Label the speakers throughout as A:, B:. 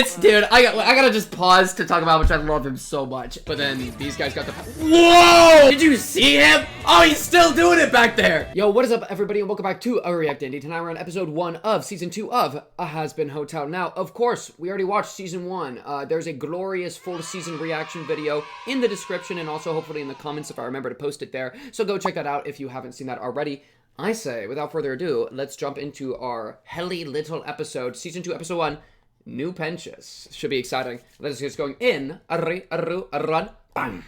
A: It's, dude, I gotta just pause to talk about how much I love him so much. But then these guys got the... Whoa! Did you see him? Oh, he's still doing it back there. Yo, what is up, everybody, and welcome back to a React Indie. Tonight we're on episode 1 of season 2 of A Hazbin Hotel. Now, of course, we already watched season 1. There's a glorious full season reaction video in the description and also hopefully in the comments if I remember to post it there. So go check that out if you haven't seen that already. I say, without further ado, let's jump into our helly little episode, season 2, episode 1. New Penches. Should be exciting. Let's get going in. Run. Bang.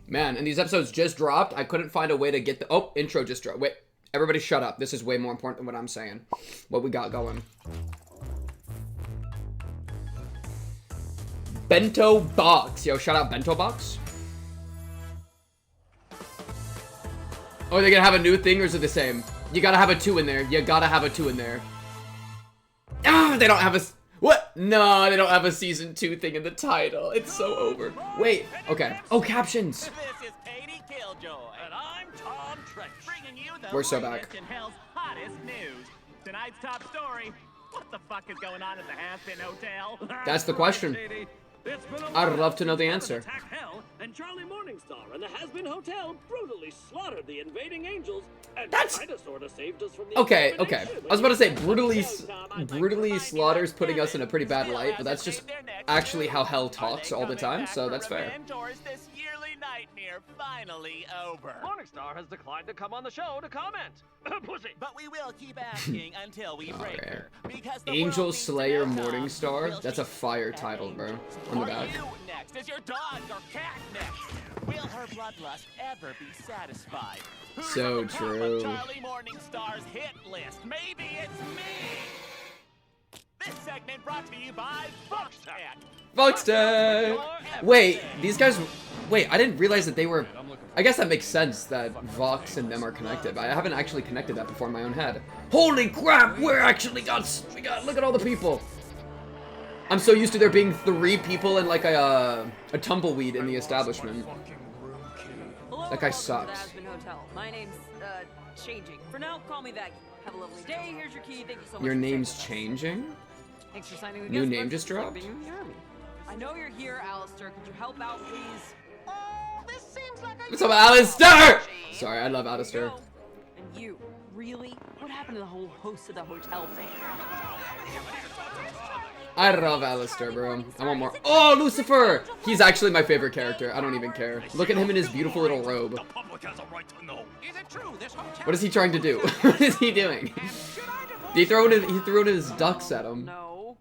A: Man, and these episodes just dropped. I couldn't find a way to get the... Oh, intro just dropped. Wait, everybody shut up. This is way more important than what I'm saying. What we got going. Bento Box. Yo, shout out Bento Box. Oh, they're gonna have a new thing, or is it the same? You gotta have a 2 in there. You gotta have a 2 in there. Ah, they don't have a... What? No, they don't have a season 2 thing in the title. It's so over. Wait, okay. Oh, captions.
B: This is Katie Killjoy. And I'm Tom Trench. Bringing you the
A: We're so back.
B: latest in hell's hottest news. Tonight's top story. What the fuck is going on at the Hazbin Hotel?
A: That's the question. I'd love to know the answer.
C: Hell, and Charlie Morningstar and the Hazbin Hotel brutally slaughtered the invading angels and
A: That's...
C: kinda sorta saved us from the
A: Okay. I was about to say brutally slaughters putting us in a pretty bad light, but that's just actually how hell talks all the time, so that's fair.
B: This yearly nightmare finally over.
C: Morningstar has declined to come on the show to comment. Pussy.
B: But we will keep asking until we break her. Because the
A: Angel
B: world
A: Slayer
B: needs to know
A: Morningstar?
B: will
A: That's a
B: she
A: fire
B: have
A: title, bro.
B: angels?
A: On the
B: Are
A: back.
B: you next? Is your dog or cat next? Will her bloodlust ever be satisfied? Who's
A: So
B: on the top of
A: true.
B: Charlie Morningstar's hit list? Maybe it's me. This segment brought to you by Foxcat.
A: Voxter! Wait, these guys... Wait, I didn't realize that they were... I guess that makes sense that Vox and them are connected, but I haven't actually connected that before in my own head. Holy crap, we're actually got... Look at all the people. I'm so used to there being 3 people and like a tumbleweed in the establishment.
D: Hello,
A: That guy
D: welcome
A: sucks.
D: to the Hazbin Hotel. My name's, changing. For now, call me Vaggie. Have a lovely day. Here's your key. Thank you so much.
A: Your
D: for
A: name's
D: staying with us.
A: changing?
D: Thanks for signing the
A: New
D: guest
A: name
D: book.
A: just
D: It's like
A: dropped?
D: being in the army. I know you're here, Alastor. Could you help out, please?
B: Oh, this seems like a
A: What's up, Alastor? Sorry, I love Alastor.
D: And you, really? What happened to the whole host of the hotel thing?
A: I love Alastor, bro. I want more. Oh, Lucifer! He's actually my favorite character. I don't even care. Look at him in his beautiful little robe.
C: Public has a right to know.
B: Is it true this hotel?
A: What is he trying to do? What is he doing? He threw in his ducks at him.
D: No.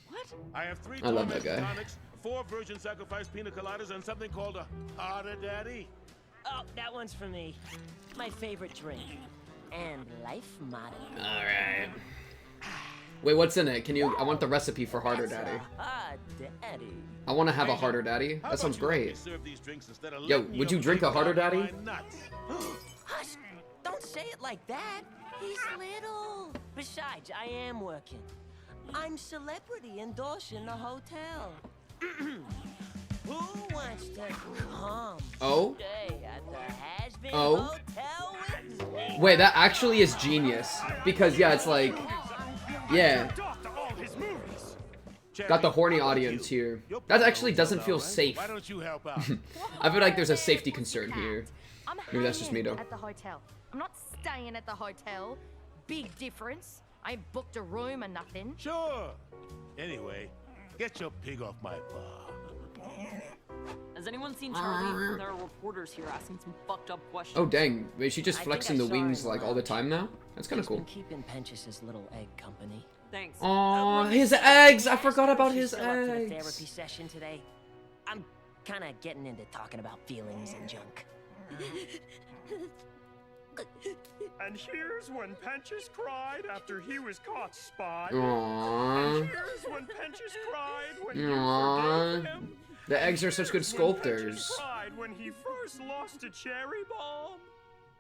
D: What?
E: I have 3
A: I love that guy.
E: tonics, 4 virgin sacrifice pina coladas, and something called a harder daddy.
F: Oh, that one's for me. My favorite drink. And life motto.
A: Alright. Wait, what's in it? Can you... I want the recipe for Harder Daddy.
F: Ah, daddy.
A: I want to have a Harder Daddy.
E: How
A: That sounds
E: about you let me
A: great.
E: serve these drinks instead of
A: Yo,
E: letting
A: would
E: your
A: you drink a
E: dick
A: Harder
E: out
A: Daddy?
E: my nuts?
F: Hush! Don't say it like that. He's little. Besides, I am working. I'm celebrity endorsing the hotel. Who wants to come
A: Oh?
F: stay at the Hazbin
A: Oh?
F: Hotel with me?
A: Wait, that actually is genius. Because, yeah, it's like... Yeah. Got the horny audience here. That actually doesn't feel safe.
E: Why don't you help out?
A: I feel like there's a safety concern here.
G: I'm
A: Maybe that's just me,
G: hanging
A: though.
G: At the hotel. I'm not staying at the hotel. Big difference. I ain't booked a room or nothing.
E: Sure. Anyway, get your pig off my bar.
D: Has anyone seen Charlie? There are reporters here asking some fucked up questions.
A: Oh, dang. Wait, she just
F: I
A: flexing
F: think
A: the
F: I saw
A: wings
F: him
A: like all the time now? That's kind of
F: Just
A: cool.
F: been keeping Penches's little egg company.
D: Thanks.
A: Aw, his eggs! I forgot about
F: She's
A: his
F: still up for the therapy
A: eggs.
F: session today. I'm kind of getting into talking about feelings and junk.
H: And here's when Penches cried after he was caught spying.
A: Aww.
H: And here's when Penches cried when you
A: Aww.
H: forgave him.
A: The eggs are such good
H: When Penches
A: sculptors.
H: cried when he first lost a cherry bomb.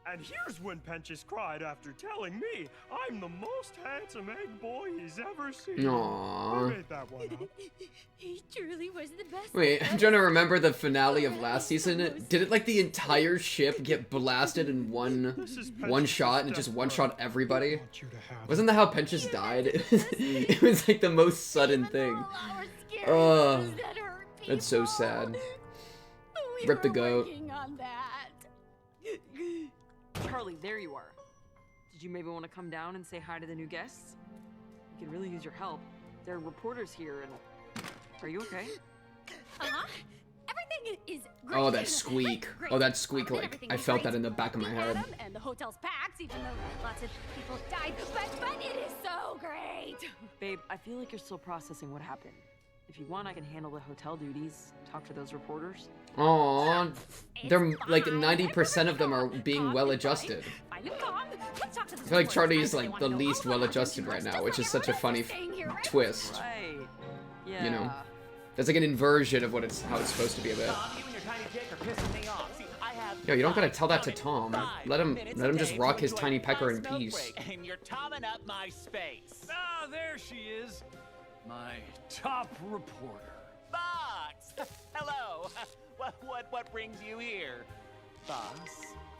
H: And here's when Penches cried after telling me I'm the most handsome egg boy he's ever seen.
A: Aww.
H: I made that one up.
G: He truly was the best.
A: Wait, I'm trying to remember the finale of last season. Did it like the entire ship get blasted in one shot and just one shot everybody? Wasn't that how Penches died? It was like the most sudden thing. Oh, that's so sad. Rip the goat.
D: Charlie, there you are. Did you maybe want to come down and say hi to the new guests? We could really use your help. There are reporters here and... Are you okay?
G: Uh-huh. Everything is great.
A: Oh, that squeak.
G: Great.
A: Oh, that squeak, like,
G: Everything
A: I
G: is
A: felt
G: great.
A: that in the back of my
G: We
A: head.
G: had 'em, and the hotel's packed, even though lots of people died. But it is so great.
D: Babe, I feel like you're still processing what happened. If you want, I can handle the hotel duties, talk to those reporters.
A: Aww, they're
G: It's
A: like
G: fine.
A: 90% of them are
G: Everybody's
A: being
G: calm
A: well
G: and fine.
A: adjusted.
G: Fine and calm. Let's talk to the
A: I feel like
G: reporters.
A: Charlie is
G: I
A: like
G: really
A: the
G: wanna know
A: least
G: all
A: well
G: about
A: adjusted
G: them.
A: right now,
G: Just
A: which is
G: like
A: such a
G: everyone
A: funny
G: else is saying here, right?
A: twist.
D: Right. Yeah.
A: You know, that's like an inversion of what it's how it's supposed to be a bit.
B: Tom, you and your tiny dick are pissing me off. See, I have
A: Yo, you don't gotta tell that to
B: 5
A: Tom.
B: 5
A: Let him
B: minutes
A: let him
B: a
A: just
B: day
A: rock
B: to
A: his
B: enjoy
A: tiny
B: a
A: pecker in
B: smoke
A: peace.
B: break, and you're tomming up my space.
I: Ah, there she is. My top reporter.
B: Fox! Hello. What brings you here, boss?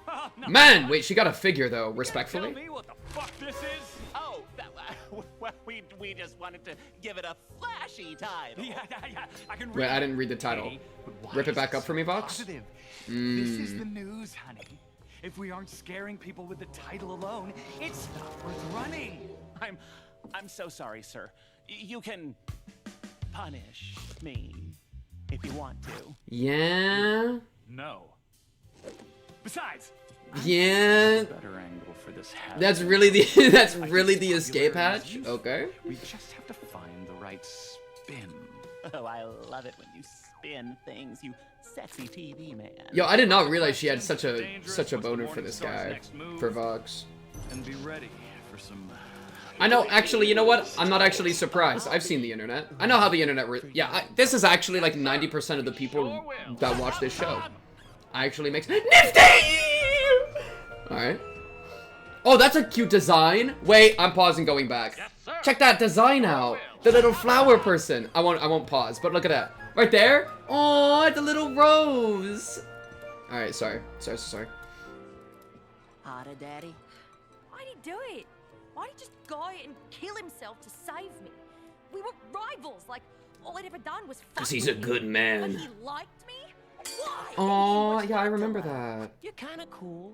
I: Oh, no.
A: Man, wait, she got a figure though,
I: Tell
A: respectfully.
I: me what the fuck this is?
B: Oh, well, we just wanted to give it a flashy title.
I: Yeah, I can read.
A: Wait, I didn't read the title.
I: Hey, but why
A: Rip it
I: is
A: back
I: this
A: up for me,
I: so
A: Vox?
I: positive? This is the news, honey. If we aren't scaring people with the title alone, it's not worth running.
B: I'm so sorry, sir. You can punish me if you want to.
A: Yeah.
I: No. Besides,
A: Yeah.
I: better angle for this hat.
A: That's really the that's really the escape hatch. Okay.
I: We just have to find the right spin.
B: Oh, I love it when you spin things, you sexy TV man.
A: Yo, I did not realize she had such a boner for this guy, for Vox.
I: And be ready for some.
A: I know, actually, you know what? I'm not actually surprised. I've seen the internet. I know how the internet this is actually like 90% of the people that watch this show. Actually makes Nifty! Alright. Oh, that's a cute design. Wait, I'm pausing going back. Check that design out. The little flower person. I won't pause, but look at that. Right there. Oh, it's a little rose. Alright, sorry.
F: Hotter, Daddy?
G: Why'd he do it? Why'd he just go and kill himself to save me? We were rivals. Like, all I'd ever done was fuck
A: 'Cause he's a
G: with
A: good
G: him.
A: man.
G: But he liked me? Why?
A: Oh, yeah, I remember that.
F: You're kinda cool,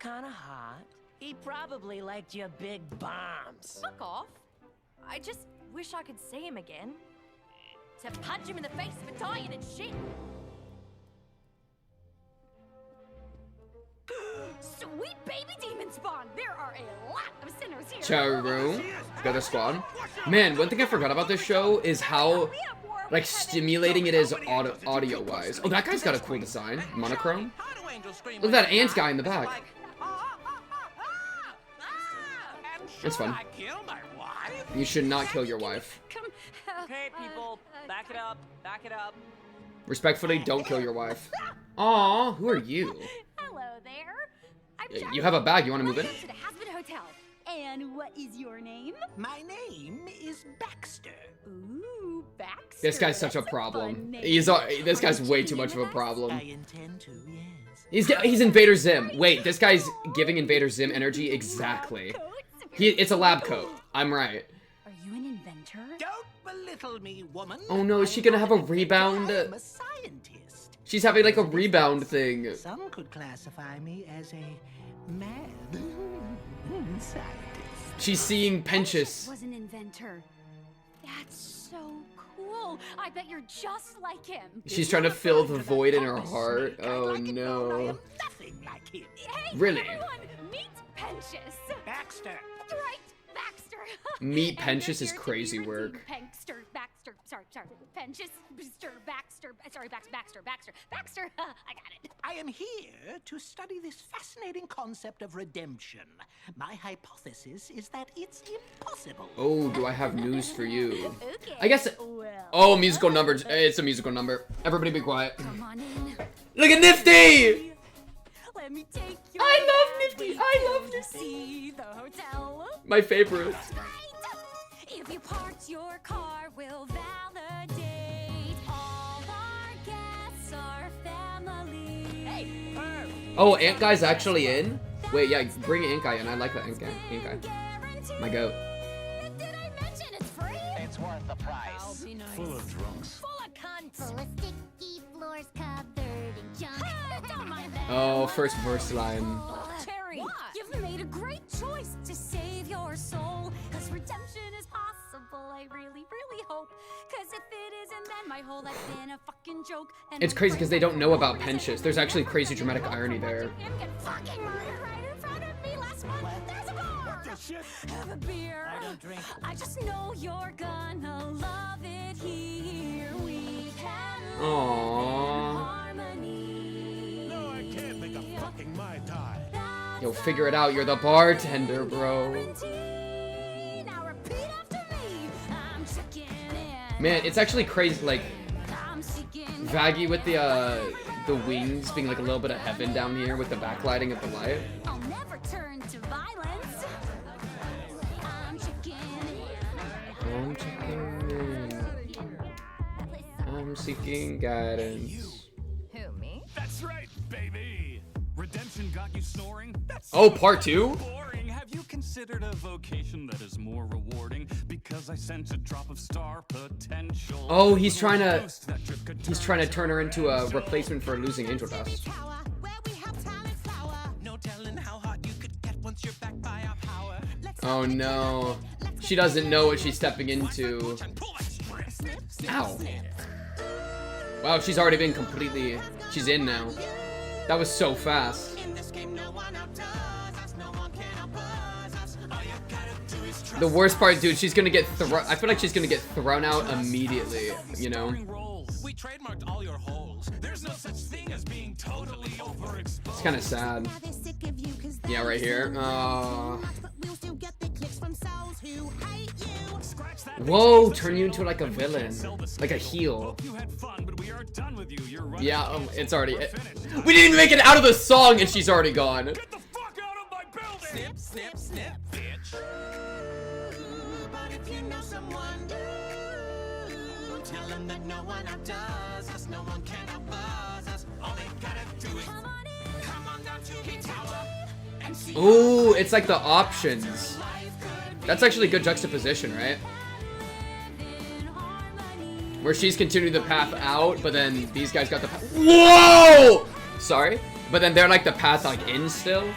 F: kinda hot. He probably liked your big bombs.
G: Fuck off. I just wish I could see him again. To punch him in the face for dying and shit. Sweet baby demon spawn! There are a lot of sinners here.
A: Charu, got a squad. Man, one thing I forgot about this show is how, like, stimulating it is audio-wise. Oh, that guy's got a cool design. Monochrome. Look at that ants guy in the back. It's fun. You should not kill your wife.
D: Okay, people, back it up, back it up.
A: Respectfully, don't kill your wife. Aw, who are you?
G: Hello there. I'm
A: You have a bag. You want to move in?
G: Welcome to the Hazbin Hotel. And what is your name?
F: My name is Baxter.
G: Ooh, Baxter.
A: This guy's such a
G: That's
A: problem.
G: fun name.
A: This guy's
G: Are you
A: way too
G: checking
A: much
G: in
A: of a
G: with us?
A: problem.
F: I intend to, yes.
A: He's Invader Zim. Wait, this guy's giving Invader Zim energy exactly. It's a lab coat. I'm right.
G: Are you an inventor?
F: Don't belittle me, woman.
A: Oh no, is she gonna have a rebound?
F: I'm a scientist.
A: She's having like a rebound thing.
F: Some could classify me as a mad scientist.
A: She's seeing Penches.
G: Was an inventor. That's so cool. I bet you're just like him.
A: She's trying to fill the void in her heart. Oh no.
F: Nothing like him.
G: Hey,
A: Really?
G: everyone, meet Penches.
F: Baxter.
G: Right, Baxter.
A: Meet
G: And
A: Penches
G: you're
A: is
G: here to
A: crazy
G: be
A: work.
G: redeemed. Sorry. Penches, Baxter. I got it.
F: I am here to study this fascinating concept of redemption. My hypothesis is that it's impossible.
A: Oh, do I have news for you?
G: Okay.
A: I guess.
G: Well,
A: Oh, musical number. It's a musical number. Everybody be quiet.
G: come on in.
A: Look at Nifty!
G: Let me take you.
A: I love Nifty. I love Nifty.
G: See the hotel.
A: My favorite.
G: If you parked your car, we'll validate. All our guests are family. Hey,
A: Oh, Ant Guy's actually in? Wait, yeah, bring Ant Guy in. I like that Ant Guy. My goat.
G: Did I mention it's free?
F: It's worth the price.
G: I'll be nice.
E: Full of drunks.
G: Full of cunts.
J: Full of sticky floors covered in junk.
G: Don't mind that.
A: Oh, first verse line.
G: Terry, you've made a great choice to save your soul. Cause redemption is possible, I really, really hope. Cause if it isn't, then my whole life's been a fucking joke. And
A: It's crazy because they don't know about Pentious. There's actually crazy dramatic irony there.
G: him get fucking murdered right in front of me last month. There's a bar. Have a beer.
F: I don't drink.
G: I just know you're gonna love it here. We can live
A: Aww.
G: in harmony.
E: No, I can't make a fucking Mai Tai.
A: Yo, figure it out. You're the bartender, bro.
G: Now repeat after me. I'm checking in.
A: Man, it's actually crazy. Like
G: I'm seeking
A: Vaggy with the wings being like a little bit of heaven down here with the backlighting of the light.
G: I'll never turn to violence. I'm checking in.
A: I'm checking in. I'm seeking guidance.
G: Who, me?
I: That's right, baby. Redemption got you snoring? That's
A: Oh, part 2?
I: boring. Have you considered a vocation that is more rewarding? Because I sense a drop of star potential.
A: Oh, he's trying to
I: Boost that drip could
A: turn her into a replacement for losing Angel Dust.
F: No telling how hot you could get once you're backed by our power.
A: Oh no. She doesn't know what she's stepping into. Ow. Wow, she's already been completely... She's in now. That was so fast.
F: In this game, no one outdoes us. No one can outbuzz us. All you gotta do is trust.
A: The worst part, dude, she's gonna get thrown... I feel like she's gonna get thrown out immediately, you know?
E: We trademarked all your holes. There's no such thing as being totally overexposed.
A: It's kind of sad. Yeah, right here. Whoa, turn you into like a villain. Like a heel.
I: Hope you had fun, but we are done with you. You're running.
A: Yeah, it's already... We didn't even make it out of the song and she's already gone.
E: Get the fuck out of my building!
F: Snip, snip, snip, bitch. But if you know someone, tell them that no one outdoes us. No one can outbuzz us. All they gotta do is come on down to the tower and see.
A: Ooh, it's like the options. That's actually good juxtaposition, right? Where she's continuing the path out, but then these guys got the path. Whoa! Sorry. But then they're like the path like in still.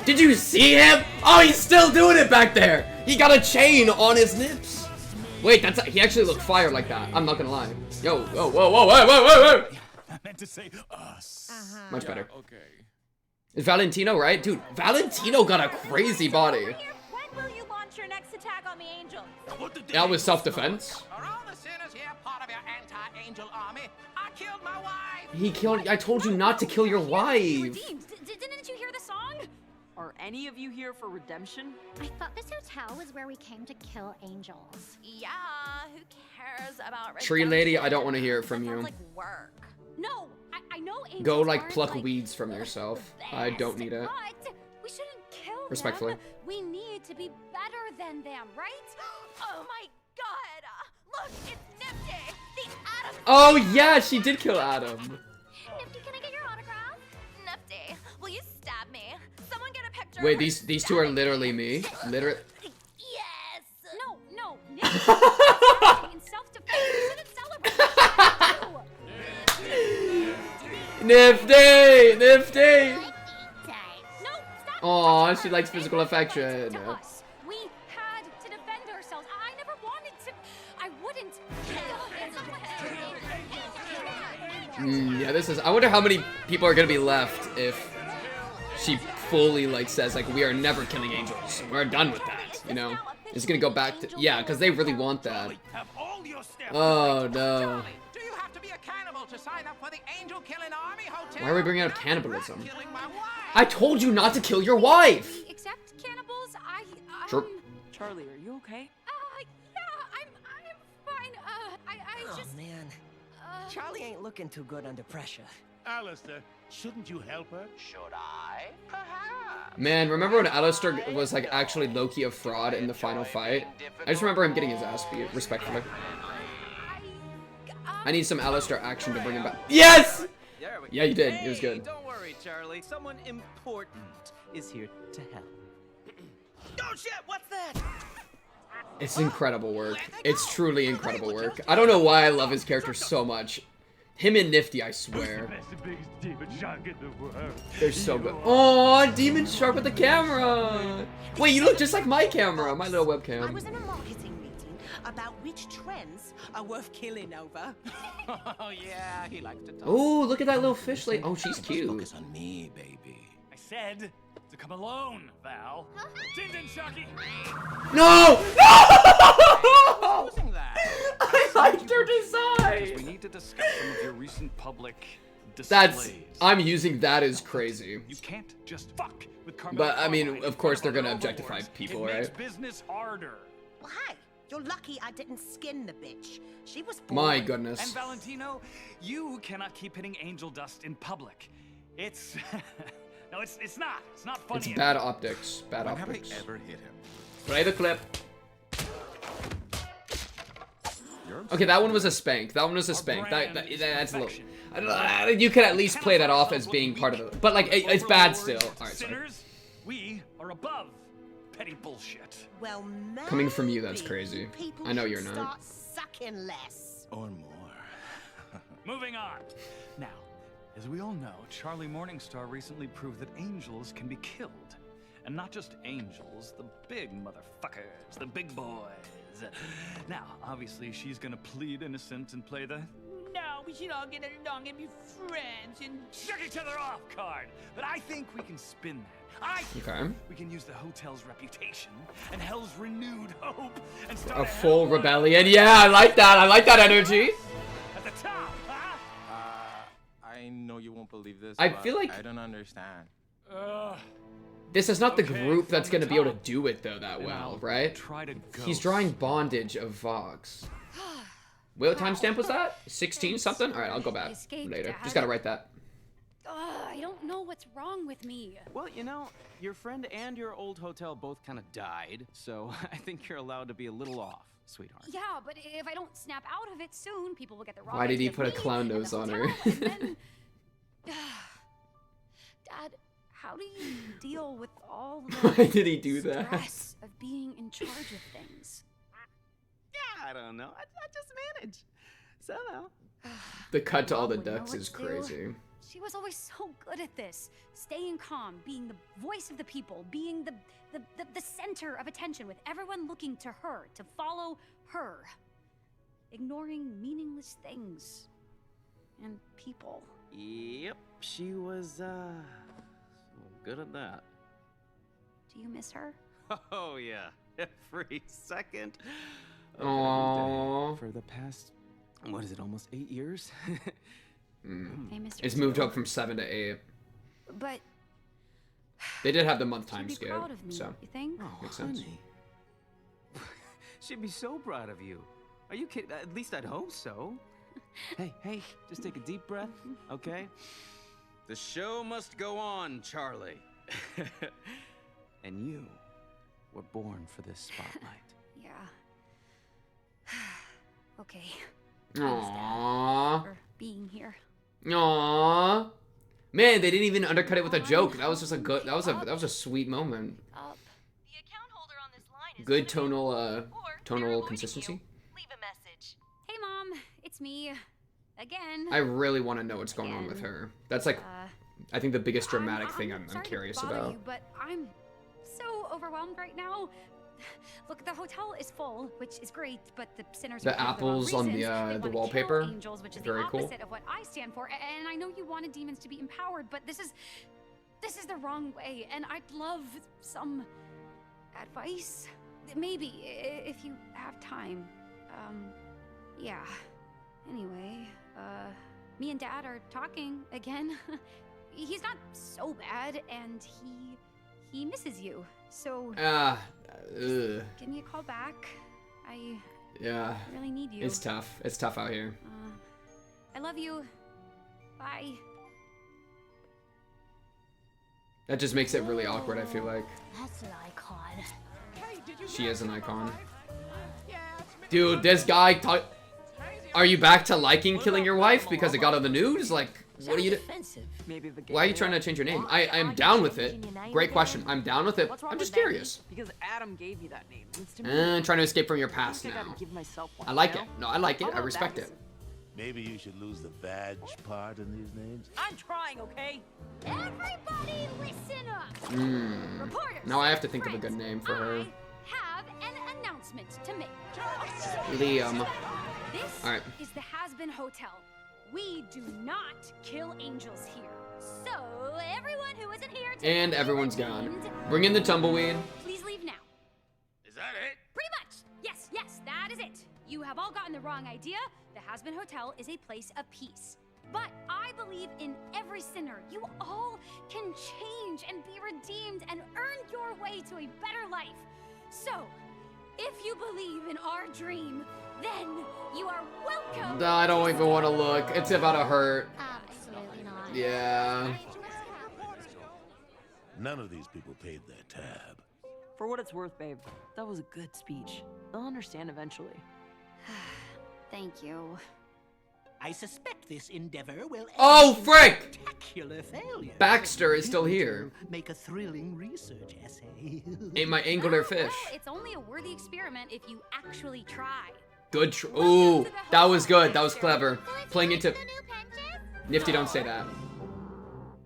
A: Did you see him? Oh, he's still doing it back there. He got a chain on his nips. Wait, he actually looked fire like that. I'm not gonna lie. Yo, whoa, whoa, whoa, whoa, whoa, whoa, whoa.
I: I meant to say us.
A: Much better.
I: Okay.
A: It's Valentino, right? Dude, Valentino got a crazy body.
G: When will you launch your next attack on the angel?
A: That was self-defense.
F: Are all the sinners here part of your anti-angel army? I killed my wife.
A: He killed... I told you not to kill your wife.
G: Redeemed. Didn't you hear the song?
D: Are any of you here for redemption?
J: I thought this hotel was where we came to kill angels.
G: Yeah, who cares about
A: Tree lady, I don't want to hear it from
G: That sounds
A: you.
G: like work. No, I know angels
A: Go like
G: aren't,
A: pluck
G: like,
A: weeds from
G: the
A: yourself.
G: best,
A: I don't need it.
G: But we shouldn't kill
A: Respectfully.
G: them. We need to be better than them, right? Oh my god! Look, it's Nifty, the Adam.
A: Oh yeah, she did kill Adam.
G: Nifty, can I get your autograph? Nifty, will you stab me? Someone get a picture.
A: Wait,
G: of
A: these two are literally me. Literally.
G: Yes. No, Nifty. In self-defense, you shouldn't celebrate.
A: Nifty! Nifty!
G: No, stop.
A: Aw, she likes physical affection.
G: To us. We had to defend ourselves. I never wanted to. I wouldn't.
A: Yeah, this is... I wonder how many people are gonna be left if she fully, like, says, like, we are never killing angels. We're done with that, you know? It's gonna go back to... Yeah, because they really want that.
E: Have all your steps.
A: Oh, no.
F: Do you have to be a cannibal to sign up for the angel killing army hotel?
A: Why are we bringing up cannibalism?
F: Killing my wife.
A: I told you not to kill your wife!
G: Except cannibals,
A: Sure.
D: Charlie, are you okay?
G: yeah, I'm fine. I
F: Oh
G: just.
F: man, Charlie ain't looking too good under pressure.
E: Alastor, Shouldn't you help her?
F: Should I? Perhaps.
A: Man, remember when Alastor was like actually low-key a fraud in the final fight? I just remember him getting his ass beat, respectfully. I need some Alastor action to bring him back. Yes! Yeah, you did. It was good.
F: Don't worry, Charlie. Someone important is here to help. Oh shit! What's that?
A: It's incredible work. It's truly incredible work. I don't know why I love his character so much. Him and Nifty, I swear. They're so good. Oh, Demon Shark with the camera. Wait, you look just like my camera, my little webcam.
K: I was in a marketing meeting about which trends are worth killing over.
F: Oh yeah, he likes to talk.
A: Oh, look at that little fish lady. Oh, she's cute.
F: Focus on me, baby.
I: I said to come alone, Val. Tintin, Sharky.
A: No! No!
F: Using that.
A: I liked her design.
I: We need to discuss some of your recent public displays.
A: I'm using that as crazy.
I: You can't just fuck with Carmel.
A: But I mean, of course they're gonna objectify people,
I: it makes
A: right?
I: business harder.
K: Well, hey, you're lucky I didn't skin the bitch. She was
A: My
K: boring.
A: goodness.
I: And Valentino, you cannot keep hitting angel dust in public. It's no, it's not. It's not funny.
A: It's bad optics. Bad
E: When have I
A: optics.
E: ever hit him?
A: Play the clip. Okay, that one was a spank. That one was a spank. That's a little. I don't know. You could at least play that off as being part of it, but like it's bad still. All right, sorry.
I: Sinners, we are above petty bullshit.
K: Well,
A: Coming from you, that's
K: maybe
A: crazy.
K: people
A: I know you're
K: should
A: not.
K: Start sucking less.
E: Or more.
I: Moving on. Now, as we all know, Charlie Morningstar recently proved that angels can be killed. And not just angels, the big motherfuckers, the big boys. Now, obviously, she's gonna plead innocent and play the no, we should all get along and be friends and jerk each other off card. But I think we can spin that. I think we can use the hotel's reputation and Hell's renewed hope and start
A: A full rebellion. Yeah, I like that. I like that energy.
I: at the top, huh?
L: I know you won't believe this.
A: I
L: but
A: feel like
L: I don't understand.
A: this is not the
I: Okay,
A: group that's
I: from
A: gonna
I: the
A: be able to
I: top.
A: do it though that
I: Then
A: well,
I: I'll
A: right?
I: try to
A: He's
I: ghost.
A: drawing bondage of Vox. What timestamp was that? 16 something? All right, I'll go back
G: Escaped,
A: later.
G: Dad.
A: Just gotta write that.
G: I don't know what's wrong with me.
F: Well, you know, your friend and your old hotel both kind of died, so I think you're allowed to be a little off, sweetheart.
G: Yeah, but if I don't snap out of it soon, people will get the wrong
A: Why did he
G: idea of
A: put a
G: me
A: clown
G: and the
A: nose on her?
G: hotel, and then... Dad, how do you deal with all the
A: Why did he do that?
G: stress of being in charge of things?
F: Yeah, I don't know. I just manage. Somehow.
A: The cut to all the
G: Mom would know
A: ducks
G: what
A: is
G: to do.
A: crazy.
G: She was always so good at this. Staying calm, being the voice of the people, being the center of attention with everyone looking to her, to follow her. Ignoring meaningless things. And people.
F: Yep, she was, good at that.
G: Do you miss her?
F: Oh, yeah. Every second. of every
A: Aww.
F: day For the past, what is it, almost 8 years?
G: I missed her
A: It's
G: too.
A: moved up from 7 to 8.
G: But
A: They did have the month time
G: she'd be
A: skip,
G: proud of me,
A: so
G: you think?
F: Oh,
A: makes sense.
F: honey. She'd be so proud of you. Are you kidding? At least I'd hope so. Hey, just take a deep breath, okay? The show must go on, Charlie. And you were born for this spotlight.
G: Yeah. Okay. Thanks, Dad,
A: Aww.
G: for being here.
A: Aww. Man, they didn't even undercut it with a joke. That was just a good. That was a sweet moment.
G: Up.
M: The account holder on this line is
A: Good tonal
M: tonal
A: consistency.
M: Leave a message.
G: Hey, Mom. It's me. Again.
A: I really want to know what's going on with her. That's like,
G: Uh,
A: I think the biggest dramatic thing
G: I'm
A: I'm
G: sorry to
A: curious
G: bother
A: about.
G: you, but I'm so overwhelmed right now. Look, the hotel is full, which is great, but the sinners
A: The
G: are here for wrong
A: apples on
G: reasons.
A: the,
G: They wanna
A: the
G: kill
A: wallpaper,
G: angels, which is
A: very
G: the
A: cool.
G: opposite of what I stand for. And I know you wanted demons to be empowered, but this is the wrong way. And I'd love some advice, maybe if you have time. Yeah. Anyway, me and Dad are talking again. He's not so bad, and he misses you. So
A: Ugh.
G: give me a call back. I
A: Yeah.
G: really need you.
A: It's tough. It's tough out here.
G: I love you. Bye.
A: That just makes it really awkward, I feel like.
J: That's an icon.
A: She is an icon. Dude, this guy Are you back to liking killing your wife because it got on the news? Like, what are you Why are you trying to change your name? I am down with it. Great question. I'm down with it. I'm just curious.
D: Because Adam gave you that name.
A: Trying to escape from your past now. I like it. No, I like it. I respect it.
E: Maybe you should lose the badge part in these names.
D: I'm trying, okay?
J: Everybody listen up. Reporters,
A: Now I have to think of a good name for her.
G: Have an announcement to make.
A: Liam.
G: This
A: All right.
G: is the Hazbin Hotel. We do not kill angels here. So everyone who isn't here to
A: And everyone's gone. Bring in the tumbleweed.
G: please leave now.
E: Is that it?
G: Pretty much. Yes, that is it. You have all gotten the wrong idea. The Hazbin Hotel is a place of peace. But I believe in every sinner. You all can change and be redeemed and earn your way to a better life. So, if you believe in our dream, then you are welcome.
A: No, I don't even want to look. It's about to hurt.
J: Absolutely not.
A: Yeah.
E: None of these people paid their tab.
D: For what it's worth, babe, that was a good speech. They'll understand eventually.
G: Thank you.
K: I suspect this endeavor will
A: Oh,
K: end in
A: frick!
K: spectacular failure.
A: Baxter is still here.
K: Make a thrilling research essay.
A: Ate my angular fish.
G: Well, it's only a worthy experiment if you actually try.
A: Good. Ooh, that was good. That was clever. Playing into. Nifty, don't say that.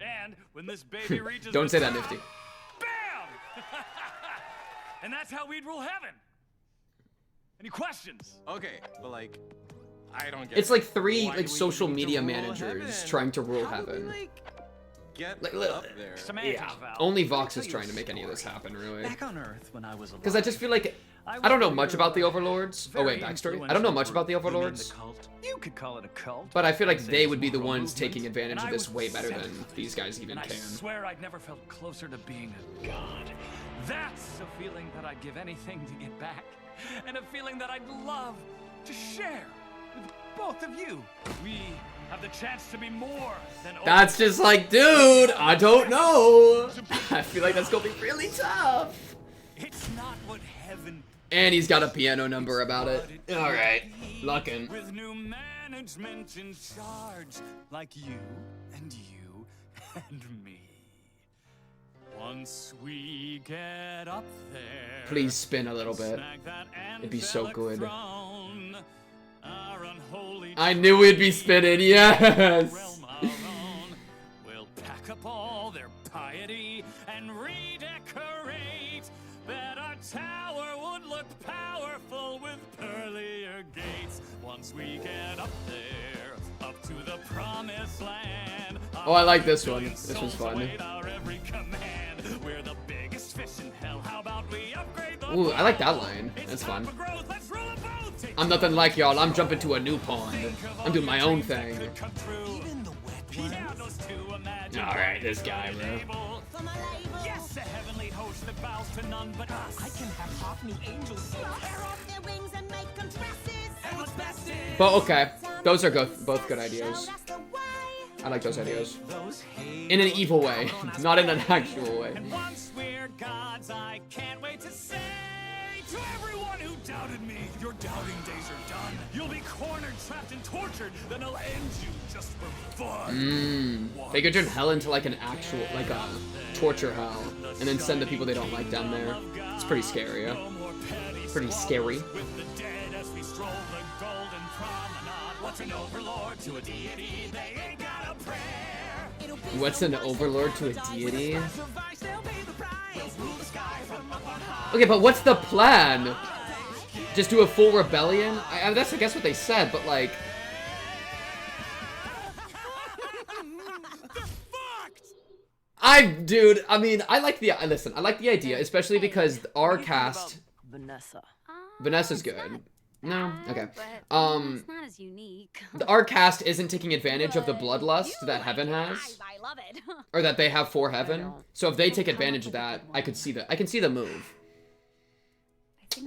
I: And when this baby reaches
A: Don't
I: the
A: say that,
I: top,
A: Nifty.
I: Bam! And that's how we'd rule heaven. Any questions?
L: Okay, but like, I don't get
A: It's
L: it.
A: like three
L: Why
A: like
L: do we
A: social
L: need to
A: media
L: rule
A: managers
L: heaven?
A: trying to rule
L: How would we,
A: heaven.
L: like, get
A: Like,
L: up there?
I: Semantics,
A: Yeah,
I: Val.
A: only
I: Let me
A: Vox
I: tell
A: is
I: you
A: trying
I: a
A: to make any of this
I: story.
A: happen, really.
I: Back on Earth when I was alive.
A: Because I just feel like I don't know much about the Overlords. Oh wait, backstory. I don't know much about the Overlords,
I: You could call it a cult.
A: but I feel like
I: Say
A: they
I: it's
A: would be the
I: more
A: ones
I: movement,
A: taking advantage
I: and
A: of
I: I
A: this
I: was
A: way better than
I: set.
A: these guys even
I: And I
A: can.
I: swear I'd never felt closer to being a god. That's a feeling that I'd give anything to get back, and a feeling that I'd love to share with both of you. We have the chance to be more than.
A: That's just like, dude, I don't know. I feel like that's gonna be really tough.
I: It's not what heaven.
A: And he's got a piano number about it. All right, luckin'.
I: With new management in charge, like you and you and me. Once we get up there,
A: Please spin a little bit.
I: snag that
A: It'd be so
I: angelic
A: good.
I: throne, our unholy
A: I knew we'd be spinning, yes.
I: realm our own. We'll pack up all their piety and redecorate. That our tower would look powerful with pearlier gates. Once we get up there, up to the promised land.
A: Oh, I like this one. This was fun.
I: Await our every command. We're the biggest fish in hell. How about we upgrade the
A: Ooh, I like that line. That's fun.
I: growth? Let's rule them both.
A: I'm nothing like y'all. I'm jumping to a new pond. I'm doing my own thing.
I: Even the wet ones.
A: All right, this guy, bro.
I: Yes, a heavenly host that bows to none but us. I can have half new angels.
K: Tear off their wings and make them dresses.
I: And what's best is
A: But okay, those are both good ideas. I like those ideas. In an evil way, not in an actual way.
I: And once we're gods, I can't wait to say to everyone who doubted me, your doubting days are done. You'll be cornered, trapped, and tortured. Then I'll end you just for fun.
A: They could turn hell into like an actual, like a torture hell, and then send the people they don't like down there. It's pretty scary, yeah? Pretty scary.
I: With the dead as we stroll the golden promenade. What's an overlord to a deity? They ain't got a prayer.
A: What's an overlord to a deity? Okay, but what's the plan? Just do a full rebellion? That's I guess what they said, but like... Dude, I mean, I like the, listen, I like the idea, especially because our cast...
D: Vanessa.
A: Vanessa's good. No? Okay.
G: It's not as unique.
A: Our cast isn't taking advantage of the bloodlust that Heaven has.
G: I love it.
A: Or that they have for Heaven. So if they take advantage of that, I could see that. I can see the move.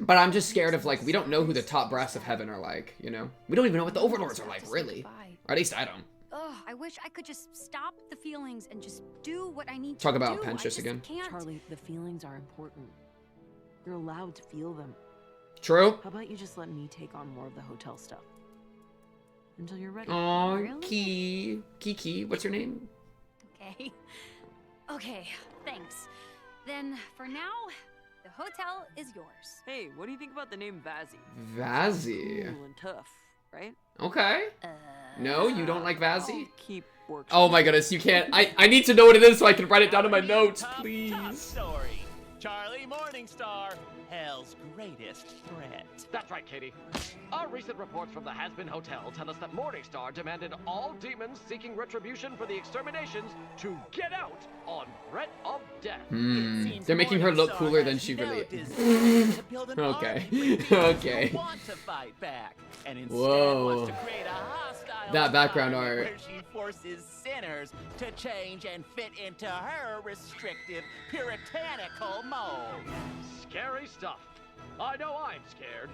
A: But I'm just scared of, like, we don't know who the top brass of Heaven are like, you know? We don't even know what the Overlords are like, really. Or at least I don't.
G: Ugh, I I wish I could just stop the feelings and just do what I need to
A: Talk
G: do.
A: about
G: I
A: Penchus
G: just
A: again.
G: Can't.
D: Charlie, the feelings are important. You're allowed to feel them.
A: True.
D: How about you just let me take on more of the hotel stuff? Until you're ready.
A: Aw,
G: Really?
A: Kiki. What's your name?
G: Okay. Okay, thanks. Then, for now, the hotel is yours.
D: Hey, what do you think about the name Vazzy?
A: Vazzy.
D: Cool and tough, right?
A: Okay. No, you don't like Vazzy?
D: Keep working.
A: Oh my goodness, you can't. I need to know what it is so I can write it down in my notes,
B: Tough
A: please.
B: story. Charlie Morningstar, hell's greatest threat.
N: That's right, Katie. Our recent reports from the Hazbin Hotel tell us that Morningstar demanded all demons seeking retribution for the exterminations to get out on threat of death.
A: They're making her look cooler than she really is. Okay. Okay.
B: Want to fight back, and instead
A: Whoa.
B: wants to create a hostile
A: That background art.
B: where she forces sinners to change and fit into her restrictive, puritanical mold.
N: Scary stuff. I know I'm scared.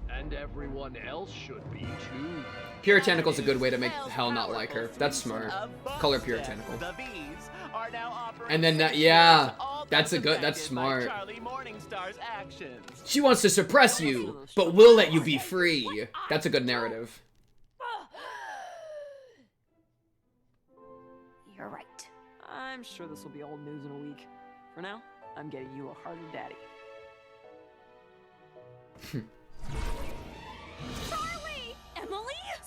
N: And everyone else should be too.
A: Puritanical is a good way to make Hell not like her. That's smart. Color puritanical.
B: The Vees are now offering
A: And then that, yeah, that's smart.
B: Charlie Morningstar's actions.
A: She wants to suppress you, but we'll let you be free. That's a good narrative.
G: You're right.
D: I'm sure this will be old news in a week. For now, I'm getting you a harder daddy.
G: Charlie! Emily?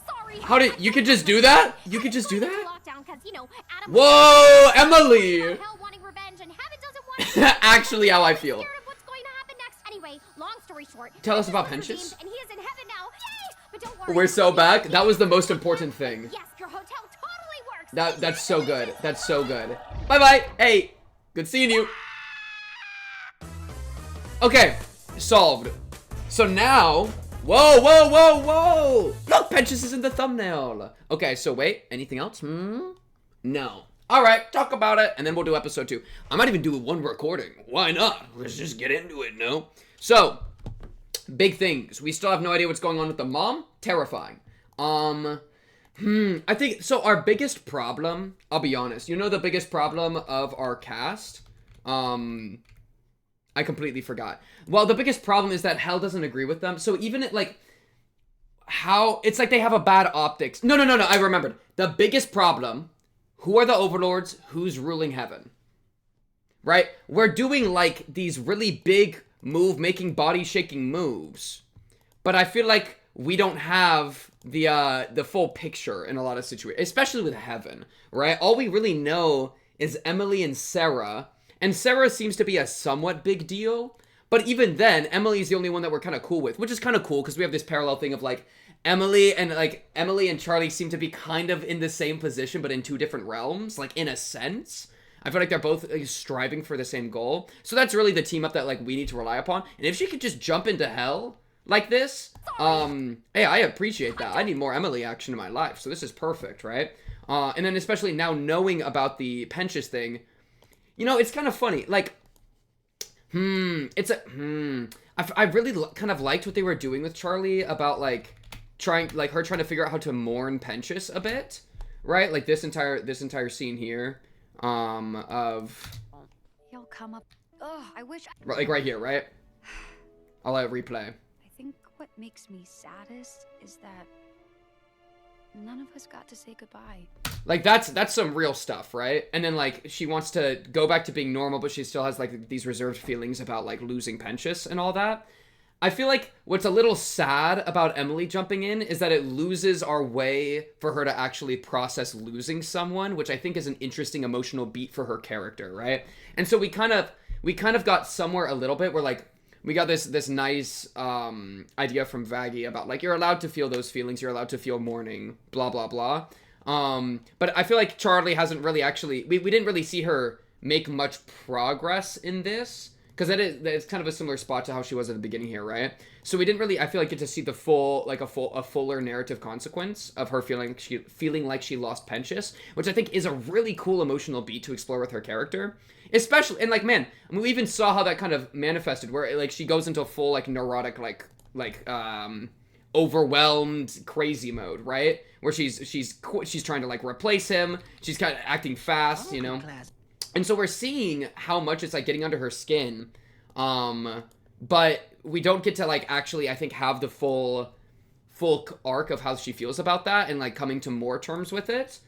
G: Sorry.
A: How did you could just do that? You could just do that?
J: Lockdown, 'cause, you know, Adam
A: Whoa, Emily!
J: hell wanting revenge, and heaven doesn't want
A: Actually, how I feel.
J: scared of what's going to happen next. Anyway, long story short,
A: Tell us about
J: Penchus was
A: Penchus.
J: redeemed, and he is in heaven now. Yay! But don't worry.
A: We're so back. That was the most important thing.
J: Yes, your hotel totally works.
A: That's so good. That's so good. Bye bye. Hey, good seeing you. Okay, solved. So now, whoa, whoa, whoa, whoa! Look, Penchus is in the thumbnail. Okay, so wait, anything else? No. All right, talk about it, and then we'll do episode 2. I might even do one recording. Why not? Let's just get into it, no? So, big things. We still have no idea what's going on with the mom. Terrifying. I think, so our biggest problem, I'll be honest, you know the biggest problem of our cast? I completely forgot. Well, the biggest problem is that Hell doesn't agree with them. So even like how it's like they have a bad optics. No, I remembered. The biggest problem, who are the overlords? Who's ruling heaven? Right? We're doing like these really big making body shaking moves. But I feel like we don't have the full picture in a lot of situations, especially with heaven, right? All we really know is Emily and Sarah. And Sarah seems to be a somewhat big deal. But even then, Emily's the only one that we're kind of cool with. Which is kind of cool, because we have this parallel thing of, like, Emily and Charlie seem to be kind of in the same position, but in two different realms. Like, in a sense. I feel like they're both striving for the same goal. So that's really the team up that, like, we need to rely upon. And if she could just jump into Hell like this, hey, I appreciate that. I need more Emily action in my life. So this is perfect, right? And then especially now knowing about the Penchus thing, you know, it's kind of funny. Like, I really kind of liked what they were doing with Charlie about, like, her trying to figure out how to mourn Penchus a bit, right? Like, this entire scene here, of...
G: He'll come up. Ugh, I wish
A: Like, right here, right? I'll let it replay.
G: I think what makes me saddest is that none of us got to say goodbye.
A: Like, that's some real stuff, right? And then, like, she wants to go back to being normal, but she still has, like, these reserved feelings about, like, losing Penchus and all that. I feel like what's a little sad about Emily jumping in is that it loses our way for her to actually process losing someone, which I think is an interesting emotional beat for her character, right? And so we kind of got somewhere a little bit where, like, we got this nice idea from Vaggie about, like, you're allowed to feel those feelings, you're allowed to feel mourning, blah, blah, blah. But I feel like Charlie hasn't really actually... We didn't really see her make much progress in this. Because it's kind of a similar spot to how she was at the beginning here, right? So we didn't really, I feel like, get to see the a fuller narrative consequence of her feeling like she lost Penchus, which I think is a really cool emotional beat to explore with her character. Especially, and like, man, I mean, we even saw how that kind of manifested, where like she goes into a full like neurotic overwhelmed crazy mode, right? Where she's trying to like replace him. She's kind of acting fast, you know. And so we're seeing how much it's like getting under her skin. But we don't get to like actually, I think, have the full arc of how she feels about that and like coming to more terms with it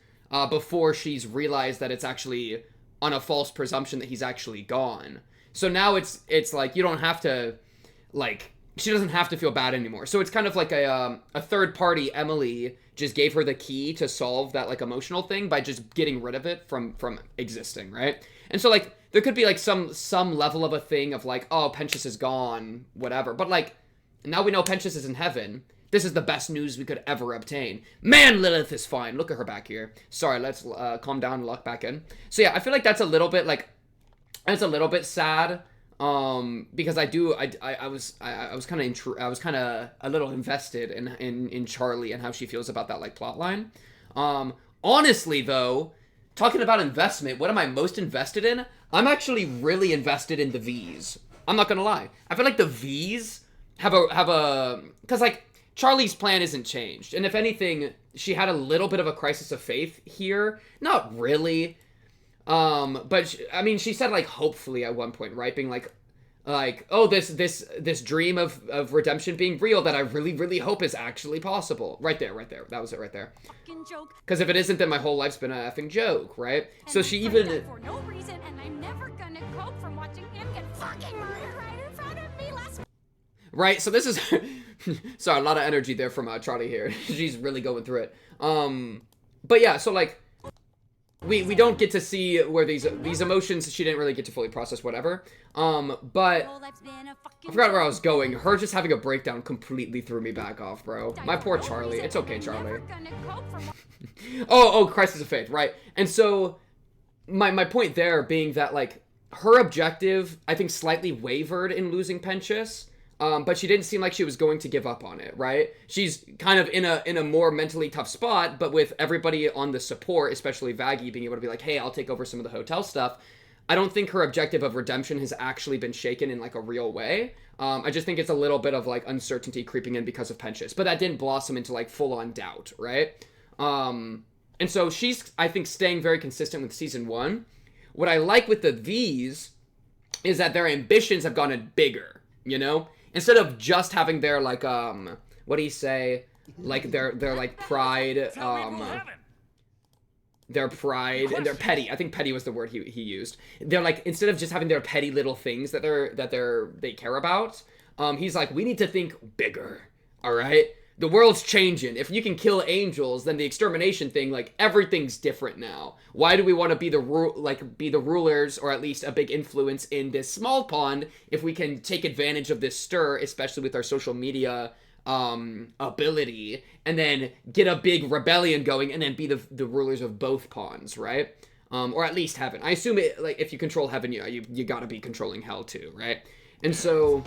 A: before she's realized that it's actually on a false presumption that he's actually gone. So now it's like you don't have to, like, she doesn't have to feel bad anymore. So it's kind of like a third party. Emily just gave her the key to solve that like emotional thing by just getting rid of it from existing, right? And so like there could be like some level of a thing of like, oh, Penchus is gone, whatever. But like now we know Penchus is in heaven. This is the best news we could ever obtain. Man, Lilith is fine. Look at her back here. Sorry, let's calm down and lock back in. So yeah, I feel like that's a little bit like, it's a little bit sad. Because I was kind of a little invested in Charlie and how she feels about that like plot line. Honestly though, talking about investment, what am I most invested in? I'm actually really invested in the Vees. I'm not gonna lie. I feel like the Vees have a because like Charlie's plan isn't changed, and if anything, she had a little bit of a crisis of faith here. Not really. But I mean, she said like hopefully at one point, right? Being like, oh, this dream of redemption being real that I really, really hope is actually possible. Right there. That was it right there. Because if it isn't, then my whole life's been a effing joke, right? And so she even
G: for no reason, and I'm never gonna cope from watching him get fucking murdered right in front of me last.
A: Right. So this is sorry, a lot of energy there from Charlie here. She's really going through it. But yeah, so like. We don't get to see where these emotions she didn't really get to fully process, whatever. But I forgot where I was going. Her just having a breakdown completely threw me back off, bro. My poor Charlie. It's okay, Charlie. oh, crisis of faith, right? And so my point there being that like her objective, I think, slightly wavered in losing Penchus. But she didn't seem like she was going to give up on it, right? She's kind of in a more mentally tough spot, but with everybody on the support, especially Vaggie, being able to be like, hey, I'll take over some of the hotel stuff. I don't think her objective of redemption has actually been shaken in like a real way. I just think it's a little bit of like uncertainty creeping in because of Penchus, but that didn't blossom into like full-on doubt, right? And so she's, I think, staying very consistent with season 1. What I like with the Vees is that their ambitions have gotten bigger, you know? Instead of just having their, like, what do you say? Like, their like, pride, their pride, and their petty. I think petty was the word he used. They're, like, instead of just having their petty little things that they care about, he's like, we need to think bigger, alright? The world's changing. If you can kill angels, then the extermination thing, like, everything's different now. Why do we want to be the rulers, or at least a big influence in this small pond, if we can take advantage of this stir, especially with our social media ability, and then get a big rebellion going, and then be the rulers of both ponds, right? Or at least heaven. I assume it, like, if you control heaven, you gotta be controlling hell too, right? And so,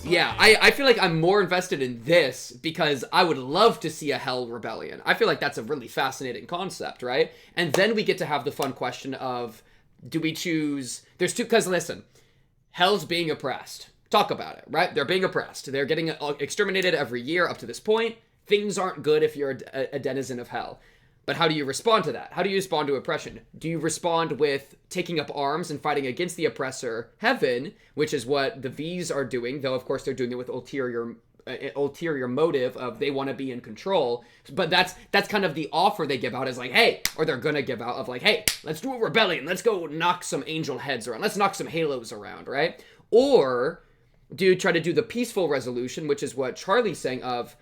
A: yeah, I feel like I'm more invested in this because I would love to see a Hell Rebellion. I feel like that's a really fascinating concept, right? And then we get to have the fun question of, do we choose... There's two... Because, listen, Hell's being oppressed. Talk about it, right? They're being oppressed. They're getting exterminated every year up to this point. Things aren't good if you're a denizen of Hell. But how do you respond to that? How do you respond to oppression? Do you respond with taking up arms and fighting against the oppressor, Heaven, which is what the Vees are doing, though of course they're doing it with ulterior motive of they want to be in control. But that's kind of the offer they give out is like, hey, or they're gonna give out of like, hey, let's do a rebellion. Let's go knock some angel heads around. Let's knock some halos around, right? Or do you try to do the peaceful resolution, which is what Charlie's saying of,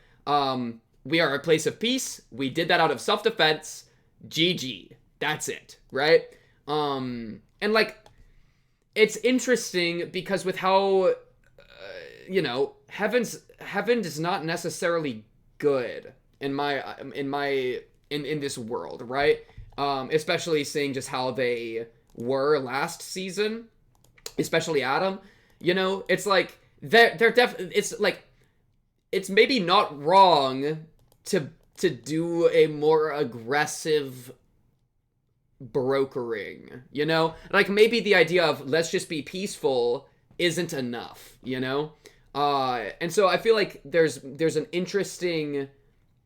A: we are a place of peace. We did that out of self-defense. GG. That's it, right? And like, it's interesting because with how, you know, heaven is not necessarily good in this world, right? Especially seeing just how they were last season, especially Adam. You know, it's like they're definitely. It's like. It's maybe not wrong to do a more aggressive brokering, you know? Like, maybe the idea of let's just be peaceful isn't enough, you know? And so I feel like there's an interesting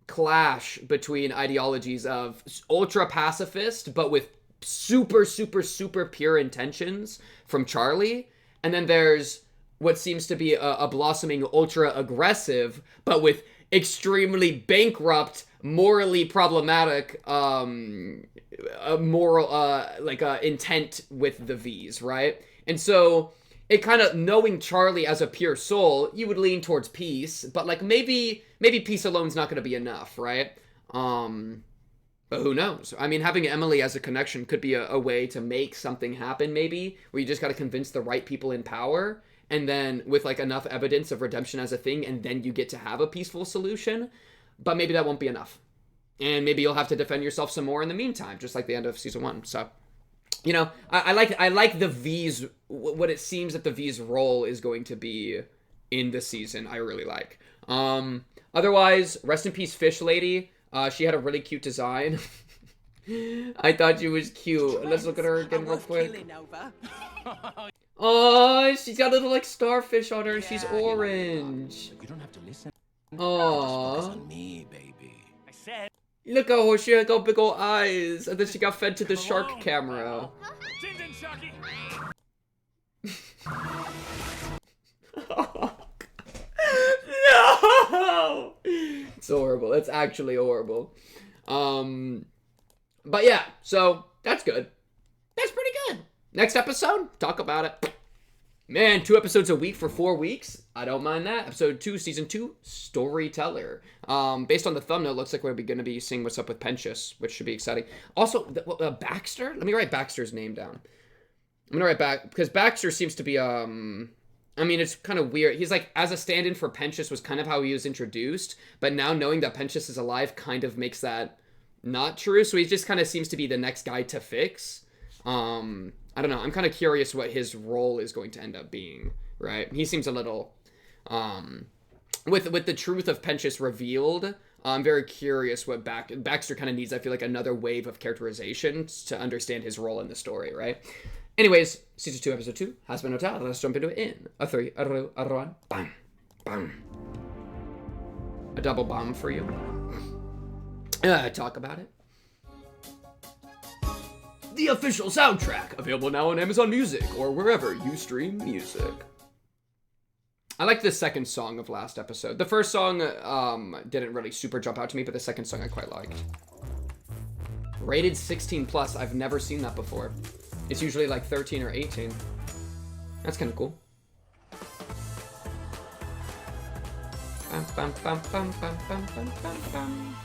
A: clash between ideologies of ultra pacifist, but with super, super, super pure intentions from Charlie. And then there's what seems to be a blossoming ultra aggressive, but with extremely bankrupt, morally problematic, intent with the Vees, right? And so it kind of, knowing Charlie as a pure soul, you would lean towards peace, but like maybe peace alone's not going to be enough, right? But who knows? I mean, having Emily as a connection could be a way to make something happen, maybe, where you just got to convince the right people in power, and then with like enough evidence of redemption as a thing, and then you get to have a peaceful solution. But maybe that won't be enough. And maybe you'll have to defend yourself some more in the meantime, just like the end of season 1. So, you know, I like the Vees, what it seems that the Vees role is going to be in the season. I really like. Otherwise, rest in peace, Fish Lady. She had a really cute design. I thought she was cute. Let's look at her again real quick. Oh, she's got a little like starfish on her, and she's orange.
F: You don't have to listen.
A: Aww.
F: On me, baby.
B: I said.
A: Look at her, she got big old eyes, and then she got fed to the shark camera. No! It's horrible. It's actually horrible. But yeah, so that's good. That's pretty good. Next episode, talk about it. Man, 2 episodes a week for 4 weeks. I don't mind that. Episode 2, season 2, Storyteller. Based on the thumbnail, looks like we're going to be seeing what's up with Pentious, which should be exciting. Also, Baxter? Let me write Baxter's name down. I'm going to write back, because Baxter seems to be, I mean, it's kind of weird. He's like, as a stand-in for Pentious was kind of how he was introduced, but now knowing that Pentious is alive kind of makes that not true, so he just kind of seems to be the next guy to fix. I don't know. I'm kind of curious what his role is going to end up being, right? He seems a little, with the truth of Pentious revealed, I'm very curious what Baxter kind of needs. I feel like another wave of characterization to understand his role in the story, right? Anyways, season 2, episode 2, Hazbin Hotel. Let's jump into it in a 3, a 2, a 1, bam, bam. A double bomb for you. Talk about it. The official soundtrack, available now on Amazon Music or wherever you stream music. I like the second song of last episode. The first song didn't really super jump out to me, but the second song I quite liked. Rated 16+. I've never seen that before. It's usually like 13 or 18. That's kind of cool. Bam, bam, bam, bam, bam, bam, bam, bam, bam.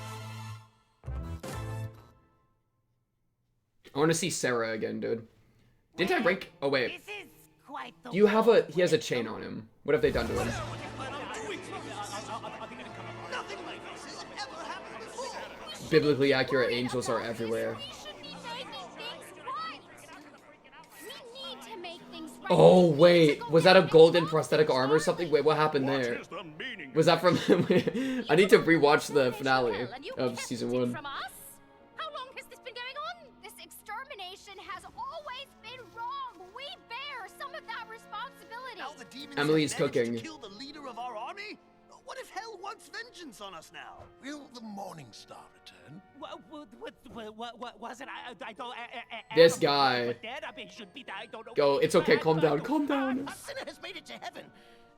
A: I want to see Sarah again, dude. Didn't I break? Oh, wait. You have he has a chain on him. What have they done to him? Biblically accurate angels are everywhere. Oh, wait. Was that a golden prosthetic arm or something? Wait, what happened there? Was that from... I need to rewatch the finale of season 1.
G: How long has this been going on? This extermination has always been wrong. We bear some of that responsibility.
F: Now the demons
A: Emily's
F: have managed
A: cooking.
F: to kill the leader of our army? What if hell wants vengeance on us now? Will the Morning Star return?
B: What was it? I don't.
A: This guy.
B: Dead? I mean, should be dead. I don't know.
A: Go, it's okay, calm down, calm down.
F: A sinner has made it to heaven.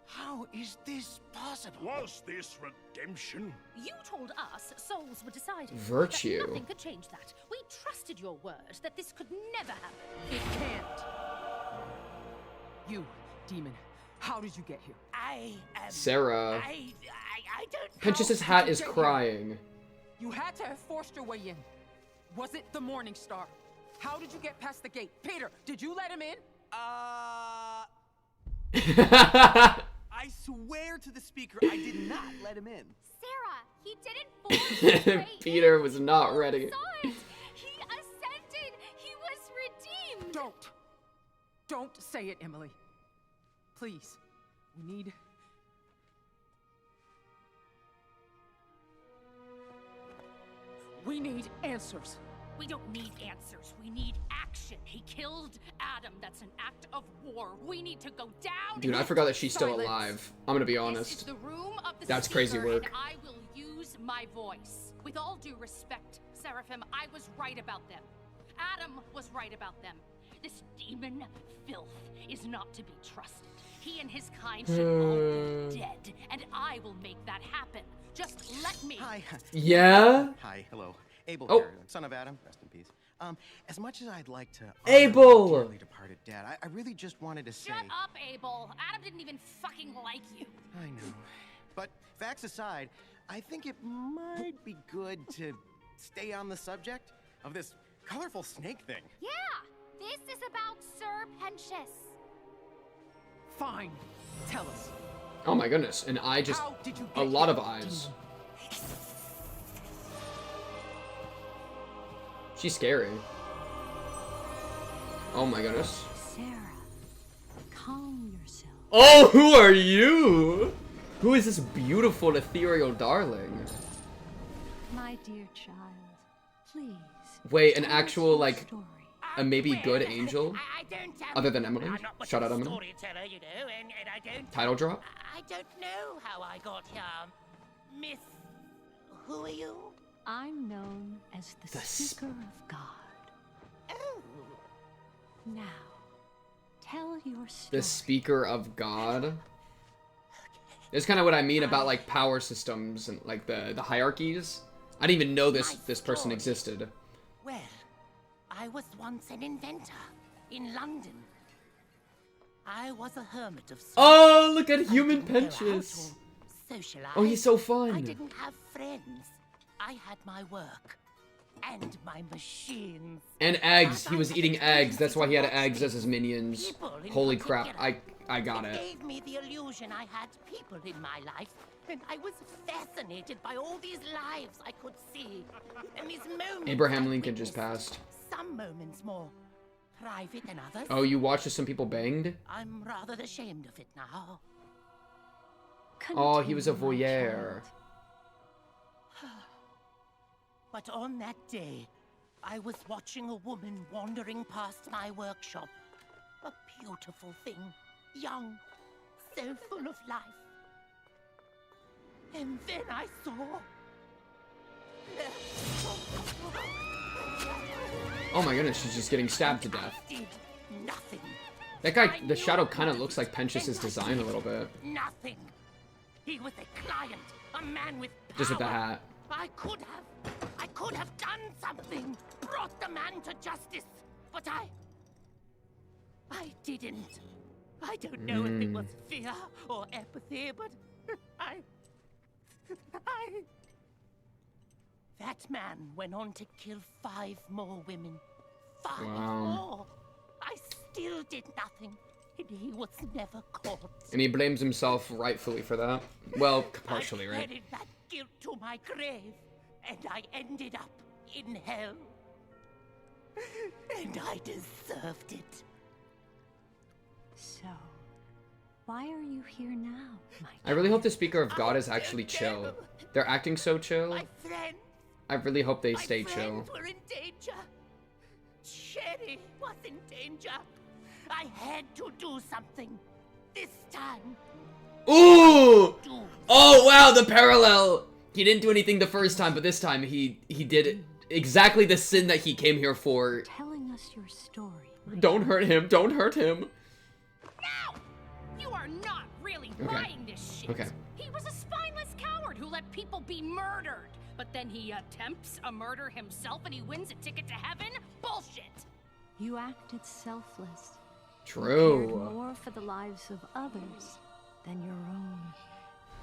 F: How is this possible?
H: Was this redemption?
O: You told us souls were decided.
A: Virtue.
O: That nothing could change that. We trusted your word that this could never happen.
D: It can't. You, demon, how did you get here?
A: Sarah.
B: I don't.
A: Pentious' hat is crying.
D: You had to have forced your way in. Was it the Morning Star? How did you get past the gate? Peter, did you let him in?
L: I swear to the speaker, I did not let him in.
G: Sarah, he didn't force
A: Peter was not ready.
G: He ascended. He was redeemed.
D: Don't say it, Emily. Please, we need answers.
O: We don't need answers. We need action. action. He killed Adam. That's an act of war. We need to go down.
A: Dude, I forgot that she's still
O: Silence.
A: alive. I'm gonna be
O: This is
A: honest.
O: the room of the
A: That's crazy
O: speaker,
A: work.
O: And I will use my voice. With all due respect, Seraphim, I was right about them. Adam was right about them. This demon filth is not to be trusted. He and his kind should all be dead, and I will make that happen. Just let me.
P: Hi.
A: Yeah?
P: Hi, hello. Abel
A: Oh.
P: here, son of Adam, rest in peace. As much as I'd like to honor
A: Abel!
P: my dearly departed dad, I really just wanted to say...
O: Shut up, Abel. Adam didn't even fucking like you.
P: I know. But facts aside, I think it might be good to stay on the subject of this colorful snake thing.
J: Yeah, this is about Sir Pentious.
L: Fine. Tell us.
A: Oh my goodness, and I just...
L: How did you
A: a
L: get
A: lot
L: here,
A: of eyes. She's scary. Oh my goodness.
O: Sarah, calm yourself.
A: Oh, who are you? Who is this beautiful, ethereal darling?
O: My dear child, please.
A: Wait, an actual, like, a maybe good angel? Other than Emily? Shout out Emily.
B: Storyteller, you know, and I don't...
A: Title drop?
B: I don't know how I got here. Miss... Who are you?
O: I'm known as the Speaker of God.
B: Oh.
O: Now, tell your story.
A: The Speaker of God? That's kind of what I mean about, like, power systems and, like, the hierarchies. I didn't even know this person existed.
B: Well, I was once an inventor in London. I was a hermit of sorts.
A: Oh, look at human Pentious.
B: Socialize.
A: Oh, he's so fun.
B: I didn't have friends. I had my work and my machines.
A: And eggs. He was eating eggs. That's why he had eggs as his minions. Holy crap. I got it.
B: Gave me the illusion I had people in my life, and I was fascinated by all these lives I could see, and these moments.
A: Abraham Lincoln just passed.
B: Some moments more private than others.
A: Oh, you watched as some people banged?
B: I'm rather ashamed of it now.
A: Oh, he was a voyeur.
B: But on that day, I was watching a woman wandering past my workshop. A beautiful thing, young, so full of life. And then I saw...
A: Oh my goodness, she's just getting stabbed to death.
B: Did nothing.
A: That guy, the shadow kind of looks like Pentious' design a little bit.
B: Nothing. He was a client, a man with power.
A: Just with the hat.
B: I could have done something, brought the man to justice, but I didn't. I don't know if it was fear or apathy, but that man went on to kill 5 more women. 5 more. I still did nothing, and he was never caught.
A: And he blames himself rightfully for that. Well, partially,
B: I
A: right?
B: carried that guilt to my grave, and I ended up in hell. And I deserved it.
O: So, why are you here now, my
A: I really hope the Speaker of God is actually chill. They're acting so chill.
B: My friends,
A: I really hope they stay
B: my
A: chill.
B: friends were in danger. Cherry was in danger. I had to do something. This time.
A: Ooh! Oh wow, the parallel! He didn't do anything the first time, but this time he did exactly the sin that he came here for.
O: Telling us your story.
A: Don't hurt him, don't hurt him.
O: No! You are not really buying this shit.
A: Okay.
O: He was a spineless coward who let people be murdered. But then he attempts a murder himself and he wins a ticket to heaven? Bullshit! You acted selfless.
A: True.
O: You cared more for the lives of others than your own.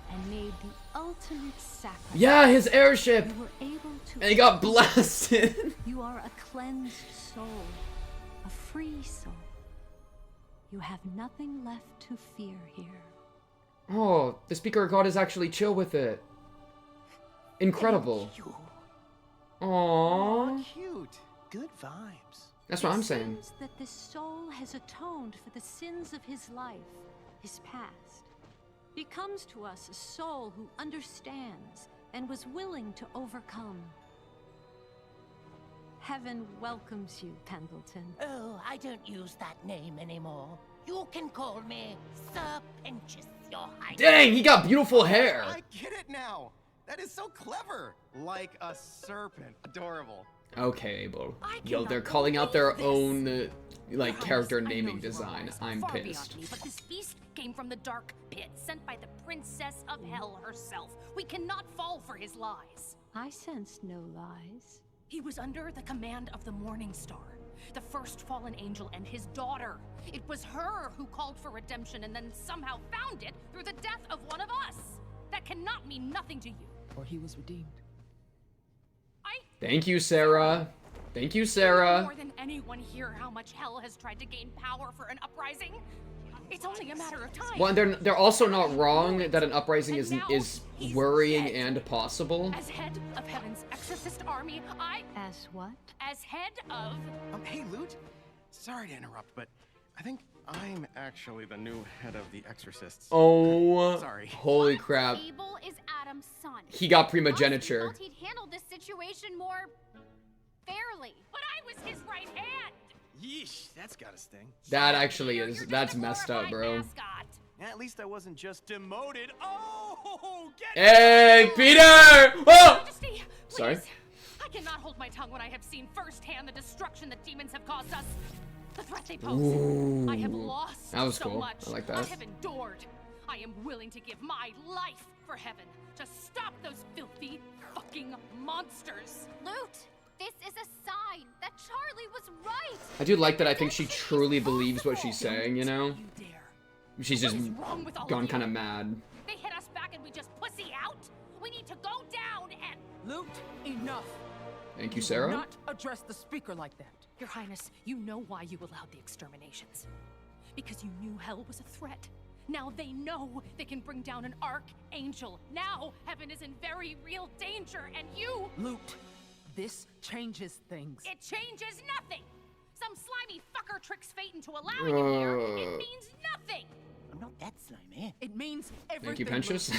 O: And made the ultimate sacrifice.
A: Yeah, his airship!
O: You were able to
A: And he got blasted!
O: You are a cleansed soul. A free soul. You have nothing left to fear here.
A: Oh, the Speaker of God is actually chill with it. Incredible. Aww.
P: Cute. Good vibes.
A: That's what I'm saying.
O: It seems that this soul has atoned for the sins of his life, his past. He comes to us a soul who understands and was willing to overcome.
Q: Heaven welcomes you, Pendleton.
B: Oh, I don't use that name anymore. You can call me Sir Pinches, Your Highness.
A: Dang, he got beautiful hair.
P: I get it now. That is so clever. Like a serpent. Adorable.
A: Okay, Abel. Yo, they're calling out their own, like, character naming design. I'm
O: Far
A: pissed.
O: beyond me, but this beast came from the dark pit, sent by the Princess of Hell herself. We cannot fall for his lies.
Q: I sensed no lies.
O: He was under the command of the Morning Star, the first fallen angel and his daughter. It was her who called for redemption and then somehow found it through the death of one of us. That cannot mean nothing to you.
R: Or he was redeemed.
A: Thank you, Sarah. Thank you, Sarah.
O: More than anyone here, how much hell has tried to gain power for an uprising? It's only a matter of time.
A: Well, and they're also not wrong that an uprising is worrying and possible.
O: As head of Heaven's exorcist army,
Q: As what?
O: As head of...
P: Hey, Loot. Sorry to interrupt, but I think I'm actually the new head of the exorcists.
A: Oh,
P: Sorry.
A: holy crap.
G: Abel is Adam's son.
A: He got primogeniture.
G: I thought he'd handle this situation more fairly.
O: But I was his right hand.
P: Yeesh, that's gotta sting.
A: That actually is, that's messed up, bro.
P: At least I wasn't just demoted. Oh,
A: Hey, Peter! Oh!
O: Majesty,
A: Sorry.
O: please. I cannot hold my tongue when I have seen firsthand the destruction that demons have caused us. The threat they pose.
A: Ooh.
O: I have lost
A: That was
O: so
A: cool.
O: much.
A: I like that.
O: I have endured. I am willing to give my life for Heaven to stop those filthy fucking monsters.
G: Loot, this is a sign that Charlie was right.
A: I do like that I think she truly believes what she's saying, you know? She's just
O: wrong with all of
A: gone
O: you?
A: kind of mad.
O: They hit us back and we just pussy out. We need to go down and...
R: Loot, enough.
A: Thank you, Sarah.
R: Not address the speaker like that.
O: Your Highness, you know why you allowed the exterminations. Because you knew hell was a threat. Now they know they can bring down an archangel. Now Heaven is in very real danger, and you...
R: Loot, this changes things.
O: It changes nothing! Some slimy fucker tricks fate into allowing it here. It means nothing!
B: I'm not that slimy.
R: It means everything.
A: Thank you, Pensius.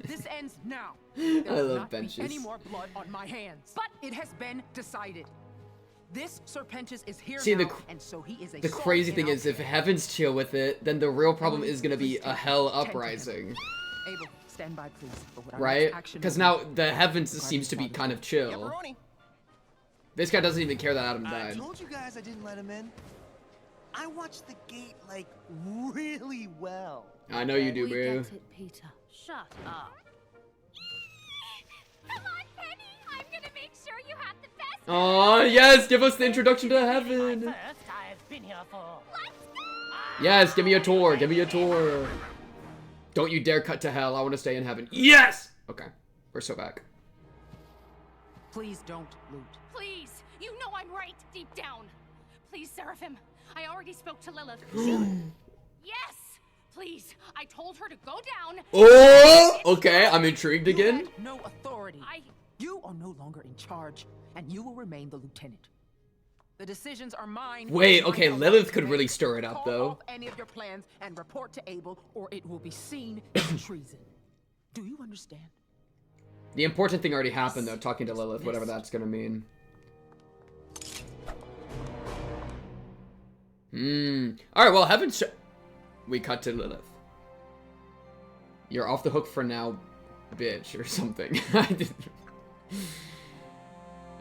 R: This ends now.
A: I
R: There will
A: love
R: not be
A: Pensius.
R: any more blood on my hands. But it has been decided. This Sir Pensius is here
A: See,
R: now, and so he is a
A: the
R: sword
A: crazy
R: in
A: thing
R: our
A: is, if
R: hand.
A: Heaven's chill with it, then the real problem is gonna be a hell uprising.
R: Abel, stand by, please. for what our
A: Right?
R: next action
A: Because
R: will
A: now
R: be.
A: the Heavens seems to be kind of chill. This guy doesn't even care that Adam
L: I
A: died.
L: told you guys I didn't let him in. I watched the gate, like, really well.
A: I know you do,
Q: We
A: bro.
Q: get it, Peter.
O: Shut up.
G: Come on, Penny. I'm gonna make sure you have the best.
A: Oh yes, give us the introduction to Heaven.
B: First I've been here for.
A: Yes, give me a tour. Give me a tour. Don't you dare cut to hell. I want to stay in heaven. Yes. Okay, we're so back.
R: Please don't loot.
O: Please, you know I'm right deep down. Please, Seraphim, I already spoke to Lilith. Yes, please. I told her to go down.
A: Oh, okay. I'm intrigued
R: You
A: again.
R: had no authority. You are no longer in charge, and you will remain the lieutenant. The decisions are mine.
A: Wait, okay,
R: Mine
A: Lilith
R: alone
A: could
R: to
A: really
R: make.
A: stir it up,
R: Call
A: though.
R: off any of your plans and report to Abel, or it will be seen as treason. Do you understand?
A: The important thing already happened, though. Talking to Lilith, whatever that's gonna mean. All right. Well, Heaven's. We cut to Lilith. You're off the hook for now, bitch, or something. I didn't.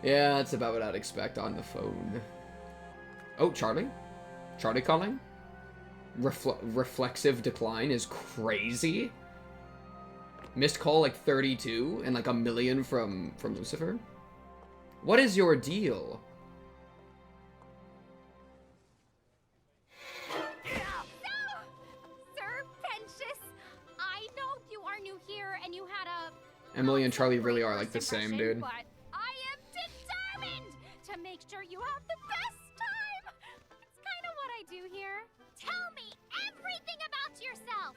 A: Yeah, that's about what I'd expect on the phone. Oh, Charlie? Charlie calling? Reflexive decline is crazy. Missed call like 32 and like 1 million from Lucifer. What is your deal?
G: Sir Pensius, I know you are new here and you had a
A: Emily and Charlie really are like the same, dude.
G: but I am determined to make sure you have the best time. It's kind of what I do here. Tell me everything about yourself.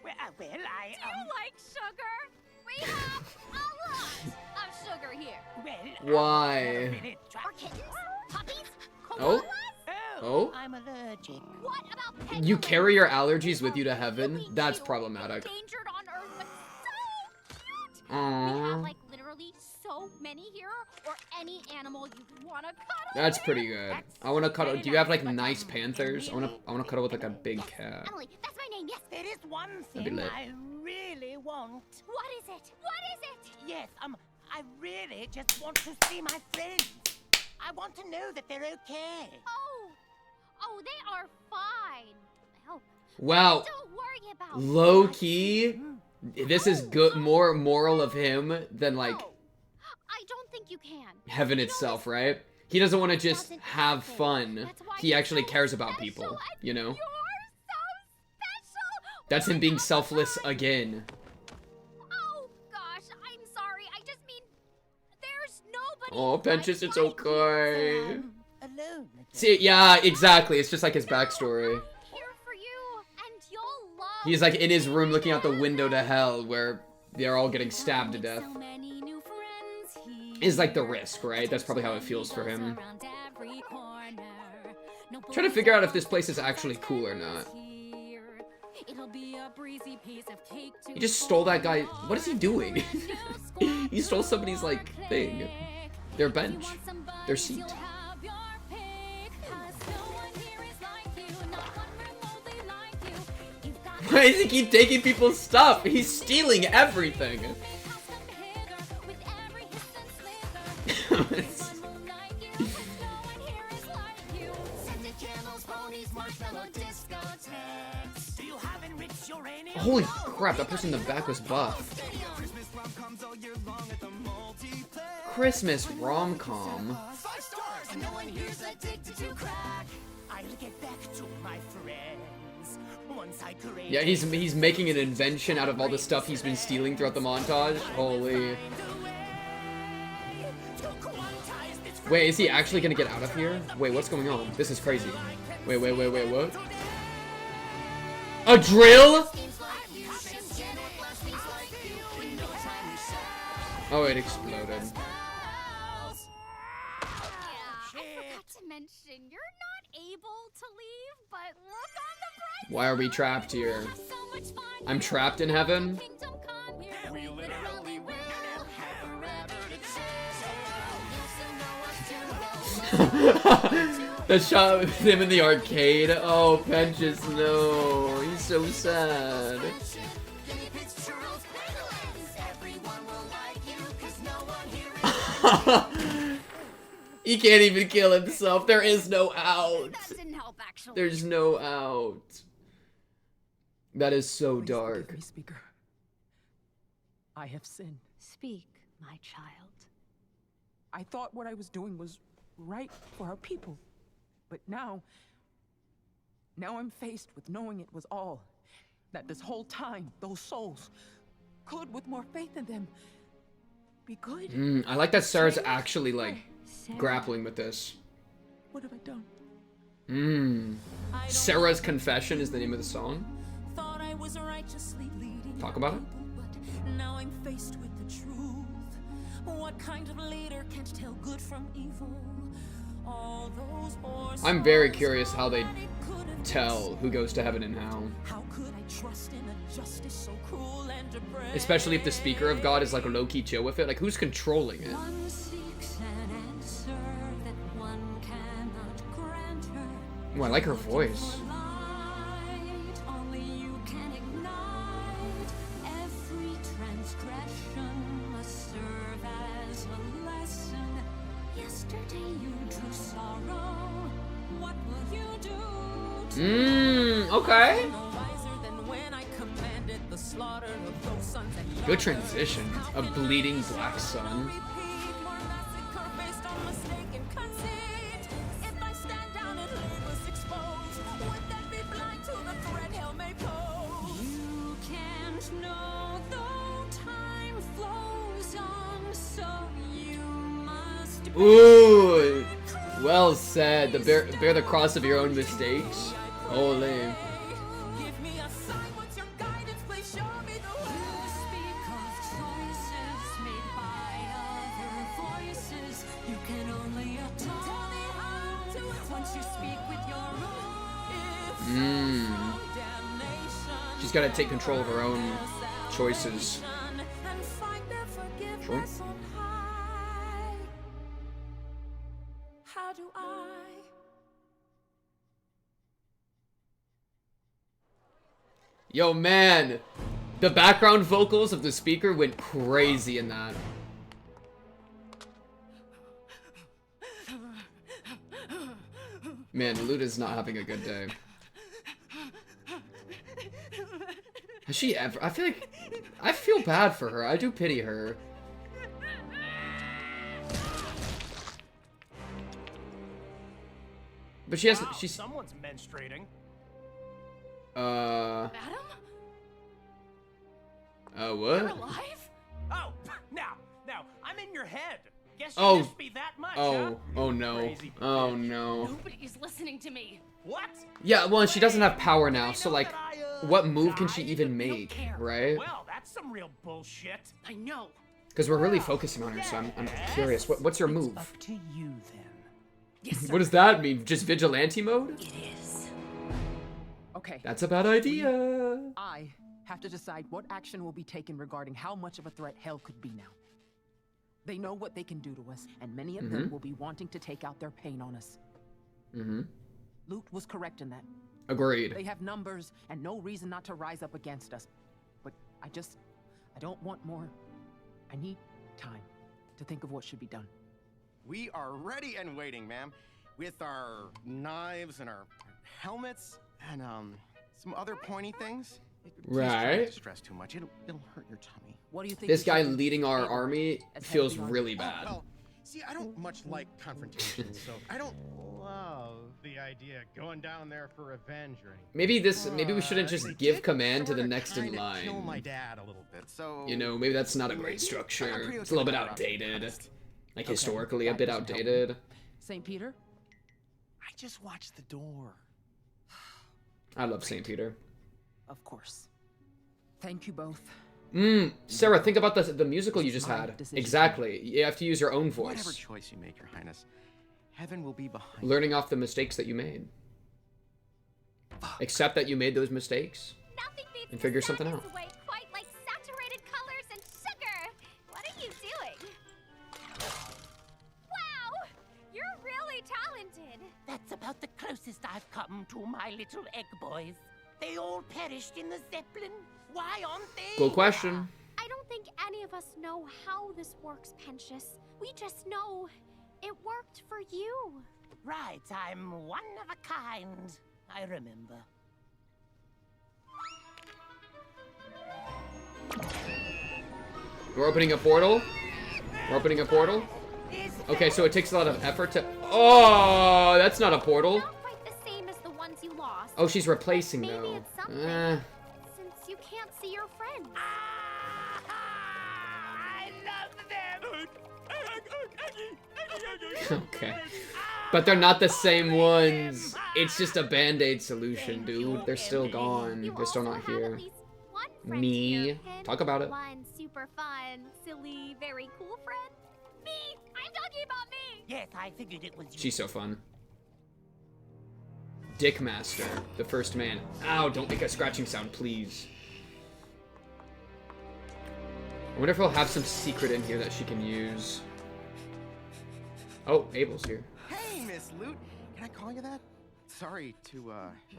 B: Well,
G: Do you like sugar? We have a lot of sugar here.
A: Why?
G: Or kittens, puppies,
A: Oh?
G: koalas.
A: Oh?
B: I'm allergic.
G: What about
A: You carry your allergies with you to heaven? That's problematic.
G: endangered on Earth, but so cute? We
A: Aww.
G: have like literally so so many here, or any animal you wanna cuddle.
A: That's pretty good. I wanna cuddle. Do you have like nice panthers? I wanna cuddle with like a big cat.
B: Emily, that's my name. Yes, there is one
A: That'd be
B: thing
A: lit.
B: I really want.
G: What is it? What is it?
B: Yes, I really just want to see my friends. I want to know that they're okay.
G: Oh, they are fine. Oh,
A: Wow.
G: don't worry about
A: Low key, this is good. More moral of him than like
G: I don't think you can.
A: heaven itself, right? He doesn't want to just have fun. He actually cares about people, you know? That's him being selfless again.
G: Oh gosh, I'm sorry. I just mean there's nobody.
A: Oh, Penchus, it's okay.
B: Alone.
A: See, yeah, exactly. It's just like his backstory.
G: Here for you, and you'll love.
A: He's like in his room looking out the window to hell where they're all getting stabbed to death. Is like the risk, right? That's probably how it feels for him. Trying to figure out if this place is actually cool or not. He just stole that guy. What is he doing? He stole somebody's like thing. Their bench. Their seat. Why does he keep taking people's stuff? He's stealing everything. Holy crap, that person in the back was buff. Christmas rom-com. Yeah, he's making an invention out of all the stuff he's been stealing throughout the montage. Holy. Wait, is he actually gonna get out of here? Wait, what's going on? This is crazy. Wait, what? A drill? Oh, it exploded.
G: I forgot to mention, you're not able to leave, but look on the bright.
A: Why are we trapped here? I'm trapped in heaven? The shot with him in the arcade. Oh, Penchus, no. He's so sad. He can't even kill himself. There is no out.
G: That didn't help, actually.
A: There's no out. That is so dark.
R: Speaker. I have sinned.
Q: Speak, my child.
R: I thought what I was doing was right for our people. But now I'm faced with knowing it was all. That this whole time, those souls could, with more faith in them, be good.
A: I like that Sarah's actually, like, grappling with this.
R: What have I done?
A: Sarah's Confession is the name of the song.
F: Thought I was righteously leading.
A: Talk about it.
F: Now I'm faced with the truth. What kind of leader can't tell good from evil? All those horses.
A: I'm very curious how they tell who goes to heaven and how.
F: How could I trust in a justice so cruel and depraved?
A: Especially if the speaker of God is like low-key chill with it. Like, who's controlling it?
Q: One seeks an answer that one cannot grant her.
A: Oh, I like her voice.
Q: Only you can ignite. Every transgression must serve as a lesson. Yesterday you drew sorrow. What will you do?
A: Okay.
F: No wiser than when I commanded the slaughter of those sons and
A: Good transition. A bleeding black sun.
Q: You can't know though time flows on, so you must.
A: Ooh. Well said. The bear the cross of your own mistakes. Holy. She's got to take control of her own choices. Sure. Yo, man. The background vocals of the speaker went crazy in that. Man, Luda's not having a good day. Has she ever? I feel bad for her. I do pity her. But she hasn't. She's.
H: Someone's menstruating.
O: Adam?
A: What?
O: You're alive?
H: Oh, now, I'm in your head. Guess you
A: Oh.
H: missed me that much,
A: Oh.
H: huh?
A: Oh no.
H: Crazy
A: Oh no.
O: Nobody is listening to me.
H: What?
A: Yeah. Well, she doesn't have power now. So like, what move can she even make? Right?
H: Well, that's some real bullshit.
O: I know.
A: Because we're really focusing on her. So I'm curious. What's your move?
H: Up to you then.
O: Yes,
A: What does that mean? Just vigilante mode?
O: It is.
R: Okay.
A: That's a bad idea.
R: I have to decide what action will be taken regarding how much of a threat hell could be now. They know what they can do to us, and many of them will be wanting to take out their pain on us. Loot was correct in that.
A: Agreed.
R: They have numbers and no reason not to rise up against us. But I don't want more. I need time to think of what should be done.
P: We are ready and waiting, ma'am, with our knives and our helmets and some other pointy things. Please try not
A: Right.
P: to stress too much. It'll hurt your tummy.
R: What do you think?
A: This guy leading our army feels really bad.
P: Well, see, I don't much like confrontation, so I don't love the idea of going down there for revenge or anything.
A: Maybe we shouldn't just give command to the next in
P: Kill
A: line.
P: my dad a little bit, so
A: You know, maybe that's not a great structure. It's a little bit outdated. Like historically a bit outdated.
R: St. Peter?
P: I just watched the door.
A: I love St. Peter.
R: Of course. Thank you both.
A: Sarah, think about the musical you just had. Exactly. You have to use your own
P: Whatever
A: voice.
P: choice you make, Your Highness, heaven will be behind.
A: Learning off the mistakes that you made. Accept that you made those mistakes. And figure something out.
J: Away quite like saturated colors and sugar. What are you doing? Wow, you're really talented.
B: That's about the closest I've come to my little egg boys. They all perished in the Zeppelin. Why aren't they?
A: Good question.
J: I don't think any of us know how this works, Pentious. We just know it worked for you.
B: Right, I'm one of a kind. I remember.
A: We're opening a portal. We're opening a portal. Okay, so it takes a lot of effort to... Oh, that's not a portal.
J: Not quite the same as the ones you lost.
A: Oh, she's replacing
J: Maybe
A: though.
J: it's something. Since you can't see your friends.
B: I love them.
A: Okay. But they're not the same ones. It's just a band-aid solution, dude. They're still gone. They're still not here. Me. Talk about it.
J: One super fun, silly, very cool friend. Me! I'm talking about me!
B: Yes, I figured it was you.
A: She's so fun. Dickmaster, the first man. Ow, don't make a scratching sound, please. I wonder if he'll have some secret in here that she can use. Oh, Abel's here.
P: Hey, Miss Loot. Can I call you that? Sorry to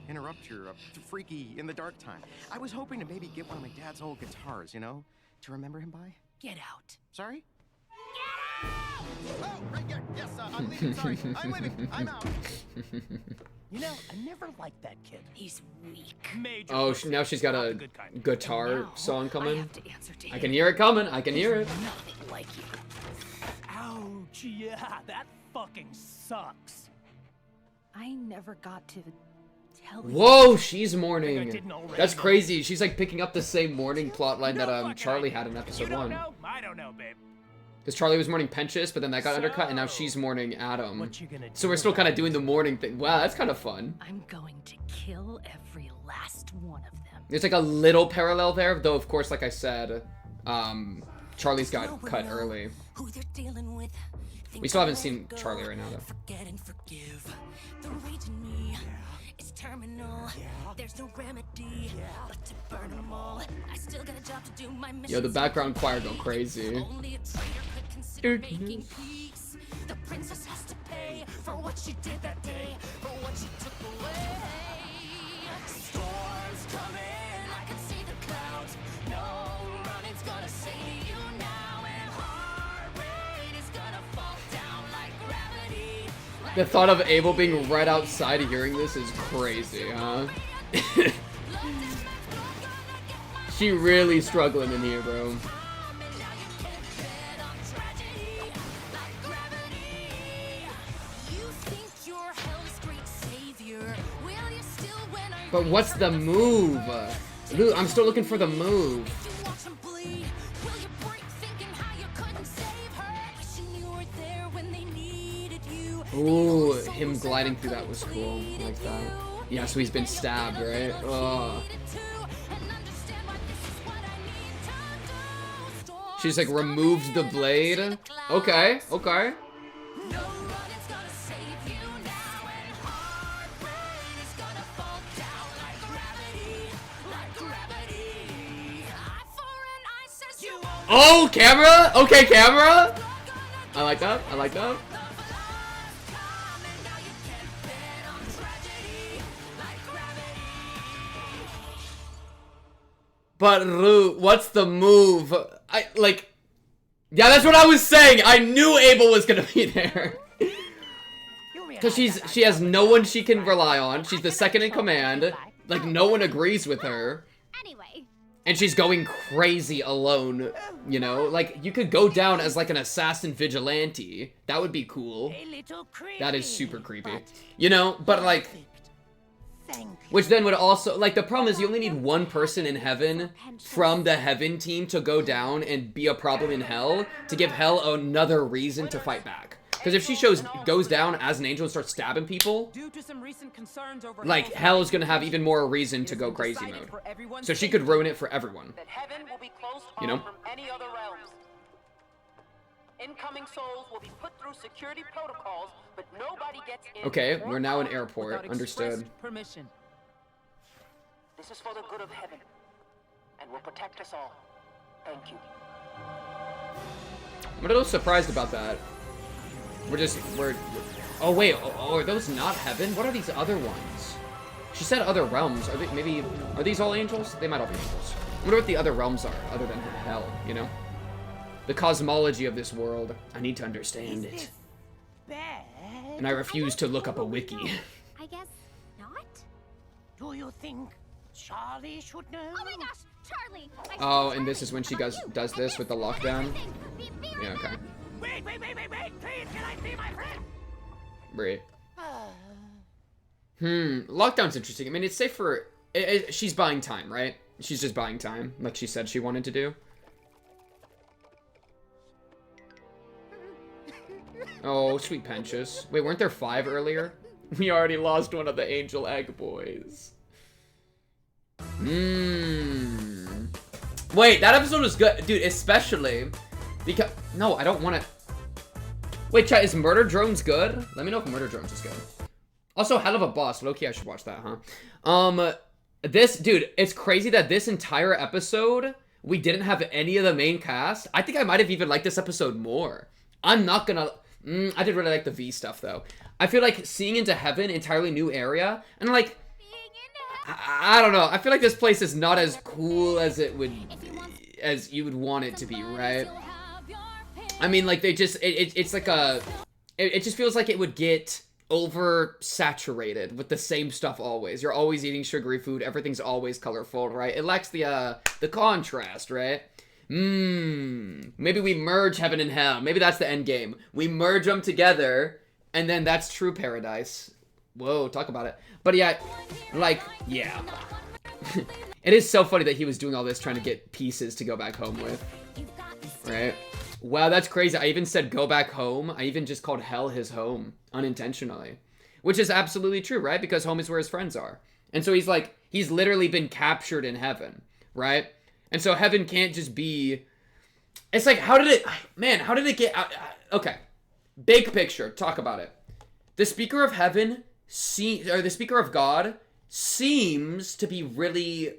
P: interrupt your freaky in the dark time. I was hoping to maybe get one of my dad's old guitars, you know, to remember him by.
B: Get out.
P: Sorry? Oh, right here. Yes, I'm leaving. Sorry. I'm leaving. I'm out.
H: You know, I never liked that kid.
O: He's weak.
H: Major
A: Oh,
H: pussy.
A: now she's got
H: Not
A: a
H: the good kind.
A: guitar song
O: I
A: coming.
O: have to answer to
A: I
O: him.
A: can hear it coming. I can hear it.
O: Nothing like you.
H: Ouch, yeah, that fucking sucks.
O: I never got to tell you.
A: Whoa, she's
H: Think I
A: mourning.
H: didn't already,
A: That's
H: though.
A: crazy. She's like picking up the same mourning plotline that
H: fucking
A: Charlie
H: idea.
A: had in episode
H: You don't
A: 1.
H: know? I don't know, babe.
A: Because Charlie was mourning Pentious, but then that got undercut, and now
H: So,
A: she's mourning Adam.
H: what you gonna
A: So
H: do
A: we're still kind of
H: about
A: doing the mourning thing. Wow, that's kind of fun.
O: I'm going to kill every last one of them.
A: There's like a little parallel there, though of course, like I said, Charlie's got cut early.
F: Who they're dealing with.
A: We still haven't seen Charlie right now, though.
F: Forget and forgive. The rage in me is terminal. There's no remedy but to burn them all. I still got a job to do. My mission.
A: Yo, the background choir go crazy.
F: Only a traitor could consider making peace. The princess has to pay for what she did that day, for what she took away. Storms coming like a
A: The thought of Abel being right outside hearing this is crazy, huh? She really struggling in here, bro. But what's the move? I'm still looking for the move. Ooh, him gliding through that was cool. I like that. Yeah, so he's been stabbed, right? Ugh. She's like removed the blade. Okay, okay. Oh, camera? Okay, camera. I like that. I like that. But Rue, what's the move? Yeah, that's what I was saying. I knew Abel was gonna be there. Cause she has no one she can rely on. She's the second in command. Like, no one agrees with her.
J: Anyway.
A: And she's going crazy alone, you know? Like, you could go down as like an assassin vigilante. That would be cool. That is super creepy. You know, but like... Which then would also, like, the problem is you only need one person in heaven from the heaven team to go down and be a problem in hell to give hell another reason to fight back. Because if she goes down as an angel and starts stabbing people, like, hell is going to have even more reason to go crazy mode. So she could ruin it for everyone. You know?
K: Incoming souls will be put through security protocols, but nobody gets in.
A: Okay, we're now in airport. Understood.
K: Permission. This is for the good of heaven, and will protect us all. Thank you.
A: I'm a little surprised about that. We're... Oh, wait. Oh, are those not heaven? What are these other ones? She said other realms. Are they, are these all angels? They might all be angels. I wonder what the other realms are, other than hell, you know? The cosmology of this world. I need to understand it. And I refuse to look up a wiki.
J: I guess not?
B: Do you think Charlie should know?
J: Oh my gosh, Charlie!
A: Oh, and this is when she does this with the lockdown? Yeah, okay.
B: Wait! Please, can I see my friend?
A: Right. Lockdown's interesting. I mean, it's safe for... she's buying time, right? She's just buying time, like she said she wanted to do. Oh, sweet Penchus. Wait, weren't there 5 earlier? We already lost one of the angel egg boys. Wait, that episode was good. Dude, especially because... No, I don't want to... Wait, chat, is Murder Drones good? Let me know if Murder Drones is good. Also, hell of a boss. Low-key, I should watch that, huh? Dude, it's crazy that this entire episode, we didn't have any of the main cast. I think I might have even liked this episode more. I'm not gonna... I did really like the V stuff, though. I feel like seeing into heaven, entirely new area, and like... I don't know. I feel like this place is not as cool as it would... as you would want it to be, right? I mean, like, they just... It's like a... It just feels like it would get oversaturated with the same stuff always. You're always eating sugary food. Everything's always colorful, right? It lacks the contrast, right? Maybe we merge heaven and hell. Maybe that's the end game. We merge them together, and then that's true paradise. Whoa, talk about it. But yeah, like, yeah. It is so funny that he was doing all this trying to get pieces to go back home with. Right? Wow, that's crazy. I even said go back home. I even just called hell his home, unintentionally. Which is absolutely true, right? Because home is where his friends are. And so he's like, he's literally been captured in heaven, right? And so heaven can't just be... It's like, how did it get out? Okay. Big picture. Talk about it. The speaker of heaven, the speaker of God, seems to be really,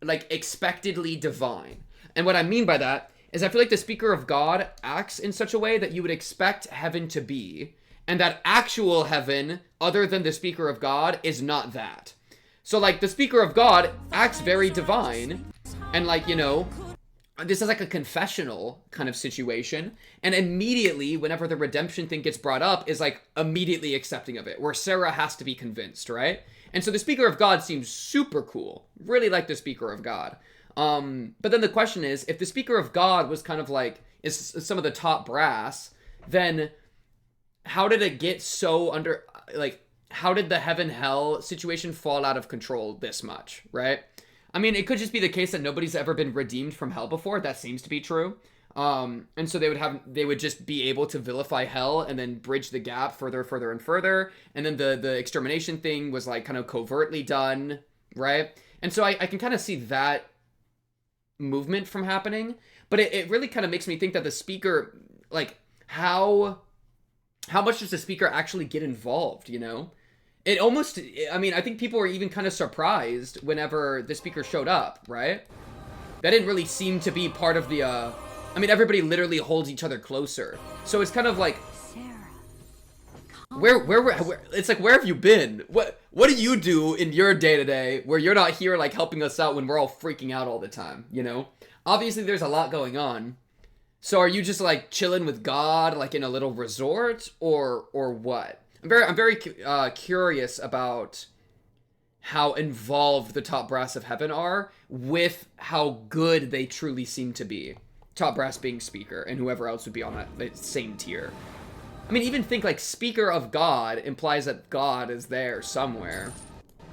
A: like, expectedly divine. And what I mean by that is I feel like the speaker of God acts in such a way that you would expect heaven to be, and that actual heaven, other than the speaker of God, is not that. So, like, the speaker of God acts very divine, and, like, you know, this is like a confessional kind of situation, and immediately whenever the redemption thing gets brought up is like immediately accepting of it, where Sarah has to be convinced, right? And so the Speaker of God seems super cool. Really like the Speaker of God. But then the question is, if the Speaker of God was kind of like is some of the top brass, then how did it get so under, like, how did the heaven-hell situation fall out of control this much, right? I mean, it could just be the case that nobody's ever been redeemed from hell before. That seems to be true. And so they would just be able to vilify hell and then bridge the gap further, and further. And then the extermination thing was like kind of covertly done, right? And so I can kind of see that movement from happening. But it really kind of makes me think that the Speaker, like, how much does the Speaker actually get involved, you know? It almost, I mean, I think people were even kind of surprised whenever the Speaker showed up, right? That didn't really seem to be part of the, I mean, everybody literally holds each other closer. So it's kind of like, where it's like, where have you been? What do you do in your day-to-day where you're not here, like, helping us out when we're all freaking out all the time, you know? Obviously, there's a lot going on. So are you just, like, chilling with God, like, in a little resort, or what? I'm very curious about how involved the top brass of heaven are with how good they truly seem to be. Top brass being Speaker, and whoever else would be on that same tier. I mean, even think, like, Speaker of God implies that God is there somewhere,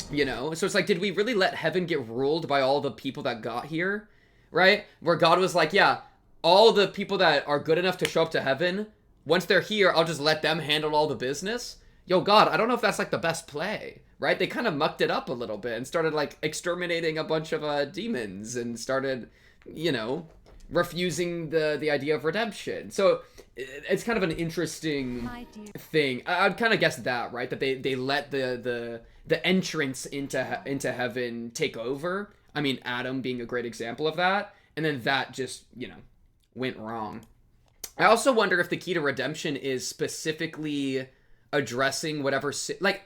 A: you know? So it's like, did we really let heaven get ruled by all the people that got here, right? Where God was like, yeah, all the people that are good enough to show up to heaven, once they're here, I'll just let them handle all the business. Yo, God, I don't know if that's, like, the best play, right? They kind of mucked it up a little bit and started, like, exterminating a bunch of demons and started, you know, refusing the idea of redemption. So it's kind of an interesting thing. I'd kind of guess that, right? That they let the entrance into heaven take over. I mean, Adam being a great example of that. And then that just, you know, went wrong. I also wonder if the key to redemption is specifically addressing whatever, like,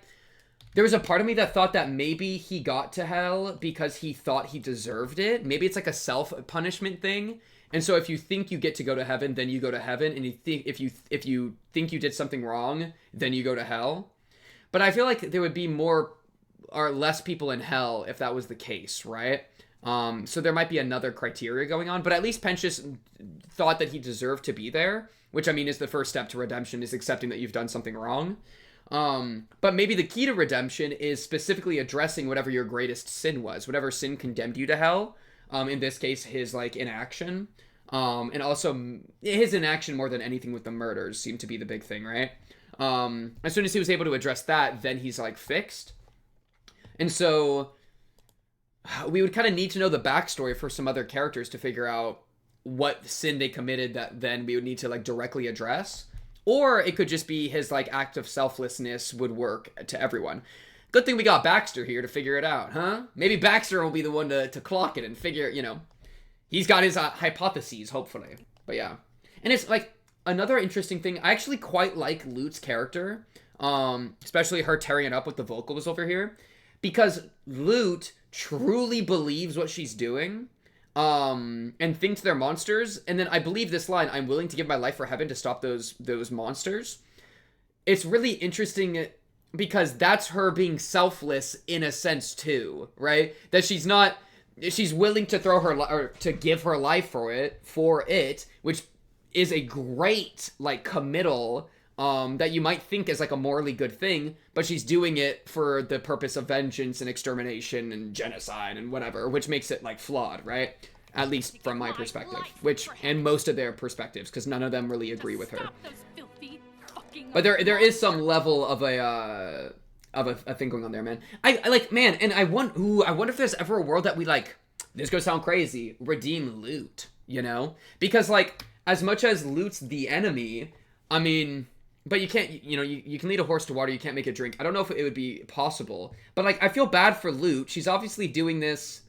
A: there was a part of me that thought that maybe he got to hell because he thought he deserved it. Maybe it's like a self-punishment thing. And so if you think you get to go to heaven, then you go to heaven. And you think if you think you did something wrong, then you go to hell. But I feel like there would be more or less people in hell if that was the case, right? So there might be another criteria going on. But at least Pentious thought that he deserved to be there, which, I mean, is the first step to redemption, is accepting that you've done something wrong. But maybe the key to redemption is specifically addressing whatever your greatest sin was, whatever sin condemned you to hell. In this case, his, like, inaction. And also his inaction more than anything with the murders seemed to be the big thing, right? As soon as he was able to address that, then he's, like, fixed. And so we would kind of need to know the backstory for some other characters to figure out what sin they committed that then we would need to, like, directly address. Or it could just be his, like, act of selflessness would work to everyone. Good thing we got Baxter here to figure it out, huh? Maybe Baxter will be the one to clock it and figure, you know, he's got his hypotheses, hopefully. But yeah. And it's, like, another interesting thing. I actually quite like Lute's character, especially her tearing it up with the vocals over here, because Lute truly believes what she's doing, and thinks they're monsters. And then I believe this line, I'm willing to give my life for heaven to stop those monsters. It's really interesting because that's her being selfless in a sense too, right? That she's willing to throw her, or to give her life for it, which is a great, like, committal, that you might think is, like, a morally good thing, but she's doing it for the purpose of vengeance and extermination and genocide and whatever, which makes it, like, flawed, right? At least from my perspective, and most of their perspectives, because none of them really agree with her. But there is some level of a thing going on there, man. I like, man, and I wonder if there's ever a world that we, like, this could sound crazy, redeem Lute, you know? Because, like, as much as Lute's the enemy, I mean, but you can't, you know, you can lead a horse to water, you can't make it drink. I don't know if it would be possible, but, like, I feel bad for Lute. She's obviously doing this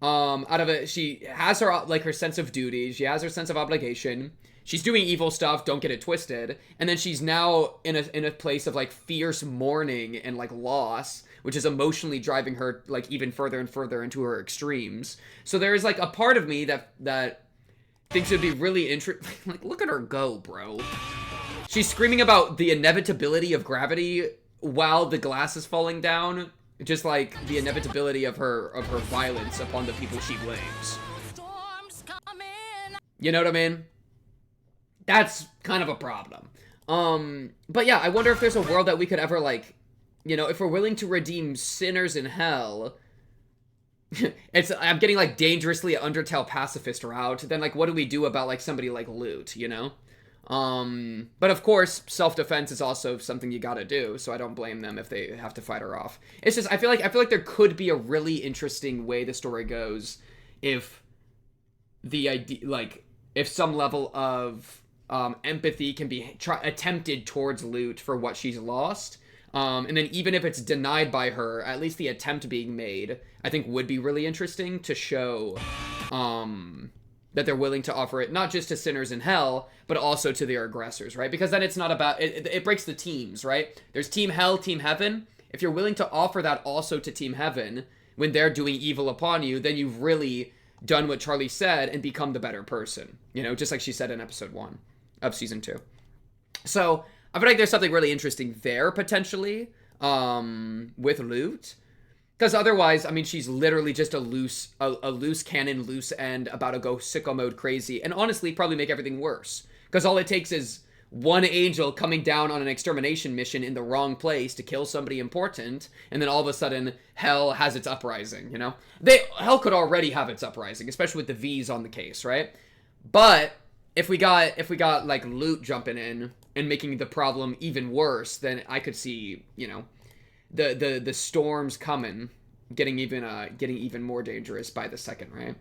A: out of it. She has her, like, her sense of duty, she has her sense of obligation. She's doing evil stuff, don't get it twisted. And then she's now in a place of, like, fierce mourning and, like, loss, which is emotionally driving her, like, even further and further into her extremes. So there is, like, a part of me that Thinks it'd be really interesting. Like, look at her go, bro. She's screaming about the inevitability of gravity while the glass is falling down. Just like the inevitability of her violence upon the people she blames. You know what I mean? That's kind of a problem. But yeah, I wonder if there's a world that we could ever, like, you know, if we're willing to redeem sinners in hell. I'm getting, like, dangerously Undertale pacifist route. Then, like, what do we do about, like, somebody like Loot, you know? But of course, self-defense is also something you gotta do, so I don't blame them if they have to fight her off. It's just, I feel like there could be a really interesting way the story goes if the idea, like, if some level of empathy can be attempted towards Loot for what she's lost. And then even if it's denied by her, at least the attempt being made, I think would be really interesting to show that they're willing to offer it not just to sinners in hell, but also to their aggressors, right? Because then it's not about, it breaks the teams, right? There's Team Hell, Team Heaven. If you're willing to offer that also to Team Heaven when they're doing evil upon you, then you've really done what Charlie said and become the better person. You know, just like she said in episode 1 of season 2. So I feel like there's something really interesting there, potentially, with Loot. Because otherwise, I mean, she's literally just a loose cannon, loose end, about to go sicko mode crazy. And honestly, probably make everything worse. Because all it takes is one angel coming down on an extermination mission in the wrong place to kill somebody important. And then all of a sudden, Hell has its uprising, you know? Hell could already have its uprising, especially with the Vees on the case, right? But if we got like Loot jumping in and making the problem even worse, then I could see, you know, the storms coming, getting even more dangerous by the second, right?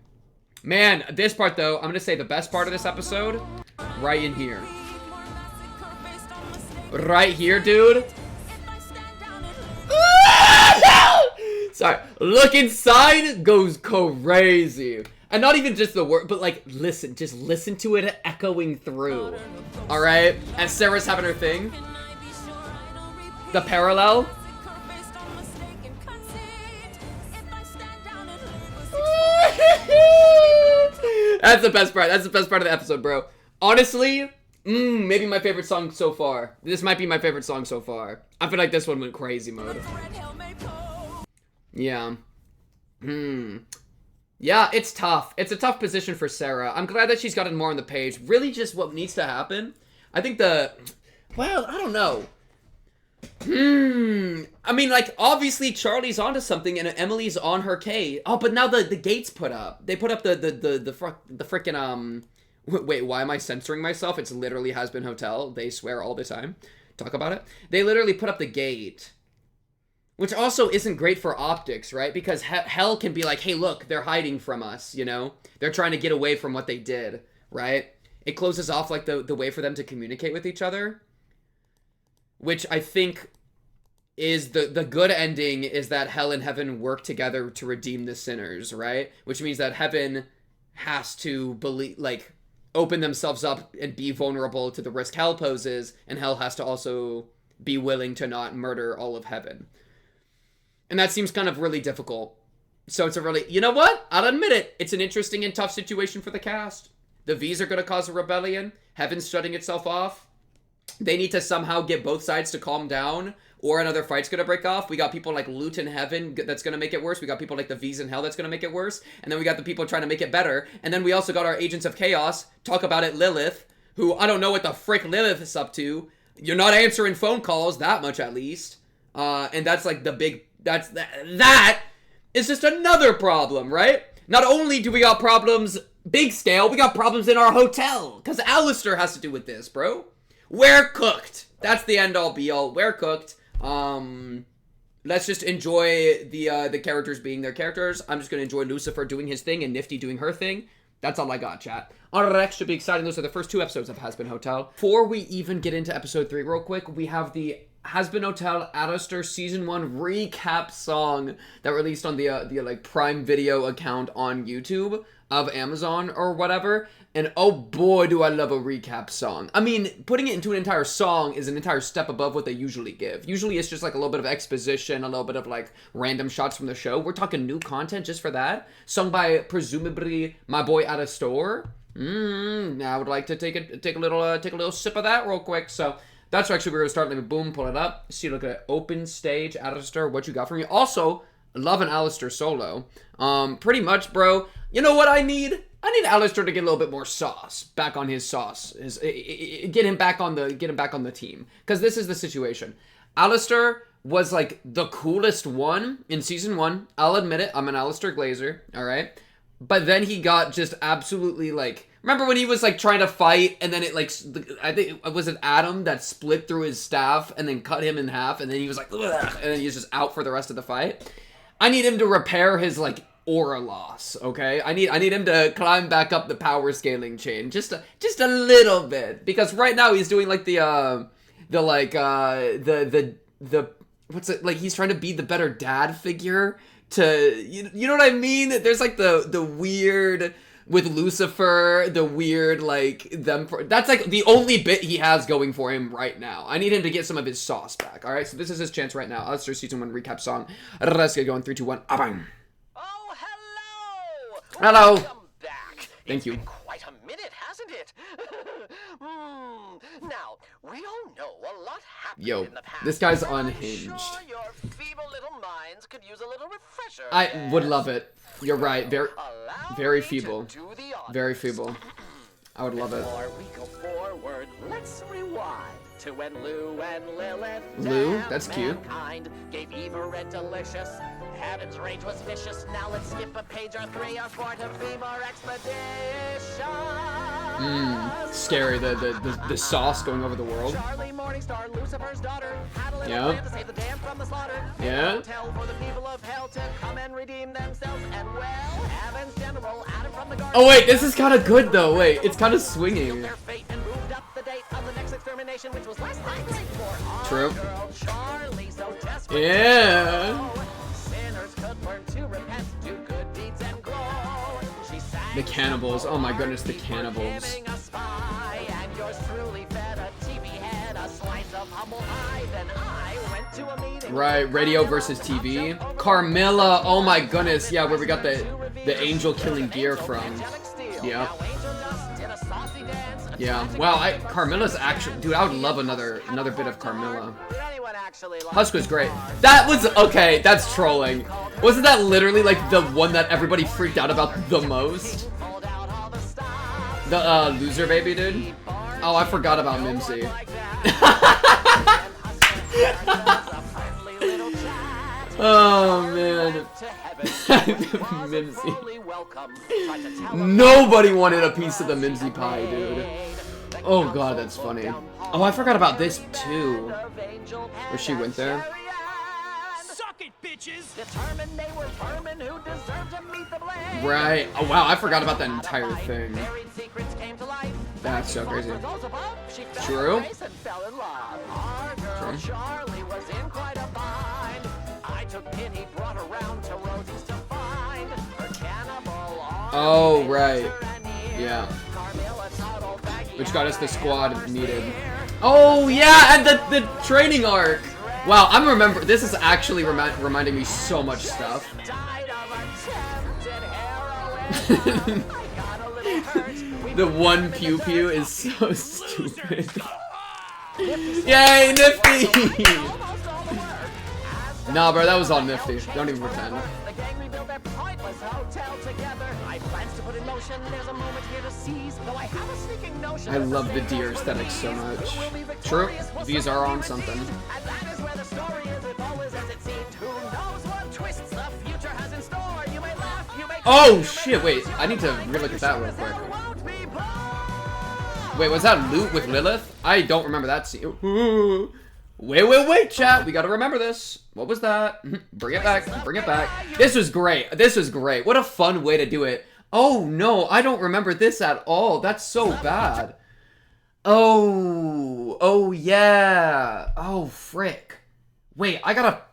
A: Man, this part though, I'm gonna say the best part of this episode, right in here. Right here, dude. Sorry, look inside goes crazy. And not even just the word, but like, just listen to it echoing through. Alright? And Sarah's having her thing. The parallel. That's the best part. That's the best part of the episode, bro. Honestly, maybe my favorite song so far. This might be my favorite song so far. I feel like this one went crazy mode. Yeah. Yeah, it's tough. It's a tough position for Sarah. I'm glad that she's gotten more on the page. Really just what needs to happen. I think well, I don't know. I mean, like, obviously Charlie's onto something and Emily's on her case. Oh, but now the gate's put up. They put up the frickin', wait, why am I censoring myself? It's literally Hazbin Hotel. They swear all the time. Talk about it. They literally put up the gate. Which also isn't great for optics, right? Because Hell can be like, hey, look, they're hiding from us, you know? They're trying to get away from what they did, right? It closes off, like, the way for them to communicate with each other. Which I think is the good ending is that Hell and Heaven work together to redeem the sinners, right? Which means that Heaven has to believe, like, open themselves up and be vulnerable to the risk Hell poses, and Hell has to also be willing to not murder all of Heaven. And that seems kind of really difficult. So it's a really, you know what? I'll admit it. It's an interesting and tough situation for the cast. The Vees are going to cause a rebellion. Heaven's shutting itself off. They need to somehow get both sides to calm down, or another fight's going to break off. We got people like Loot in Heaven that's going to make it worse. We got people like the Vees in Hell that's going to make it worse. And then we got the people trying to make it better. And then we also got our Agents of Chaos. Talk about it, Lilith, who I don't know what the frick Lilith is up to. You're not answering phone calls, that much at least. And that's like the big... That is just another problem, right? Not only do we got problems big scale, we got problems in our hotel. Because Alastor has to do with this, bro. We're cooked. That's the end all be all. We're cooked. Let's just enjoy the characters being their characters. I'm just going to enjoy Lucifer doing his thing and Nifty doing her thing. That's all I got, chat. Rex should be exciting. Those are the first 2 episodes of Hazbin Hotel. Before we even get into episode 3 real quick, we have the Hazbin Hotel Alastor Season 1 recap song that released on the like Prime Video account on YouTube of Amazon or whatever. And oh boy, do I love a recap song. I mean, putting it into an entire song is an entire step above what they usually give. Usually it's just like a little bit of exposition, a little bit of like random shots from the show. We're talking new content just for that. Sung by presumably my boy Alastor. Now I would like to take a little sip of that real quick. So that's actually where we're gonna start. Let me boom, pull it up. See, look at open stage, alastor. What you got for me? Also, love an alastor solo. Pretty much, bro. You know what I need? I need alastor to get a little bit more sauce back on his sauce. Get him back on the team. Because this is the situation. Alastor was like the coolest one in season 1. I'll admit it. I'm an alastor glazer. All right. But then he got just absolutely like, remember when he was like trying to fight and then it like, I think, was it Adam that split through his staff and then cut him in half and then he was like, ugh, and then he was just out for the rest of the fight. I need him to repair his like aura loss, okay? I need him to climb back up the power scaling chain just a little bit, because right now he's doing like the what's it, like he's trying to be the better dad figure to, you know what I mean? There's like the weird with Lucifer, the weird like them that's like the only bit he has going for him right now. I need him to get some of his sauce back. All right, so this is his chance right now. Let's do season 1 recap song. Let's get going. 3, 2, 1. Abang. Hello.
N: Welcome back.
A: Thank you.
N: It's been quite a minute, hasn't it? Now, we all know a lot happened
A: Yo,
N: in the past.
A: this guy's
N: I'm
A: unhinged.
N: sure your feeble little minds could use a little refresher.
A: I would love it. You're right. Very feeble. Very feeble. I would love it.
N: Before we go forward, let's rewind to when Lou and Lilith
A: Lou? That's cute.
N: mankind gave Eve a red delicious. Heaven's rage was vicious. Now let's skip a page or 3 or 4 to be more expedition.
A: Scary. The sauce going over the world.
N: Charlie Morningstar, Lucifer's daughter, had a little
A: Yeah.
N: plan to save the damned from the slaughter.
A: Yeah.
N: Tell for the people of hell to come and redeem themselves. And well, Heaven's general, Adam from the garden.
A: Oh wait, this is kind of good though. Wait, it's kind of swinging.
N: Their fate and moved up the date of the next extermination, which was last night for our
A: True.
N: girl Charlie, so desperate.
A: Yeah.
N: Sinners could learn to repent, do good deeds and grow. She sang
A: The cannibals. Oh my goodness, the cannibals.
N: giving a spy, and yours truly fed a TV head a slice of humble pie. Then I went to a meeting.
A: Right, radio versus TV. Carmilla. Oh my goodness. Yeah, where we got the angel killing gear from. Yeah. Yeah. Wow. Carmilla's actually, dude. I would love another bit of Carmilla. Husk was great. That was okay. That's trolling. Wasn't that literally like the one that everybody freaked out about the most? The loser baby dude. Oh, I forgot about Mimsy. Oh man. Mimsy. Nobody wanted a piece of the Mimsy pie, dude. Oh god, that's funny. Oh, I forgot about this too. Where she went there.
N: Suck it, bitches! Determined they were vermin who deserved to meet the blade.
A: Right. Oh wow, I forgot about that entire thing. That's so crazy. True. True.
N: Charlie was in quite a bind. I took pity, brought her round to Rosie's to find her cannibal.
A: Oh right. Yeah. Which got us the squad needed. Oh yeah, and the training arc. Wow, I'm this is actually reminding me so much stuff. The one pew pew is so stupid. Yay, Nifty! Nah, bro, that was all Nifty. Don't even pretend. I love the deer aesthetic so much. True, these are on something. Oh shit, wait, I need to relook at that real quick. Wait, was that loot with Lilith? I don't remember that scene. Wait, chat, we gotta remember this. What was that? Bring it back, bring it back. This was great, What a fun way to do it. Oh no, I don't remember this at all. That's so bad. Oh yeah. Oh frick. Wait, I gotta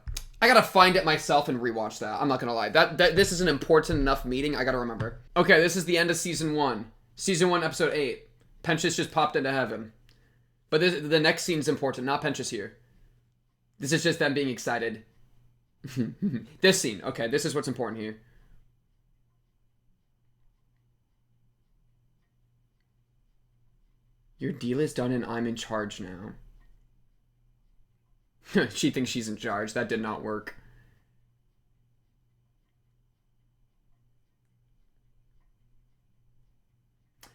A: find it myself and rewatch that. I'm not gonna lie. This is an important enough meeting. I gotta remember. Okay, this is the end of season 1. Season 1, episode 8. Penchus just popped into heaven. But the next scene's important, not Penchus here. This is just them being excited. This scene. Okay, this is what's important here. Your deal is done and I'm in charge now. She thinks she's in charge. That did not work.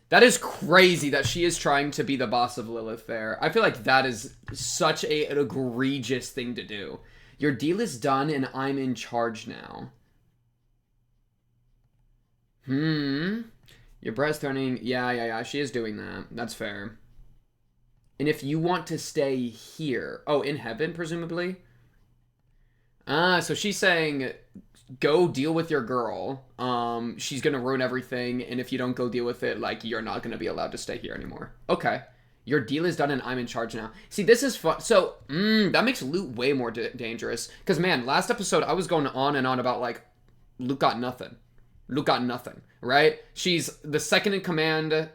A: That is crazy that she is trying to be the boss of Lilith there. I feel like that is such an egregious thing to do. Your deal is done and I'm in charge now. Your breast turning. Yeah. She is doing that. That's fair. And if you want to stay here. Oh, in heaven, presumably? So she's saying, go deal with your girl. She's gonna ruin everything, and if you don't go deal with it, like, you're not gonna be allowed to stay here anymore. Okay. Your deal is done and I'm in charge now. See, this is fun. So, that makes Loot way more dangerous. Because, man, last episode, I was going on and on about, like, Loot got nothing. Loot got nothing, right? She's the second in command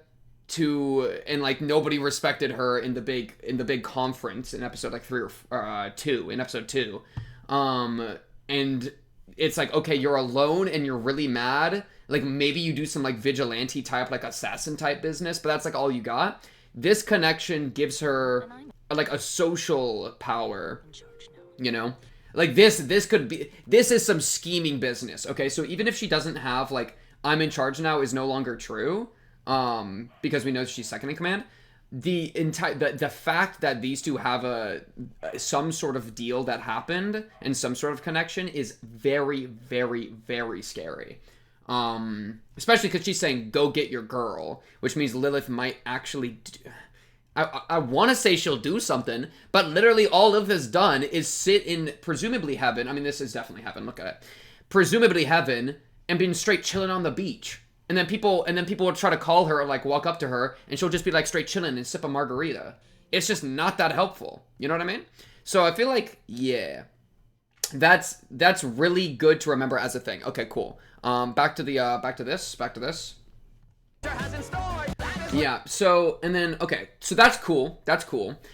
A: to, and, like, nobody respected her in the big conference in episode, like, 3 or 2, in episode 2. And it's like, okay, you're alone and you're really mad. Like, maybe you do some, like, vigilante type, like, assassin type business, but that's, like, all you got. This connection gives her, like, a social power, you know? Like, this is some scheming business, okay? So even if she doesn't have, like, I'm in charge now is no longer true, because we know she's second in command, the fact that these two have some sort of deal that happened and some sort of connection is very, very, very scary. Especially because she's saying, go get your girl, which means Lilith might actually I want to say she'll do something, but literally all Lilith has done is sit in presumably heaven. I mean, this is definitely heaven. Look at it. Presumably heaven, and been straight chilling on the beach. And then people will try to call her or, like, walk up to her, and she'll just be, like, straight chilling and sip a margarita. It's just not that helpful. You know what I mean? So I feel like, yeah, that's really good to remember as a thing. Okay, cool. Back to this. Yeah, so, and then, okay, so that's cool.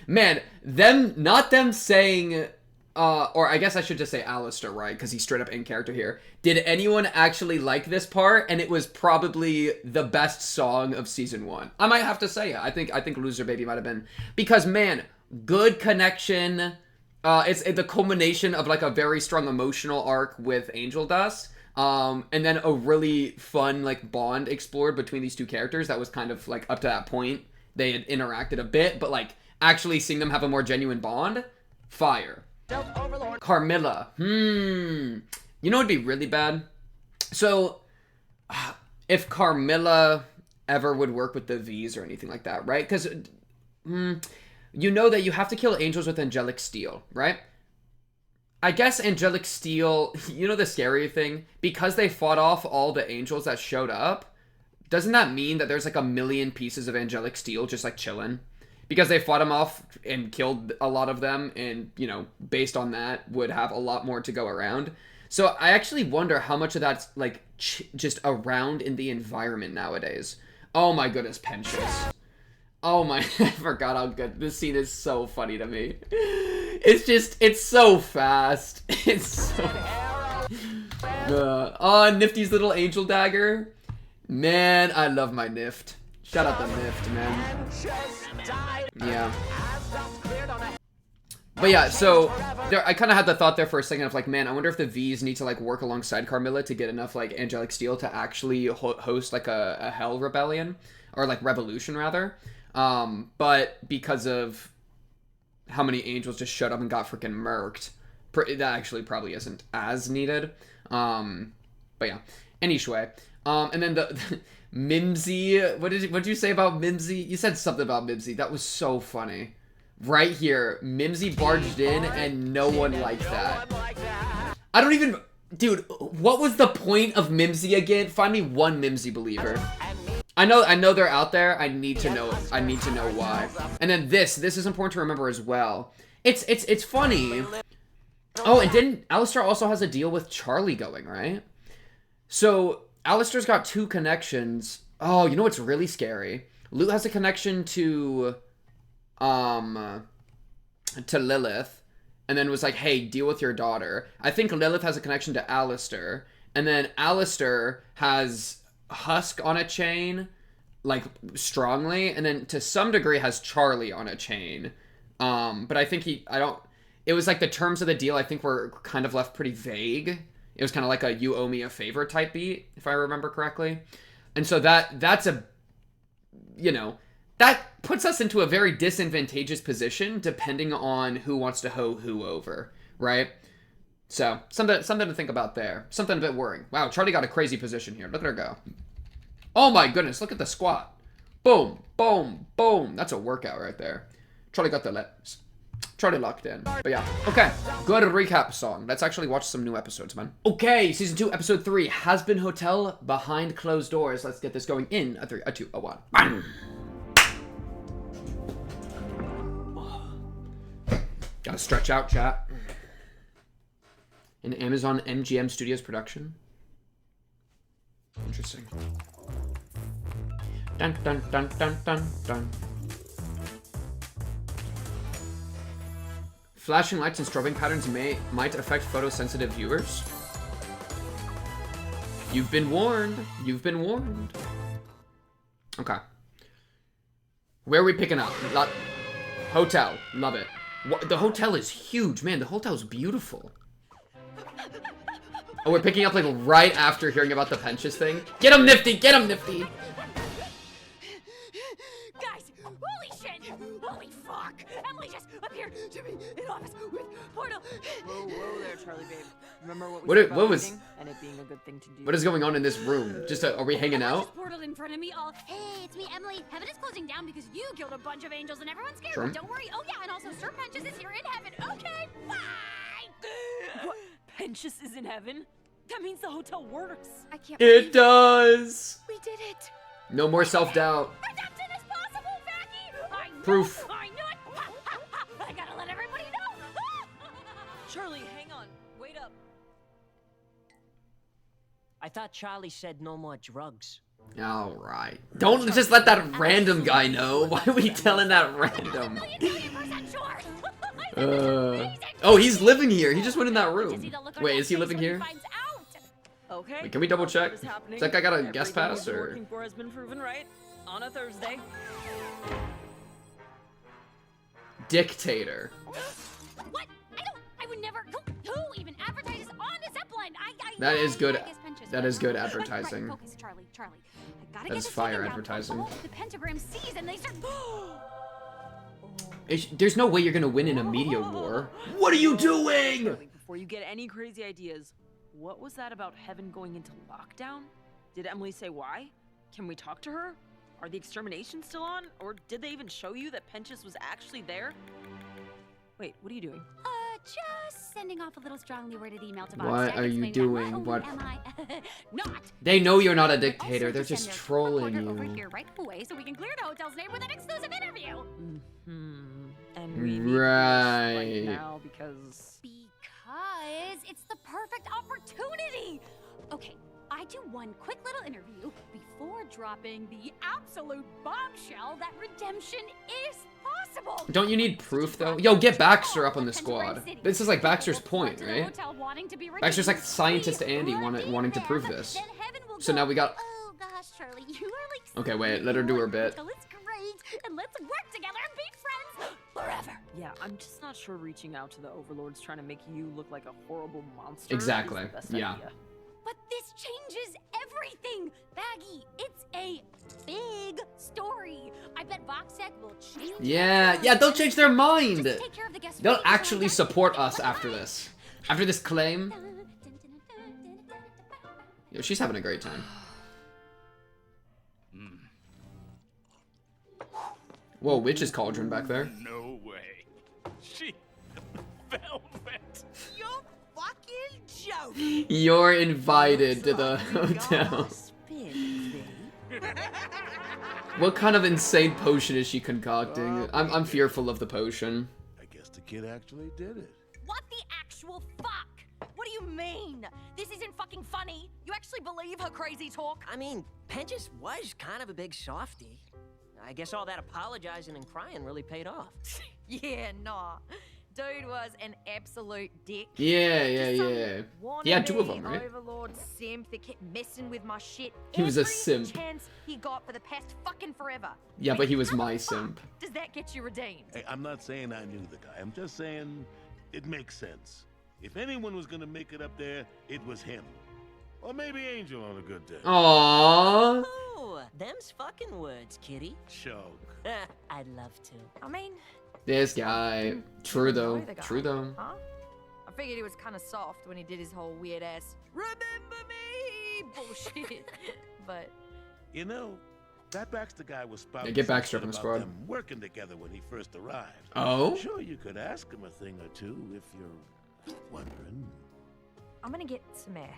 A: Man, not them saying, or I guess I should just say Alastor, right? Because he's straight up in character here. Did anyone actually like this part? And it was probably the best song of season 1. I might have to say it. I think Loser Baby might have been. Because, man, good connection. It's the culmination of, like, a very strong emotional arc with Angel Dust. And then a really fun, like, bond explored between these two characters that was kind of, like, up to that point. They had interacted a bit, but, like, actually seeing them have a more genuine bond, fire. Carmilla. You know what'd be really bad? So, if Carmilla ever would work with the Vees or anything like that, right? Because, you know that you have to kill angels with angelic steel, right? I guess angelic steel, you know the scary thing? Because they fought off all the angels that showed up, doesn't that mean that there's, like, a million pieces of angelic steel just, like, chilling? Because they fought them off and killed a lot of them, and, you know, based on that, would have a lot more to go around. So I actually wonder how much of that's, like, just around in the environment nowadays. Oh my goodness, Pensions. Oh my, I forgot how good, this scene is so funny to me. It's so fast. It's so... oh, Nifty's little angel dagger. Man, I love my Nift. Shout out to Nift, man. Yeah. But yeah, so there, I kind of had the thought there for a second of, like, man, I wonder if the Vees need to, like, work alongside Carmilla to get enough, like, angelic steel to actually host, like, a hell rebellion, or, like, revolution rather. But because of how many angels just showed up and got freaking murked, that actually probably isn't as needed. But yeah, anyway. And then the Mimsy, what did you say about Mimsy? You said something about Mimsy. That was so funny. Right here, Mimsy barged in and no one liked that. I don't even... Dude, what was the point of Mimsy again? Find me one Mimsy believer. I know they're out there. I need to know why. And then this is important to remember as well. It's funny. Oh, and didn't Alastor also has a deal with Charlie going, right? So Alastor's got 2 connections. Oh, you know what's really scary? Loot has a connection to Lilith, and then was like, hey, deal with your daughter. I think Lilith has a connection to Alastor, and then Alastor has Husk on a chain, like strongly, and then to some degree has Charlie on a chain. But I think it was like the terms of the deal I think were kind of left pretty vague. It was kind of like a you owe me a favor type beat, if I remember correctly. And so that's a, you know, that puts us into a very disadvantageous position depending on who wants to hoe who over, right? So something to think about there. Something a bit worrying. Wow, Charlie got a crazy position here. Look at her go. Oh my goodness, look at the squat. Boom, boom, boom. That's a workout right there. Charlie got the legs. Charlie locked in. But yeah, okay. Good recap song. Let's actually watch some new episodes, man. Okay, season 2, episode 3, Hazbin Hotel Behind Closed Doors. Let's get this going in a 3, a 2, a 1. Bang! Gotta stretch out, chat. An Amazon MGM Studios production. Interesting. Dun dun dun dun dun dun. Flashing lights and strobing patterns might affect photosensitive viewers. You've been warned. You've been warned. Okay. Where are we picking up? Hotel. Love it. The hotel is huge, man. The hotel is beautiful. Oh, we're picking up like right after hearing about the Penchus thing. Get him, Nifty! Get him, Nifty!
O: Guys, holy shit! Holy fuck! Emily just appeared to me in office with Portal.
D: Whoa there, Charlie babe. Remember what we said about meeting and it being a good thing to do.
A: What is going on in this room? Just are we hanging out?
G: Portal in front of me all, hey, it's me, Emily. Heaven is closing down because you killed a bunch of angels and everyone's scared.
A: Sure.
G: But don't worry. Oh yeah, and also Sir Penchus is here in heaven. Okay, bye!
D: What? Penchus is in heaven? That means the hotel works.
G: I can't
A: It does!
G: We did it!
A: No more self-doubt.
G: Redemption is possible, Maggie! I know
A: Proof.
G: It. I knew it! Ha, ha, ha. I gotta let everybody know!
D: Charlie, hang on. Wait up.
S: I thought Charlie said no more drugs.
A: Alright. Don't just let that random guy know. Why are we telling that random? Oh, he's living here. He just went in that room. Wait, is he living here?
D: Okay.
A: Wait, can we double check?
D: What is happening?
A: Does that guy got a guest
D: Everything
A: pass
D: we've been
A: or?
D: working for has been proven right on a Thursday.
A: Dictator.
G: What? I would never. Who even advertises on the Zeppelin?
A: That is good.
G: I guess Penchus,
A: That
G: but-
A: is good
G: Right,
A: advertising.
G: focus, Charlie. I gotta
A: That
G: get
A: is
G: this
A: fire
G: taken down.
A: advertising.
G: Oh, the pentagram sees and they start.
A: There's no way you're gonna win in a media war. What are you doing?
D: Charlie, before you get any crazy ideas, what was that about heaven going into lockdown? Did Emily say why? Can we talk to her? Are the exterminations still on? Or did they even show you that Penchus was actually there? Wait, what are you doing?
G: Just sending off a little strongly worded email to
A: What
G: Bob
A: are you doing?
G: Not
A: What?
G: am I not?
A: They know you're not a dictator. They're
G: Also,
A: just
G: send their
A: trolling
G: reporter over
A: you.
G: here right away so we can clear the hotel's name with an exclusive interview.
D: And we need this right
A: Right.
D: now because
G: It's the perfect opportunity. Okay, I do one quick little interview before dropping the absolute bombshell that redemption is possible.
A: Don't you need proof though? Yo, get Baxter up on the squad. This is like Baxter's point, right? Baxter's like scientist Andy wanting to prove this. So now we got.
J: Oh gosh, Charlie, you are like.
A: Okay, wait. Let her do her bit.
J: So it's great, and let's work together and be friends forever.
D: yeah, I'm just not sure reaching out to the overlords trying to make you look like a horrible monster.
A: Exactly.
D: Is the best
A: Yeah.
D: idea.
G: But this changes everything, Baggy. It's a big story. I bet Voxec will change.
A: Yeah, they'll change their mind.
G: Just take care of the guests
A: They'll
G: first.
A: actually support us after this. After this claim. Yo, she's having a great time. Whoa, witch's cauldron back there.
E: No way. She velvet.
L: You're fucking joking.
A: You're invited to the hotel. What kind of insane potion is she concocting? I'm fearful of the potion.
E: I guess the kid actually did it.
O: What the actual fuck? What do you mean? This isn't fucking funny. You actually believe her crazy talk?
S: I mean, Penchus was kind of a big softie. I guess all that apologizing and crying really paid off.
O: Yeah, nah.
D: dude was an absolute dick.
A: Yeah. He had 2 of them, right?
D: Overlord simp that kept messing with my shit.
A: He was a
D: every
A: simp.
D: chance he got for the past fucking forever.
A: Yeah, but he was my simp.
D: Does that get you redeemed?
E: Hey, I'm not saying I knew the guy. I'm just saying it makes sense. If anyone was gonna make it up there, it was him. Or maybe Angel on a good day.
A: Aww.
S: Oh, them's fucking words, kitty.
E: Choke.
S: I'd love to.
D: I mean,
A: This guy. True though.
D: the guy,
A: True though.
D: Huh? I figured he was kind of soft when he did his whole weird ass "remember me" bullshit. But
E: You know, that Baxter guy was spouting
A: Yeah, get Baxter
E: something
A: from the
E: about
A: squad.
E: them working together when he first arrived.
A: Oh?
E: Sure, you could ask him a thing or two if you're wondering.
D: I'm gonna get some air.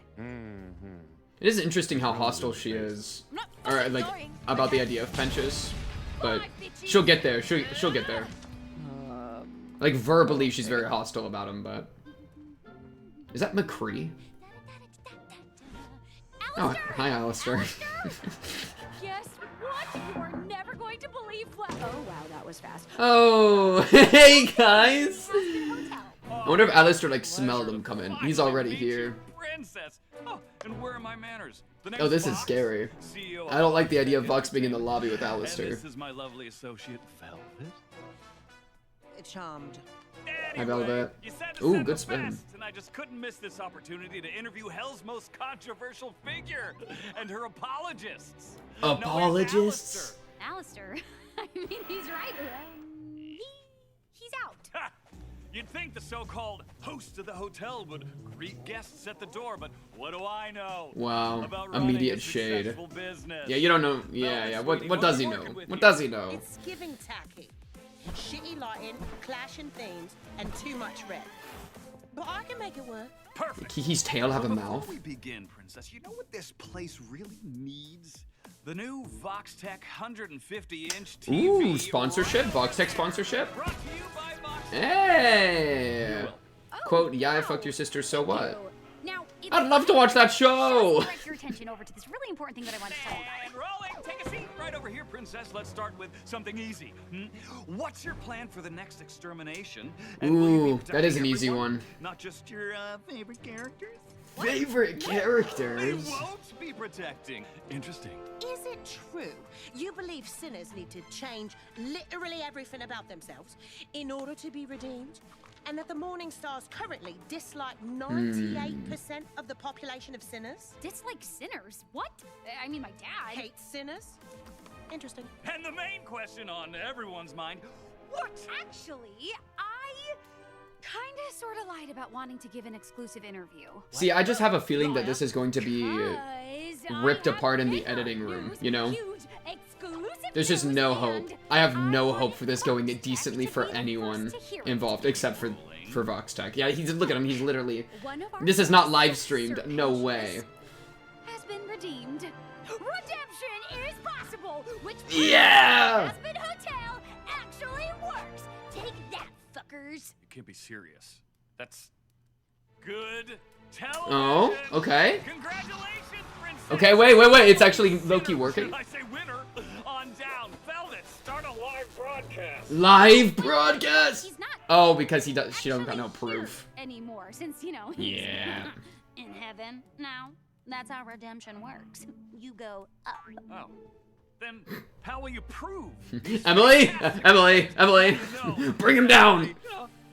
A: It is interesting how hostile she is, or like about the idea of Penchus, but she'll get there. She'll get there. Like verbally, she's very hostile about him, but is that McCree? Oh, hi, Alastor.
O: Guess what? You are never going to believe what. Oh wow, that was fast.
A: Oh, hey guys. I wonder if Alastor like smelled him come in. He's already here.
I: Princess. Oh, and where are my manners? The
A: Oh, this
I: next
A: is
I: Vox,
A: scary.
I: CEO
A: I don't like the idea of Vox being in the lobby with
I: And
A: Alastor.
I: this is my lovely associate, Velvet.
S: Charmed.
A: Hi, Velvet.
I: You said to
A: Ooh,
I: send
A: good
I: the
A: spin.
I: best, and I just couldn't miss this opportunity to interview Hell's most controversial figure and her apologists.
A: Apologists?
G: Alistair. I mean, he's right. He's out.
I: Ha! You'd think the so-called host of the hotel would greet guests at the door, but what do I know?
A: Wow,
I: about running
A: immediate
I: a
A: shade.
I: successful business?
A: Yeah, you don't know. Yeah. What does he know? What does he know?
T: It's giving tacky. Shitty lighting, clashing themes, and too much red. But I can make it work.
I: Perfect.
A: Kiki's tail have a mouth?
I: Before we begin, Princess, you know what this place really needs? The new VoxTech 150-inch TV.
A: Ooh, sponsorship? VoxTech sponsorship? Hey! Quote, yeah, I fucked your sister, so what?
G: Now,
A: I'd love to watch that show!
G: direct your attention over to this really important thing that I want to tell you about.
I: And rolling, take a seat right over here, Princess. Let's start with something easy. What's your plan for the next extermination? And will you be
A: Ooh, that is an
I: protecting
A: easy
I: everyone?
A: one.
I: Not just your favorite characters?
A: Favorite
I: We
A: characters?
I: won't be protecting. Interesting.
T: Is it true you believe sinners need to change literally everything about themselves in order to be redeemed? And that the Morning Stars currently dislike 98% of the population of sinners?
G: Dislike sinners? What? I mean, my dad.
T: Hates sinners? Interesting.
I: And the main question on everyone's mind, what?
G: Actually, I kinda sorta lied about wanting to give an exclusive interview.
A: See, I just have a feeling that this is going to be ripped apart in the editing room, you know? There's just no hope. I have no hope for this going decently for anyone involved, except for VoxTech. Yeah, look at him, he's literally... This is not live streamed, no way.
G: Has been redeemed. Redemption is possible, which
A: Yeah!
G: Hazbin Hotel actually works. Take that, fuckers.
I: You can't be serious. That's good television.
A: Oh, okay.
I: Congratulations, Princess.
A: Okay, wait, it's actually low-key working.
I: I say winner on down. Velvet, start a live broadcast.
A: Live broadcast? Oh, because she don't got no proof.
G: Anymore, since, you know, he's
A: Yeah.
G: in heaven now. That's how redemption works. You go up.
I: Oh. Then how will you prove?
A: Emily, bring him down.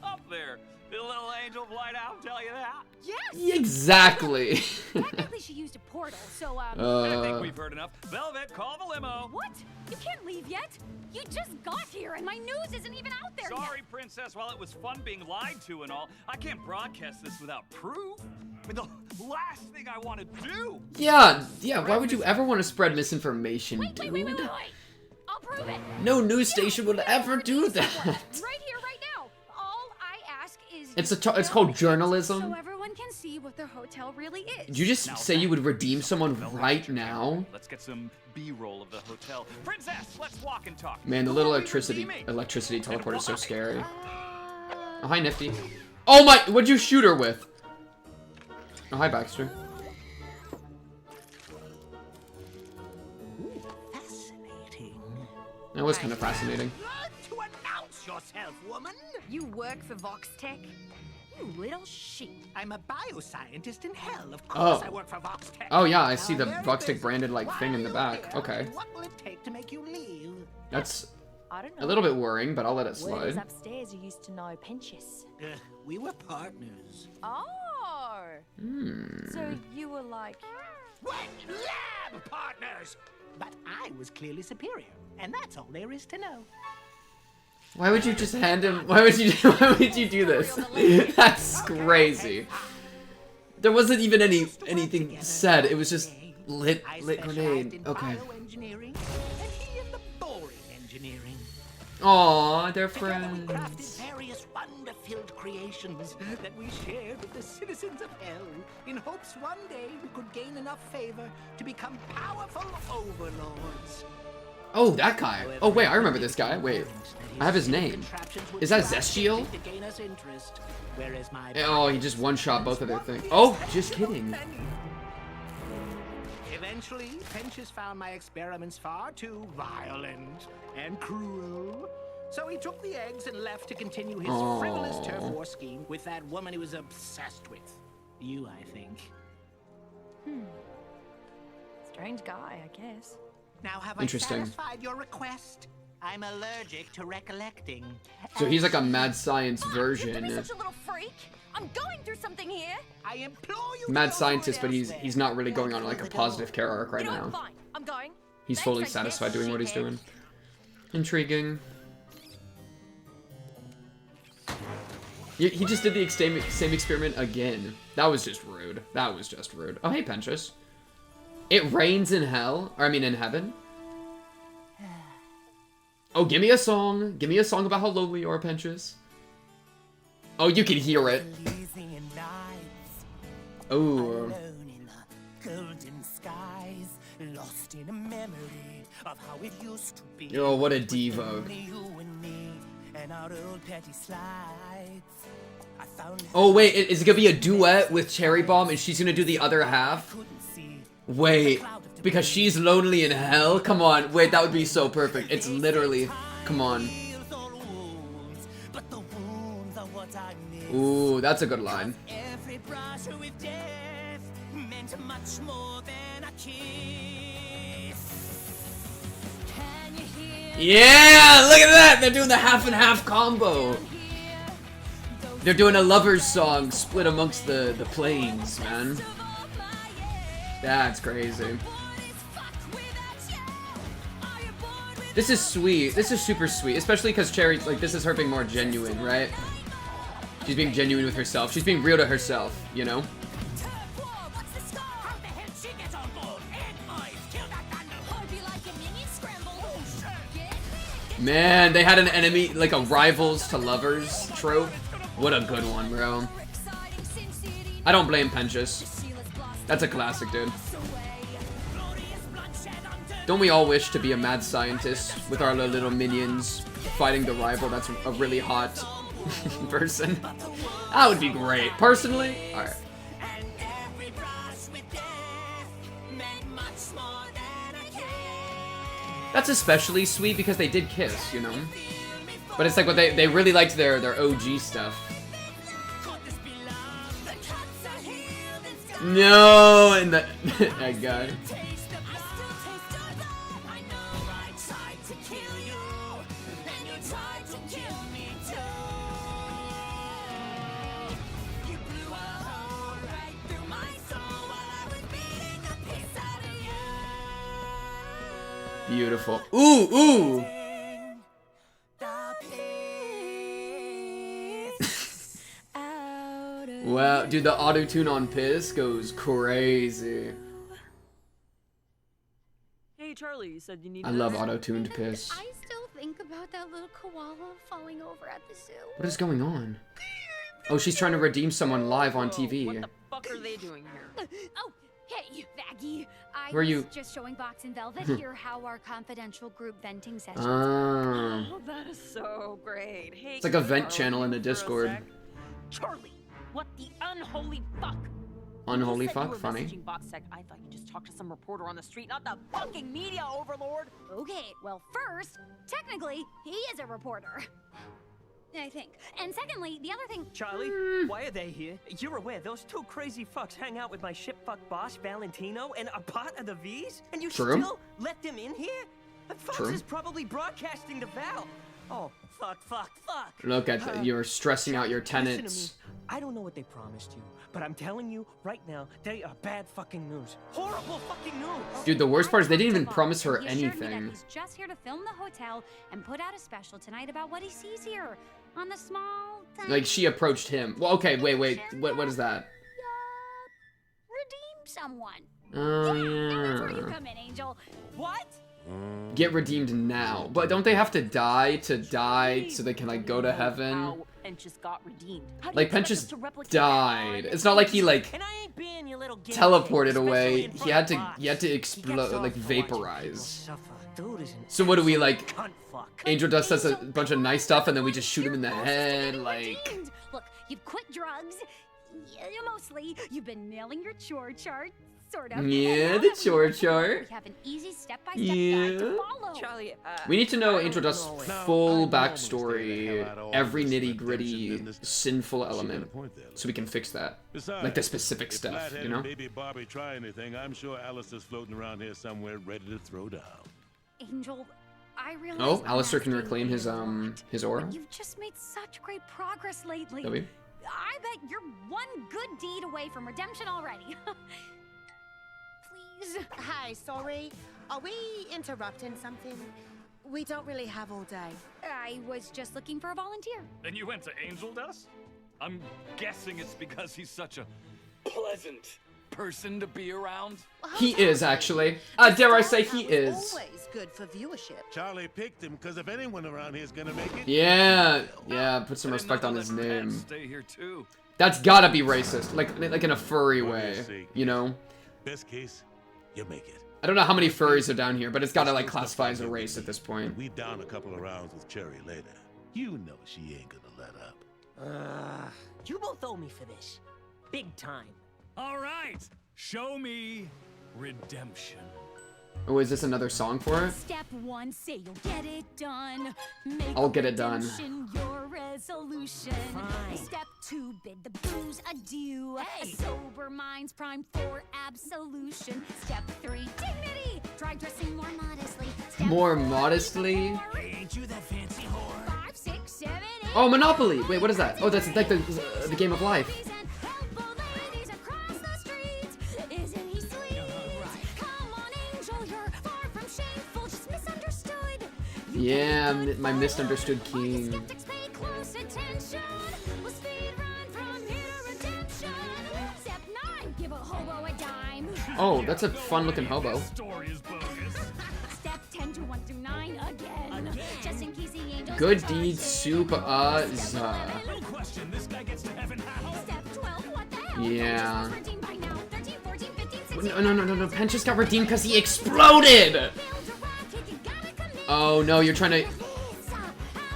I: Up there. The little angel flight out, tell you that.
G: Yes.
A: Exactly.
G: Technically, she used a portal, so
I: I think we've heard enough. Velvet, call the limo.
G: What? You can't leave yet. You just got here, and my news isn't even out there
I: Sorry,
G: yet.
I: Princess. While it was fun being lied to and all, I can't broadcast this without proof. I mean, the last thing I want to do.
A: Yeah. Why would you ever want to spread misinformation, dude?
G: Wait. I'll prove it.
A: No news station would ever do that.
G: Right here, right now. All I ask is
A: It's called journalism.
G: so everyone can see what their hotel really is.
A: Did you just say you would redeem someone right now?
I: Let's get some B-roll of the hotel. Princess, let's walk and talk.
A: Man, the
I: Who
A: little
I: will be redeeming?
A: electricity teleport is so scary. Oh, hi, Nifty. Oh my, what'd you shoot her with? Oh, hi, Baxter.
T: Fascinating.
A: That was kind of fascinating.
T: To announce
B: yourself, woman?
U: You work for Vox Tech? You little shit.
B: I'm a bioscientist in hell. Of course I work for Vox Tech.
A: Oh yeah, I see
B: Now,
A: the
B: very
A: Vox Tech
B: busy.
A: branded like
B: Why
A: thing in
B: are
A: the
B: you
A: back.
B: here,
A: Okay.
B: and what will it take to make you leave?
A: That's
U: I don't
A: a
U: know.
A: little bit worrying, but I'll let it
U: Word is
A: slide.
U: upstairs you used to know Pentious.
B: We were partners.
U: Oh.
A: Hmm.
U: So you were like...
B: What? Lab partners! But I was clearly superior, and that's all there is to know.
A: Why would you just hand him? Why would you do this? That's crazy. There wasn't even anything said. It was just lit grenade. Okay.
B: Bioengineering, and he in the boring engineering.
A: Aw, they're
B: Together we
A: friends.
B: crafted various wonder-filled creations that we shared with the citizens of Hell in hopes one day we could gain enough favor to become powerful overlords.
A: Oh, that guy. Oh wait, I remember this guy. Wait, I have his name. Is that Zestiel?
B: To gain us interest, whereas my
A: Oh, he just one-shot both of their things. Oh, just kidding.
B: Eventually, Pentious found my experiments far too violent and cruel. So he took the eggs and left to continue his frivolous turf war scheme with that woman he was obsessed with. You, I think.
U: Strange guy, I guess.
B: Now have
A: Interesting.
B: I satisfied your request? I'm allergic to recollecting.
A: So he's like a mad science
U: Don't
A: version.
U: be such a little freak. I'm going through something here.
B: I implore you.
A: Mad scientist, but he's not really going on like a positive care arc right
U: You know what?
A: now.
U: Fine. I'm going.
A: He's
U: Thanks,
A: fully
U: I guess,
A: satisfied doing what he's
U: shithead.
A: doing. Intriguing. He just did the same experiment again. That was just rude. That was just rude. Oh, hey, Pentious. It rains in hell. Or, I mean, in heaven. Oh, give me a song. Give me a song about how lonely you are, Pentious. Oh, you can hear it. Oh.
B: Golden skies, lost in a memory of how it used to be.
A: Oh, what a diva.
B: Only you and me and our old petty slides. I found
A: Oh, wait, is it gonna be a duet with Cherry Bomb and she's gonna do the other half? Wait, because she's lonely in hell? Come on, wait, that would be so perfect. It's literally, come on. Ooh, that's a good line.
B: every brush with death meant much more than a kiss. Can you hear?
A: Yeah, look at that! They're doing the half and half combo. They're doing a lover's song split amongst the planes, man. That's crazy. This is sweet. This is super sweet, especially because Cherry's like, this is her being more genuine, right? She's being genuine with herself. She's being real to herself, you know? Man, they had an enemy, like a rivals to lovers trope. What a good one, bro. I don't blame Pentious. That's a classic, dude. Don't we all wish to be a mad scientist with our little minions fighting the rival that's a really hot person? That would be great. Personally? Alright. That's especially sweet because they did kiss, you know? But it's like what they really liked their OG stuff. No, and that guy. Beautiful. Ooh, ooh. Wow, dude, the auto-tune on Piss goes crazy.
D: Hey, Charlie, you said you need.
A: I love auto-tuned Piss.
G: I still think about that little koala falling over at the zoo.
A: What is going on? Oh, she's trying to redeem someone live on TV.
D: What the fuck are they doing here?
G: Oh, hey, Vaggie. I
A: Who are
G: was
A: you?
G: just showing Box and Velvet here how our confidential group venting sessions.
A: Ah.
D: Oh, that is so great. Hey,
A: It's like a
D: can we
A: vent
D: borrow
A: channel in
D: you
A: the
D: for a
A: Discord.
D: sec? Charlie, what the unholy fuck?
A: Unholy
D: You said you
A: fuck,
D: were
A: funny.
D: messaging Box Tech. I thought you just talked to some reporter on the street, not the fucking media overlord.
G: Okay, well, first, technically, he is a reporter. I think. And secondly, the other thing.
C: Charlie, why are they here? You're aware those two crazy fucks hang out with my ship-fuck boss, Valentino, and a part of the Vees? And you
A: True.
C: still let them in here? But Fox
A: True.
C: is probably broadcasting to Val. Oh, fuck.
A: Look at that. You're stressing out your
C: Listen to
A: tenants.
C: me. I don't know what they promised you, but I'm telling you right now, they are bad fucking news. Horrible fucking news.
A: Dude, the worst part is they didn't even promise her
G: He assured me that
A: anything.
G: he's just here to film the hotel and put out a special tonight about what he sees here on the small.
A: Like, she approached him. Well, okay, wait. What is that?
G: Redeem someone.
A: Oh,
G: That's where you
A: yeah.
G: come in, Angel. What?
A: Get redeemed now. But don't they have to die so they can, like, go to heaven?
D: How Pentious got redeemed. How do you
A: Like,
D: expect us
A: Pentious
D: to replicate
A: died.
D: that?
A: It's not like he, like,
C: And I ain't being your little guinea
A: teleported
C: pig,
A: away.
C: especially in
A: He
C: front
A: had
C: of
A: to
C: Box.
A: explode, like,
C: He gets off for watching
A: vaporize.
C: suffer. Dude is an
A: So what do we, like,
C: cunt fuck.
A: Angel Dust does a bunch of nice stuff and then we just shoot him in the head, like...
G: Redeemed. Look, you've quit drugs. Yeah, mostly. You've been nailing your chore chart, sort of.
A: Yeah,
G: And
A: the
G: now that
A: chore
G: we have
A: chart.
G: We have an easy step-by-step guide to follow.
C: Charlie,
A: We need to know Angel Dust's
E: No,
A: full
E: I
A: backstory,
E: hell out of all
A: every
E: this
A: nitty-gritty
E: redemption business.
A: sinful
E: She got a
A: element,
E: point there,
A: so we can fix that.
E: Besides,
A: Like the specific
E: if
A: stuff,
E: Flathead
A: you know?
E: and Baby Barbie try anything, I'm sure Alastor's floating around here somewhere ready to throw down.
G: Angel, I realize
A: Oh,
G: I'm
A: Alastor can
G: asking
A: reclaim his,
G: a lot,
A: his aura?
G: but you've just made such great progress lately.
A: W.
G: I bet you're one good deed away from redemption already. Please.
T: Hi, sorry. Are we interrupting something? We don't really have all day.
G: I was just looking for a volunteer.
I: Then you went to Angel Dust? I'm guessing it's because he's such a pleasant person to be around.
A: He is, actually. Dare I say he is.
T: Always good for viewership.
E: Charlie picked him because if anyone around here is gonna make it,
A: Yeah, put some respect on his name.
I: Stay here too.
A: That's gotta be racist, like in a furry way, you know?
E: best case, you make it.
A: I don't know how many furries are down here, but it's gotta like classify as a race at this point.
E: We down a couple of rounds with Cherry later. You know she ain't gonna let up.
C: You both owe me for this. Big time.
I: All right, show me redemption.
A: Oh, is this another song for it?
G: Step 1, say you'll get it done. Make
A: I'll get it done.
G: redemption your resolution.
T: Fine.
G: Step 2, bid the booze adieu. A sober mind's primed for absolution. Step 3, dignity. Try dressing more modestly. Step
A: More
G: 4,
A: modestly?
G: Hey, ain't you that fancy whore? 5, 6, 7, 8.
A: Oh, Monopoly! Wait, what is that? Oh, that's like the game of life.
G: Isn't he sweet? Come on, Angel, you're far from shameful, just misunderstood.
A: Yeah, my misunderstood king.
G: Skeptics pay close attention. We'll speed run from here to redemption. Step 9, give a hobo a dime.
A: Oh, that's a fun looking hobo.
I: Story is bogus.
G: Step 10 to 1 through 9 again. Just in case the angels
A: Good
G: are
A: deed,
G: touched.
A: soup,
I: No question, this guy gets to heaven how?
G: Step 12, what the hell?
A: Yeah.
G: Pentious was redeemed by now. 13, 14, 15, 16.
A: No. Pentious got redeemed because he exploded! Oh no, you're trying to...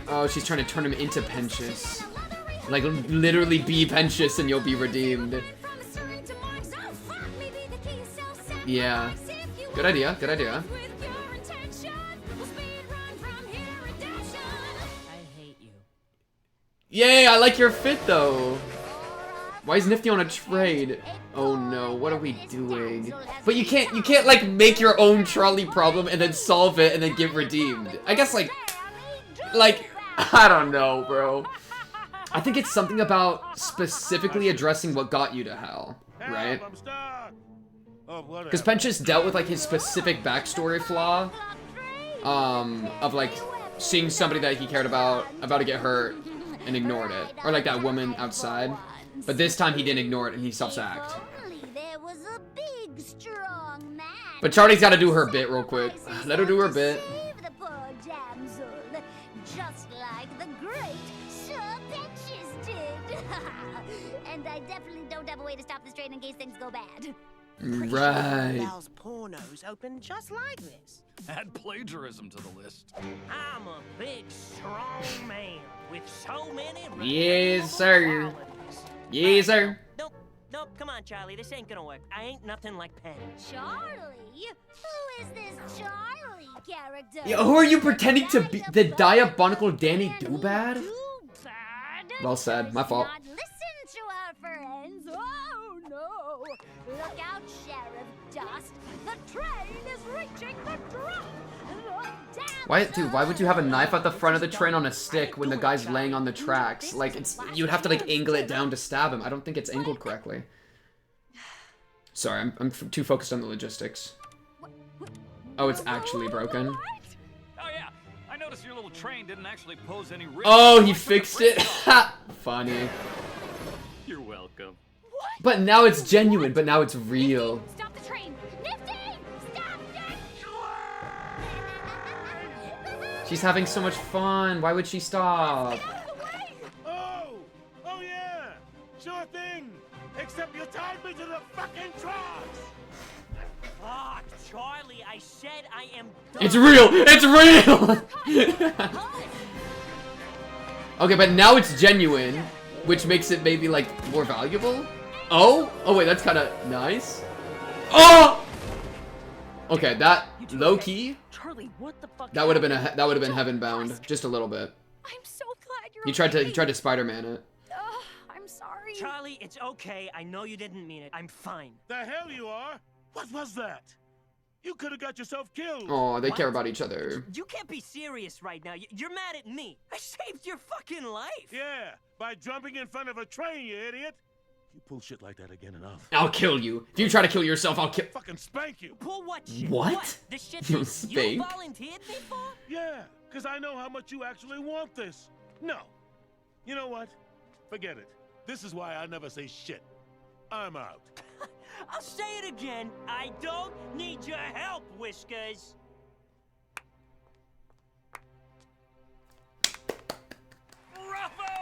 A: Oh, she's trying to turn him into Pentious. Like, literally be Pentious and you'll be redeemed. Yeah. Good idea, good idea.
T: I hate you.
A: Yay, I like your fit though. Why is Nifty on a trade? Oh no, what are we doing? But you can't like make your own trolley problem and then solve it and then get redeemed. I guess like, I don't know, bro. I think it's something about specifically addressing what got you to hell, right?
E: I'm stuck. Oh, whatever.
A: Because Pentious dealt with like his specific backstory flaw, of like seeing somebody that he cared about to get hurt and ignored it, or like that woman outside. But this time he didn't ignore it and he self-sacked.
G: There was a big, strong man.
A: But Charlie's got to do her bit real quick. Let her do her bit.
G: Save the poor damsel, just like the great Sir Pentious did. And I definitely don't have a way to stop this train in case things go bad.
A: Right.
T: Val's pornos open just like this.
I: Add plagiarism to the list.
C: I'm a big, strong man with so many
A: Yes, sir.
C: qualities.
A: Yes, sir.
C: Nope, Come on, Charlie, this ain't gonna work. I ain't nothing like Penn.
J: Charlie? Who is this Charlie character?
A: Yeah, who are you pretending to be? The diabolical Danny Doobad? Well said. My fault.
J: Not listen to our friends. Oh no! Look out, Sheriff Dust. The train is reaching the drop.
A: Why, dude? Why would you have a knife at the front of the train on a stick when the guy's laying on the tracks? Like, you'd have to like angle it down to stab him. I don't think it's angled correctly. Sorry, I'm too focused on the logistics. Oh, it's actually broken.
I: Oh yeah, I noticed your little train didn't actually pose any risk.
A: Oh, he fixed it. Ha! Funny.
I: You're welcome.
A: But now it's genuine. But now it's real.
J: Stop the train! Nifty! Stop it!
A: She's having so much fun. Why would she stop?
E: Oh yeah, sure thing. Except you tied me to the fucking tracks.
C: Fuck, Charlie, I said I am done.
A: It's real! It's real! Okay, but now it's genuine, which makes it maybe, like, more valuable? Oh? Oh, wait, that's kind of nice. Oh! Okay, that, low-key,
D: Charlie, what the fuck?
A: that would have been heaven bound, just a little bit.
J: I'm so glad you're
A: He tried to Spider-Man it.
J: I'm sorry.
C: Charlie, it's okay. I know you didn't mean it. I'm fine.
E: The hell you are? What was that? You could have got yourself killed.
A: Oh, they care about each other.
C: You can't be serious right now. You're mad at me. I saved your fucking life.
E: Yeah, by jumping in front of a train, you idiot. You pull shit like that again enough.
A: I'll kill you. If you try to kill yourself, I'll kill.
E: Fucking spank you.
C: Pull what shit?
A: What?
C: The shit
A: You
C: that
A: spank?
C: you volunteered me for?
E: Yeah, because I know how much you actually want this. No. You know what? Forget it. This is why I never say shit. I'm out.
C: I'll say it again. I don't need your help, Whiskers.
I: Bravo!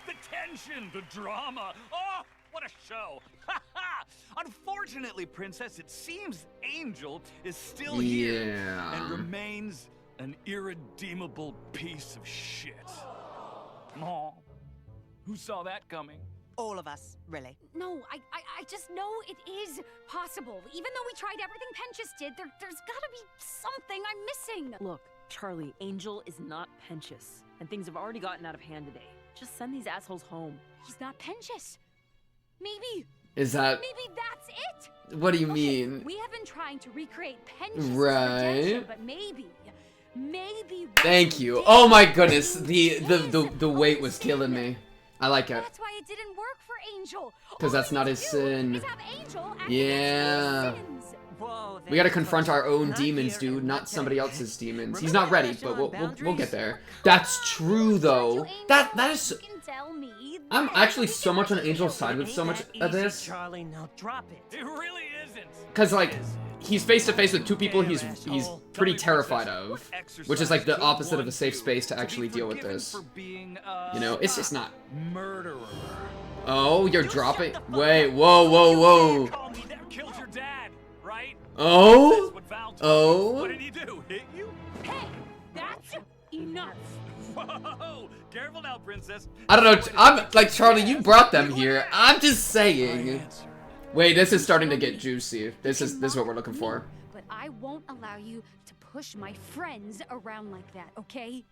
I: The tension, the drama. Oh, what a show. Unfortunately, Princess, it seems Angel is still here and remains an irredeemable piece of shit. Aw. Who saw that coming?
T: All of us, really.
G: No, I just know it is possible. Even though we tried everything Penchus did, there's gotta be something I'm missing.
D: Look, Charlie, Angel is not Penchus, and things have already gotten out of hand today. Just send these assholes home.
G: He's not Penchus. Maybe.
A: Is that...
G: Maybe that's it.
A: What do you mean?
G: We have been trying to recreate Penchus'
A: Right.
G: redemption, but maybe.
A: Thank you. Oh my goodness, the weight was killing me. I like it.
G: That's why it didn't work for Angel.
A: Because that's not his sin.
G: Angel
A: Yeah.
C: Whoa,
A: We gotta confront our own demons, dude, not somebody else's demons. He's not ready, but we'll get there. That's true, though. That is. I'm actually so much on Angel's side with so much of this.
C: Charlie, now drop it.
I: It really isn't.
A: Cause like, he's face to face with two people he's pretty terrified of, which is like the opposite of a safe space to actually deal with this. You know, it's just not.
I: Murderer.
A: Oh, you're dropping. Wait, whoa.
I: Killed your dad, right?
A: Oh?
I: What did he do? Hit you?
O: Hey, that's enough.
I: Whoa! Careful now, Princess.
A: I don't know. I'm like, Charlie, you brought them here. I'm just saying. Wait, this is starting to get juicy. This is what we're looking for.
G: But I won't allow you to push my friends around like that, okay?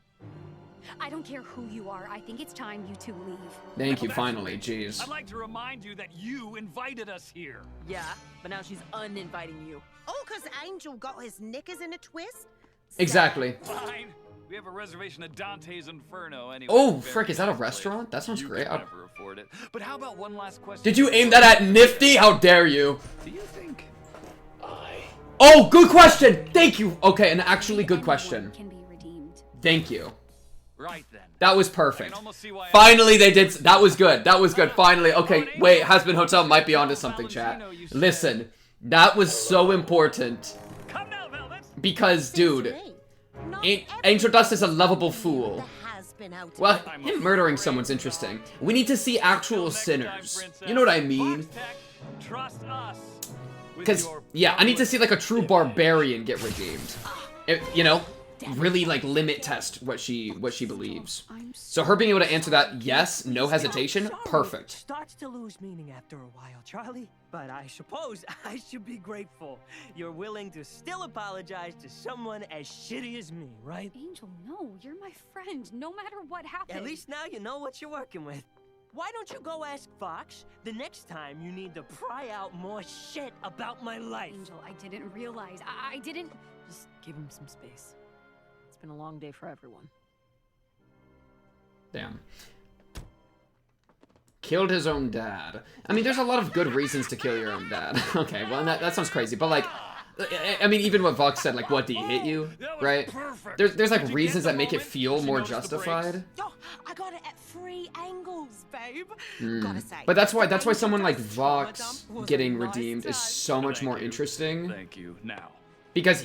G: I don't care who you are. I think it's time you two leave.
A: Thank you, finally. Jeez.
I: I'd like to remind you that you invited us here.
D: Yeah, but now she's uninviting you.
T: Oh, because Angel got his knickers in a twist?
A: Exactly.
I: Fine. We have a reservation at Dante's Inferno anyway.
A: Oh, frick, is that a restaurant? That sounds great.
I: Can never afford it. But how about one last question?
A: Did you aim that at Nifty? How dare you?
I: Do you think
A: Oh, good question. Thank you. Okay, an actually good question. Thank you.
I: Right then.
A: That was perfect. Finally, they did. That was good. That was good. Finally. Okay, wait. Hazbin Hotel might be onto something, chat. Listen, that was so important. Because, dude, Angel Dust is a lovable fool. Well, him murdering someone's interesting. We need to see actual sinners. You know what I mean?
I: Trust us.
A: Because, yeah, I need to see like a true barbarian get redeemed. You know? really like limit test what she believes. So her being able to answer that yes, no hesitation, perfect.
C: Starts to lose meaning after a while, Charlie. But I suppose I should be grateful. You're willing to still apologize to someone as shitty as me, right?
G: Angel, no, you're my friend, no matter what happens.
C: At least now you know what you're working with. Why don't you go ask Fox the next time you need to pry out more shit about my life?
G: Angel, I didn't realize. I didn't.
D: Just give him some space. It's been a long day for everyone.
A: Damn. Killed his own dad. I mean, there's a lot of good reasons to kill your own dad. Okay, well, that sounds crazy, but like, I mean, even what Vox said, like, what, did he hit you? Right? There's like reasons that make it feel more justified.
T: Oh, I got it at 3 angles, babe.
A: Gotta say. But that's why someone like Vox getting redeemed is so much more interesting.
I: Thank you. Now.
A: Because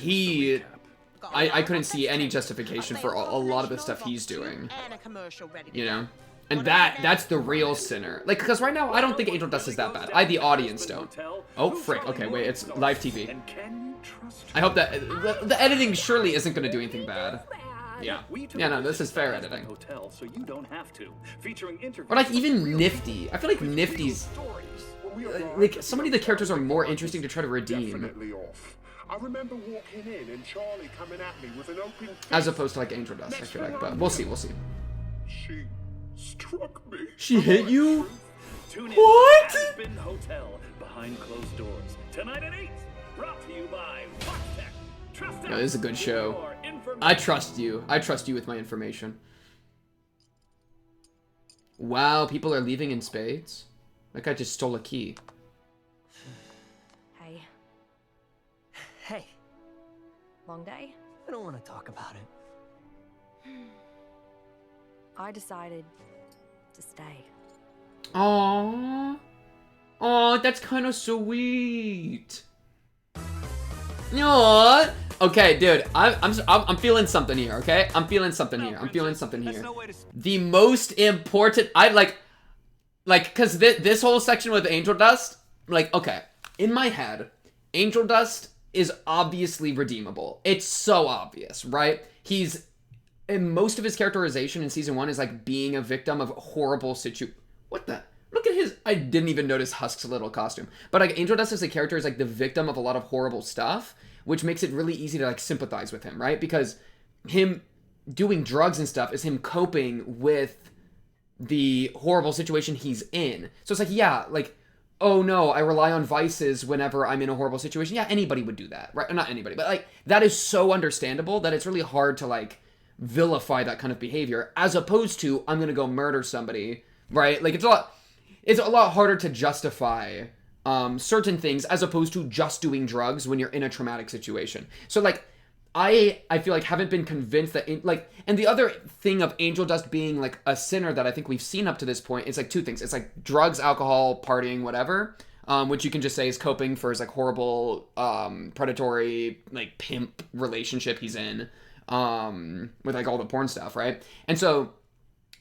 A: I couldn't see any justification for a lot of the stuff he's doing. You know? And that's the real sinner. Like, because right now, I don't think Angel Dust is that bad. The audience don't. Oh, frick. Okay, wait, it's live TV. I hope that... The editing surely isn't going to do anything bad. Yeah. Yeah, no, this is fair editing. Or, like, even Nifty. I feel like Nifty's... Like, so many of the characters are more interesting to try to redeem.
M: I remember walking in and Charlie coming at me with an open fist.
A: As opposed to, like, Angel Dust, I feel like. But we'll see, we'll see.
M: She struck me.
A: She hit you?
I: Tune in
A: What?
I: to Hazbin Hotel behind closed doors tonight at 8. Brought to you by Foxtech. Trust
A: No, this is a good show. I trust you. I trust you with my information. Wow, people are leaving in spades. That guy just stole a key.
U: Hey.
C: Hey.
U: Long day?
C: I don't want to talk about it.
U: I decided to stay.
A: Aww. Aww, that's kind of sweet. Aww. Okay, dude, I'm feeling something here, okay? I'm feeling something here. I'm feeling something here. The most important, cause this whole section with Angel Dust, like, okay, in my head, Angel Dust is obviously redeemable. It's so obvious, right? And most of his characterization in season 1 is like being a victim of horrible What the? Look at his... I didn't even notice Husk's little costume. But like Angel Dust as a character is like the victim of a lot of horrible stuff, which makes it really easy to like sympathize with him, right? Because him doing drugs and stuff is him coping with the horrible situation he's in. So it's like, yeah, like, oh no, I rely on vices whenever I'm in a horrible situation. Yeah, anybody would do that, right? Not anybody, but like, that is so understandable that it's really hard to like vilify that kind of behavior, as opposed to I'm gonna go murder somebody, right? Like it's a lot harder to justify certain things as opposed to just doing drugs when you're in a traumatic situation. So like I feel like haven't been convinced that and the other thing of Angel Dust being like a sinner that I think we've seen up to this point is like 2 things. It's like drugs, alcohol, partying, whatever, which you can just say is coping for his like horrible predatory like pimp relationship he's in. With like all the porn stuff, right? And so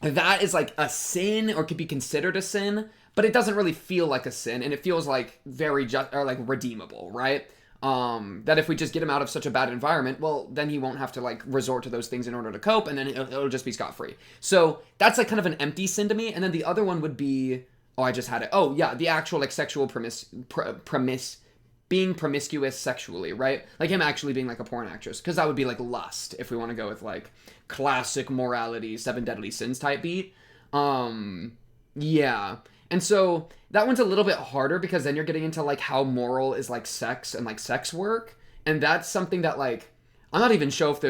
A: that is like a sin or could be considered a sin, but it doesn't really feel like a sin, and it feels like very like redeemable, right? That if we just get him out of such a bad environment, well, then he won't have to like resort to those things in order to cope, and then it'll just be scot-free. So that's like kind of an empty sin to me. And then the other one would be, oh, I just had it. Oh yeah, the actual like sexual being promiscuous sexually, right? Like him actually being like a porn actress, because that would be like lust if we want to go with like classic morality, 7 deadly sins type beat. Yeah. And so that one's a little bit harder because then you're getting into like how moral is like sex and like sex work, and that's something that like I'm not even sure if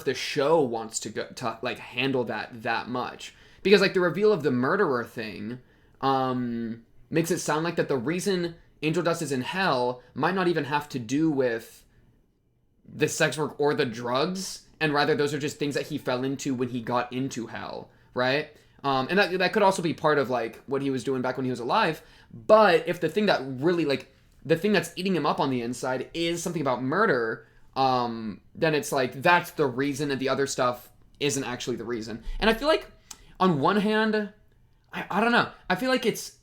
A: the show wants to go to like handle that much, because like the reveal of the murderer thing makes it sound like that the reason Angel Dust is in hell might not even have to do with the sex work or the drugs, and rather those are just things that he fell into when he got into hell, right? And that could also be part of like what he was doing back when he was alive. But if the thing that really like the thing that's eating him up on the inside is something about murder, then it's like that's the reason, and the other stuff isn't actually the reason. And I feel like on one hand, I don't know. I feel like it's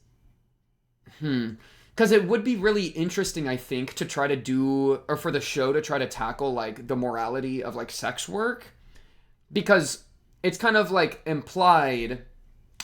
A: Because it would be really interesting, I think, to try to do, or for the show to try to tackle, like, the morality of, like, sex work. Because it's kind of, like, implied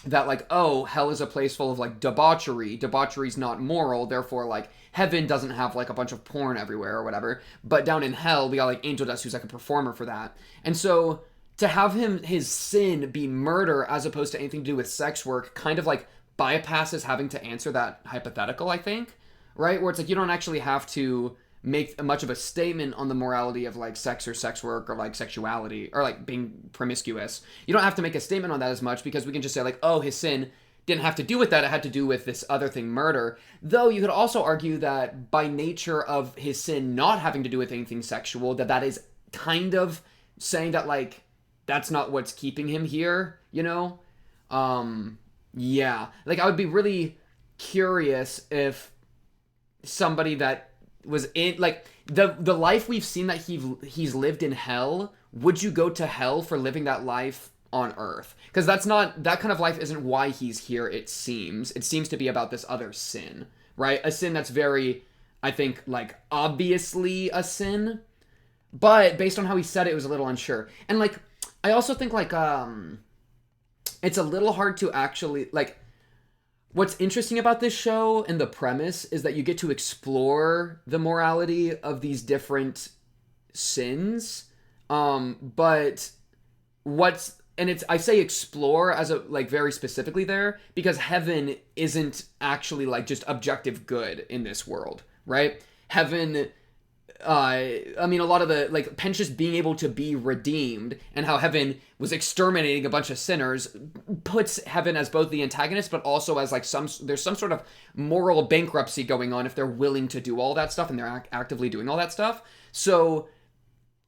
A: that, like, oh, hell is a place full of, like, debauchery. Debauchery's not moral, therefore, like, heaven doesn't have, like, a bunch of porn everywhere or whatever. But down in hell, we got, like, Angel Dust, who's, like, a performer for that. And so, to have his sin be murder as opposed to anything to do with sex work kind of, like, bypasses having to answer that hypothetical, I think, right? Where it's like you don't actually have to make much of a statement on the morality of like sex or sex work or like sexuality or like being promiscuous. You don't have to make a statement on that as much because we can just say like, oh, his sin didn't have to do with that. It had to do with this other thing, murder. Though you could also argue that by nature of his sin not having to do with anything sexual, that is kind of saying that like that's not what's keeping him here, you know? Yeah, like I would be really curious if somebody that was in like the life we've seen that he's lived in hell, would you go to hell for living that life on earth? Because that's not, that kind of life isn't why he's here. It seems to be about this other sin, right? A sin that's very, I think, like obviously a sin, but based on how he said it, it was a little unsure. And like I also think like it's a little hard to actually, like, what's interesting about this show and the premise is that you get to explore the morality of these different sins. But I say explore as a, like, very specifically there, because heaven isn't actually, like, just objective good in this world, right? Heaven, I mean, a lot of the, like, Pentious being able to be redeemed and how heaven was exterminating a bunch of sinners puts heaven as both the antagonist, but also as, like, there's some sort of moral bankruptcy going on if they're willing to do all that stuff and they're actively doing all that stuff. So,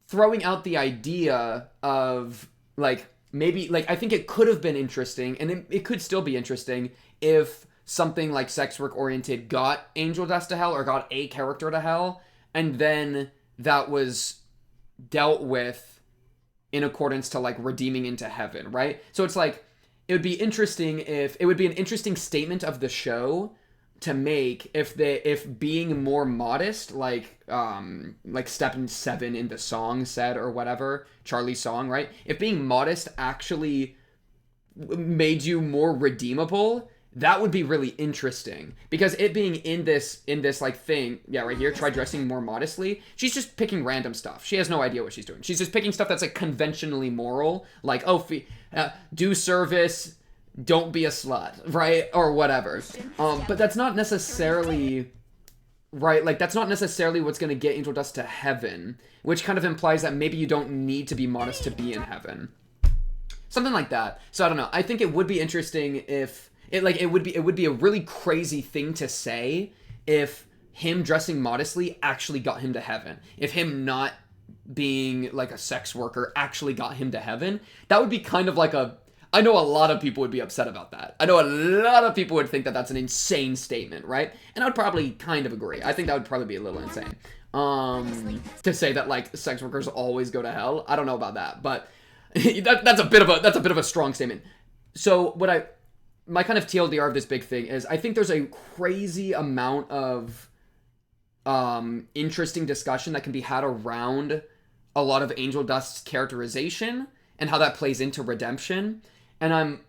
A: throwing out the idea of, like, maybe, like, I think it could have been interesting, and it could still be interesting if something like sex work oriented got Angel Dust to hell or got a character to hell, and then that was dealt with in accordance to like redeeming into heaven, right? So it's like, it would be interesting if, it would be an interesting statement of the show to make if being more modest, like Step 7 in the song said or whatever, Charlie's song, right? If being modest actually made you more redeemable, that would be really interesting, because it being in this like thing, yeah, right here, try dressing more modestly. She's just picking random stuff. She has no idea what she's doing. She's just picking stuff that's like conventionally moral, like, oh, do service, don't be a slut, right? Or whatever. But that's not necessarily, right? Like, that's not necessarily what's going to get Angel Dust to heaven, which kind of implies that maybe you don't need to be modest to be in heaven. Something like that. So I don't know. I think it would be interesting if it would be a really crazy thing to say if him dressing modestly actually got him to heaven. If him not being like a sex worker actually got him to heaven. That would be kind of like I know a lot of people would be upset about that. I know a lot of people would think that that's an insane statement, right? And I would probably kind of agree. I think that would probably be a little insane. To say that like sex workers always go to hell. I don't know about that, but that's a bit of a strong statement. So my kind of TLDR of this big thing is I think there's a crazy amount of interesting discussion that can be had around a lot of Angel Dust's characterization and how that plays into redemption. And I'm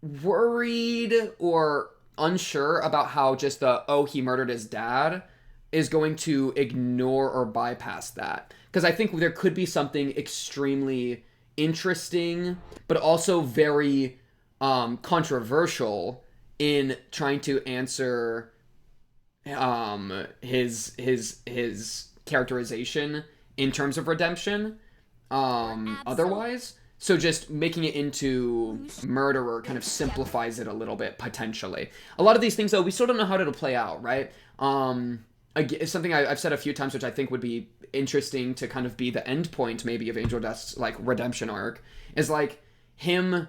A: worried or unsure about how just he murdered his dad is going to ignore or bypass that. Because I think there could be something extremely interesting, but also very controversial in trying to answer his characterization in terms of redemption otherwise. So just making it into murderer kind of simplifies it a little bit, potentially. A lot of these things, though, we still don't know how it'll play out, right? It's something I've said a few times, which I think would be interesting to kind of be the end point, maybe, of Angel Dust's, like, redemption arc, is, like, him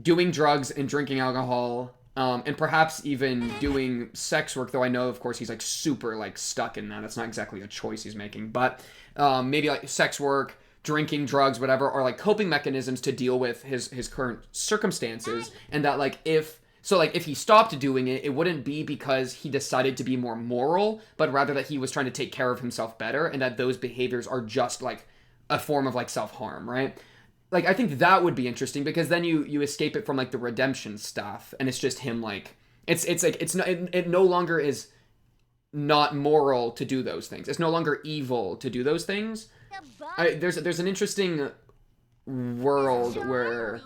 A: doing drugs and drinking alcohol, and perhaps even doing sex work, though I know, of course, he's, like, super, like, stuck in that. It's not exactly a choice he's making, but maybe, like, sex work, drinking, drugs, whatever, are, like, coping mechanisms to deal with his current circumstances, and that, like, if So, like, if he stopped doing it, it wouldn't be because he decided to be more moral, but rather that he was trying to take care of himself better, and that those behaviors are just, like, a form of, like, self-harm, right? Like, I think that would be interesting, because then you escape it from, like, the redemption stuff, and it's just him, like... It no longer is not moral to do those things. It's no longer evil to do those things. There's an interesting world where,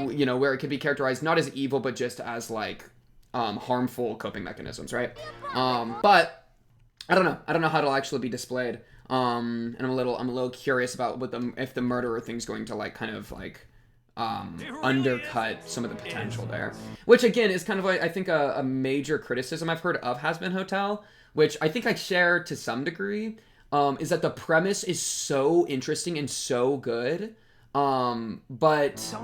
A: you know, where it could be characterized not as evil, but just as, like, harmful coping mechanisms, right? But I don't know how it'll actually be displayed. And I'm a little curious about if the murderer thing's going to, like, kind of, like, undercut some of the potential there. Which, again, is kind of, like, I think a major criticism I've heard of Hazbin Hotel, which I think I share to some degree, is that the premise is so interesting and so good, but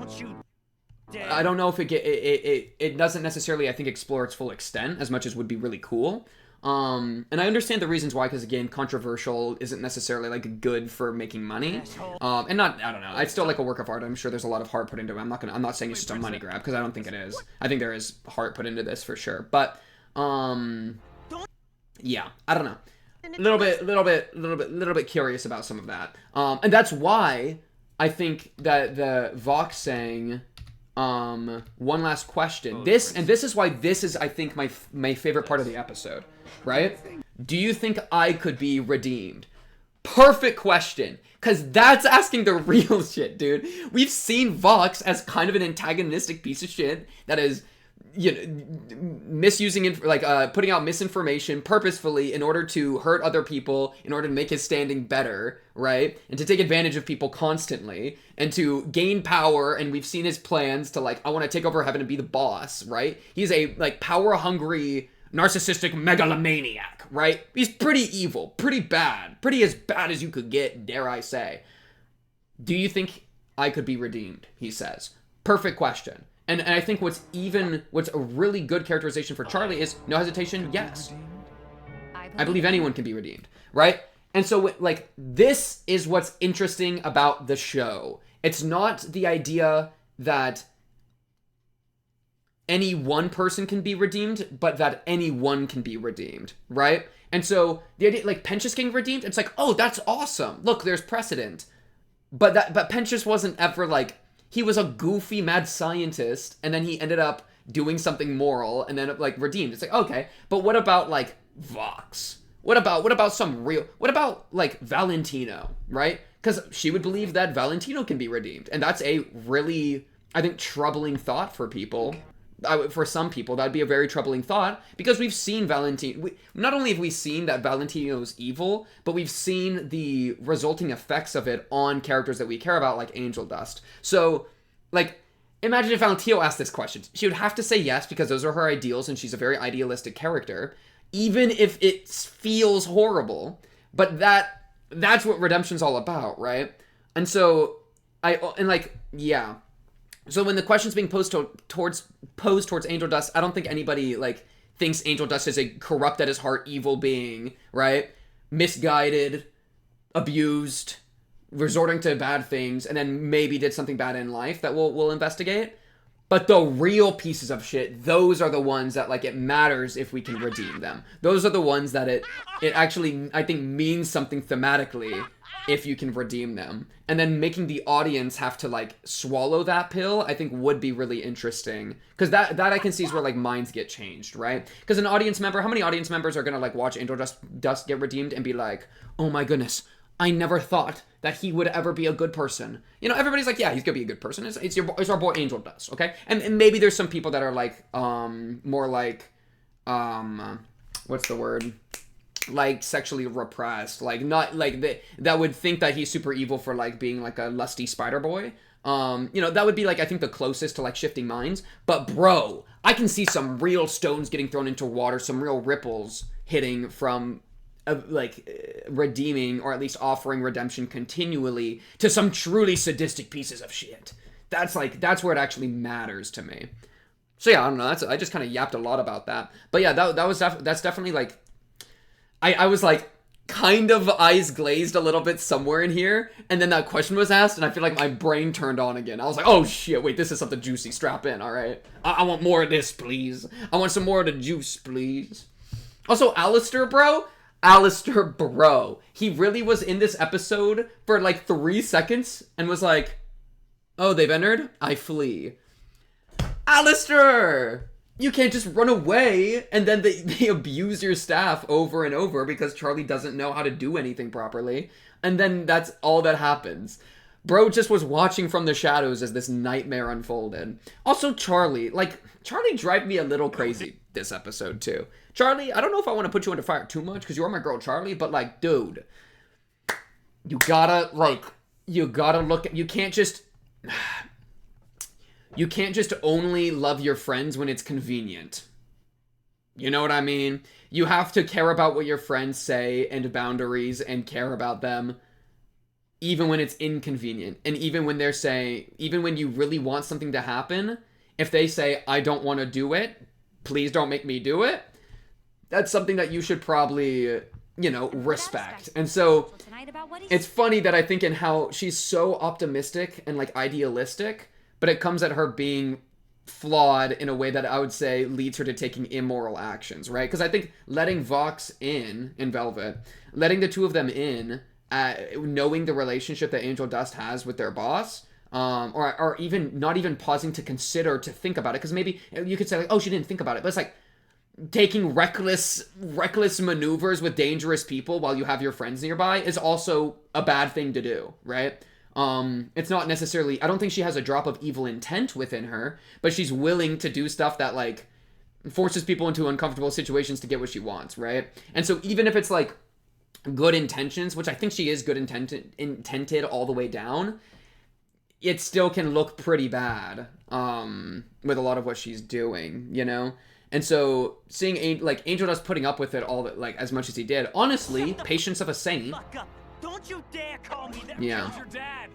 A: I don't know if it doesn't necessarily, I think, explore its full extent as much as would be really cool. And I understand the reasons why, because, again, controversial isn't necessarily, like, good for making money. And not, I don't know, it's still, like, a work of art. I'm sure there's a lot of heart put into it. I'm not saying it's just a money grab, because I don't think it is. I think there is heart put into this for sure. But, yeah, I don't know. Little bit curious about some of that. And that's why I think that the Vox saying, one last question. This is why this is, I think, my favorite part of the episode, right? Do you think I could be redeemed? Perfect question. Because that's asking the real shit, dude. We've seen Vox as kind of an antagonistic piece of shit that is, you know, misusing, putting out misinformation purposefully in order to hurt other people, in order to make his standing better, right? And to take advantage of people constantly, and to gain power, and we've seen his plans to, like, I want to take over heaven and be the boss, right? He's a, like, power-hungry, narcissistic megalomaniac, right? He's pretty evil, pretty bad, pretty as bad as you could get, dare I say. Do you think I could be redeemed, he says. Perfect question. And I think what's a really good characterization for Charlie is, no hesitation, yes. I believe anyone can be redeemed, right? And so, like, this is what's interesting about the show. It's not the idea that any one person can be redeemed, but that anyone can be redeemed, right? And so, the idea, like, Pentious getting redeemed, it's like, oh, that's awesome. Look, there's precedent. But Pentious wasn't ever, like... He was a goofy mad scientist, and then he ended up doing something moral, and then, like, redeemed. It's like, okay, but what about, like, Vox? What about like, Valentino, right? Because she would believe that Valentino can be redeemed, and that's a really, I think, troubling thought for people. For some people, that'd be a very troubling thought, because we've seen Valentino. Not only have we seen that Valentino's evil, but we've seen the resulting effects of it on characters that we care about, like Angel Dust. So, like, imagine if Valentino asked this question. She would have to say yes, because those are her ideals, and she's a very idealistic character, even if it feels horrible. But that's what redemption's all about, right? And so, yeah. So when the question's being posed towards Angel Dust, I don't think anybody, like, thinks Angel Dust is a corrupt at his heart evil being, right? Misguided, abused, resorting to bad things, and then maybe did something bad in life that we'll investigate. But the real pieces of shit, those are the ones that, like, it matters if we can redeem them. Those are the ones that it actually, I think, means something thematically if you can redeem them. And then making the audience have to, like, swallow that pill, I think would be really interesting. Because that I can see is where, like, minds get changed, right? Because an audience member, how many audience members are gonna, like, watch Angel Dust get redeemed and be like, oh my goodness, I never thought that he would ever be a good person. You know, everybody's like, yeah, he's gonna be a good person. It's our boy Angel Dust, okay? And maybe there's some people that are, like, more like, what's the word? Like, sexually repressed, like, not, like, that would think that he's super evil for, like, being, like, a lusty spider boy. You know, that would be, like, I think the closest to, like, shifting minds. But, bro, I can see some real stones getting thrown into water, some real ripples hitting from, redeeming, or at least offering redemption continually to some truly sadistic pieces of shit. That's where it actually matters to me. So, yeah, I don't know, I just kind of yapped a lot about that. But, yeah, that's definitely, like, I was like, kind of eyes glazed a little bit somewhere in here, and then that question was asked, and I feel like my brain turned on again. I was like, oh shit, wait, this is something juicy. Strap in, all right? I want more of this, please. I want some more of the juice, please. Also, alastor, bro. Alastor, bro. He really was in this episode for like 3 seconds and was like, oh, they've entered? I flee. Alastor! You can't just run away, and then they abuse your staff over and over because Charlie doesn't know how to do anything properly, and then that's all that happens. Bro just was watching from the shadows as this nightmare unfolded. Also, Charlie drive me a little crazy this episode, too. Charlie, I don't know if I want to put you under fire too much, because you are my girl, Charlie, but, like, dude, you gotta look at, you can't just only love your friends when it's convenient. You know what I mean? You have to care about what your friends say and boundaries and care about them even when it's inconvenient. And even when even when you really want something to happen, if they say, I don't want to do it, please don't make me do it, that's something that you should probably, you know, respect. And so it's funny that I think in how she's so optimistic and like idealistic, but it comes at her being flawed in a way that I would say leads her to taking immoral actions, right? Because I think letting Vox in Velvet, letting the two of them in, knowing the relationship that Angel Dust has with their boss, or even not even pausing to consider, to think about it, because maybe you could say like, oh, she didn't think about it, but it's like taking reckless maneuvers with dangerous people while you have your friends nearby is also a bad thing to do, right? It's not necessarily, I don't think she has a drop of evil intent within her, but she's willing to do stuff that, like, forces people into uncomfortable situations to get what she wants, right? And so even if it's, like, good intentions, which I think she is good intented all the way down, it still can look pretty bad, with a lot of what she's doing, you know? And so seeing, Angel Dust putting up with it all, like, as much as he did, honestly, patience of a saint.
C: Don't you dare call me that.
A: Yeah.
C: Your dad.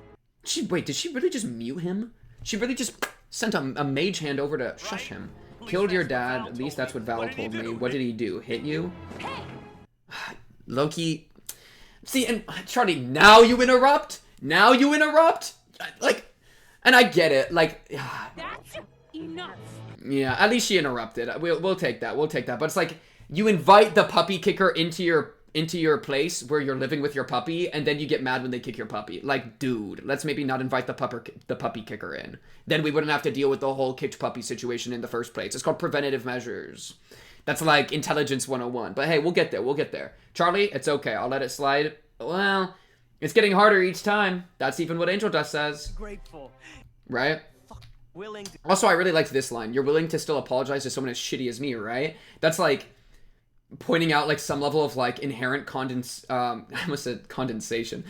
A: Wait, did she really just mute him? She really just sent a mage hand over to shush him. Killed your dad, at least that's what Val told me. What did he do? Hit you? Loki. See, and Charlie, now you interrupt? Now you interrupt? Like, and I get it, like.
O: That's enough.
A: Yeah, at least she interrupted. We'll take that. We'll take that. But it's like, you invite the puppy kicker into your place where you're living with your puppy, and then you get mad when they kick your puppy. Like, dude, let's maybe not invite the puppy kicker in. Then we wouldn't have to deal with the whole kicked puppy situation in the first place. It's called preventative measures. That's like intelligence 101. But hey, we'll get there. We'll get there. Charlie, it's okay. I'll let it slide. Well, it's getting harder each time. That's even what Angel Dust says.
C: Grateful.
A: Right?
C: Willing to.
A: Also, I really liked this line. You're willing to still apologize to someone as shitty as me, right? That's like pointing out like some level of like inherent I almost said condescension,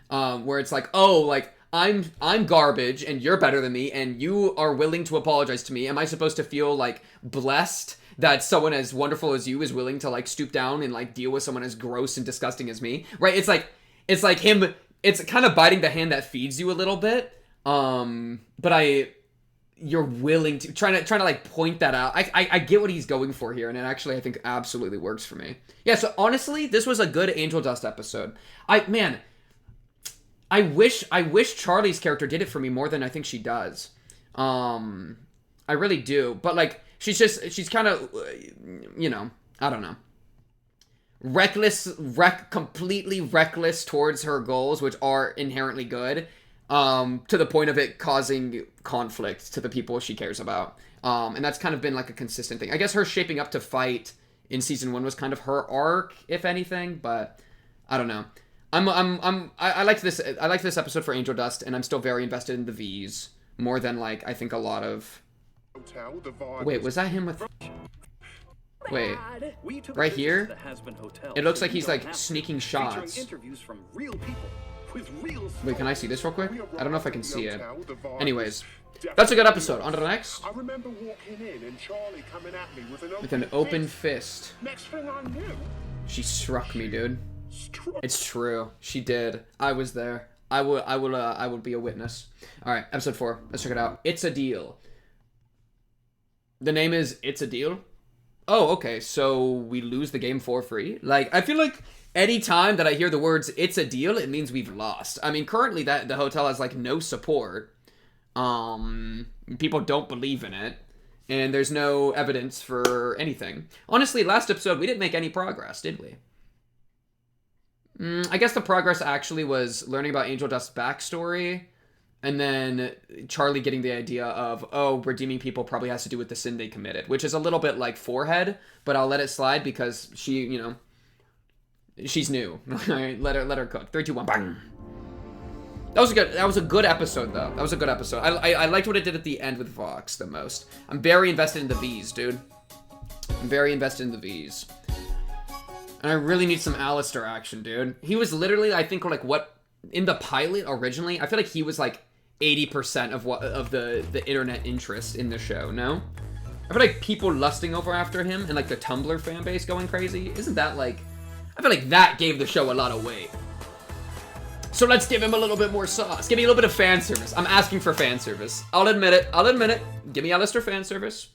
A: where it's like, oh, like I'm garbage and you're better than me and you are willing to apologize to me. Am I supposed to feel like blessed that someone as wonderful as you is willing to like stoop down and like deal with someone as gross and disgusting as me, right? It's like him. It's kind of biting the hand that feeds you a little bit. But you're willing to trying to like point that out. I get what he's going for here, and it actually I think absolutely works for me. Yeah, so honestly, this was a good Angel Dust episode. I wish Charlie's character did it for me more than I think she does. I really do. But like she's kind of you know, I don't know. Completely reckless towards her goals, which are inherently good. To the point of it causing conflict to the people she cares about. And that's kind of been like a consistent thing. I guess her shaping up to fight in season 1 was kind of her arc, if anything, but I don't know. I liked this episode for Angel Dust, and I'm still very invested in the Vees more than like I think a lot of. Wait, was that him with? Wait, right here? It looks like he's like sneaking shots. Wait, can I see this real quick? I don't know if I can see it. Anyways, that's a good episode. On to the next.
M: I remember walking in and Charlie coming at me
A: with an open fist.
M: Next thing I knew,
A: she struck me, dude. It's true. She did. I was there. I will be a witness. All right, episode 4. Let's check it out. It's a Deal. The name is It's a Deal. Oh, okay, so we lose the game for free? Like, I feel like any time that I hear the words, it's a deal, it means we've lost. I mean, currently that the hotel has, like, no support. People don't believe in it. And there's no evidence for anything. Honestly, last episode, we didn't make any progress, did we? I guess the progress actually was learning about Angel Dust's backstory. And then Charlie getting the idea of, oh, redeeming people probably has to do with the sin they committed. Which is a little bit like Forehead, but I'll let it slide because she, you know, she's new. Alright, let her cook. 3, 2, 1, bang! That was a good episode, though. That was a good episode. I liked what it did at the end with Vox the most. I'm very invested in the Vees, dude. I'm very invested in the Vees. And I really need some alastor action, dude. He was literally, I think, like, what... In the pilot, originally, I feel like he was, like, 80% of the internet interest in the show, no? I feel like people lusting over after him and, like, the Tumblr fan base going crazy. Isn't that, like... I feel like that gave the show a lot of weight. So let's give him a little bit more sauce. Give me a little bit of fan service. I'm asking for fan service. I'll admit it. I'll admit it. Give me alastor fan service.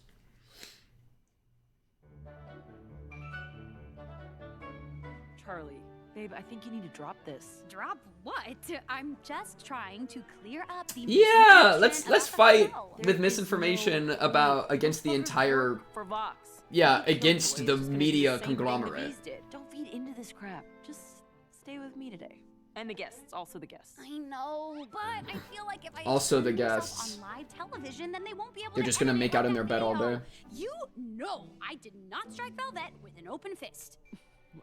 D: Charlie, babe, I think you need to drop this.
G: Drop what? I'm just trying to clear up the
A: Yeah,
G: misinformation
A: let's
G: about the
A: fight
G: hotel.
A: with misinformation about against the entire
D: For Vox.
A: yeah, against the
D: It's gonna be
A: media
D: the same thing the
A: conglomerate.
D: Vees did. Don't feed into this crap. Just stay with me today. And the guests, also the guests.
G: I know, but I feel like if I
A: Also the
G: explain myself
A: guests.
G: on live television, then they won't be able
A: They're
G: to
A: just gonna
G: edit
A: make
G: it
A: out in
G: like
A: their
G: that
A: bed all
G: video.
A: day.
G: You know I did not strike Velvet with an open fist.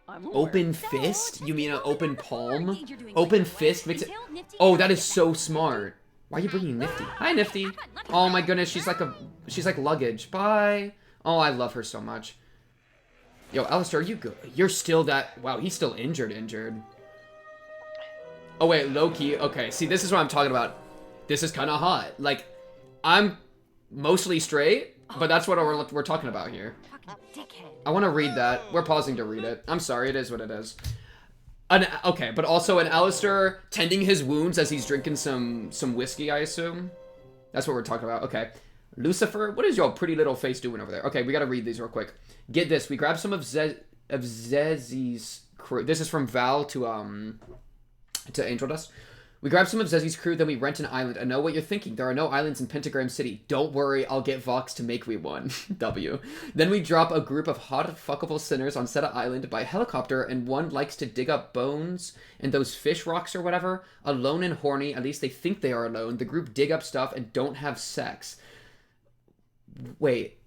A: Open fist? You mean an open palm? Open fist makes it... Oh, that is so smart. Why are you bringing Nifty? Hi, Nifty. Oh my goodness, she's like luggage. Bye. Oh, I love her so much. Yo, Alastor, are you good? You're still that... Wow, he's still injured. Oh, wait, low-key. Okay, see, this is what I'm talking about. This is kind of hot. Like, I'm mostly straight, but that's what we're talking about here. I want to read that. We're pausing to read it. I'm sorry, it is what it is. Okay, but also an Alastor tending his wounds as he's drinking some whiskey, I assume. That's what we're talking about. Okay. Lucifer, what is your pretty little face doing over there? Okay, we gotta read these real quick. Get this. We grabbed some of Zezi's crew. This is from Val to Angel Dust. We grabbed some of Zezi's crew, then we rent an island. I know what you're thinking. There are no islands in Pentagram City. Don't worry, I'll get Vox to make me one. W. Then we drop a group of hot, fuckable sinners on Seta Island by helicopter, and one likes to dig up bones and those fish rocks or whatever. Alone and horny, at least they think they are alone. The group dig up stuff and don't have sex. Wait.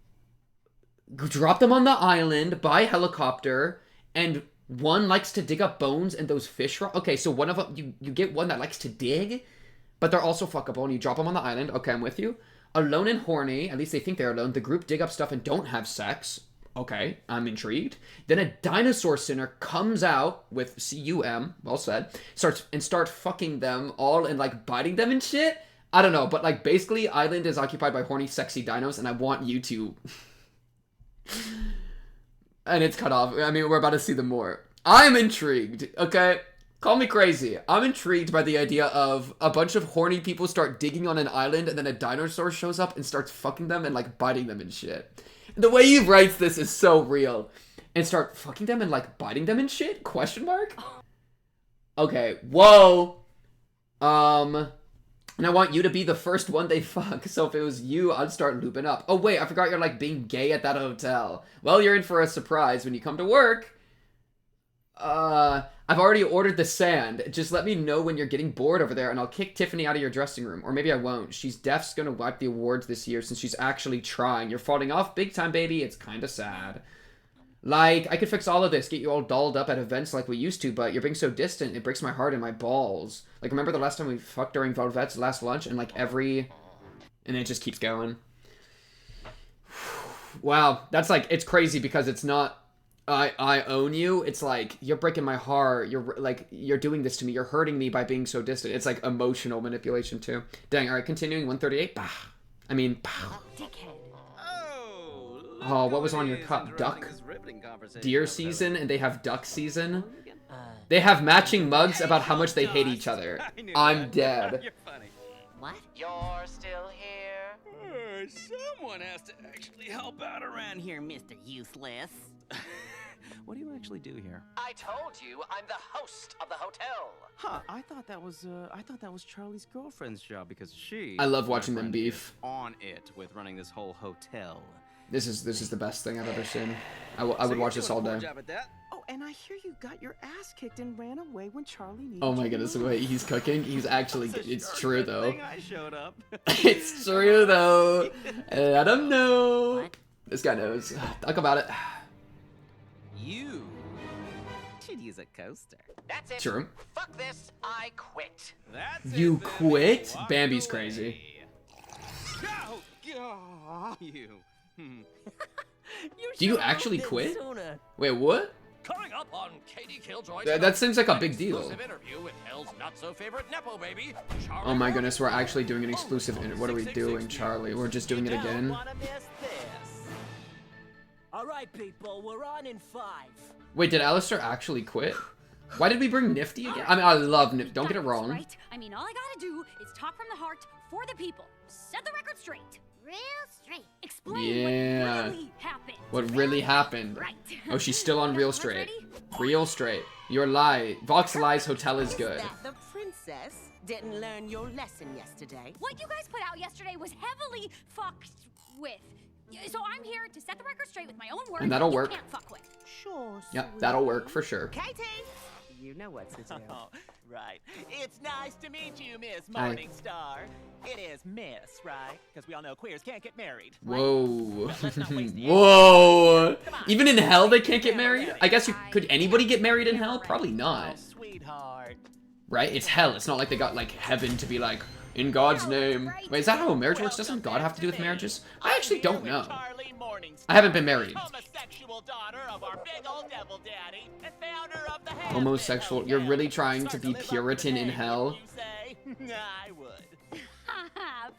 A: Drop them on the island by helicopter, and... One likes to dig up bones and those fish rocks. Okay, so one of them, you get one that likes to dig, but they're also fuckable, and you drop them on the island. Okay, I'm with you. Alone and horny, at least they think they're alone. The group dig up stuff and don't have sex. Okay, I'm intrigued. Then a dinosaur sinner comes out with C-U-M, well said, start fucking them all and like biting them and shit. I don't know, but like basically island is occupied by horny, sexy dinos, and I want you to... And it's cut off. I mean, we're about to see them more. I'm intrigued, okay? Call me crazy. I'm intrigued by the idea of a bunch of horny people start digging on an island and then a dinosaur shows up and starts fucking them and, like, biting them and shit. The way he writes this is so real. And start fucking them and, like, biting them and shit? Question mark? Okay, whoa. And I want you to be the first one they fuck. So if it was you, I'd start looping up. Oh, wait, I forgot you're, like, being gay at that hotel. Well, you're in for a surprise when you come to work. I've already ordered the sand. Just let me know when you're getting bored over there, and I'll kick Tiffany out of your dressing room. Or maybe I won't. She's deaf's gonna wipe the awards this year since she's actually trying. You're falling off big time, baby. It's kinda sad. Like, I could fix all of this, get you all dolled up at events like we used to, but you're being so distant, it breaks my heart and my balls. Like, remember the last time we fucked during Velvet's last lunch, and like and it just keeps going. Wow, that's like, it's crazy because it's not, I own you, it's like, you're breaking my heart, you're doing this to me, you're hurting me by being so distant. It's like emotional manipulation too. Dang, alright, continuing, 138, bah. I mean, bah. Oh, what was on your cup? Duck? Deer season, and they have duck season? They have matching mugs about how much they hate each other. I'm dead.
K: What? You're still here?
F: Someone
Q: Someone has to actually help out around here, Mr. Useless. What do you actually do here?
K: I told you I'm the host of the hotel.
P: Huh, I thought that was Charlie's girlfriend's job because she
A: I love watching them beef.
P: on it with running this whole hotel.
A: This is the best thing I've ever seen. I would watch this all day.
P: Oh, and I hear you got your ass kicked and ran away when Charlie needed
A: Oh my
P: you
A: goodness, the
P: most.
A: way he's cooking, he's actually, it's true though.
P: I showed up.
A: It's true though. Let him know. This guy knows. Talk about it.
P: You should use a coaster.
K: That's it.
A: True.
K: Fuck this. I quit.
P: That's
A: You
P: it, then.
A: quit?
P: Walk
A: Bambi's
P: away.
A: crazy.
P: You.
A: Do you actually quit? Wait, what?
N: Coming up on Katie Killjoy.
A: That seems like a big deal.
N: Exclusive interview with Hell's not so favorite nepo baby.
A: Oh my goodness, we're actually doing an exclusive What are we doing, Charlie? We're just doing it again?
C: All right, people, we're on in 5.
A: Wait, did Alastor actually quit? Why did we bring Nifty again? I mean, I love Nifty. Don't get it wrong.
G: Right? I mean, all I gotta do is talk from the heart for the people. Set the record straight.
J: Real straight.
G: Explain
A: Yeah.
G: what really happened.
A: What really happened?
G: Right.
A: Oh, she's still on Real Straight. Real Straight. Your lie. Vox Lie's Hotel is good.
T: That the princess didn't learn your lesson yesterday.
G: What you guys put out yesterday was heavily fucked with. So I'm here to set the record straight with my own words.
A: And that'll
G: you
A: work.
G: Can't fuck with.
T: Sure.
A: Yep, that'll work for sure.
T: Katie! You know what to do.
L: Right. It's nice to meet you, Miss
A: Hi.
L: Morningstar. It is Miss, right? Because we all know queers can't get married.
A: Whoa. Whoa. Even in hell they can't get married? I guess could anybody get married in hell? Probably not.
L: Sweetheart.
A: Right? It's hell. It's not like they got like heaven to be like, in God's name. Wait, is that how a marriage works? Doesn't God have to do with marriages? I actually don't know. I haven't been married.
L: Homosexual daughter of our big old devil daddy and founder of the
A: Homosexual. You're really trying to be Puritan in hell?
L: I would.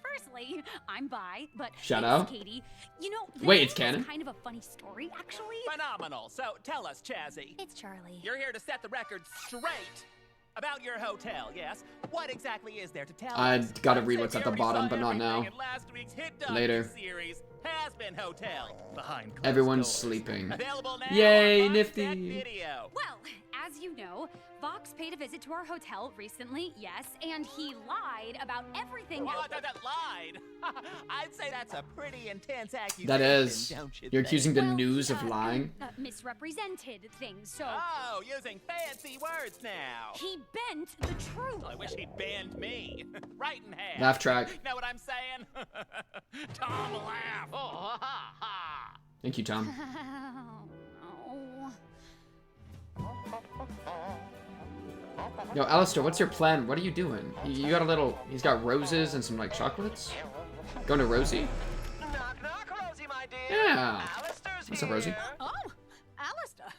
G: Firstly, I'm bi, but
A: Shout
G: thanks,
A: out.
G: Katie. You know,
A: Wait,
G: this
A: it's canon?
G: is kind of a funny story, actually.
L: Phenomenal. So tell us, Chazzy.
G: It's Charlie.
L: You're here to set the record straight about your hotel, yes? What exactly is there to tell
A: I
L: us?
A: gotta read what's at the bottom, but not now.
L: In last week's hit
A: Later.
L: series, Hazbin Hotel. Behind closed
A: Everyone's
L: doors.
A: sleeping.
L: Available now
A: Yay,
L: on
A: Nifty.
L: Box Set Video.
G: Well, as you know, Vox paid a visit to our hotel recently, yes, and he lied about everything.
L: That lied. I'd say that's a pretty intense accusation.
A: That is.
L: Don't you
A: You're
L: think?
A: accusing the news of lying?
G: Misrepresented things, so...
L: Oh, using fancy words now.
G: He bent the truth.
L: I wish he'd banned me. Right in half.
A: Laugh track.
L: Know what I'm saying? Tom, laugh. Oh, ha, ha.
A: Thank you, Tom.
G: Oh.
A: Yo, Alastor, what's your plan? What are you doing? You got a little... He's got roses and some, like, chocolates? Going to Rosie? Yeah. What's up, Rosie?
V: Oh, Alastor.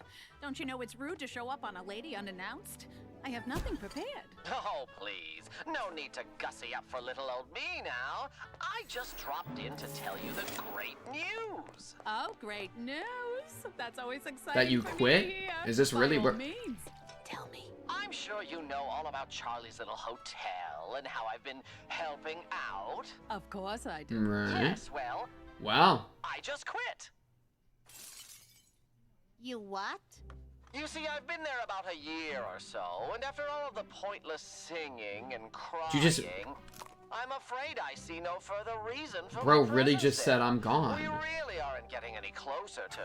V: Don't you know it's rude to show up on a lady unannounced? I have nothing prepared.
K: Oh, please. No need to gussy up for little old me now. I just dropped in to tell you the great news.
V: Oh, great news. That's always exciting.
A: That you
V: for me to
A: quit?
V: hear.
A: Is this really
V: By all
A: where...
V: means.
K: Tell me. I'm sure you know all about Charlie's little hotel and how I've been helping out.
V: Of course I do.
A: Right.
K: Yes, well,
A: Wow.
K: I just quit.
J: You what?
K: You see, I've been there about a year or so, and after all of the pointless singing and crying,
A: You just-
K: I'm afraid I see no further reason for
A: Bro
K: my
A: really
K: presence
A: just said
K: there.
A: I'm gone.
K: We really aren't getting any closer to...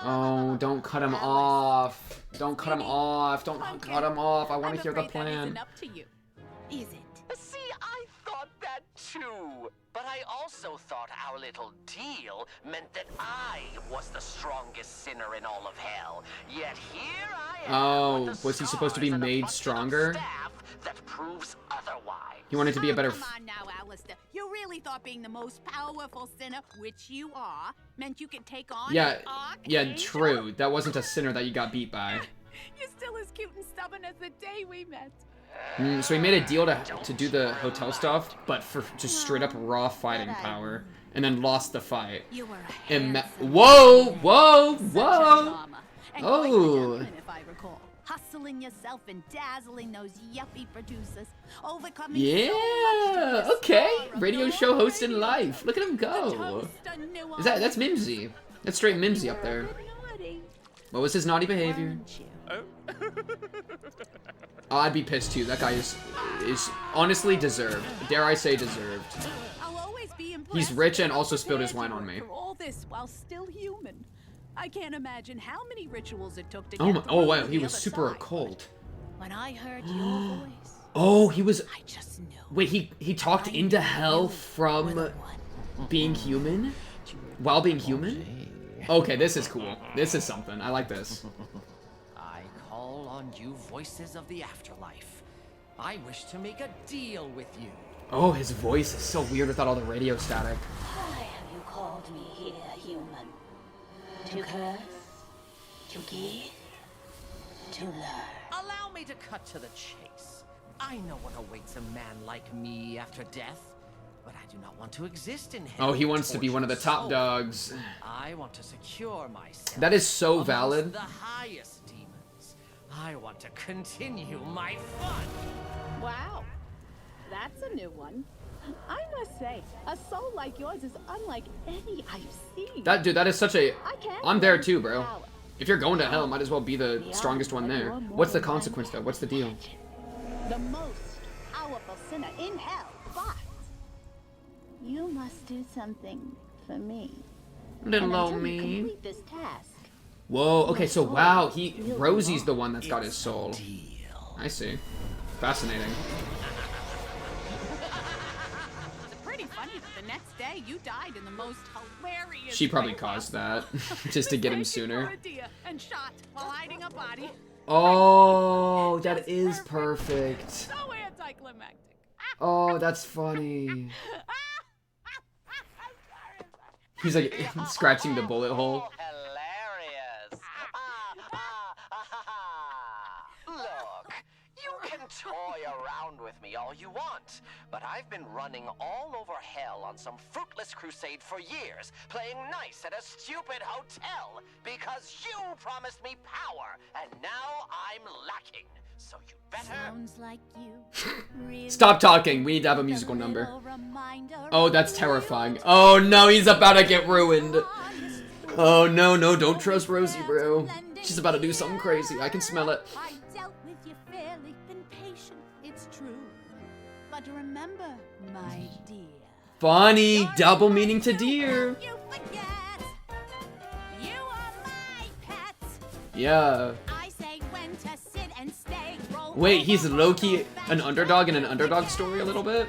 A: Oh, don't cut him off. Don't cut him off. Don't cut him off. I want to hear the plan.
V: Up to you. Is it?
K: See, I thought that too. But I also thought our little deal meant that I was the strongest sinner in all of hell. Yet here I am.
A: Oh, was he supposed to be made stronger?
K: That proves otherwise.
A: He wanted to be a better...
V: Come on now, Alastor. You really thought being the most powerful sinner, which you are, meant you could take on
A: Yeah,
V: an archangel?
A: yeah, true. That wasn't a sinner that you got beat by.
V: You're still as cute and stubborn as the day we met.
A: So he made a deal to do the hotel stuff, but for just straight up raw fighting power, and then lost the fight.
V: You were a
A: Whoa, whoa, whoa! Oh!
V: if I recall. hustling yourself and dazzling those yuppie producers, overcoming
A: Yeah, okay. Radio show host in life. Look at him go. That's Mimsy. That's straight Mimsy up there. What was his naughty behavior? Oh, I'd be pissed too. That guy is honestly deserved. Dare I say deserved.
V: I'll always be impressed.
A: He's rich and also spilled his wine on me.
V: For all this while still human. I can't imagine how many rituals it took to
A: Oh
V: get
A: my, oh wow, he was super occult.
V: When I heard your voice,
A: Oh, he was.
V: I just knew.
A: Wait, he talked into hell from being human, while being human. Okay, this is cool. This is something. I like this.
K: I call on you, voices of the afterlife. I wish to make a deal with you.
A: Oh, his voice is so weird without all the radio static.
J: Why have you called me here, human? To curse? To give? To learn?
K: Allow me to cut to the chase. I know what awaits a man like me after death, but I do not want to exist in hell.
A: Oh, he wants to be one of the top dogs.
K: I want to secure myself.
A: That is so
K: amongst
A: valid.
K: The highest demons. I want to continue my fun.
V: Wow, that's a new one. I must say, a soul like yours is unlike any I've seen.
A: That dude, that is such a.
V: I can't
A: I'm there
V: learn
A: too, bro.
V: power.
A: If you're going to hell, might as well be the strongest one there. What's the consequence though? What's the deal?
V: The most powerful sinner in hell, but you must do something for me.
A: Little
V: And
A: old
V: until you
A: me.
V: complete this task,
A: Whoa. Okay, so wow, Rosie's the one that's got his soul. I see. Fascinating.
V: it's pretty funny that the next day you died in the most hilarious.
A: She probably
V: way
A: caused
V: possible.
A: that just to get him
V: Taken
A: sooner.
V: for a deer and shot while hiding a body.
A: Oh, that is perfect.
V: So anticlimactic.
A: Oh, that's funny. He's like scratching the bullet hole.
K: Hilarious. Look, you can toy around with me all you want, but I've been running all over hell on some fruitless crusade for years, playing nice at a stupid hotel because you promised me power, and now I'm lacking. So you better.
J: Sounds like you. Really
A: Stop talking. We need to have a musical number. Oh, that's terrifying. Oh no, he's about to get ruined. Oh no, no, don't trust Rosie, bro. She's about to do something crazy. I can smell it.
V: I dealt with you fairly, been patient, it's true. But remember, my dear.
A: Funny, double meaning to deer.
V: You forget. You are my pet.
A: Yeah.
V: I say when to sit and stay. Roll
A: Wait, he's low-key an underdog in an underdog story a little bit?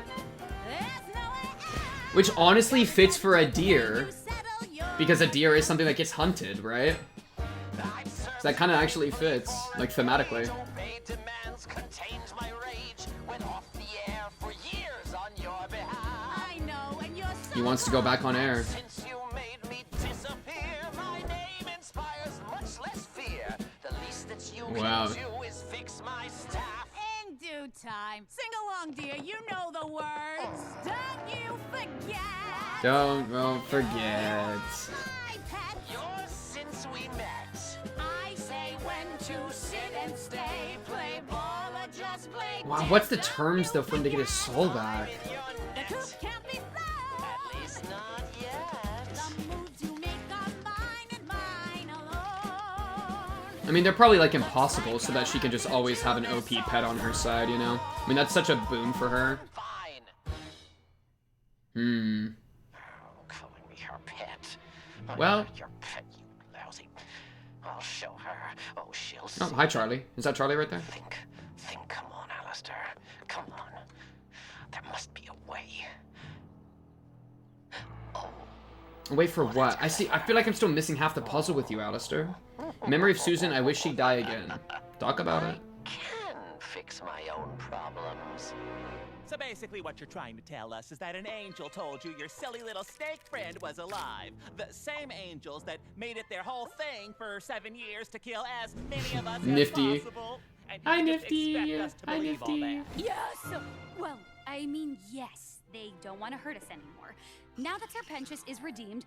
A: Which honestly fits for a deer. Because a deer is something that gets hunted, right? So that kind of actually fits, like thematically.
V: I know, and you're so
A: He wants to go back on air.
K: Since you made me disappear, my name inspires much less fear. The least that you
A: Wow.
K: can do is fix my staff.
V: in due time. Sing along, dear. You know the words. Don't you forget.
A: Don't forget.
V: My pet.
K: Yours since we met.
V: I say when to sit and stay. Play ball or just play.
A: Wow, what's the terms though for him to get his soul back?
V: The coop can't be found.
K: At least not yet.
V: The moves you make are mine and mine alone.
A: I mean, they're probably like impossible so that she can just always have an OP pet on her side, you know? I mean, that's such a boon for her. Hmm.
K: Calling me her pet.
A: Well.
K: Your pet, you lousy. I'll show her. Oh, she'll see.
A: Oh, hi Charlie. Is that Charlie right there?
K: Think, come on, Alastor. Come on. There must be a way.
A: Wait for what? I feel like I'm still missing half the puzzle with you, Alistair. Memory of Susan, I wish she'd die again. Talk about it.
K: Can fix my own problems.
H: So basically what you're trying to tell us is that an angel told you your silly little snake friend was alive. The same angels that made it their whole thing for 7 years to kill as many of us
A: Nifty.
H: as possible. And
A: Hi,
H: you just
A: Nifty.
H: expect us to
A: Hi,
H: believe all
A: Nifty.
H: that.
G: Yes! Well, I mean, yes, they don't want to hurt us anymore. Now that Serpentius is redeemed,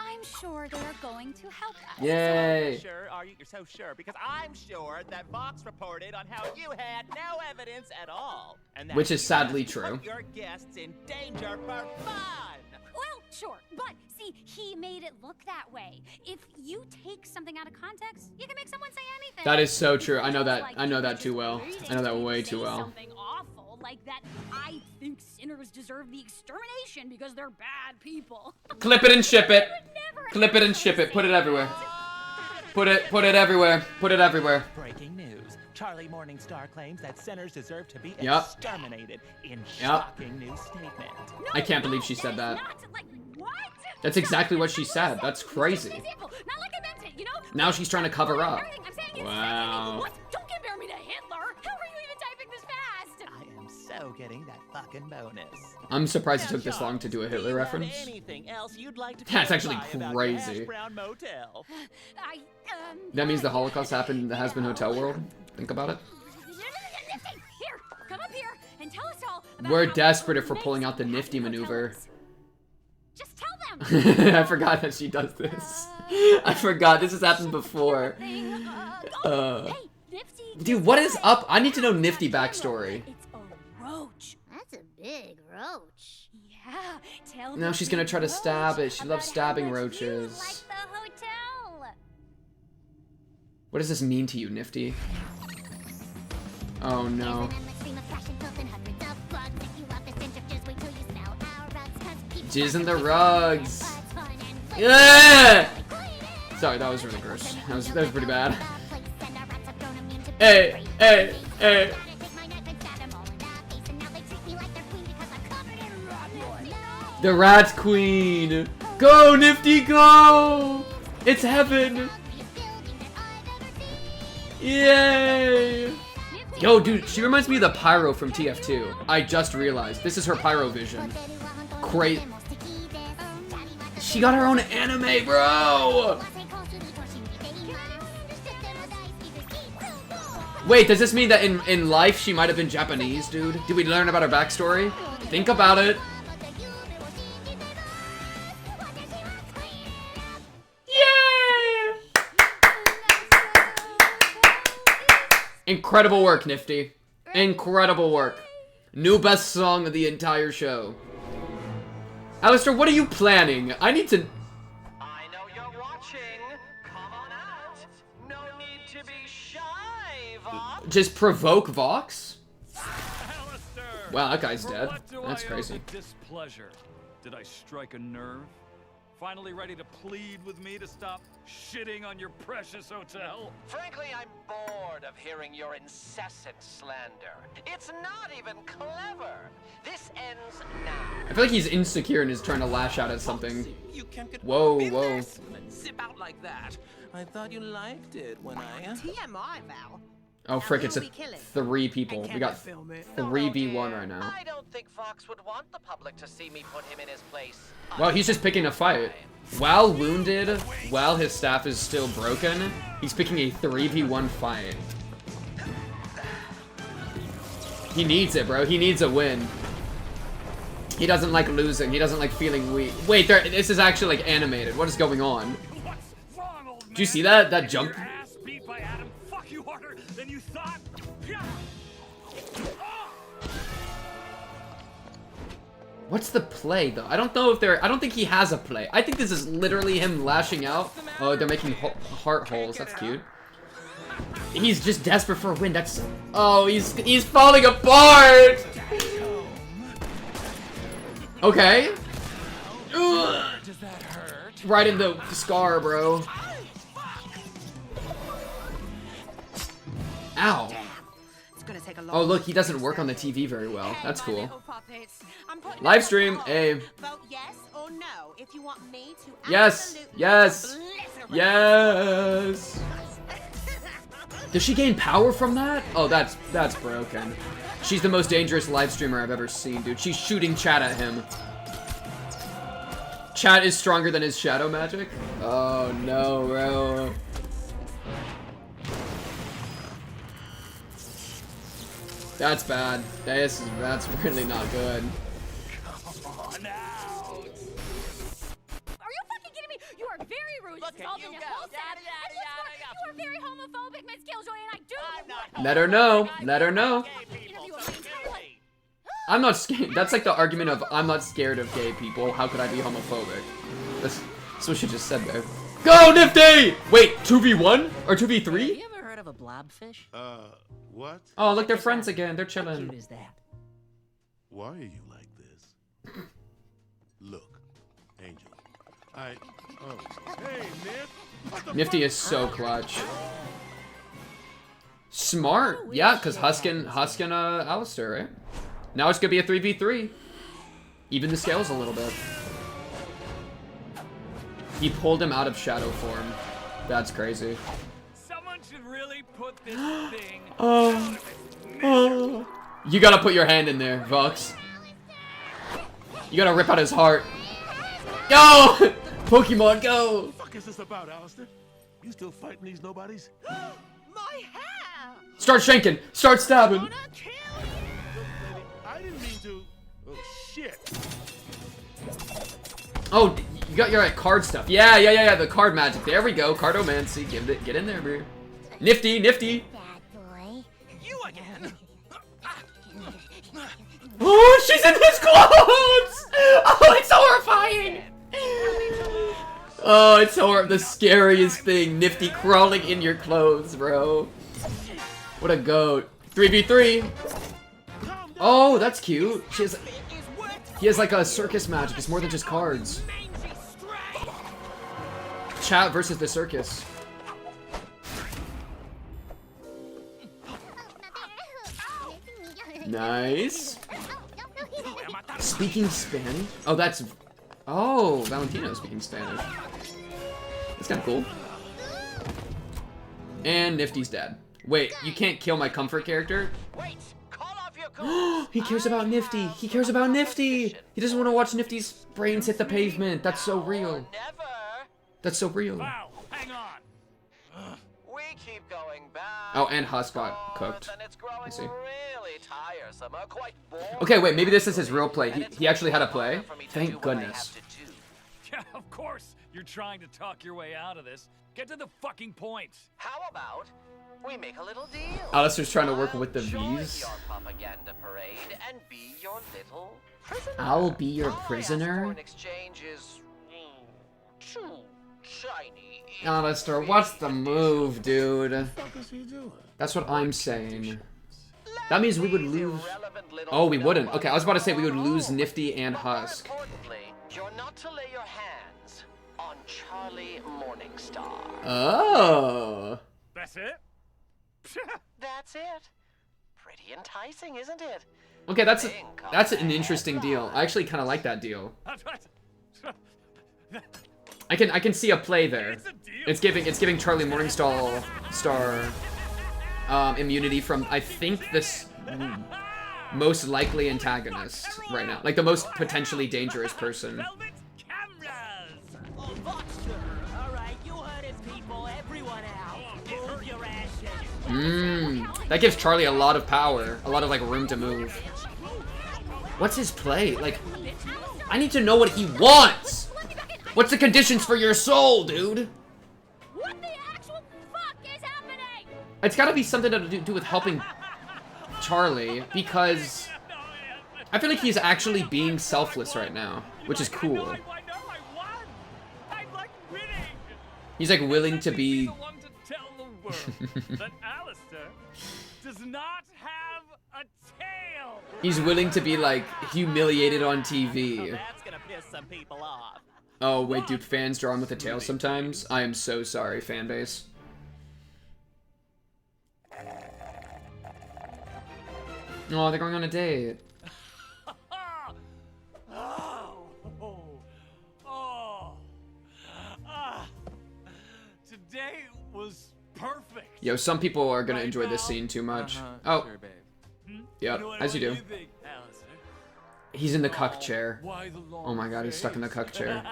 G: I'm sure they're going to help us.
A: Yay.
H: Sure, are you? You're so sure because I'm sure that Vox reported on how you had no evidence at all, and that
A: Which is
H: you
A: sadly
H: just
A: true.
H: Put your guests in danger for fun.
G: Well, sure, but see, he made it look that way. If you take something out of context, you can make someone say anything.
A: That is so true. I know that. I know that too well. I know that way too well.
G: Something awful like that. I think sinners deserve the extermination because they're bad people.
A: Clip it and ship it. Clip it and ship it. Put it everywhere. Put it everywhere. Put it everywhere.
H: Breaking news. Charlie Morningstar claims that sinners deserve to be
A: Yep.
H: exterminated in
A: Yep.
H: shocking new statement.
A: I can't believe she said that. That's exactly what she said. That's crazy. Now she's trying to cover up. Wow.
G: Don't compare me to Hitler. How are you even typing this fast?
H: I am so getting that fucking bonus.
A: I'm surprised it took this long to do a Hitler reference.
H: Anything else you'd like to
A: That's actually
H: clarify about
A: crazy.
H: Hash Brown Motel?
A: That means the Holocaust happened in the Hazbin Hotel world. Think about it.
G: Here, come up here and tell us all about
A: We're
G: how
A: desperate if we're pulling out the Nifty maneuver.
G: Just tell them.
A: I forgot that she does this. I forgot this has happened before. Dude, what is up? I need to know Nifty backstory.
G: Roach.
J: That's a big roach.
G: Yeah, tell
A: Now she's gonna try to stab it. She loves stabbing roaches.
J: The hotel.
A: What does this mean to you, Nifty? Oh no. Jizz in the rugs. Yeah! Sorry, that was really gross. That was pretty bad. Hey, hey, hey. The Rat Queen. Go, Nifty, go! It's heaven. Yay! Yo, dude, she reminds me of the Pyro from TF2. I just realized. This is her Pyro vision. Great. She got her own anime, bro! Wait, does this mean that in life she might have been Japanese, dude? Did we learn about her backstory? Think about it. Yay! Incredible work, Nifty. Incredible work. New best song of the entire show. Alastor, what are you planning? I need to...
K: I know you're watching. Come on out. No need to be shy, Vox.
A: Just provoke Vox?
I: Alastor!
A: Wow, that guy's
I: For
A: dead.
I: what do
A: That's
I: I
A: crazy.
I: owe the displeasure? Did I strike a nerve? Finally ready to plead with me to stop shitting on your precious hotel?
K: Frankly, I'm bored of hearing your incessant slander. It's not even clever. This ends now.
A: I feel like he's insecure and is trying to lash out at something.
H: You can't get
A: Whoa,
H: me
A: whoa.
H: this. Zip out like that. I thought you liked it when I...
T: TMI, Val.
A: Oh, frick, it's 3 people. We got 3v1 right now.
K: I don't think Vox would want the public to see me put him in his place.
A: Well, he's just picking a fight. While wounded, while his staff is still broken, he's picking a 3v1 fight. He needs it, bro. He needs a win. He doesn't like losing. He doesn't like feeling weak. Wait, this is actually like animated. What is going on? Did you see that? That jump?
I: You harder than you thought.
A: What's the play though? I don't know if I don't think he has a play. I think this is literally him lashing out. Oh, they're making heart holes. That's cute. He's just desperate for a win. That's... Oh, he's falling apart. Okay. Ugh.
H: Does that hurt?
A: Right in the scar, bro. Ow. Oh, look, he doesn't work on the TV very well. That's cool. Live stream, hey.
T: Vote yes or no if you want me to.
A: Yes, yes, yes. Does she gain power from that? Oh, that's broken. She's the most dangerous live streamer I've ever seen, dude. She's shooting chat at him. Chat is stronger than his shadow magic? Oh no, bro. That's bad. That's really not good.
G: Are you fucking kidding me?
J: involved in a whole set. And what's more, you are very homophobic, Miss Killjoy, and I do.
A: Let her know. Let her know.
J: Interview of my entire life.
A: I'm not scared. That's like the argument of I'm not scared of gay people. How could I be homophobic? That's what she just said there. Go, Nifty! Wait, 2v1? Or 2v3?
Q: Have you ever heard of a blobfish?
E: What?
A: Oh, look, they're friends again. They're chilling.
Q: How cute is that?
E: Why are you like this? Look, Angel. Hey, Nif.
A: Nifty is so clutch. Smart. Yeah, because Huskin, alastor, right? Now it's gonna be a 3v3. Even the scales a little bit. He pulled him out of shadow form. That's crazy.
I: Someone should really put this thing
A: You gotta put your hand in there, Vox. You gotta rip out his heart. Go! Pokemon, go!
E: What the fuck is this about, Alastor? You still fighting these nobodies?
T: My hair!
A: Start shanking. Start stabbing.
E: I didn't mean to. Oh, shit.
A: Oh, you got your card stuff. Yeah, the card magic. There we go. Cardomancy. Get in there, bro. Nifty.
T: You again?
A: Oh, she's in his clothes! Oh, it's horrifying! Oh, it's the scariest thing. Nifty crawling in your clothes, bro. What a goat. 3v3. Oh, that's cute. He has like a circus magic. It's more than just cards. Chat versus the circus. Nice. Speaking Spanish? Oh, that's... Oh, Valentino speaking Spanish. That's kind of cool. And Nifty's dead. Wait, you can't kill my comfort character? He cares about Nifty. He cares about Nifty. He doesn't want to watch Nifty's brains hit the pavement. That's so real. That's so real.
H: Wow, hang on.
K: We keep going back.
A: Oh, and Husk got cooked. I see.
K: Really tiresome, quite boring.
A: Okay, wait, maybe this is his real play. He actually had a play? Thank goodness.
I: Yeah, of course. You're trying to talk your way out of this. Get to the fucking point.
K: How about we make a little deal?
A: Alastor's trying to work with the
K: Join
A: Vees.
K: your propaganda parade and be your little prisoner.
A: I'll be your prisoner?
K: Foreign exchange is too shiny.
A: Alastor, what's the move, dude? That's what I'm saying. That means we would lose... Oh, we wouldn't. Okay, I was about to say we would lose Nifty and Husk.
K: You're not to lay your hands on Charlie Morningstar.
A: Oh.
I: That's it?
K: That's it. Pretty enticing, isn't it?
A: Okay, that's an interesting deal. I actually kind of like that deal. I can see a play there. It's giving Charlie Morningstar immunity from, I think, this most likely antagonist right now, like the most potentially dangerous person. That gives Charlie a lot of power, a lot of like room to move. What's his play? Like, I need to know what he wants. What's the conditions for your soul, dude?
J: What the actual fuck is happening?
A: It's gotta be something to do with helping Charlie, because I feel like he's actually being selfless right now, which is cool. He's like willing to be...
I: That Alastor does not have a tail.
A: He's willing to be like humiliated on TV.
H: That's gonna piss some people off.
A: Oh wait, dude, fans draw him with a tail sometimes? I am so sorry, fan base. Oh, they're going on a date.
I: Today was perfect.
A: Yo, some people are gonna enjoy this scene too much. Oh.
I: Sure, babe.
A: Yep, as you do. He's in the cuck chair. Oh my god, he's stuck in the cuck chair.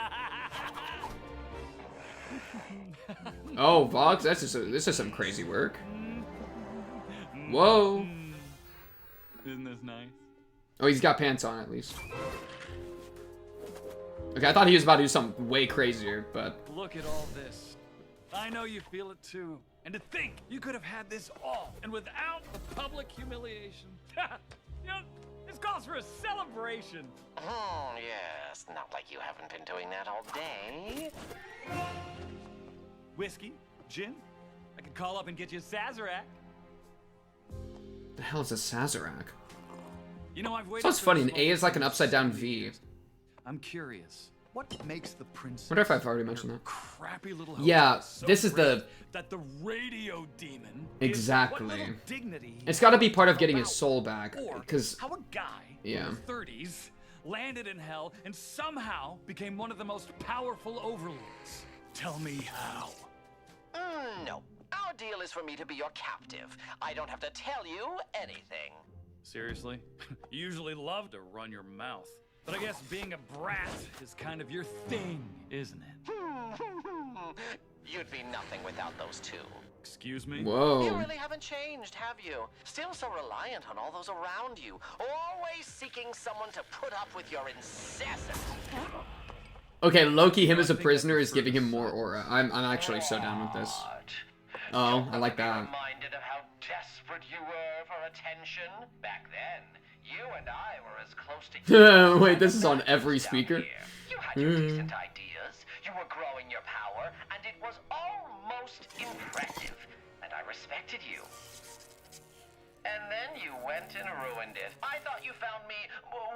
A: Oh, Vox, this is some crazy work. Whoa.
I: Isn't this nice?
A: Oh, he's got pants on at least. Okay, I thought he was about to do something way crazier, but...
I: Look at all this. I know you feel it too. And to think you could have had this all, and without the public humiliation. You know, this calls for a celebration.
K: Yes, not like you haven't been doing that all day.
I: Whiskey? Gin? I could call up and get you a Sazerac.
A: The hell is a Sazerac?
I: You know, I've waited.
A: Sounds funny. An A is like an upside down V.
I: I'm curious. What makes the princess?
A: Wonder if I've already mentioned that.
I: Crappy little
A: yeah,
I: so
A: this is the.
I: That the radio demon.
A: Exactly.
I: Dignity
A: It's got to be part of getting his soul back, because.
I: How a guy in his 30s landed in hell and somehow became one of the most powerful overlords. Tell me how.
K: No. Our deal is for me to be your captive. I don't have to tell you anything.
I: Seriously? You usually love to run your mouth. But I guess being a brat is kind of your thing, isn't it?
K: You'd be nothing without those two.
I: Excuse me?
A: Whoa.
K: You really haven't changed, have you? Still so reliant on all those around you. Always seeking someone to put up with your incessant...
A: Okay, Loki, him as a prisoner is giving him more aura. I'm actually so down with this. Oh, I like that.
K: Reminded of how desperate you were for attention? Back then, you and I were as close to...
A: Wait, this is on every speaker?
K: You had your decent ideas, you were growing your power, and it was almost impressive. And I respected you. And then you went and ruined it. I thought you found me...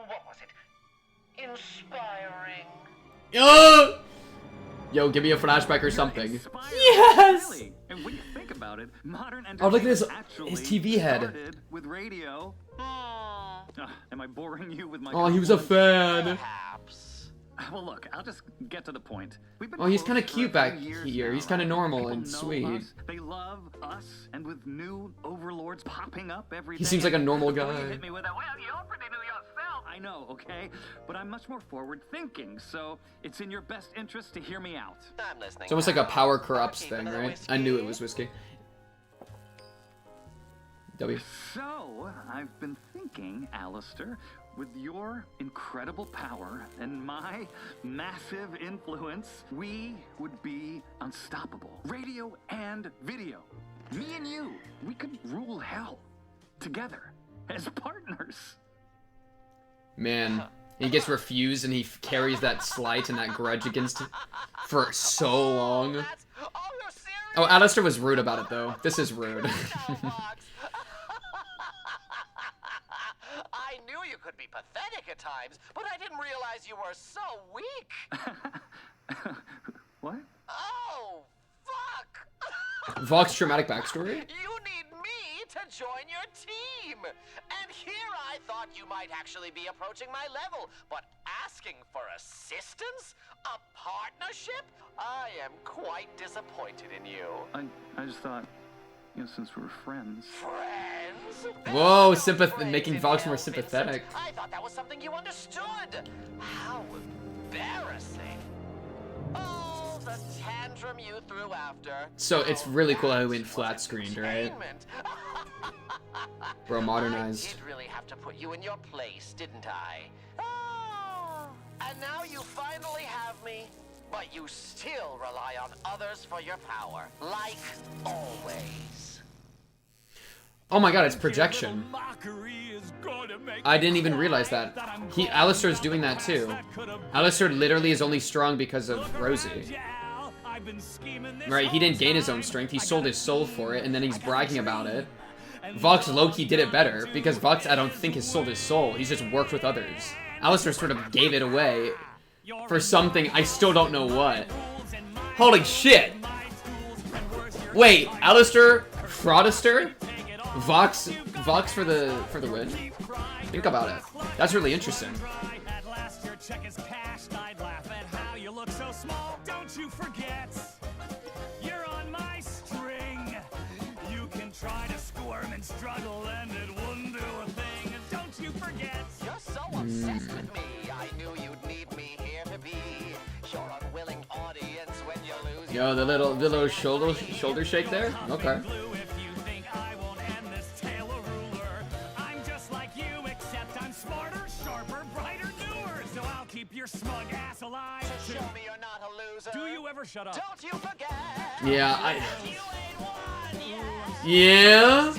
K: what was it? Inspiring.
A: Yo, give me a flashback or something.
I: Yes! And when you think about it, modern
A: Oh, look at his
I: actually
A: TV head.
I: started with radio. Am I boring you with my
A: Oh, he was a fan.
I: Well, look, I'll just get to the point.
A: Oh, he's kind of cute back here. He's kind of normal and sweet.
I: They love us, and with new overlords popping up every day.
A: He seems like a normal
I: The way
A: guy.
I: you hit me with that, well, you pretty new yourself. I know, okay? But I'm much more forward-thinking, so it's in your best interest to hear me out.
K: I'm listening.
A: It's almost like a power corrupts thing, right? I knew it was whiskey. W.
I: So, I've been thinking, Alastor, with your incredible power and my massive influence, we would be unstoppable. Radio and video. Me and you, we could rule hell together as partners.
A: Man, he gets refused and he carries that slight and that grudge against him for so long. Oh, Alastor was rude about it though. This is rude.
K: I knew you could be pathetic at times, but I didn't realize you were so weak.
I: What?
K: Oh, fuck!
A: Vox traumatic backstory?
K: You need me to join your team! And here I thought you might actually be approaching my level, but asking for assistance? A partnership? I am quite disappointed in you.
I: I just thought, you know, since we're friends.
K: Friends?
A: Whoa, making Vox more sympathetic.
K: I thought that was something you understood. How embarrassing. Oh, the tantrum you threw after.
A: So it's really cool how he went flat screened, right? Bro, modernized.
K: I did really have to put you in your place, didn't I? Oh, and now you finally have me, but you still rely on others for your power, like always.
A: Oh my god, it's projection. I didn't even realize that. Alastor's doing that too. Alastor literally is only strong because of Rosie. Right, he didn't gain his own strength, he sold his soul for it, and then he's bragging about it. Vox low-key did it better, because Vox, I don't think, has sold his soul, he's just worked with others. Alastor sort of gave it away for something, I still don't know what. Holy shit! Wait, Alastor? Fraudster? Vox for the win? Think about it. That's really interesting.
C: At last your check is cashed. I'd laugh at how you look so small. Don't you forget, you're on my string. You can try to squirm and struggle and it wouldn't do a thing. Don't you forget.
K: You're so obsessed with me. I knew you'd need me here to be your unwilling audience when you lose.
A: Yo, the little shoulder shake there? Okay.
C: Smarter, sharper, brighter, newer. So I'll keep your smug ass alive.
K: Show me you're not a
C: Do you ever shut up?
K: Don't you forget.
A: Yeah, Yeah?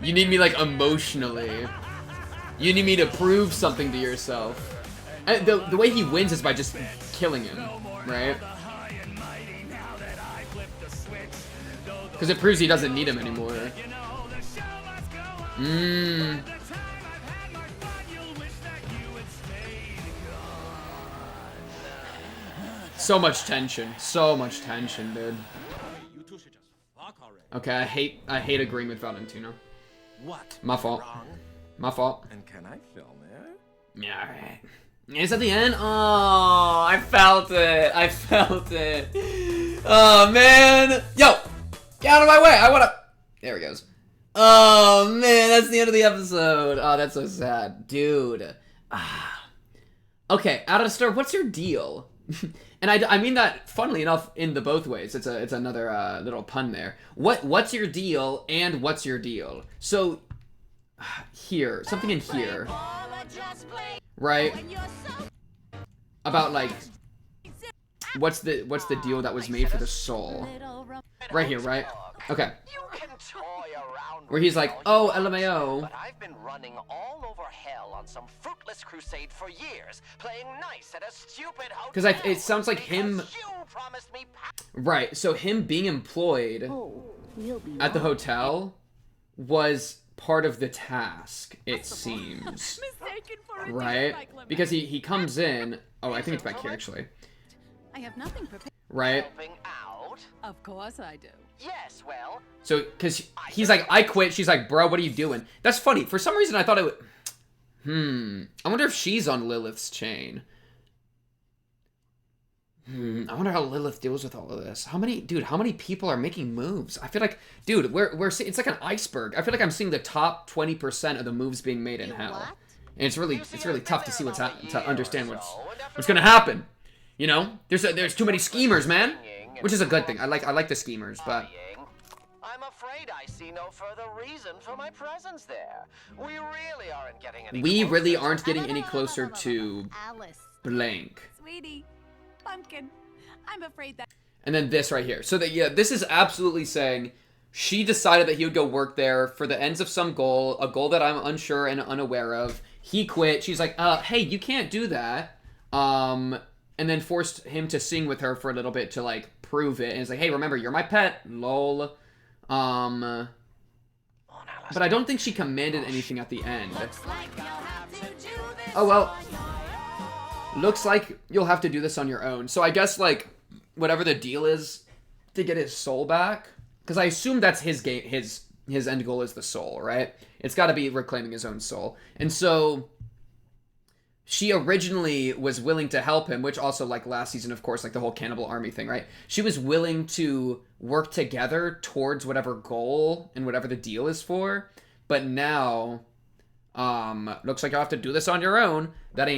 A: You need me, like, emotionally. You need me to prove something to yourself. And the way he wins is by just killing him, right? Because it proves he doesn't need him anymore. So much tension. So much tension, dude. Okay, I hate agreeing with Valentino.
P: What?
A: My fault. My fault.
P: And can I film it?
A: Yeah, alright. Is that the end? Oh, I felt it. I felt it. Oh, man. Yo, get out of my way. I wanna... There he goes. Oh, man, that's the end of the episode. Oh, that's so sad. Dude. Okay, alastor, what's your deal? And I mean that, funnily enough, in the both ways. It's another little pun there. What's your deal and what's your deal? So, here, something in here. Right? About, like, what's the deal that was made for the soul? Right here, right? Okay. Where he's like, oh, LMAO.
K: But I've been running all over hell on some fruitless crusade for years, playing nice at a stupid hotel.
A: Because it sounds like him... Right, so him being employed at the hotel was part of the task, it seems. Right? Because he comes in... Oh, I think it's back here, actually.
R: I have nothing prepared.
A: Right?
R: Of course I do.
K: Yes, well.
A: So, because he's like, I quit. She's like, bro, what are you doing? That's funny. For some reason, I thought it would... I wonder if she's on Lilith's chain. I wonder how Lilith deals with all of this. How many people are making moves? I feel like, dude, it's like an iceberg. I feel like I'm seeing the top 20% of the moves being made in hell. And it's really tough to see to understand what's gonna happen. You know, there's too many schemers, man. Which is a good thing. I like the schemers, but
K: I'm afraid I see no further reason for my presence there. We really aren't getting any closer
A: to blank.
R: Sweetie, pumpkin. I'm afraid that.
A: And then this right here. So that this is absolutely saying she decided that he would go work there for the ends of some goal, a goal that I'm unsure and unaware of. He quit. She's like, hey, you can't do that. And then forced him to sing with her for a little bit to, like, prove it. And it's like, hey, remember, you're my pet. Lol. But I don't think she commanded anything at the end. Oh, well. Looks like you'll have to do this on your own. So I guess, like, whatever the deal is to get his soul back. Because I assume that's his game. His end goal is the soul, right? It's got to be reclaiming his own soul. And so... she originally was willing to help him, which also, like, last season, of course, like, the whole cannibal army thing, right? She was willing to work together towards whatever goal and whatever the deal is for. But now, looks like you'll have to do this on your own. That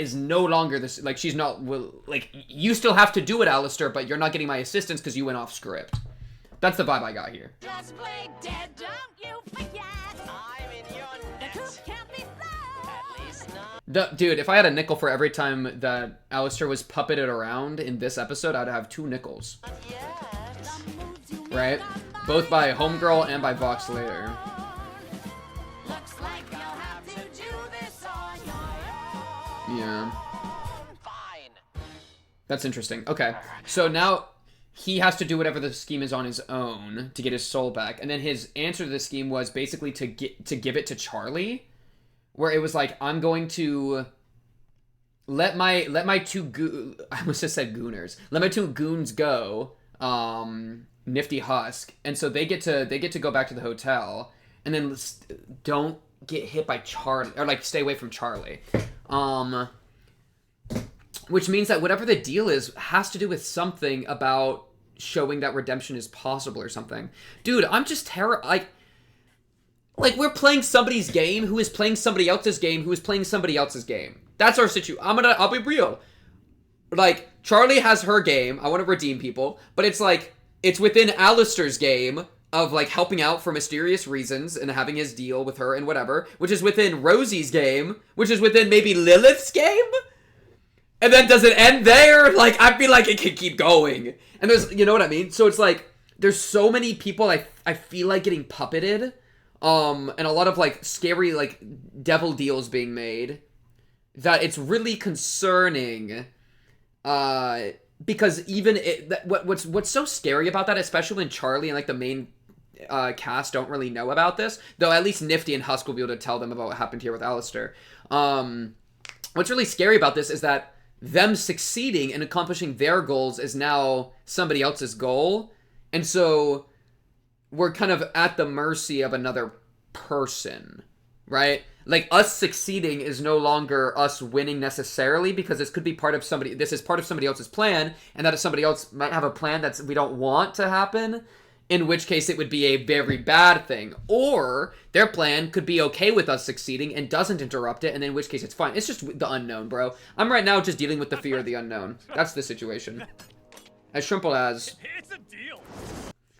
A: is no longer this, like, she's not, like, you still have to do it, alastor, but you're not getting my assistance because you went off script. That's the vibe I got here.
J: Just play dead, don't you forget. I'm in your net. The coop can't be at least not.
A: Dude, if I had a nickel for every time that alastor was puppeted around in this episode, I'd have 2 nickels. Right? Both by Homegirl and by Vox later.
J: Looks like you'll have to do this on your own.
A: Yeah. That's interesting. Okay. So now he has to do whatever the scheme is on his own to get his soul back. And then his answer to the scheme was basically to give it to Charlie. Where it was like, I'm going to let my 2 I almost just said gooners. Let my 2 goons go. Nifty Husk. And so they get to go back to the hotel. And then don't get hit by Charlie, or like stay away from Charlie. Which means that whatever the deal is has to do with something about showing that redemption is possible or something. Dude, I'm just like we're playing somebody's game who is playing somebody else's game who is playing somebody else's game. That's our situation. I'll be real. Like, Charlie has her game. I want to redeem people. But it's like, it's within alastor's game of, like, helping out for mysterious reasons and having his deal with her and whatever, which is within Rosie's game, which is within maybe Lilith's game? And then does it end there? Like, I feel like it could keep going. And there's, you know what I mean? So it's like, there's so many people I feel like getting puppeted. And a lot of, like, scary, like, devil deals being made. That it's really concerning. Because even, what's so scary about that, especially when Charlie and, like, the main cast don't really know about this. Though at least Nifty and Husk will be able to tell them about what happened here with Alastor. What's really scary about this is that them succeeding and accomplishing their goals is now somebody else's goal. And so we're kind of at the mercy of another person, right? Like, us succeeding is no longer us winning necessarily, because this could be part of somebody, this is part of somebody else's plan, and that if somebody else might have a plan that we don't want to happen, in which case it would be a very bad thing. Or their plan could be okay with us succeeding and doesn't interrupt it, and in which case it's fine. It's just the unknown, bro. I'm right now just dealing with the fear of the unknown. That's the situation. As simple as...
C: It's a deal.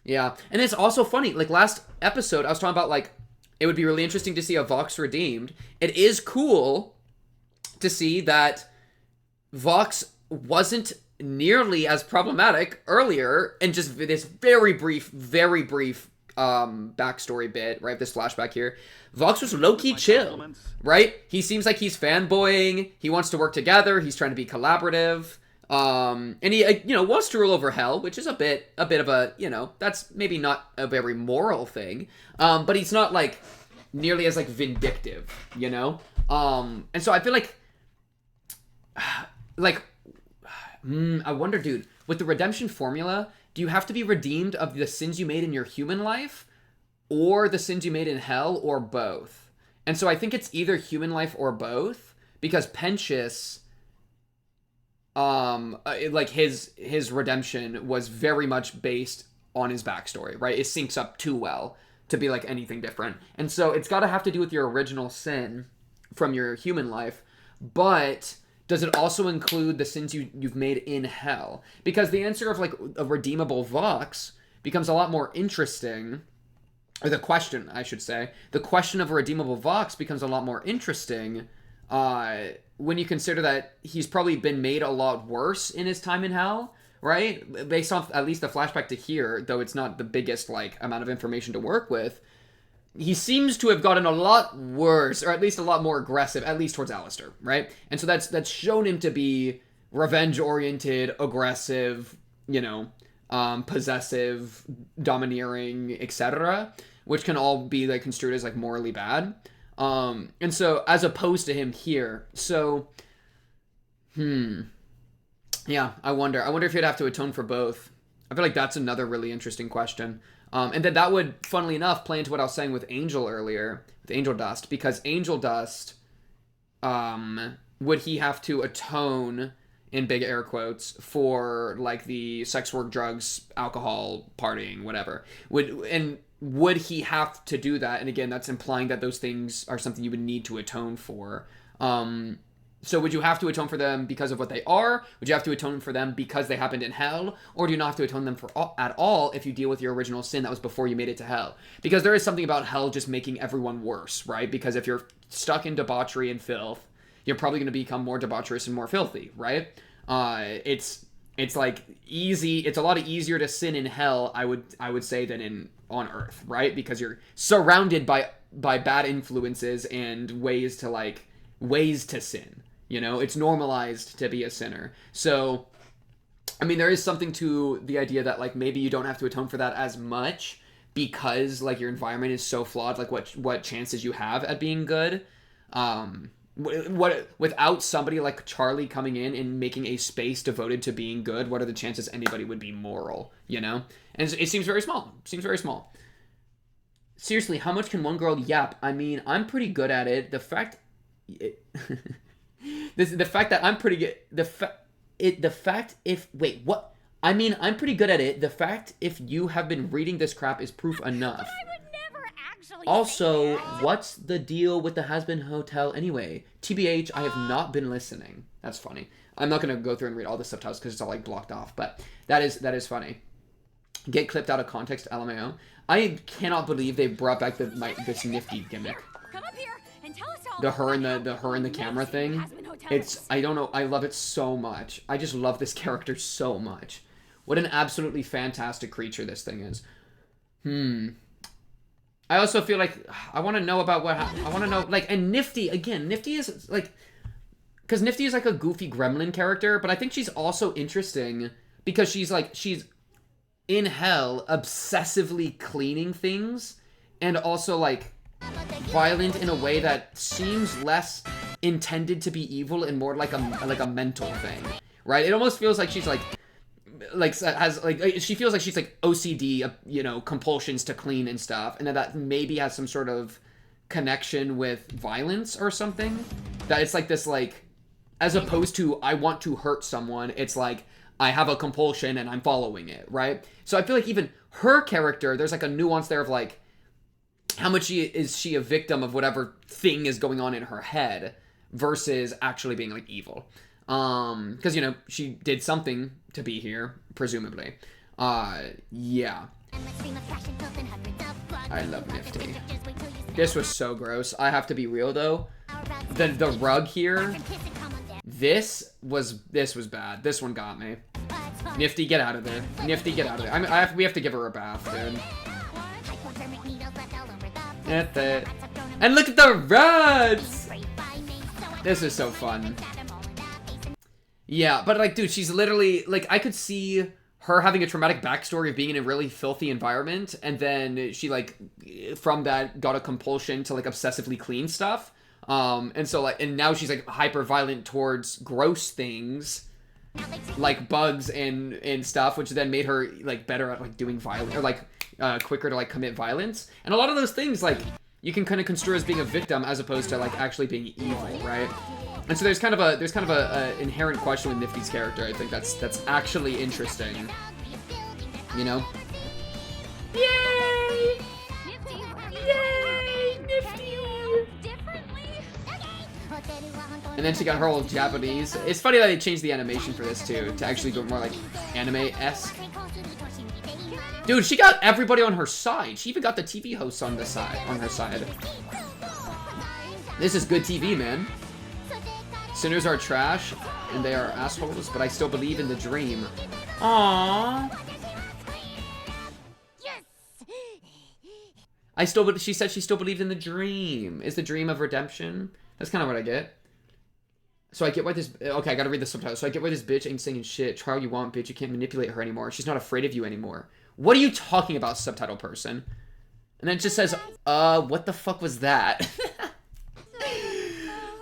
A: Yeah. And it's also funny. Like, last episode, I was talking about, like, it would be really interesting to see a Vox redeemed. It is cool to see that Vox wasn't nearly as problematic earlier, and just this very brief backstory bit, right? This flashback here. Vox was low-key chill, right? He seems like he's fanboying, he wants to work together, he's trying to be collaborative, and he, you know, wants to rule over hell, which is a bit of a, you know, that's maybe not a very moral thing, but he's not, like, nearly as, like, vindictive, you know? And so I feel like, I wonder, dude, with the redemption formula, do you have to be redeemed of the sins you made in your human life, or the sins you made in hell, or both? And so I think it's either human life or both, because Pentious, like, his redemption was very much based on his backstory, right? It syncs up too well to be, like, anything different. And so it's got to have to do with your original sin from your human life, but... does it also include the sins you've made in hell? Because the answer of, like, a redeemable Vox becomes a lot more interesting. Or the question, I should say. The question of a redeemable Vox becomes a lot more interesting when you consider that he's probably been made a lot worse in his time in hell, right? Based on at least the flashback to here, though it's not the biggest, like, amount of information to work with. He seems to have gotten a lot worse, or at least a lot more aggressive, at least towards Alastor, right? And so that's shown him to be revenge-oriented, aggressive, you know, possessive, domineering, etc., which can all be, like, construed as, like, morally bad. And so, as opposed to him here, so, yeah, I wonder if he'd have to atone for both. I feel like that's another really interesting question. And then that would, funnily enough, play into what I was saying with Angel earlier, with Angel Dust, because Angel Dust, would he have to atone, in big air quotes, for, like, the sex, work, drugs, alcohol, partying, whatever? Would he have to do that? And again, that's implying that those things are something you would need to atone for. So would you have to atone for them because of what they are? Would you have to atone for them because they happened in hell? Or do you not have to atone them at all if you deal with your original sin that was before you made it to hell? Because there is something about hell just making everyone worse, right? Because if you're stuck in debauchery and filth, you're probably going to become more debaucherous and more filthy, right? It's like easy. It's a lot easier to sin in hell, I would say, than on Earth, right? Because you're surrounded by bad influences and ways to sin. You know, it's normalized to be a sinner. So, I mean, there is something to the idea that, like, maybe you don't have to atone for that as much because, like, your environment is so flawed. Like, what chances you have at being good? Without somebody like Charlie coming in and making a space devoted to being good, what are the chances anybody would be moral? You know, and it seems very small. Seriously, how much can one girl yap? I mean, I'm pretty good at it. The fact that I'm pretty good. I mean, I'm pretty good at it. The fact if you have been reading this crap is proof enough.
J: I would never actually.
A: Also, what's the deal with the Hazbin Hotel anyway? TBH, I have not been listening. That's funny. I'm not gonna go through and read all the subtitles because it's all, like, blocked off. But that is funny. Get clipped out of context, LMAO. I cannot believe they brought back this Nifty gimmick.
J: Come up here and tell us all
A: the her and the camera thing. It's, I don't know, I love it so much. I just love this character so much. What an absolutely fantastic creature this thing is. I also feel like I want to know about I want to know, like, and Nifty, again, Nifty is like, because Nifty is like a goofy gremlin character, but I think she's also interesting because she's in hell obsessively cleaning things and also like violent in a way that seems less intended to be evil and more like a mental thing, right? It almost feels like she's she feels like she's like OCD, you know, compulsions to clean and stuff, and that maybe has some sort of connection with violence or something. That it's like this, like, as opposed to I want to hurt someone, it's like I have a compulsion and I'm following it, right? So I feel like even her character, there's like a nuance there of like how much is she a victim of whatever thing is going on in her head versus actually being like evil. Because, you know, she did something to be here, presumably. Yeah. I love Nifty. This was so gross. I have to be real, though. The rug here, this was bad. This one got me. Nifty, get out of there. Nifty, get out of there. We have to give her a bath, dude. And look at the rods! This is so fun. Yeah, but like, dude, she's literally, like, I could see her having a traumatic backstory of being in a really filthy environment, and then she, like, from that got a compulsion to, like, obsessively clean stuff. And so, like, and now she's, like, hyper-violent towards gross things, like bugs and stuff, which then made her, like, better at, like, doing violence, or, like, quicker to, like, commit violence. And a lot of those things, like, you can kind of construe as being a victim as opposed to, like, actually being evil, right? And so there's kind of a inherent question with Nifty's character. I think that's actually interesting. You know? Yay! Yay! Nifty! And then she got her old Japanese. It's funny that they changed the animation for this too, to actually go more like anime-esque. Dude, she got everybody on her side. She even got the TV hosts on her side. This is good TV, man. Sinners are trash, and they are assholes, but I still believe in the dream. Aww. She said she still believed in the dream. Is the dream of redemption? That's kind of what I get. So I get why this... Okay, I gotta read the subtitles. So I get why this bitch ain't singing shit. Try all you want, bitch. You can't manipulate her anymore. She's not afraid of you anymore. What are you talking about, subtitle person? And then it just says, what the fuck was that?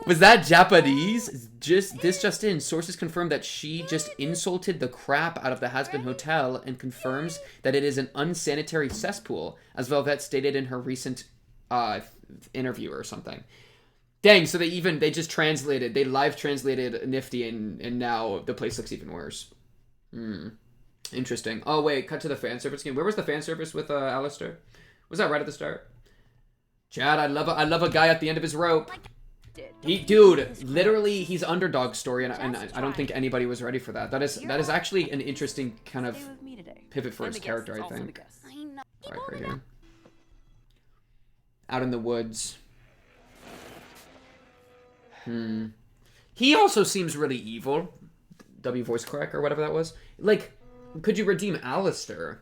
A: Was that Japanese? This just in. Sources confirm that she just insulted the crap out of the Hazbin Hotel and confirms that it is an unsanitary cesspool, as Velvet stated in her recent interview or something. Dang, so they just translated, they live translated Nifty and now the place looks even worse. Interesting. Oh wait, cut to the fan service game. Where was the fan service with Alastor? Was that right at the start? Chad, I love a guy at the end of his rope. Dude, literally, he's underdog story, and I don't think anybody was ready for that. That is actually an interesting kind of pivot for his character, I think. Right here. Out in the woods. He also seems really evil. W voice crack or whatever that was. Like, could you redeem Alastor?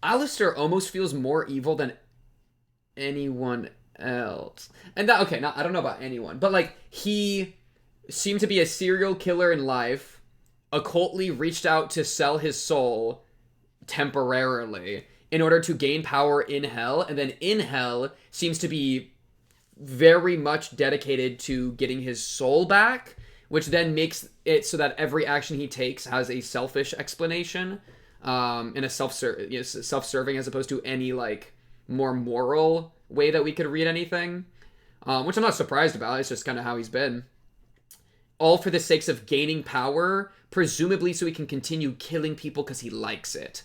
A: Alastor almost feels more evil than anyone else. And that, okay, I don't know about anyone, but like, he seemed to be a serial killer in life, occultly reached out to sell his soul temporarily in order to gain power in hell, and then in hell seems to be very much dedicated to getting his soul back, which then makes it so that every action he takes has a selfish explanation, in a self-serving as opposed to any like more moral way that we could read anything, which I'm not surprised about. It's just kind of how he's been. All for the sakes of gaining power, presumably so he can continue killing people because he likes it.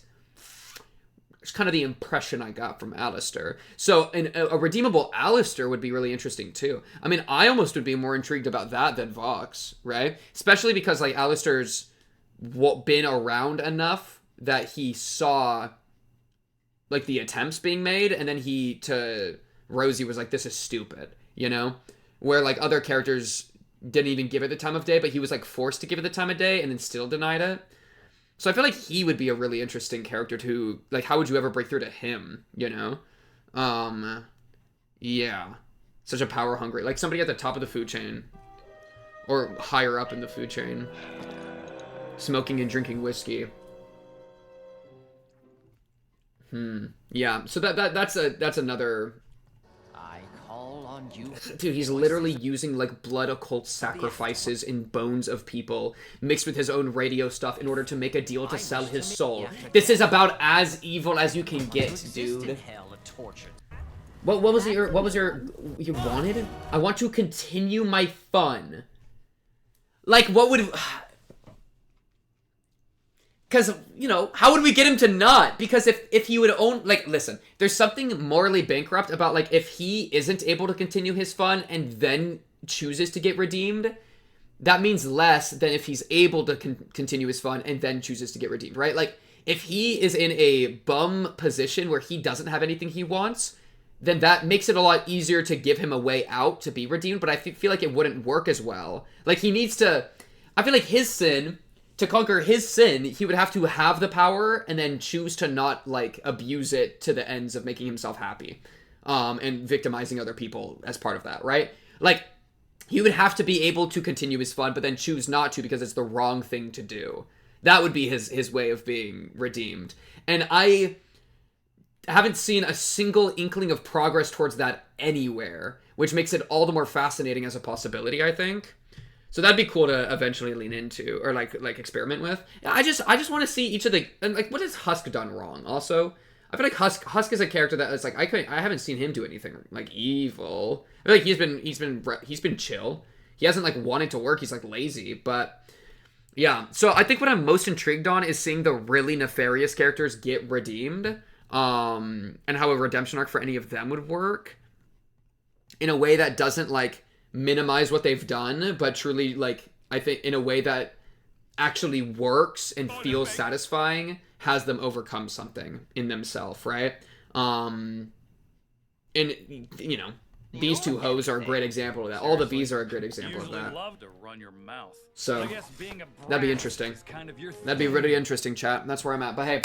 A: It's kind of the impression I got from Alastor. So a redeemable Alastor would be really interesting too. I mean, I almost would be more intrigued about that than Vox, right? Especially because like Alastor's been around enough that he saw like the attempts being made, and then he to Rosie was like, this is stupid, you know? where like other characters didn't even give it the time of day, but he was like forced to give it the time of day and then still denied it. So I feel like he would be a really interesting character to, like, how would you ever break through to him, you know? Yeah. Such a power hungry, like somebody at the top of the food chain. Or higher up in the food chain. Smoking and drinking whiskey. Yeah, so that's another...
N: I call on you.
A: Dude, he's literally using, like, blood occult sacrifices in bones of people, mixed with his own radio stuff in order to make a deal to sell his soul. This is about as evil as you can get, dude. What was you wanted? I want to continue my fun. Like, what would... Because, you know, how would we get him to not? Because if he would own... Like, listen, there's something morally bankrupt about, like, if he isn't able to continue his fun and then chooses to get redeemed, that means less than if he's able to continue his fun and then chooses to get redeemed, right? Like, if he is in a bum position where he doesn't have anything he wants, then that makes it a lot easier to give him a way out to be redeemed, but I feel like it wouldn't work as well. Like, he needs to... I feel like his sin... To conquer his sin, he would have to have the power and then choose to not, like, abuse it to the ends of making himself happy. And victimizing other people as part of that, right? Like, he would have to be able to continue his fun, but then choose not to because it's the wrong thing to do. That would be his way of being redeemed. And I haven't seen a single inkling of progress towards that anywhere, which makes it all the more fascinating as a possibility, I think. So that'd be cool to eventually lean into or like experiment with. I just want to see each of the, and like, what has Husk done wrong? Also, I feel like Husk is a character that is like I haven't seen him do anything like evil. I feel like he's been chill. He hasn't like wanted to work. He's like lazy, but yeah. So I think what I'm most intrigued on is seeing the really nefarious characters get redeemed, and how a redemption arc for any of them would work in a way that doesn't like minimize what they've done, but truly, like, I think in a way that actually works and feels satisfying, has them overcome something in themselves, right? And, you know, these two hoes are a great example of that. All the Vees are a great example of that.
I: Love to run your mouth.
A: So, that'd be interesting. That'd be really interesting, chat. That's where I'm at. But hey,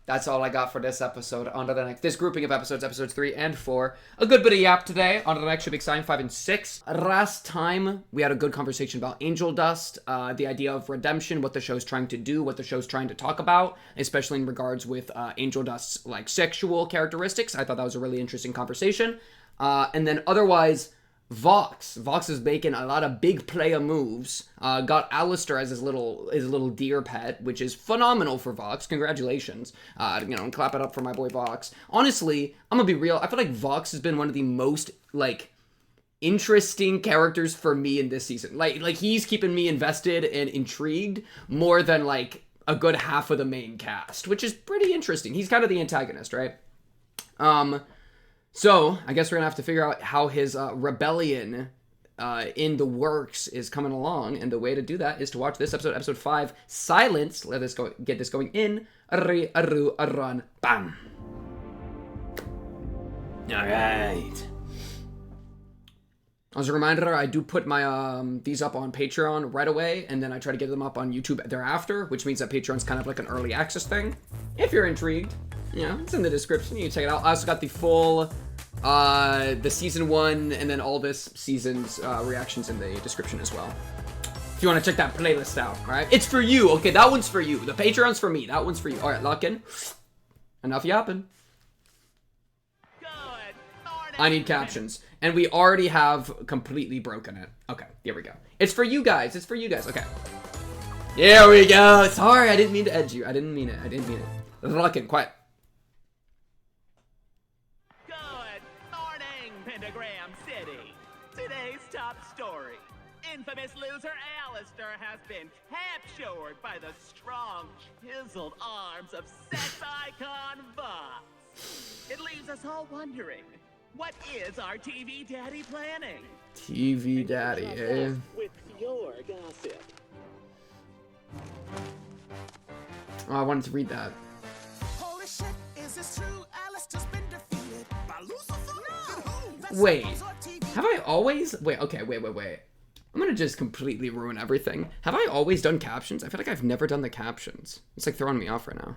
A: that's all I got for this episode. On to the next. This grouping of episodes 3 and 4. A good bit of yap today. On to the next. Should be exciting. 5 and 6. Last time, we had a good conversation about angel dust, the idea of redemption, what the show's trying to do, what the show's trying to talk about, especially in regards with angel dust's like sexual characteristics. I thought that was a really interesting conversation. And then otherwise, Vox is making a lot of big player moves. Got Alastor as his little deer pet, which is phenomenal for Vox. Congratulations. You know, clap it up for my boy Vox. Honestly, I'm gonna be real. I feel like Vox has been one of the most like interesting characters for me in this season. Like he's keeping me invested and intrigued more than like a good half of the main cast, which is pretty interesting. He's kind of the antagonist, right? So, I guess we're going to have to figure out how his rebellion in the works is coming along, and the way to do that is to watch this episode, episode 5, Silence. Let us go get this going in. Run. Bam. Alright. As a reminder, I do put my these up on Patreon right away, and then I try to get them up on YouTube thereafter, which means that Patreon's kind of like an early access thing. If you're intrigued, you know, it's in the description. You can check it out. I also got the full, the season 1 and then all this season's reactions in the description as well. If you want to check that playlist out, all right? It's for you. Okay, that one's for you. The Patreon's for me. That one's for you. All right, lock in. Enough yapping. I need captions. And we already have completely broken it. Okay, here we go. It's for you guys. It's for you guys. Okay. Here we go. Sorry, I didn't mean to edge you. I didn't mean it. Lock in. Quiet.
H: Good morning, Pentagram City. Today's top story. Infamous loser Alastor has been captured by the strong, chiseled arms of sex icon Vox. It leaves us all wondering, what is our TV daddy planning?
A: TV daddy, eh?
H: With your gossip.
A: Oh, I wanted to read that.
F: Holy shit, is this true? Alastor's been defeated by Lucifer? No!
A: Wait. Have I always... Wait, okay, wait. I'm gonna just completely ruin everything. Have I always done captions? I feel like I've never done the captions. It's like throwing me off right now.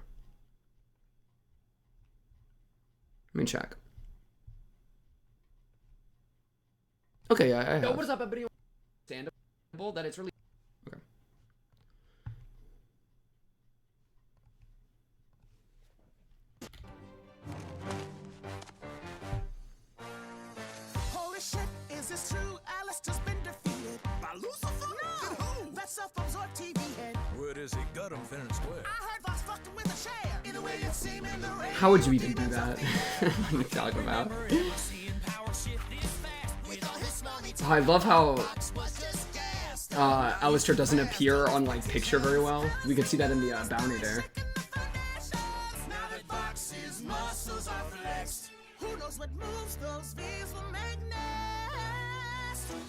A: Let me check. Okay, yeah, I have.
B: Yo, what is up, everybody? Understandable that it's really...
A: Okay.
F: Holy shit, is this true? Alastor's been defeated by Lucifer? No! That's self-absorbed TV head.
S: Where does he got him fair and square?
F: I heard Vox fucked him with a chair. Either way, it seemed in the rain.
A: How would you even do that? What are you talking about? I love how Alastor doesn't appear on like picture very well. We could see that in the bounty there.
F: Now that Vox's muscles are flexed, who knows what moves those Vees will make next?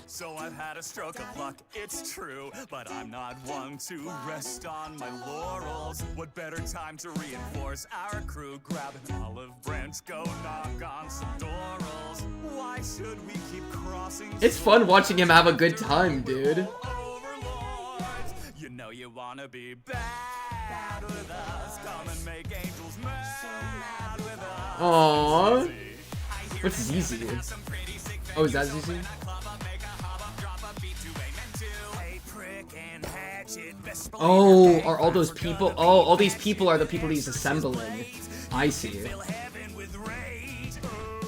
C: So I've had a stroke of luck, it's true, but I'm not one to rest on my laurels. What better time to reinforce our crew? Grab an olive branch, go knock on some doorals. Why should we keep crossing?
A: It's fun watching him have a good time, dude.
C: You know you wanna be bad with us. Come and make angels mad with us.
A: Aww. What's ZZ? Oh, is that ZZ? Oh, are all those people? Oh, all these people are the people he's assembling. I see.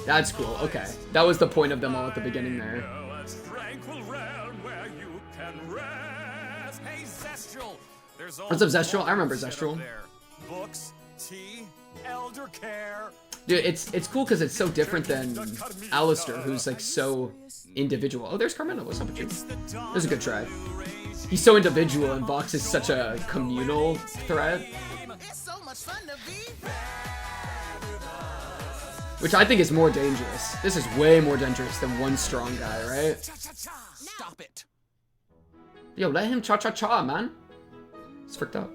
A: That's cool. Okay. That was the point of them all at the beginning there. What's up, Zestral? I remember Zestral.
C: Books, tea, elder care.
A: Dude, it's cool because it's so different than Alastor, who's like so individual. Oh, there's Carmelo. What's up with you? That was a good try. He's so individual, and Vox is such a communal threat. Which I think is more dangerous. This is way more dangerous than one strong guy, right?
H: Stop it.
A: Yo, let him cha-cha-cha, man. It's fricked up.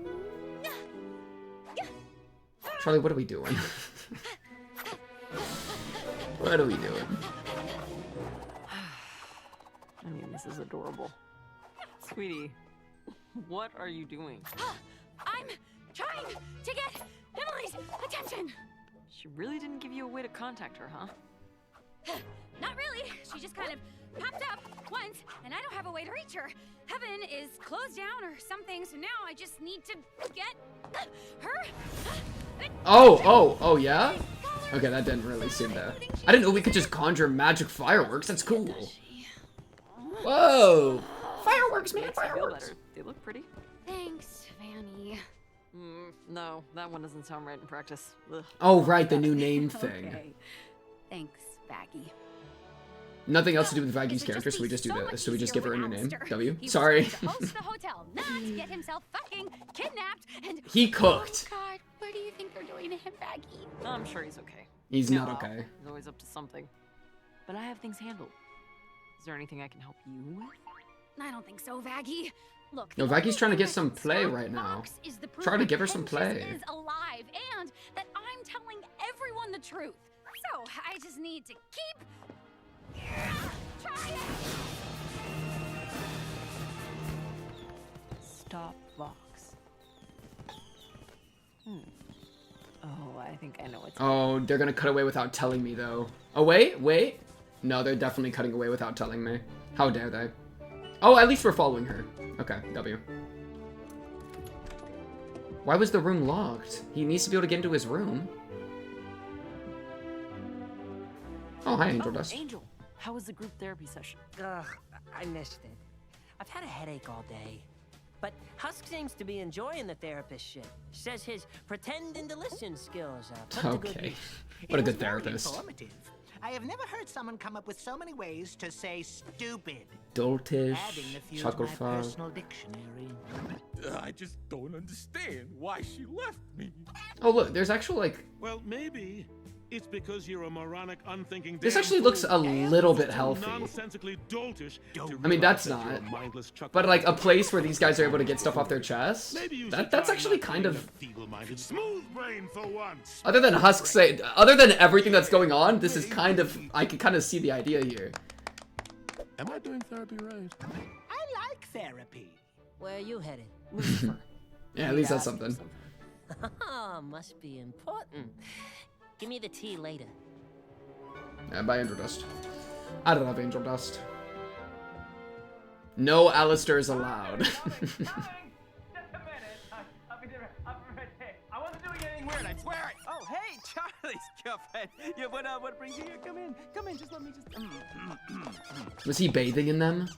A: Charlie, what are we doing? What are we doing?
D: I mean, this is adorable. Sweetie, what are you doing?
G: I'm trying to get Emily's attention.
D: She really didn't give you a way to contact her, huh?
G: Not really. She just kind of popped up once, and I don't have a way to reach her. Heaven is closed down or something, so now I just need to get her.
A: Oh, yeah? Okay, that didn't really seem to... I didn't know we could just conjure magic fireworks. That's cool. Whoa! Fireworks, man, fireworks!
D: They look pretty.
G: Thanks, Vanny.
D: No, that one doesn't sound right in practice. Ugh.
A: Oh, right, the new name thing.
R: Okay. Thanks, Baggy.
A: Nothing else to do with Vaggy's character, so we just do this. So we just give her a new name. W.
G: He
A: Sorry.
G: was going to host the hotel, not get himself fucking kidnapped and...
A: He cooked.
G: Oh, God, what do you think they're doing to him, Baggy?
D: I'm sure he's okay.
A: He's not okay.
D: He's always up to something. But I have things handled. Is there anything I can help you with?
G: I don't think so, Vaggy. Look,
A: No, Vaggy's trying to get some play right now. Try to give her some play.
G: Is alive and that I'm telling everyone the truth. So I just need to keep trying.
D: Stop Vox. Oh, I think I know what's
A: Oh, they're gonna cut away without telling me, though. Oh, wait. No, they're definitely cutting away without telling me. How dare they? Oh, at least we're following her. Okay, W. Why was the room locked? He needs to be able to get into his room. Oh, hi, Angel Dust.
D: Angel, how was the group therapy session?
W: Ugh, I missed it. I've had a headache all day. But Husk seems to be enjoying the therapist shit. Says his pretend and delicious skills are put to good
A: Okay.
W: use.
A: What a
L: It was
A: good
L: very
A: therapist.
L: informative. I have never heard someone come up with so many ways to say stupid.
A: Doltish,
L: Adding a few to my
A: Chucklefuck.
L: personal dictionary.
S: I just don't understand why she left me.
A: Oh, look, there's actual, like...
E: Well, maybe it's because you're a moronic, unthinking.
A: This
E: damn
A: actually
E: fool.
A: looks a little bit healthy.
E: Nonsensically doltish.
A: I mean, that's not. But, like, a place where these guys are able to get stuff off their chest? That's actually kind of...
E: Feeble-minded, smooth brain for once.
A: Other than Husk say... Other than everything that's going on, this is kind of... I can kind of see the idea here.
E: Am I doing therapy right?
Q: I like therapy. Where are you headed?
A: Yeah, at least that's something.
W: Oh, must be important. Give me the tea later.
A: Yeah, buy angel dust. I don't have angel dust. No alastors allowed.
H: I wasn't doing anything weird, I swear it. Oh, hey, Charlie's girlfriend. Yeah, what brings you here? Come in, just let me just.
A: Was he bathing in them?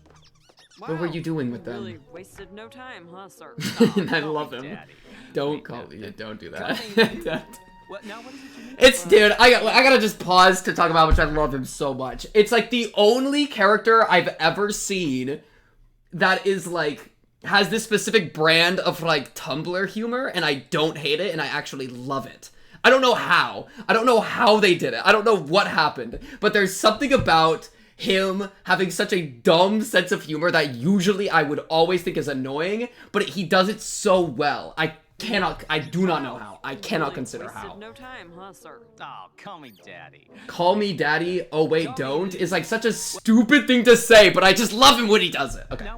D: Wow,
A: What were you doing with them?
D: Really wasted no time, huh, sir?
A: I love him. Don't call me. Don't do that.
H: What, now what is it you need?
A: It's, dude, I gotta just pause to talk about how much I love him so much. It's like the only character I've ever seen that is like, has this specific brand of like Tumblr humor, and I don't hate it, and I actually love it. I don't know how. I don't know how they did it. I don't know what happened, but there's something about him having such a dumb sense of humor that usually I would always think is annoying, but he does it so well. I do not know how. I cannot consider how.
D: No time, huh, sir?
H: Oh, call me daddy.
A: Call me daddy, oh wait, don't, is like such a stupid thing to say, but I just love him when he does it. Okay.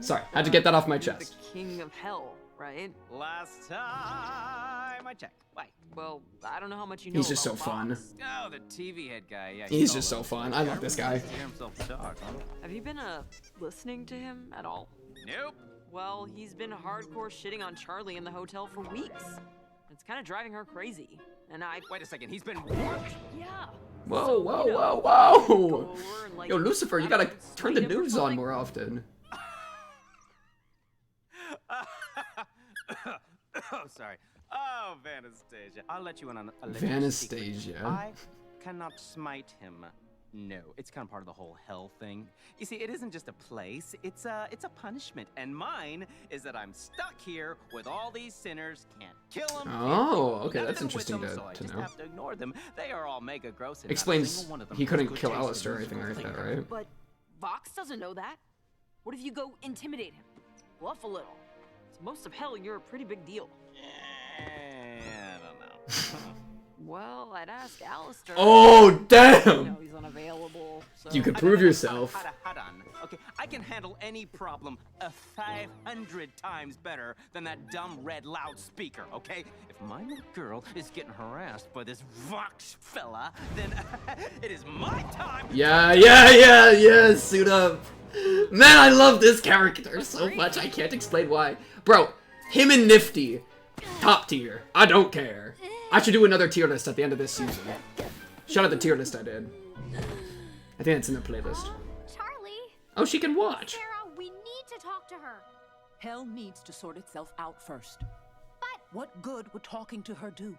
A: Sorry, had to get that off my chest.
D: The king of hell, right?
H: Last time I checked. Why?
D: Well, I don't know how much you know.
A: He's just so
D: about
A: fun.
D: Vox.
H: Oh, the TV head guy. Yeah.
A: He's just so fun. I love this guy.
D: Have you been listening to him at all?
H: Nope.
D: Well, he's been hardcore shitting on Charlie in the hotel for weeks. It's kind of driving her crazy. And
H: Wait a second, he's been what?
D: Yeah.
A: Whoa, whoa, whoa, whoa! Yo, Lucifer, you gotta turn the news on more often.
H: Oh, sorry. Oh, Vanastasia. I'll let you in on a little
A: Vanastasia.
H: secret. I cannot smite him. No, it's kind of part of the whole hell thing. You see, it isn't just a place, it's a punishment. And mine is that I'm stuck here with all these sinners, can't kill them.
A: Oh, okay,
H: None
A: that's
H: of them with
A: interesting
H: them, so I
A: to
H: just
A: know.
H: have to ignore them. They are all mega gross. And
A: Explains he couldn't kill Alastor or anything like that, right?
D: But Vox doesn't know that. What if you go intimidate him? Bluff a little. To most of hell, you're a pretty big deal.
H: I don't know.
D: Well, I'd ask Alastor.
A: Oh, damn!
D: You know, he's unavailable. So.
A: You could prove yourself.
H: Hold on. Okay, I can handle any problem 500 times better than that dumb red loudspeaker, okay? If my little girl is getting harassed by this Vox fella, then it is my time.
A: Yeah, suit up. Man, I love this character so much, I can't explain why. Bro, him and Nifty, top tier. I don't care. I should do another tier list at the end of this season. Shout out the tier list I did. I think it's in the playlist.
G: Charlie.
A: Oh, she can watch.
G: Sarah, we need to talk to her.
M: Hell needs to sort itself out first.
G: But
M: what good would talking to her do?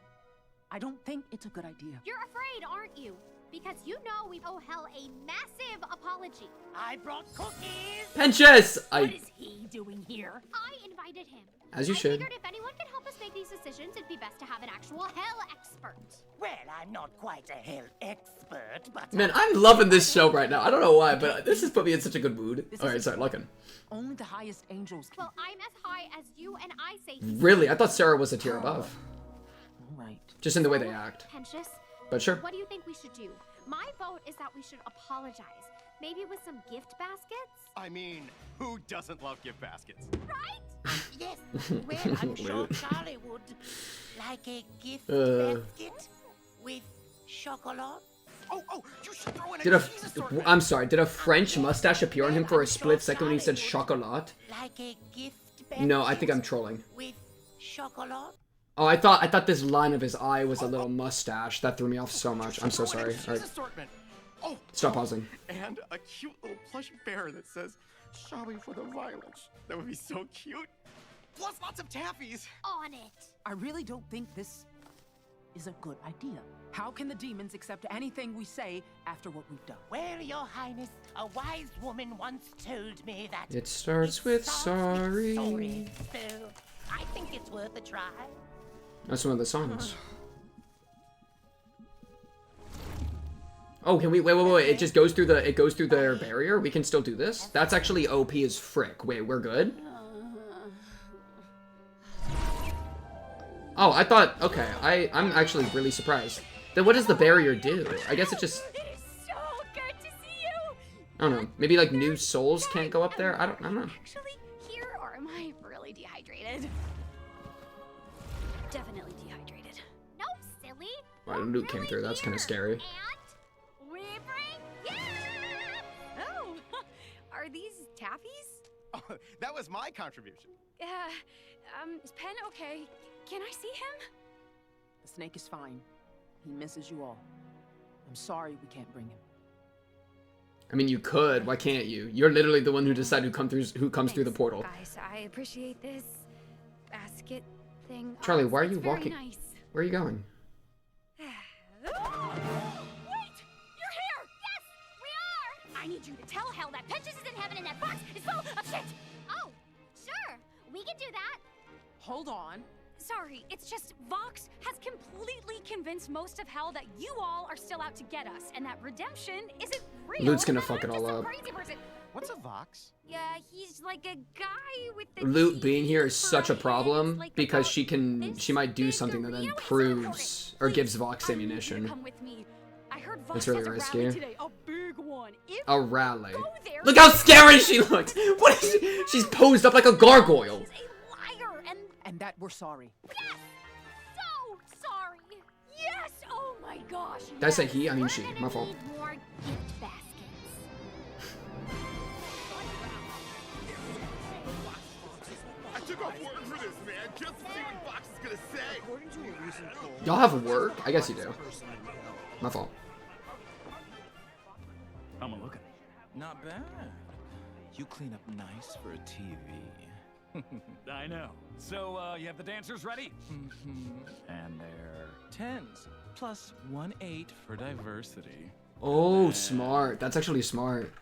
M: I don't think it's a good idea.
G: You're afraid, aren't you? Because you know we owe Hell a massive apology.
T: I brought cookies.
A: Penches!
G: What is he doing here? I invited him.
A: As you
G: I
A: should.
G: figured if anyone could help us make these decisions, it'd be best to have an actual Hell expert.
T: Well, I'm not quite a hell expert, but...
A: Man, I'm loving this show right now. I don't know why, but this has put me in such a good mood. Alright, sorry, Luckin.
M: Only the highest angels can...
G: Well, I'm as high as you, and I say...
A: Really? I thought Sarah was a tier above.
M: Right.
A: Just in the way they act.
G: Pentious,
A: But sure.
G: what do you think we should do? My vote is that we should apologize. Maybe with some gift baskets?
P: I mean, who doesn't love gift baskets?
G: Right?
T: Yes, well, I'm sure Charlie would. Like a gift
A: Uh.
T: basket with chocolate.
P: Oh, you should throw in
A: Did I'm sorry, did a French mustache appear on him for a split second when he said chocolat?
T: Like a gift basket
A: No, I think I'm trolling.
T: with chocolate.
A: Oh, I thought this line of his eye was a little mustache. That threw me off so much. I'm so sorry. Alright.
P: Assortment. Oh,
A: Stop pausing.
P: And a cute little plush bear that says, "Sorry for the violence." That would be so cute. Plus lots of taffies.
G: On it.
M: I really don't think this is a good idea. How can the demons accept anything we say after what we've done?
T: Well, Your Highness, a wise woman once told me that
A: It starts with sorry.
T: So I think it's worth a try.
A: That's one of the songs. Oh, can we wait, it just goes through their barrier? We can still do this? That's actually OP as frick. Wait, we're good? Oh, I thought, okay, I'm actually really surprised. Then what does the barrier do? I guess it just...
G: It is so good to see you!
A: I don't know. Maybe like new souls can't go up there. I don't know.
G: Actually here, or am I really dehydrated? Definitely dehydrated.
J: No, silly.
A: Well, loot came through. That's kind of scary.
J: We bring you.
G: Oh, are these taffies?
P: Oh, that was my contribution.
G: Is Pen okay? Can I see him?
M: The snake is fine. He misses you all. I'm sorry we can't bring him.
A: I mean, you could. Why can't you? You're literally the one who decided who comes through the portal.
G: Guys, I appreciate this basket thing.
A: Charlie, why are
G: It's
A: you
G: very
A: walking?
G: Nice.
A: Where are you going?
G: Wait! You're here!
J: Yes, we are! I need you to tell Hell that Petrus is in heaven and that box is full of shit! Oh, sure. We can do that.
M: Hold on.
G: Sorry, it's just Vox has completely convinced most of Hell that you all are still out to get us, and that redemption isn't real.
A: Loot's gonna
G: and
A: fuck it
G: I'm
A: all
G: just some
A: up.
G: Crazy person.
P: What's a Vox?
G: Yeah, he's like a guy with the
A: Loot being here is such a
G: teeth
A: problem
G: like
A: because she might do something that then proves or gives Vox ammunition.
G: Come with me. I heard Vox
A: It's really
G: has a
A: risky.
G: rally today, a big one. If
A: A rally.
G: there-
A: Look how scary she looks! What is she? She's posed up like a gargoyle.
G: liar
M: And that we're sorry.
J: So sorry.
G: Yes! Oh my gosh!
A: Did I say he? I mean she. My fault.
J: Need more gift baskets.
E: I took off work for this, man, just to see what Fox is gonna say. According to a recent poll,
A: Y'all have work? I guess you do. My fault.
I: I'm a looking.
O: Not bad. You clean up nice for a TV.
I: I know. So, you have the dancers ready?
O: And they're 10s, plus 1/8 for diversity.
A: Oh, smart. That's actually smart.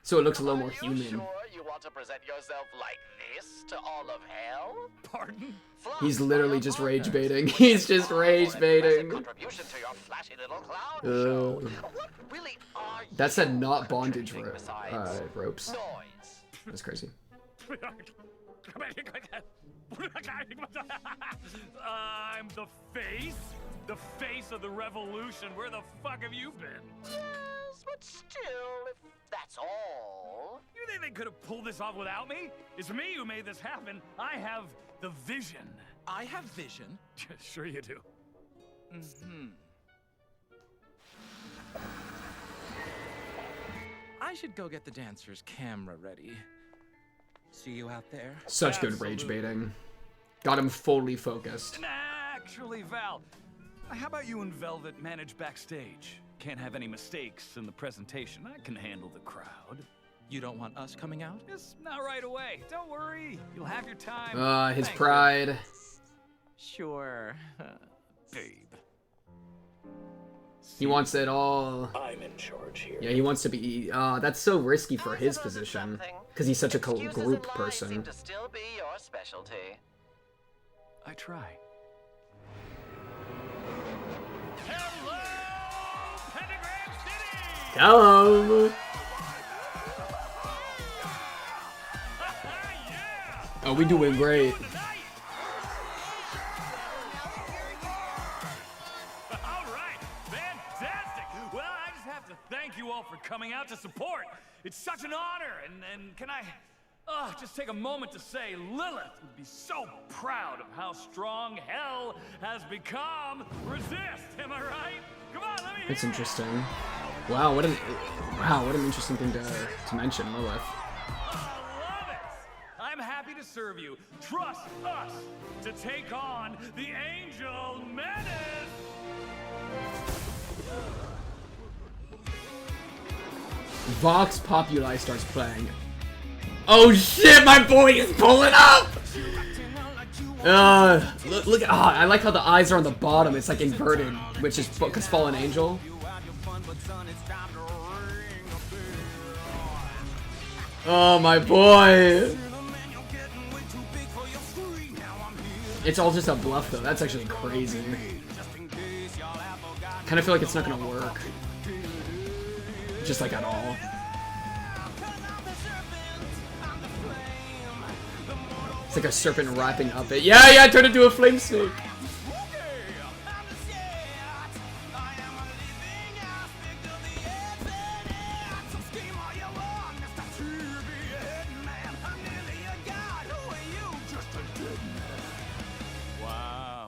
A: So it looks a little more human.
K: Sure you want to present yourself like this to all of hell?
I: Pardon?
A: He's literally just rage baiting. He's just rage baiting.
K: Contribution to your flashy little clown show. What really are you?
A: That said not bondage ropes.
K: Noise.
A: That's crazy.
C: I'm the face? The face of the revolution. Where the fuck have you been?
K: Yes, but still, if that's all.
C: You think they could have pulled this off without me? It's me who made this happen. I have the vision.
O: I have vision.
C: Sure you do.
O: I should go get the dancer's camera ready. See you out there.
A: Such good rage baiting. Got him fully focused.
C: Actually, Val, how about you and Velvet manage backstage? Can't have any mistakes in the presentation. I can handle the crowd.
O: You don't want us coming out?
C: Just not right away. Don't worry. You'll have your time.
A: His
C: Thank
A: pride.
C: you.
O: Sure.
C: Babe.
A: He wants it all.
N: I'm in charge here.
A: Yeah, he wants to be. That's so risky for his position. Because he's such a
K: Excuses
A: group
K: and lies
A: person.
K: seem to still be your specialty.
C: I try.
A: Hello! Oh, we doing great.
C: Thank you all for coming out to support. It's such an honor, and can I just take a moment to say Lilith would be so proud of how strong Hell has become. Resist, am I right? Come on, let me hear
A: It's
C: it.
A: interesting. Wow, what an interesting thing to mention, Lilith.
C: I'm happy to serve you. Trust us to take on the Angel Menace.
A: Vox Populi starts playing. Oh shit, my boy is pulling up! Look at, I like how the eyes are on the bottom. It's like inverted, which is because Fallen Angel. Oh my boy! It's all just a bluff though. That's actually crazy. Kind of feel like it's not gonna work. Just like at all. It's like a serpent wrapping up it. Yeah, I turned into a flame snake.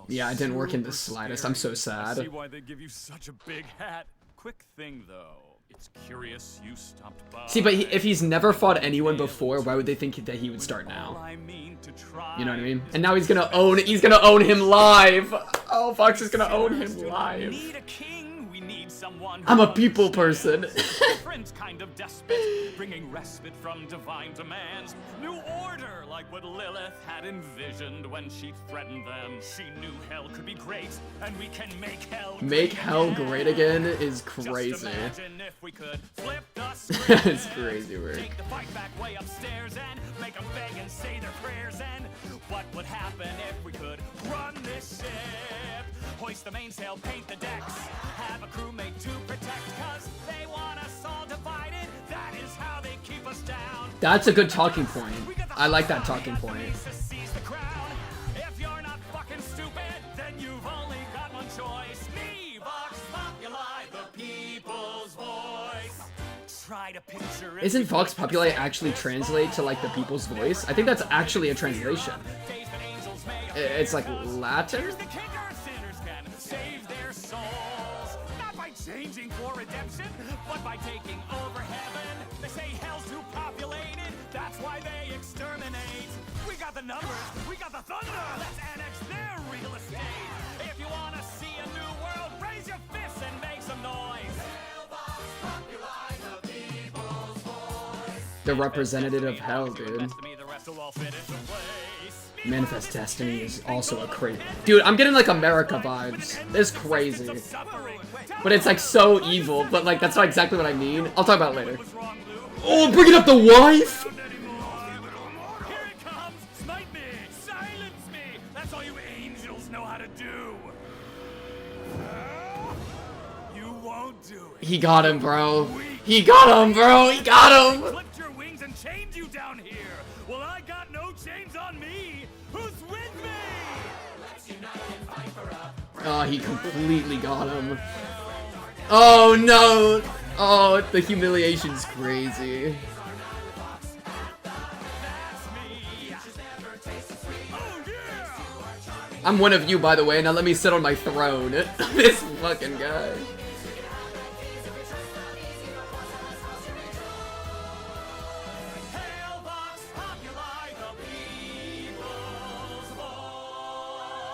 A: Yeah, I didn't work in the slightest. I'm so
C: I
A: sad.
C: see why they give you such a big hat. Quick thing though, it's curious you stopped by.
A: See, but if he's never fought anyone before, why would they think that he would start now? You know what I mean? And now he's gonna own him live. Oh, Fox is gonna own him live. I'm a people person.
C: Friends kind of despot, bringing respite from divine demands. New order, like what Lilith had envisioned when she threatened them. She knew hell could be great, and we can make hell
A: Make hell great again is crazy.
C: Just imagine if we could flip the
A: It's crazy weird.
C: Take the fight back way upstairs and make them beg and say their prayers. And what would happen if we could run this ship? Hoist the mainsail, paint the decks, have a crewmate to protect, cause they want us all divided. That is how they keep us down.
A: That's a good talking point. I like that talking point.
C: If you're not fucking stupid, then you've only got one choice. Me, Vox Populi, the people's voice. Try to picture it.
A: Isn't Vox Populi actually translate to like the people's voice? I think that's actually a translation. It's like Latin?
C: Save their souls, not by changing for redemption, but by taking over heaven. They say hell's too populated, that's why they exterminate. We got the numbers, we got the thunder, let's annex their real estate. If you want to see a new world, raise your fists and make some noise.
A: The representative of hell, dude. Manifest Destiny is also a crazy. Dude, I'm getting like America vibes. It's crazy. But it's like so evil, but like that's not exactly what I mean. I'll talk about it later. Oh, bringing up the wife?
C: Here it comes! Smite me! Silence me! That's all you angels know how to do! You won't do it!
A: He got him, bro. He got him, bro. He got him!
C: Clipped your wings and chained you down here! Well, I got no chains on me! Who's with me? Let's unite and fight for a...
A: Oh, he completely got him. Oh, no. Oh, the humiliation's crazy. I'm one of you, by the way. Now let me sit on my throne. This fucking guy.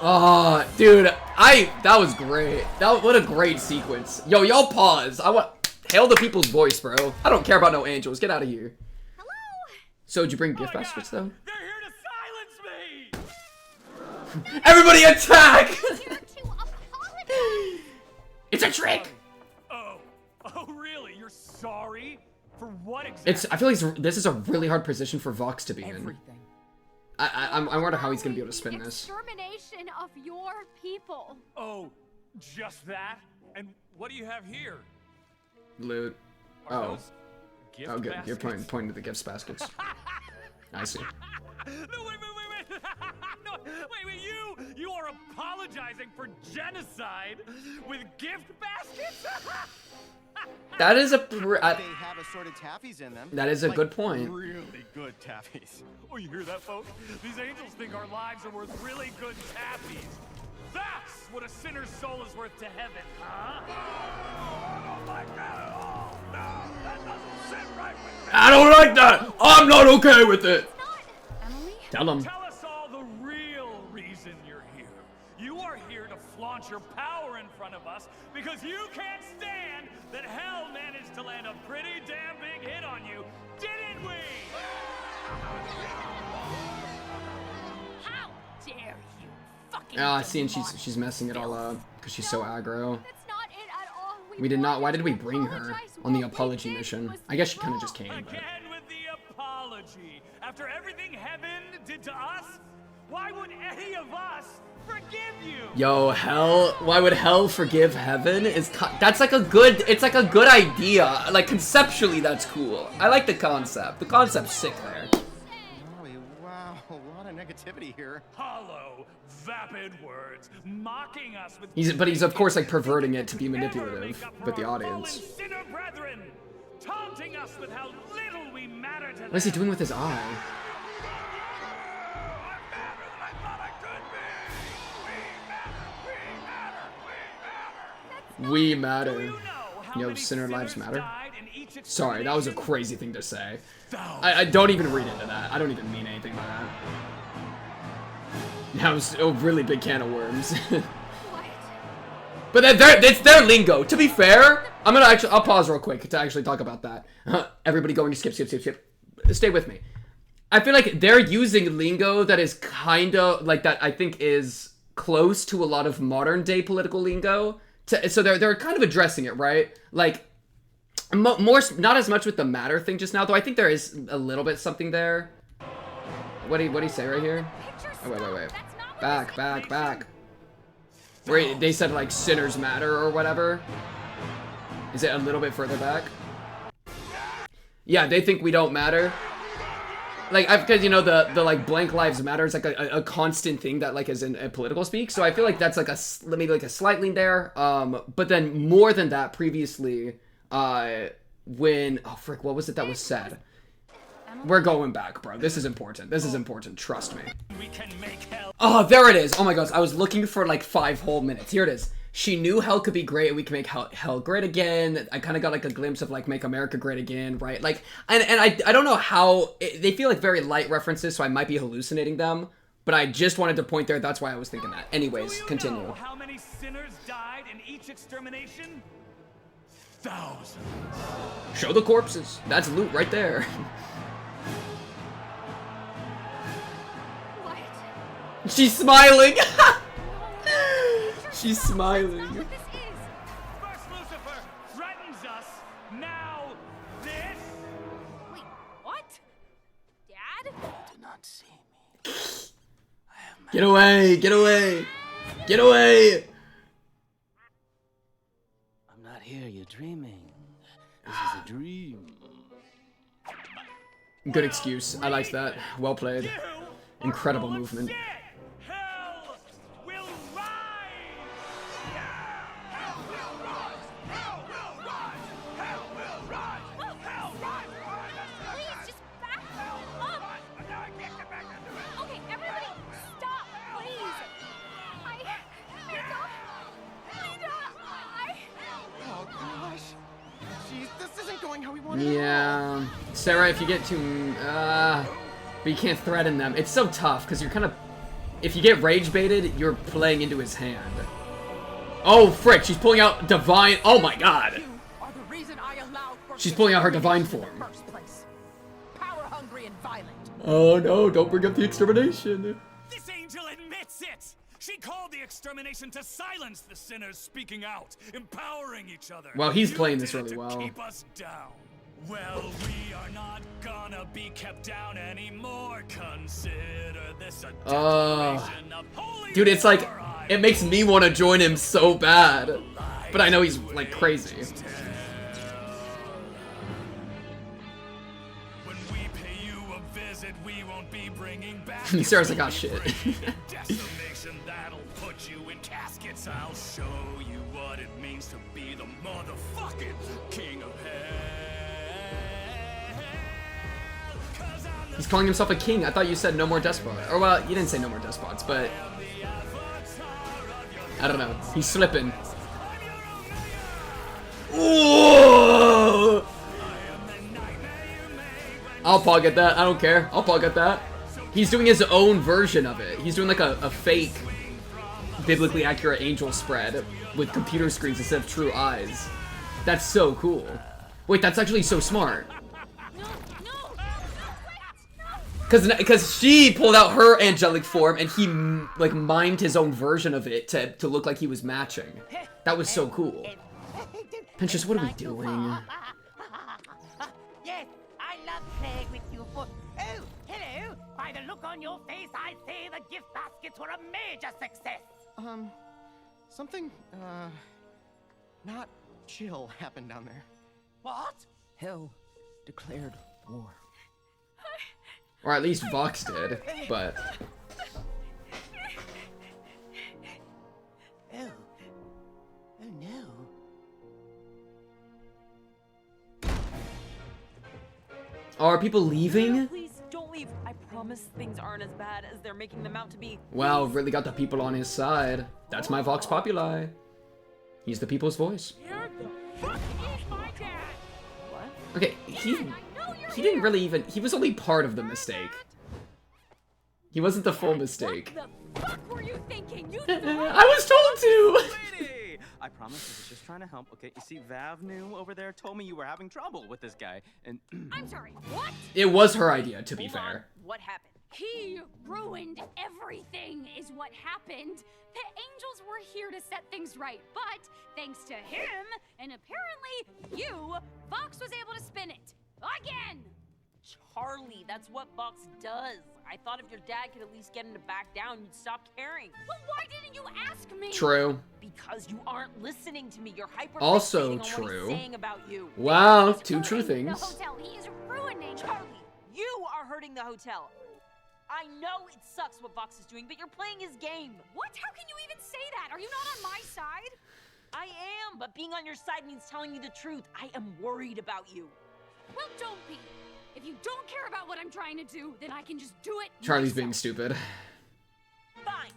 A: Oh, dude, that was great. What a great sequence. Yo, y'all pause. I want hail the people's voice, bro. I don't care about no angels. Get out of here. Hello. So did you bring gift baskets though?
C: They're here to silence me!
A: Everybody attack! It's a trick.
C: Oh, really? You're sorry? For what exactly?
A: I feel like this is a really hard position for Vox to be in. I wonder how he's gonna be able to spin this.
J: Extermination of your people.
C: Oh, just that? And what do you have here?
A: Loot.
C: Are
A: Oh. Oh, good. You're pointing to the gifts baskets. I see.
C: No, wait. No, wait, you are apologizing for genocide with gift baskets?
A: That is a
P: They have assorted taffies in them.
A: That is a
P: Like,
A: good point.
P: Really good taffies.
C: Oh, you hear that, folks? These angels think our lives are worth really good taffies. That's what a sinner's soul is worth to heaven, huh? I don't like that at all. No, that doesn't sit right with me.
A: I don't like that. I'm not okay with it. Tell him.
C: Tell us all the real reason you're here. You are here to flaunt your power in front of us because you can't stand that hell managed to land a pretty damn big hit on you, didn't we?
J: How dare you fucking
A: Ah, see, and she's messing it all up because she's so aggro.
J: That's not it at all.
A: We did not. Why did we bring her on the apology mission? I guess she kind of just came. But.
C: Again with the apology. After everything heaven did to us, why would any of us forgive you?
A: Yo, hell. Why would hell forgive heaven? That's like a good. It's like a good idea. Like conceptually, that's cool. I like the concept. The concept's sick there.
P: Wow, a lot of negativity here.
C: Hollow, vapid words, mocking us with.
A: But he's of course like perverting it to be manipulative with the audience.
C: Sinner brethren, taunting us with how little we matter to
A: What is he doing with his eye? We matter. Yo, sinner lives matter. Sorry, that was a crazy thing to say. I don't even read into that. I don't even mean anything by that. That was a really big can of worms. But it's their lingo. To be fair, I'll pause real quick to actually talk about that. Everybody going to skip. Stay with me. I feel like they're using lingo that is kind of like that. I think is close to a lot of modern day political lingo. So they're kind of addressing it, right? Like more, not as much with the matter thing just now, though. I think there is a little bit something there. What do you say right here? Oh, wait. Back. Where they said like sinners matter or whatever. Is it a little bit further back? Yeah, they think we don't matter. Like, because, you know, the like blank lives matter is like a constant thing that like is in political speak. So I feel like that's like maybe like a slight lean there. But then more than that, previously, when, oh frick, what was it that was said? We're going back, bro. This is important. This is important. Trust me. Oh, there it is. Oh my gosh, I was looking for like 5 whole minutes. Here it is. She knew hell could be great and we can make hell great again. I kind of got like a glimpse of like make America great again, right? Like, and I don't know how, they feel like very light references, so I might be hallucinating them. But I just wanted to point there, that's why I was thinking that. Anyways, continue.
C: Know how many sinners died in each extermination? Thousands.
A: Show the corpses. That's loot right there.
G: What?
A: She's smiling. She's smiling.
C: First Lucifer threatens us. Now this.
G: Wait, what? Dad?
Q: Do not see me.
A: Get away! Get away! Get away!
Q: I'm not here. You're dreaming. This is a dream.
A: Good excuse. I liked that. Well played. Incredible movement. Yeah, Sarah, if you get too, but you can't threaten them. It's so tough, because you're kind of, if you get rage baited, you're playing into his hand. Oh, frick, she's pulling out divine, oh my god. She's pulling out her divine form.
M: Power-hungry and violent.
A: Oh no, don't bring up the extermination.
C: This angel admits it! She called the extermination to silence the sinners speaking out, empowering each other.
A: Wow, he's playing this really
C: to
A: well.
C: Keep us down. Well, we are not gonna be kept down anymore. Consider this a declaration of holy
A: dude, it's like, it makes me want to join him so bad. But I know he's like crazy.
C: When we pay you a visit, we won't be bringing back.
A: Sarah's like, oh shit.
C: That'll put you in caskets. I'll show you what it means to be the motherfucking king of hell.
A: He's calling himself a king. I thought you said no more despot. Or well, you didn't say no more despots, but I don't know. He's slipping. Ooh! I'll pog at that. I don't care. I'll pog at that. He's doing his own version of it. He's doing like a fake, biblically accurate angel spread with computer screens instead of true eyes. That's so cool. Wait, that's actually so smart. Because she pulled out her angelic form and he like mimed his own version of it to look like he was matching. That was so cool. Pinterest, what are we doing?
F: Yes, I love playing with you for... Oh, hello! By the look on your face, I say the gift baskets were a major success!
P: Something, not chill happened down there.
F: What?
Q: Hell declared war.
A: Or at least Vox did, but...
Q: Oh. Oh no.
A: Oh, are people leaving?
D: Please don't leave. I promise things aren't as bad as they're making them out to be.
A: Wow, really got the people on his side. That's my Vox Populi. He's the people's voice.
C: Where the fuck is my dad?
D: What?
A: Okay, he didn't really even, he was only part of the mistake. He wasn't the full mistake.
J: What the fuck were you thinking? You
A: I was told to!
B: Lady! I promise I was just trying to help, okay? You see, Vav knew over there told me you were having trouble with this guy, and...
J: I'm sorry, what?
A: It was her idea, to be
D: Hold on.
A: fair.
D: What happened?
J: He ruined everything, is what happened. The angels were here to set things right, but thanks to him, and apparently you, Fox was able to spin it. Again!
D: Charlie, that's what Fox does. I thought if your dad could at least get him to back down, you'd stop caring.
J: Well, why didn't you ask me?
A: True.
D: Because you aren't listening to me. You're hyper
A: Also
D: on what
A: true.
D: he's saying about you.
A: Wow,
J: He's
A: two true
J: hurting
A: things.
J: The hotel. He is ruining.
D: Charlie, you are hurting the hotel. I know it sucks what Fox is doing, but you're playing his game.
J: What? How can you even say that? Are you not on my side?
D: I am, but being on your side means telling you the truth. I am worried about you.
J: Well, don't be. If you don't care about what I'm trying to do, then I can just do it
A: Charlie's
J: myself.
A: being stupid.
D: Fine.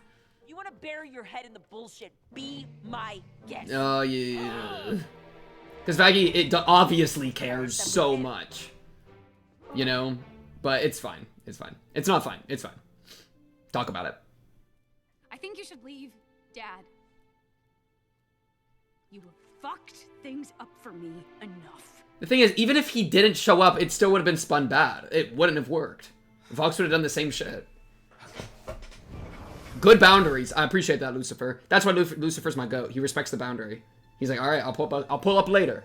D: You want to bury your head in the bullshit? Be my guest.
A: Oh, yeah. Because Vaggie, obviously cares so much. You know? But it's fine. It's fine. It's not fine. It's fine. Talk about it.
J: I think you should leave, Dad. You have fucked things up for me enough.
A: The thing is, even if he didn't show up, it still would have been spun bad. It wouldn't have worked. Vox would have done the same shit. Good boundaries. I appreciate that, Lucifer. That's why Lucifer's my goat. He respects the boundary. He's like, all right, I'll pull up later.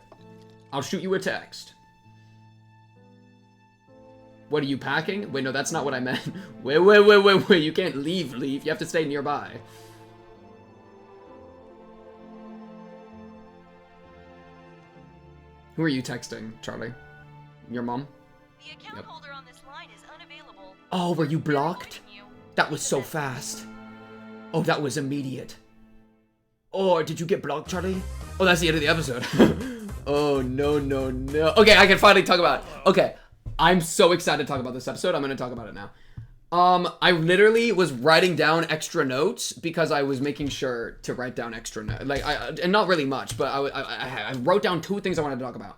A: I'll shoot you a text. What are you packing? Wait, no, that's not what I meant. Wait. You can't leave. You have to stay nearby. Who are you texting, Charlie? Your mom?
U: The account holder on this line is unavailable.
A: Oh, were you blocked? That was so fast. Oh, that was immediate. Oh, did you get blocked, Charlie? Oh, that's the end of the episode. Oh, no. Okay, I can finally talk about it. Okay, I'm so excited to talk about this episode. I'm going to talk about it now. I literally was writing down extra notes because I was making sure to write down extra notes. Like, and not really much, but I wrote down two things I wanted to talk about.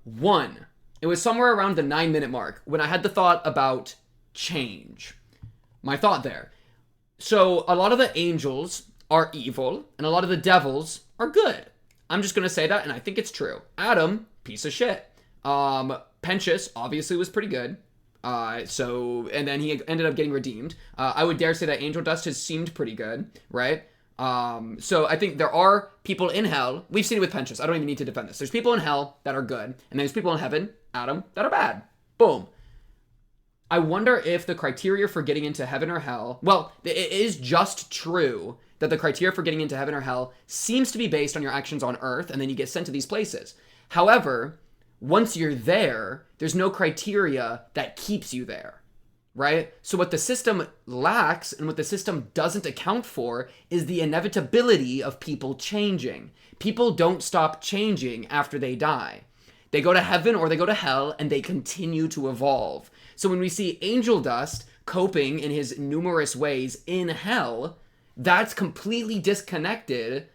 A: One, it was somewhere around the 9-minute mark when I had the thought about change. My thought there. So, a lot of the angels are evil, and a lot of the devils are good. I'm just gonna say that, and I think it's true. Adam, piece of shit. Pentious, obviously, was pretty good. And then he ended up getting redeemed. I would dare say that Angel Dust has seemed pretty good, right? So I think there are people in hell. We've seen it with Pentious. I don't even need to defend this. There's people in hell that are good, and there's people in heaven, Adam, that are bad. Boom. I wonder if the criteria for getting into heaven or hell, well, it is just true that the criteria for getting into heaven or hell seems to be based on your actions on earth, and then you get sent to these places. However, once you're there, there's no criteria that keeps you there, right? So what the system lacks and what the system doesn't account for is the inevitability of people changing. People don't stop changing after they die. They go to heaven or they go to hell and they continue to evolve. So when we see Angel Dust coping in his numerous ways in hell, that's completely disconnected.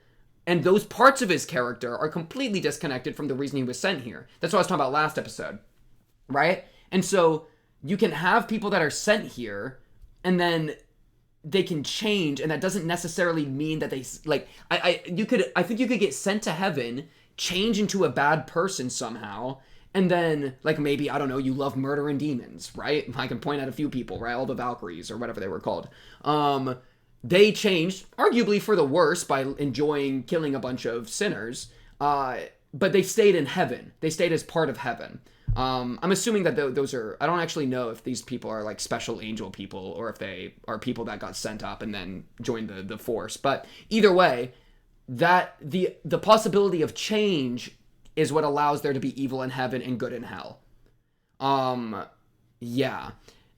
A: And those parts of his character are completely disconnected from the reason he was sent here. That's what I was talking about last episode, right? And so you can have people that are sent here, and then they can change, and that doesn't necessarily mean that they, like, I think you could get sent to heaven, change into a bad person somehow, and then, like, maybe, I don't know, you love murdering demons, right? I can point out a few people, right? All the Valkyries, or whatever they were called. They changed, arguably for the worse, by enjoying killing a bunch of sinners, but they stayed in heaven. They stayed as part of heaven. I'm assuming that those are, I don't actually know if these people are like special angel people, or if they are people that got sent up and then joined the force. But either way, that the possibility of change is what allows there to be evil in heaven and good in hell. Yeah.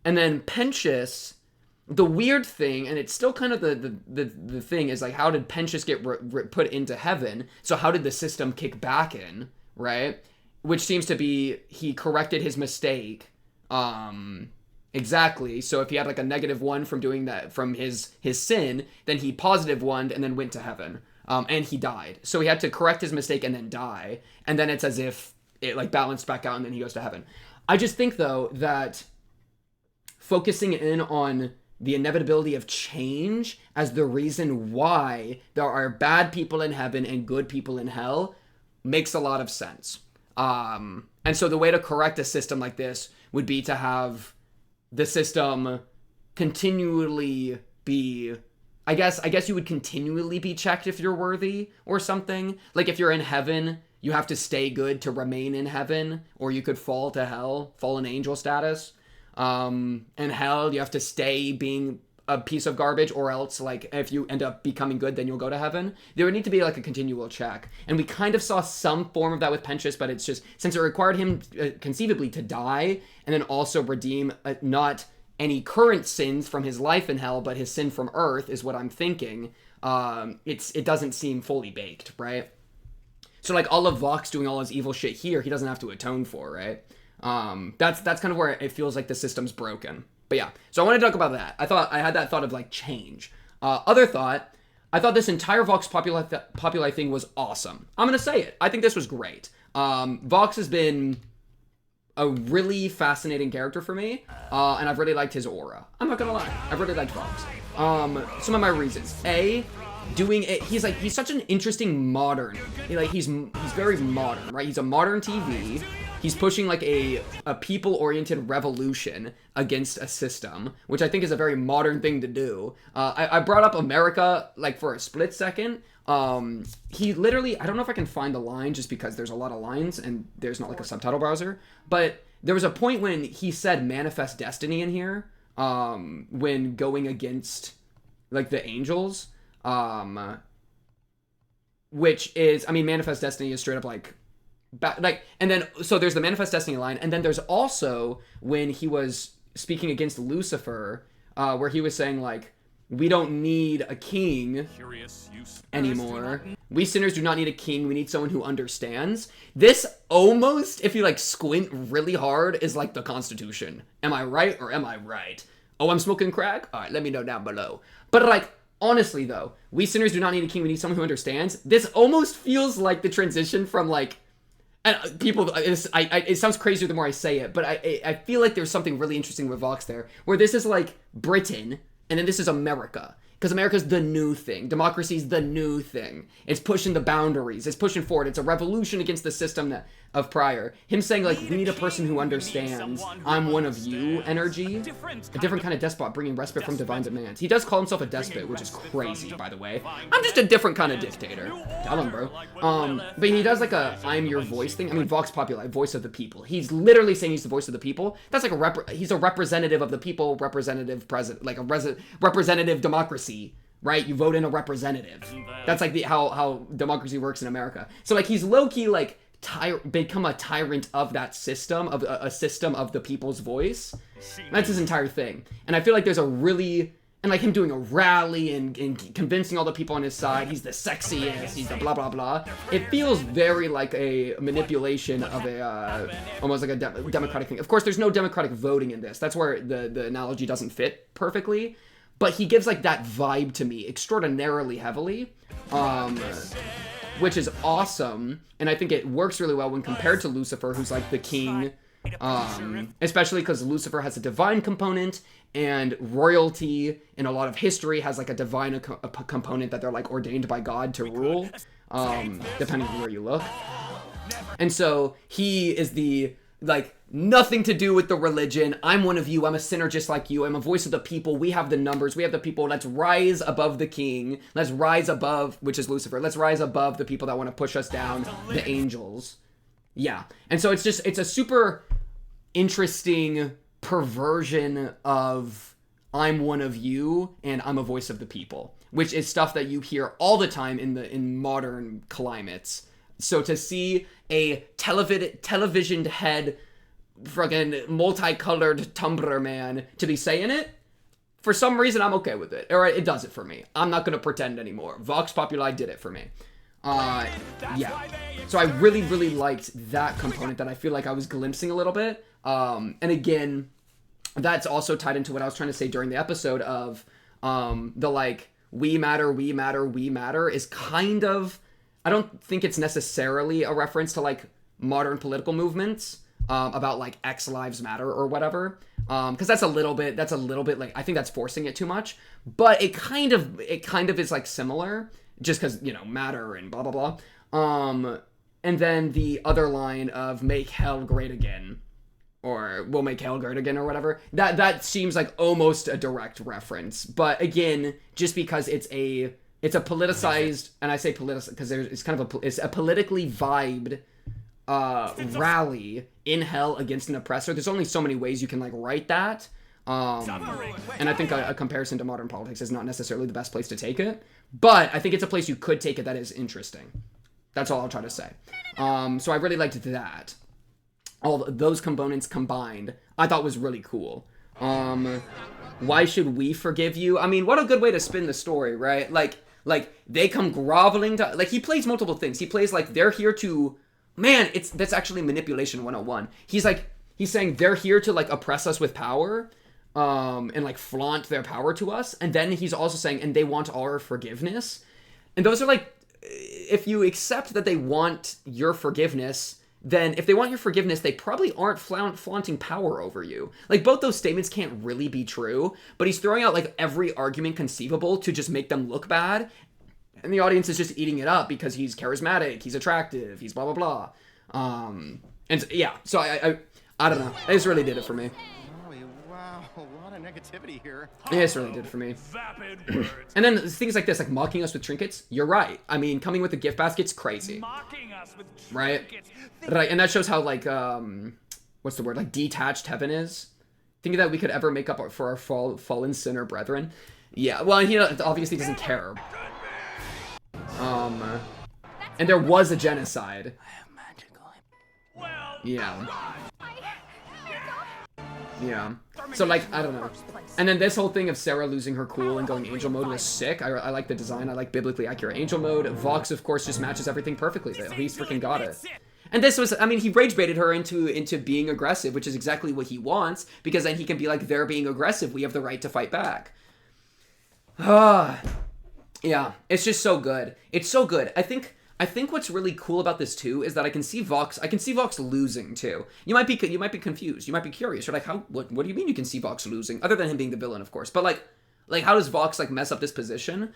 A: And then Pentious, the weird thing, and it's still kind of the thing, is like, how did Pentious get put into heaven? So how did the system kick back in, right? Which seems to be, he corrected his mistake. Exactly. So if he had like a -1 from doing that, from his sin, then he +1'd and then went to heaven. and he died. So he had to correct his mistake and then die, and then it's as if it like balanced back out and then he goes to heaven. I just think though that focusing in on the inevitability of change as the reason why there are bad people in heaven and good people in hell makes a lot of sense. And so the way to correct a system like this would be to have the system continually be, I guess you would continually be checked if you're worthy or something. Like if you're in heaven, you have to stay good to remain in heaven, or you could fall to hell, fallen angel status. In hell, you have to stay being a piece of garbage, or else, like, if you end up becoming good, then you'll go to heaven. There would need to be, like, a continual check. And we kind of saw some form of that with Pentious, but it's just, since it required him conceivably to die, and then also redeem not any current sins from his life in hell, but his sin from earth, is what I'm thinking, it doesn't seem fully baked, right? So, like, all of Vox doing all his evil shit here, he doesn't have to atone for, right? That's kind of where it feels like the system's broken. But yeah, so I want to talk about that. I had that thought of like change. Other thought, I thought this entire Vox Populi thing was awesome. I'm going to say it. I think this was great. Vox has been a really fascinating character for me, and I've really liked his aura. I'm not going to lie. I've really liked Vox. Some of my reasons. Doing it, he's such an interesting modern. He's very modern, right? He's a modern TV. He's pushing like a people-oriented revolution against a system, which I think is a very modern thing to do. I brought up America like for a split second. He literally, I don't know if I can find the line just because there's a lot of lines and there's not like a subtitle browser, but there was a point when he said manifest destiny in here, when going against like the angels, which is, I mean, manifest destiny is straight up like, and then, so there's the manifest destiny line, and then there's also when he was speaking against Lucifer, where he was saying like, we don't need a king anymore. We sinners do not need a king. We need someone who understands. This almost, if you like squint really hard, is like the Constitution. Am I right or am I right? Oh, I'm smoking crack? All right, let me know down below. But like, honestly though, we sinners do not need a king. We need someone who understands. This almost feels like the transition from like, and people, it sounds crazier the more I say it, but I feel like there's something really interesting with Vox there, where this is like Britain, and then this is America. Because America's the new thing. Democracy's the new thing. It's pushing the boundaries. It's pushing forward. It's a revolution against the system of prior. Him saying, like, we need a person who understands. I'm one of you energy. A different kind of despot, bringing respite from divine demands. He does call himself a despot, which is crazy, by the way. I'm just a different kind of dictator. Tell him, bro. But he does, like, a I'm your voice thing. I mean, Vox Populi, voice of the people. He's literally saying he's the voice of the people. That's like he's a representative of the people, representative president, like a representative democracy. Right? You vote in a representative. That's like how democracy works in America. So like he's low-key like become a tyrant of that system, of a system of the people's voice. That's his entire thing. And I feel like there's a really, and like him doing a rally and convincing all the people on his side, he's the sexiest, he's the blah blah blah. It feels very like a manipulation of a almost like a democratic thing. Of course there's no democratic voting in this. That's where the analogy doesn't fit perfectly. But he gives like that vibe to me extraordinarily heavily, which is awesome. And I think it works really well when compared to Lucifer, who's like the king, especially because Lucifer has a divine component and royalty in a lot of history has like a divine component that they're like ordained by God to rule, depending on where you look. And so he is the like nothing to do with the religion. I'm one of you. I'm a sinner just like you. I'm a voice of the people. We have the numbers. We have the people. Let's rise above the king. Let's rise above, which is Lucifer. Let's rise above the people that want to push us down, the angels. Yeah. And so it's a super interesting perversion of I'm one of you and I'm a voice of the people, which is stuff that you hear all the time in modern climates. So to see a televisioned head, fucking multicolored Tumblr man to be saying it, for some reason I'm okay with it. Or it does it for me. I'm not gonna pretend anymore. Vox Populi did it for me. Yeah. So I really, really liked that component that I feel like I was glimpsing a little bit. And again, that's also tied into what I was trying to say during the episode of the like, we matter, we matter, we matter is kind of, I don't think it's necessarily a reference to like modern political movements about like X lives matter or whatever. Because that's a little bit like, I think that's forcing it too much, but it kind of is like similar just because, you know, matter and blah, blah, blah. And then the other line of make hell great again, or we'll make hell great again or whatever. That seems like almost a direct reference. But again, just because it's a politicized, and I say politicized because it's kind of it's a politically vibed rally in hell against an oppressor. There's only so many ways you can like write that. And I think a comparison to modern politics is not necessarily the best place to take it. But I think it's a place you could take it that is interesting. That's all I'll try to say. So I really liked that. All those components combined, I thought was really cool. Why should we forgive you? I mean, what a good way to spin the story, right? Like they come groveling to, like, he plays multiple things. He plays like they're here to, man, that's actually manipulation 101. He's saying they're here to like oppress us with power, and like flaunt their power to us. And then he's also saying, and they want our forgiveness. And those are like, if you accept that they want your forgiveness, then if they want your forgiveness, they probably aren't flaunting power over you. Like, both those statements can't really be true, but he's throwing out like every argument conceivable to just make them look bad. And the audience is just eating it up because he's charismatic, he's attractive, he's blah, blah, blah. And yeah, so I don't know. It just really did it for me.
P: Wow, a lot of negativity here.
A: It just really did it for me. And then things like this, like mocking us with trinkets. You're right. I mean, coming with the gift basket's crazy.
C: Mocking us with
A: right? Right, and that shows how like what's the word? Like detached heaven is. Thinking that we could ever make up for our fallen sinner brethren. Yeah, well, he obviously doesn't care. And there was a genocide. Yeah. Yeah. So, like, I don't know. And then this whole thing of Sarah losing her cool and going angel mode was sick. I like the design. I like biblically accurate angel mode. Vox, of course, just matches everything perfectly. He's freaking got it. And this was, I mean, he rage baited her into being aggressive, which is exactly what he wants, because then he can be like, they're being aggressive. We have the right to fight back. Yeah, it's just so good. It's so good. I think what's really cool about this too is that I can see Vox losing too. You might be confused. You might be curious. You're like, what do you mean you can see Vox losing? Other than him being the villain, of course. But like how does Vox like mess up this position?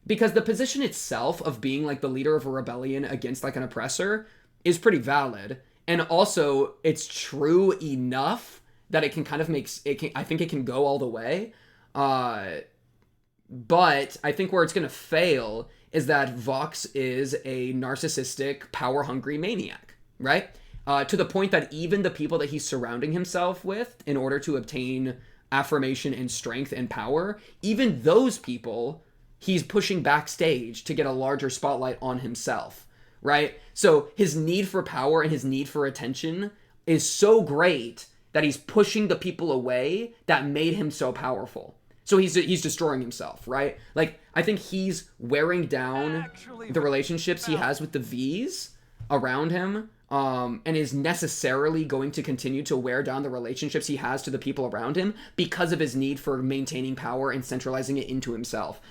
A: Because the position itself of being like the leader of a rebellion against like an oppressor is pretty valid. And also it's true enough that it can kind of I think it can go all the way. But I think where it's going to fail is that Vox is a narcissistic, power-hungry maniac, right? To the point that even the people that he's surrounding himself with in order to obtain affirmation and strength and power, even those people, he's pushing backstage to get a larger spotlight on himself, right? So his need for power and his need for attention is so great that he's pushing the people away that made him so powerful. So he's destroying himself, right? Like, I think he's wearing down the relationships he has with the Vees around him, and is necessarily going to continue to wear down the relationships he has to the people around him because of his need for maintaining power and centralizing it into himself.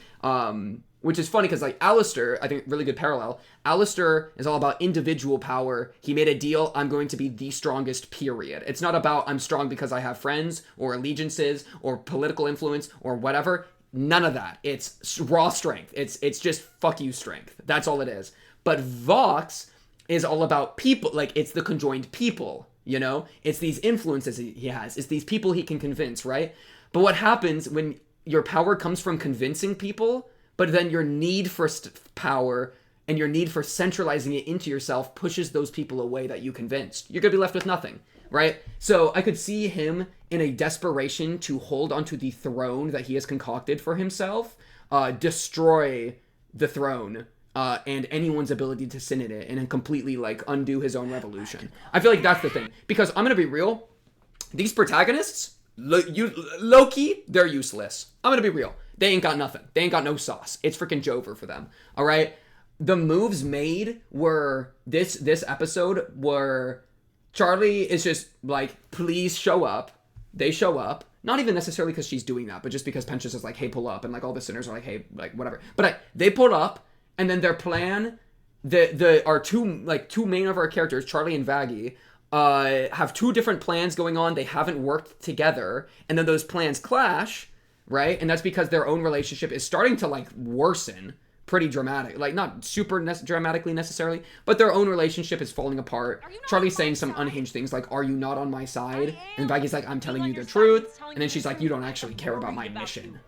A: Which is funny because, like, Alastor, I think really good parallel. Alastor is all about individual power. He made a deal, I'm going to be the strongest, period. It's not about I'm strong because I have friends or allegiances or political influence or whatever. None of that. It's raw strength. It's just fuck you strength. That's all it is. But Vox is all about people. Like, it's the conjoined people, you know? It's these influences he has. It's these people he can convince, right? But what happens when your power comes from convincing people, but then your need for power and your need for centralizing it into yourself pushes those people away that you convinced? You're going to be left with nothing, right? So I could see him in a desperation to hold onto the throne that he has concocted for himself, destroy the throne and anyone's ability to sit in it, and then completely like undo his own revolution. I feel like that's the thing. Because I'm going to be real, these protagonists, low-key, they're useless. I'm going to be real. They ain't got nothing. They ain't got no sauce. It's freaking Jover for them. All right? The moves made were this episode were Charlie is just like, please show up. They show up. Not even necessarily because she's doing that, but just because Pentious is like, hey, pull up, and like all the sinners are like, hey, like whatever. But they pull up, and then their plan, our two main of our characters, Charlie and Vaggie, have two different plans going on. They haven't worked together, and then those plans clash, right? And that's because their own relationship is starting to like worsen pretty dramatic, like not super dramatically necessarily, but their own relationship is falling apart. Charlie's saying some unhinged things like, are you not on my side? And Vaggie's like, I'm telling you the truth. And then she's like, you don't actually care about my mission.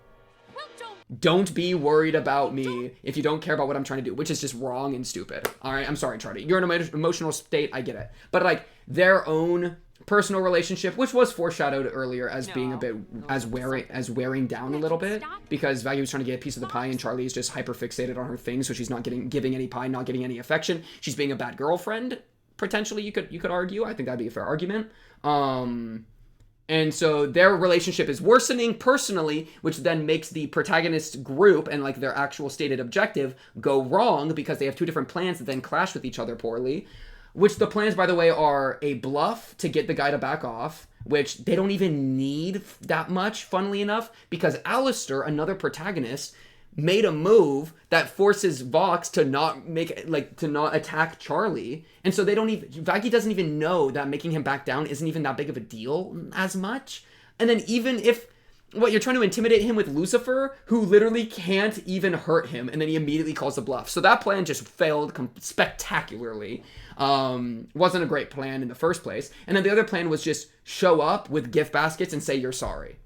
A: Don't be worried about me if you don't care about what I'm trying to do, which is just wrong and stupid. All right, I'm sorry, Charlie. You're in an emotional state. I get it. But like their own personal relationship, which was foreshadowed earlier as being a bit as wearing down a little bit, because Vaggie was trying to get a piece of the pie and Charlie is just hyper fixated on her thing, so she's not giving any pie, not getting any affection. She's being a bad girlfriend, potentially. You could argue. I think that'd be a fair argument. And so their relationship is worsening personally, which then makes the protagonist group and like their actual stated objective go wrong because they have two different plans that then clash with each other poorly. Which the plans, by the way, are a bluff to get the guy to back off, which they don't even need that much, funnily enough, because alastor, another protagonist, made a move that forces Vox to not attack Charlie. And so Vaggie doesn't even know that making him back down isn't even that big of a deal as much. And then even if you're trying to intimidate him with Lucifer, who literally can't even hurt him, and then he immediately calls the bluff. So that plan just failed spectacularly. Wasn't a great plan in the first place. And then the other plan was just show up with gift baskets and say you're sorry.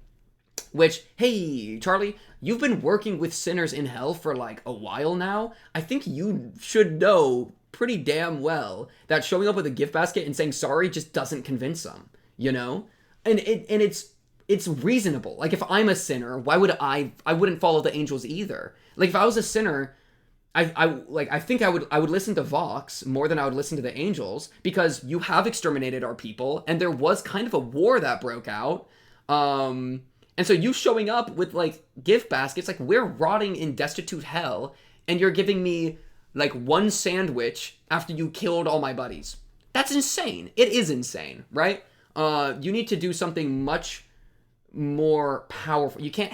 A: Which, hey, Charlie, you've been working with sinners in hell for like a while now. I think you should know pretty damn well that showing up with a gift basket and saying sorry just doesn't convince them, you know? And it's reasonable. Like if I'm a sinner, why would I wouldn't follow the angels either. Like if I was a sinner, I think I would listen to Vox more than I would listen to the angels, because you have exterminated our people and there was kind of a war that broke out. And so you showing up with like gift baskets, like we're rotting in destitute hell and you're giving me like one sandwich after you killed all my buddies. That's insane. It is insane, right? You need to do something much more powerful. You can't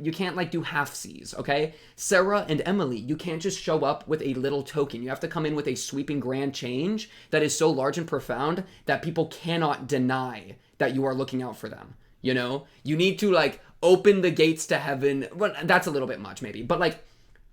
A: you can't like do half-seas, okay? Sarah and Emily, you can't just show up with a little token. You have to come in with a sweeping grand change that is so large and profound that people cannot deny that you are looking out for them, you know? You need to like open the gates to heaven. Well, that's a little bit much maybe, but like,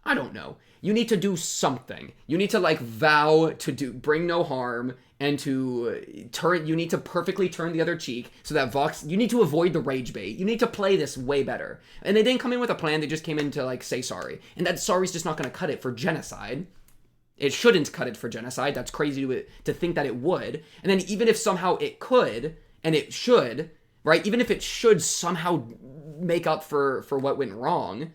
A: I don't know. You need to do something. You need to like vow to bring no harm and you need to perfectly turn the other cheek so that Vox, you need to avoid the rage bait. You need to play this way better. And they didn't come in with a plan. They just came in to like say sorry. And that sorry's just not going to cut it for genocide. It shouldn't cut it for genocide. That's crazy to think that it would. And then even if somehow it could, and it should, right? Even if it should somehow make up for what went wrong,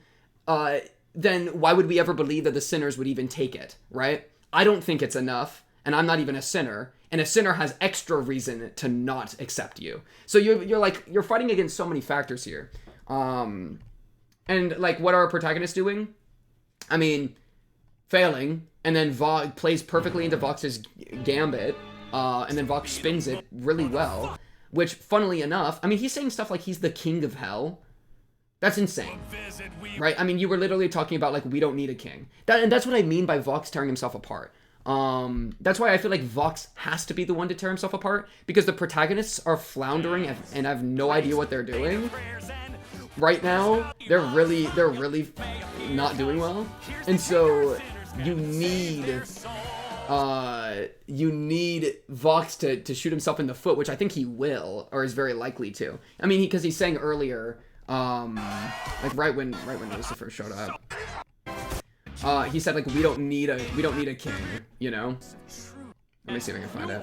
A: then why would we ever believe that the sinners would even take it, right? I don't think it's enough, and I'm not even a sinner, and a sinner has extra reason to not accept you. So you're fighting against so many factors here. And like, what are our protagonists doing? I mean, failing, and then Vox plays perfectly into Vox's gambit, and then Vox spins it really well, which, funnily enough, I mean, he's saying stuff like he's the king of hell. That's insane, right? I mean, you were literally talking about, like, we don't need a king. And that's what I mean by Vox tearing himself apart. That's why I feel like Vox has to be the one to tear himself apart, because the protagonists are floundering and have no idea what they're doing. Right now, they're really not doing well. And so you need Vox to shoot himself in the foot, which I think he will, or is very likely to. I mean, because he's saying earlier, like right when Lucifer showed up, he said like we don't need a king, you know. Let me see if I can find it.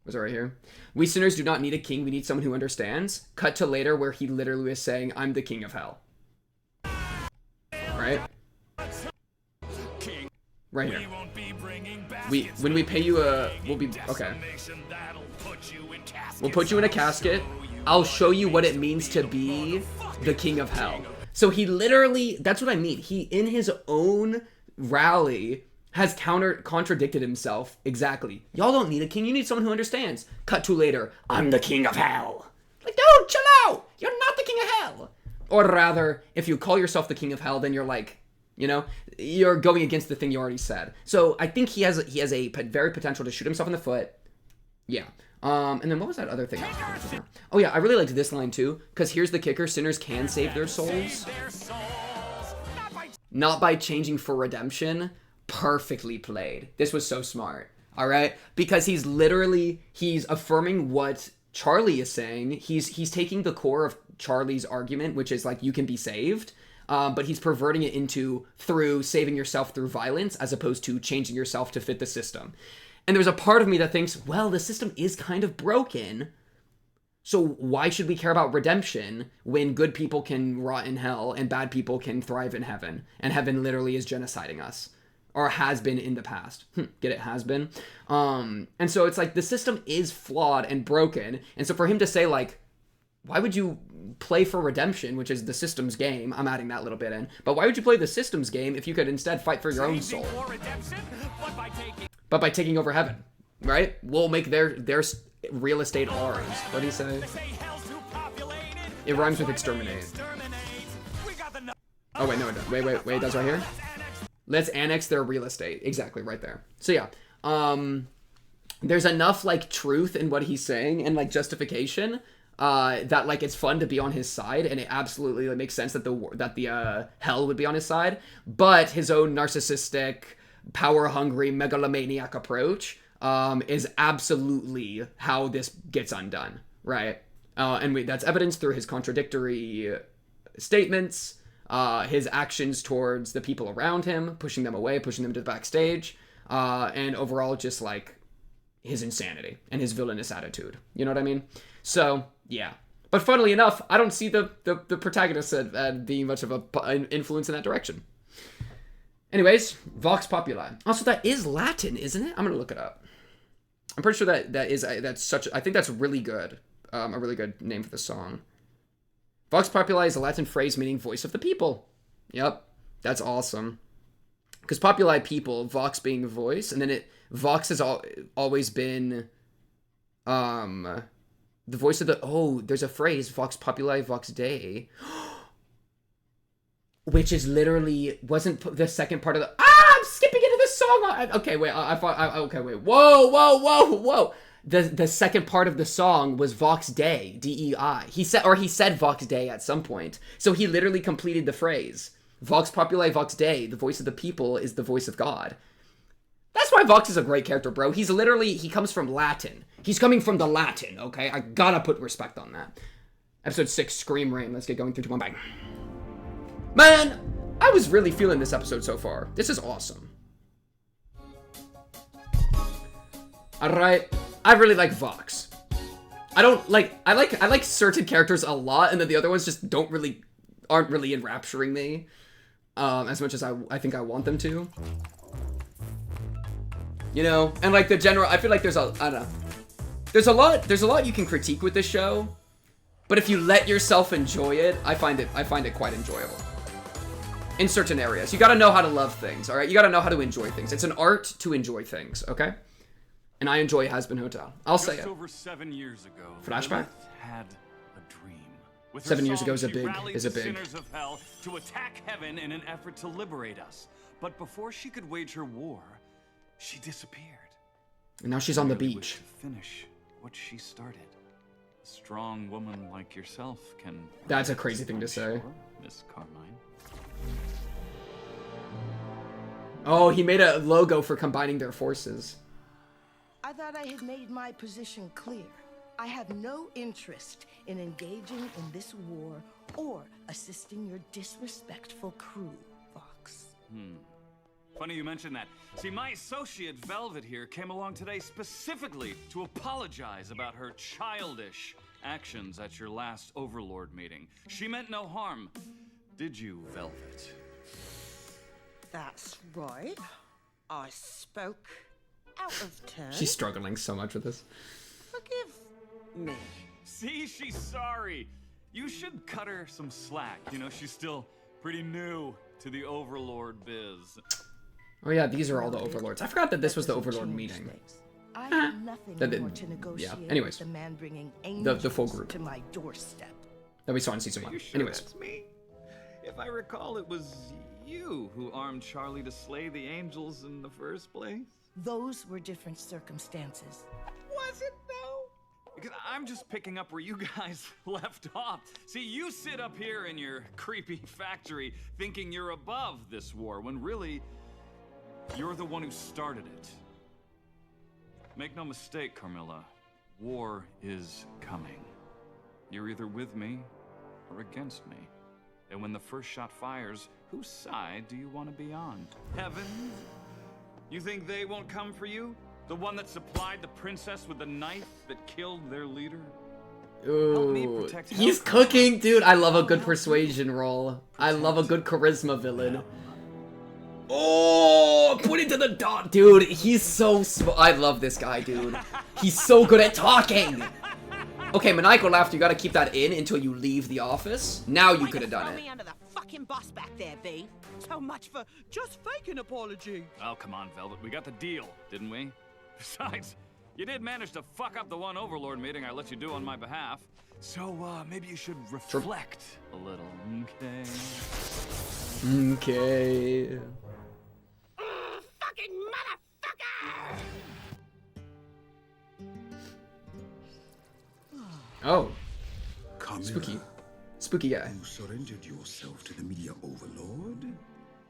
A: Was it right here? We sinners do not need a king. We need someone who understands. Cut to later where he literally is saying, "I'm the king of hell." Right? Right here. When we pay you we'll be okay. We'll put you in a casket. I'll show you what it means to be the king of hell. So he literally, that's what I mean. He, in his own rally, has contradicted himself. Exactly. Y'all don't need a king. You need someone who understands. Cut to later. I'm the king of hell. Like, dude, chill out. You're not the king of hell. Or rather, if you call yourself the king of hell, then you're like, you know, you're going against the thing you already said. So I think he has a very potential to shoot himself in the foot. Yeah. And then what was that other thing? Oh yeah, I really liked this line too, because here's the kicker: sinners can save their souls. Not by changing for redemption. Perfectly played. This was so smart. All right, because he's affirming what Charlie is saying. He's taking the core of Charlie's argument, which is like you can be saved, but he's perverting it into through saving yourself through violence as opposed to changing yourself to fit the system. And there's a part of me that thinks, well, the system is kind of broken, so why should we care about redemption when good people can rot in hell and bad people can thrive in heaven, and heaven literally is genociding us, or has been in the past. Get it? Has been. And so it's like the system is flawed and broken, and so for him to say like, why would you play for redemption, which is the system's game? I'm adding that little bit in. But why would you play the system's game if you could instead fight for your own soul? But by taking over heaven, right? We'll make their real estate ours. What do you say? It rhymes with exterminate. Oh wait, no, it doesn't. Wait, that's right here. Let's annex their real estate. Exactly, right there. So yeah, there's enough like truth in what he's saying and like justification that like it's fun to be on his side, and it absolutely like, makes sense that the hell would be on his side. But his own narcissistic, power-hungry, megalomaniac approach is absolutely how this gets undone, right? And that's evidenced through his contradictory statements, his actions towards the people around him, pushing them away, pushing them to the backstage, and overall just like his insanity and his villainous attitude. You know what I mean? So yeah. But funnily enough, I don't see the protagonist being much of an influence in that direction. Anyways, Vox Populi. Also, that is Latin, isn't it? I'm gonna look it up. I'm pretty sure I think that's really good. A really good name for the song. Vox Populi is a Latin phrase meaning voice of the people. Yep, that's awesome. Because populi, people, vox being voice, and then vox has always been the voice of the. Oh, there's a phrase, Vox Populi, Vox Dei. Which is literally, wasn't the second part of the, I'm skipping into the song. Okay, wait, okay, wait, whoa. The second part of the song was Vox Dei, D-E-I. He said Vox Dei at some point. So he literally completed the phrase. Vox Populi, Vox Dei, the voice of the people is the voice of God. That's why Vox is a great character, bro. He comes from Latin. He's coming from the Latin, okay? I gotta put respect on that. Episode 6, Scream Rain. Let's get going 3, 2, 1, bang. Man, I was really feeling this episode so far. This is awesome. Alright, I really like Vox. I like certain characters a lot, and then the other ones just aren't really enrapturing me as much as I think I want them to. You know, and like the general, I feel like there's a lot you can critique with this show, but if you let yourself enjoy it, I find it quite enjoyable. In certain areas, you gotta know how to love things, all right? You gotta know how to enjoy things. It's an art to enjoy things, okay? And I enjoy Hazbin Hotel. I'll say it.
I: Just over 7 years ago,
A: Flashback?
I: had a dream. With
A: 7 years
I: song,
A: ago is a
I: she
A: big.
I: rallied the sinners of hell to attack heaven in an effort to liberate us. But before she could wage her war, she disappeared.
A: And now she's on the beach.
I: To finish what she started. A strong woman like yourself can.
A: That's a crazy thing to say.
I: Sure, Miss Carmine.
A: Oh, he made a logo for combining their forces.
L: I thought I had made my position clear. I have no interest in engaging in this war or assisting your disrespectful crew, Vox.
I: Funny you mention that. See, my associate Velvet here came along today specifically to apologize about her childish actions at your last Overlord meeting. She meant no harm. Did you, Velvet?
L: That's right. I spoke out of turn.
A: She's struggling so much with this.
L: Forgive me.
I: See, she's sorry. You should cut her some slack. You know, she's still pretty new to the Overlord biz.
A: Oh yeah, these are all the Overlords. I forgot that this was the Overlord meeting.
L: I have nothing more to negotiate
A: anyways.
L: with the man bringing
A: The full group
L: to my doorstep.
A: that we saw in season 1.
I: Are you sure
A: Anyways.
I: that's me? If I recall, it was you who armed Charlie to slay the angels in the first place.
L: Those were different circumstances.
I: Was it though? Because I'm just picking up where you guys left off. See, you sit up here in your creepy factory thinking you're above this war, when really, you're the one who started it. Make no mistake, Carmilla. War is coming. You're either with me or against me. And when the first shot fires, whose side do you want to be on? Heaven's? You think they won't come for you? The one that supplied the princess with the knife that killed their leader?
A: Ooh, he's cooking, dude. I love a good persuasion roll. I love a good charisma villain. Oh, put it to the dot, dude. He's so I love this guy, dude. He's so good at talking. Okay, maniacal laughter, you gotta keep that in until you leave the office. Now you could have done it.
R: Me under the fucking bus back there, B. So much for just faking apology.
I: Oh, come on, Velvet. We got the deal, didn't we? Besides, you did manage to fuck up the one Overlord meeting I let you do on my behalf. So, maybe you should reflect a little, okay?
A: Okay.
R: Fucking motherfucker!
A: Oh.
S: Carmilla,
A: Spooky. Spooky guy.
S: You surrendered yourself to the media overlord?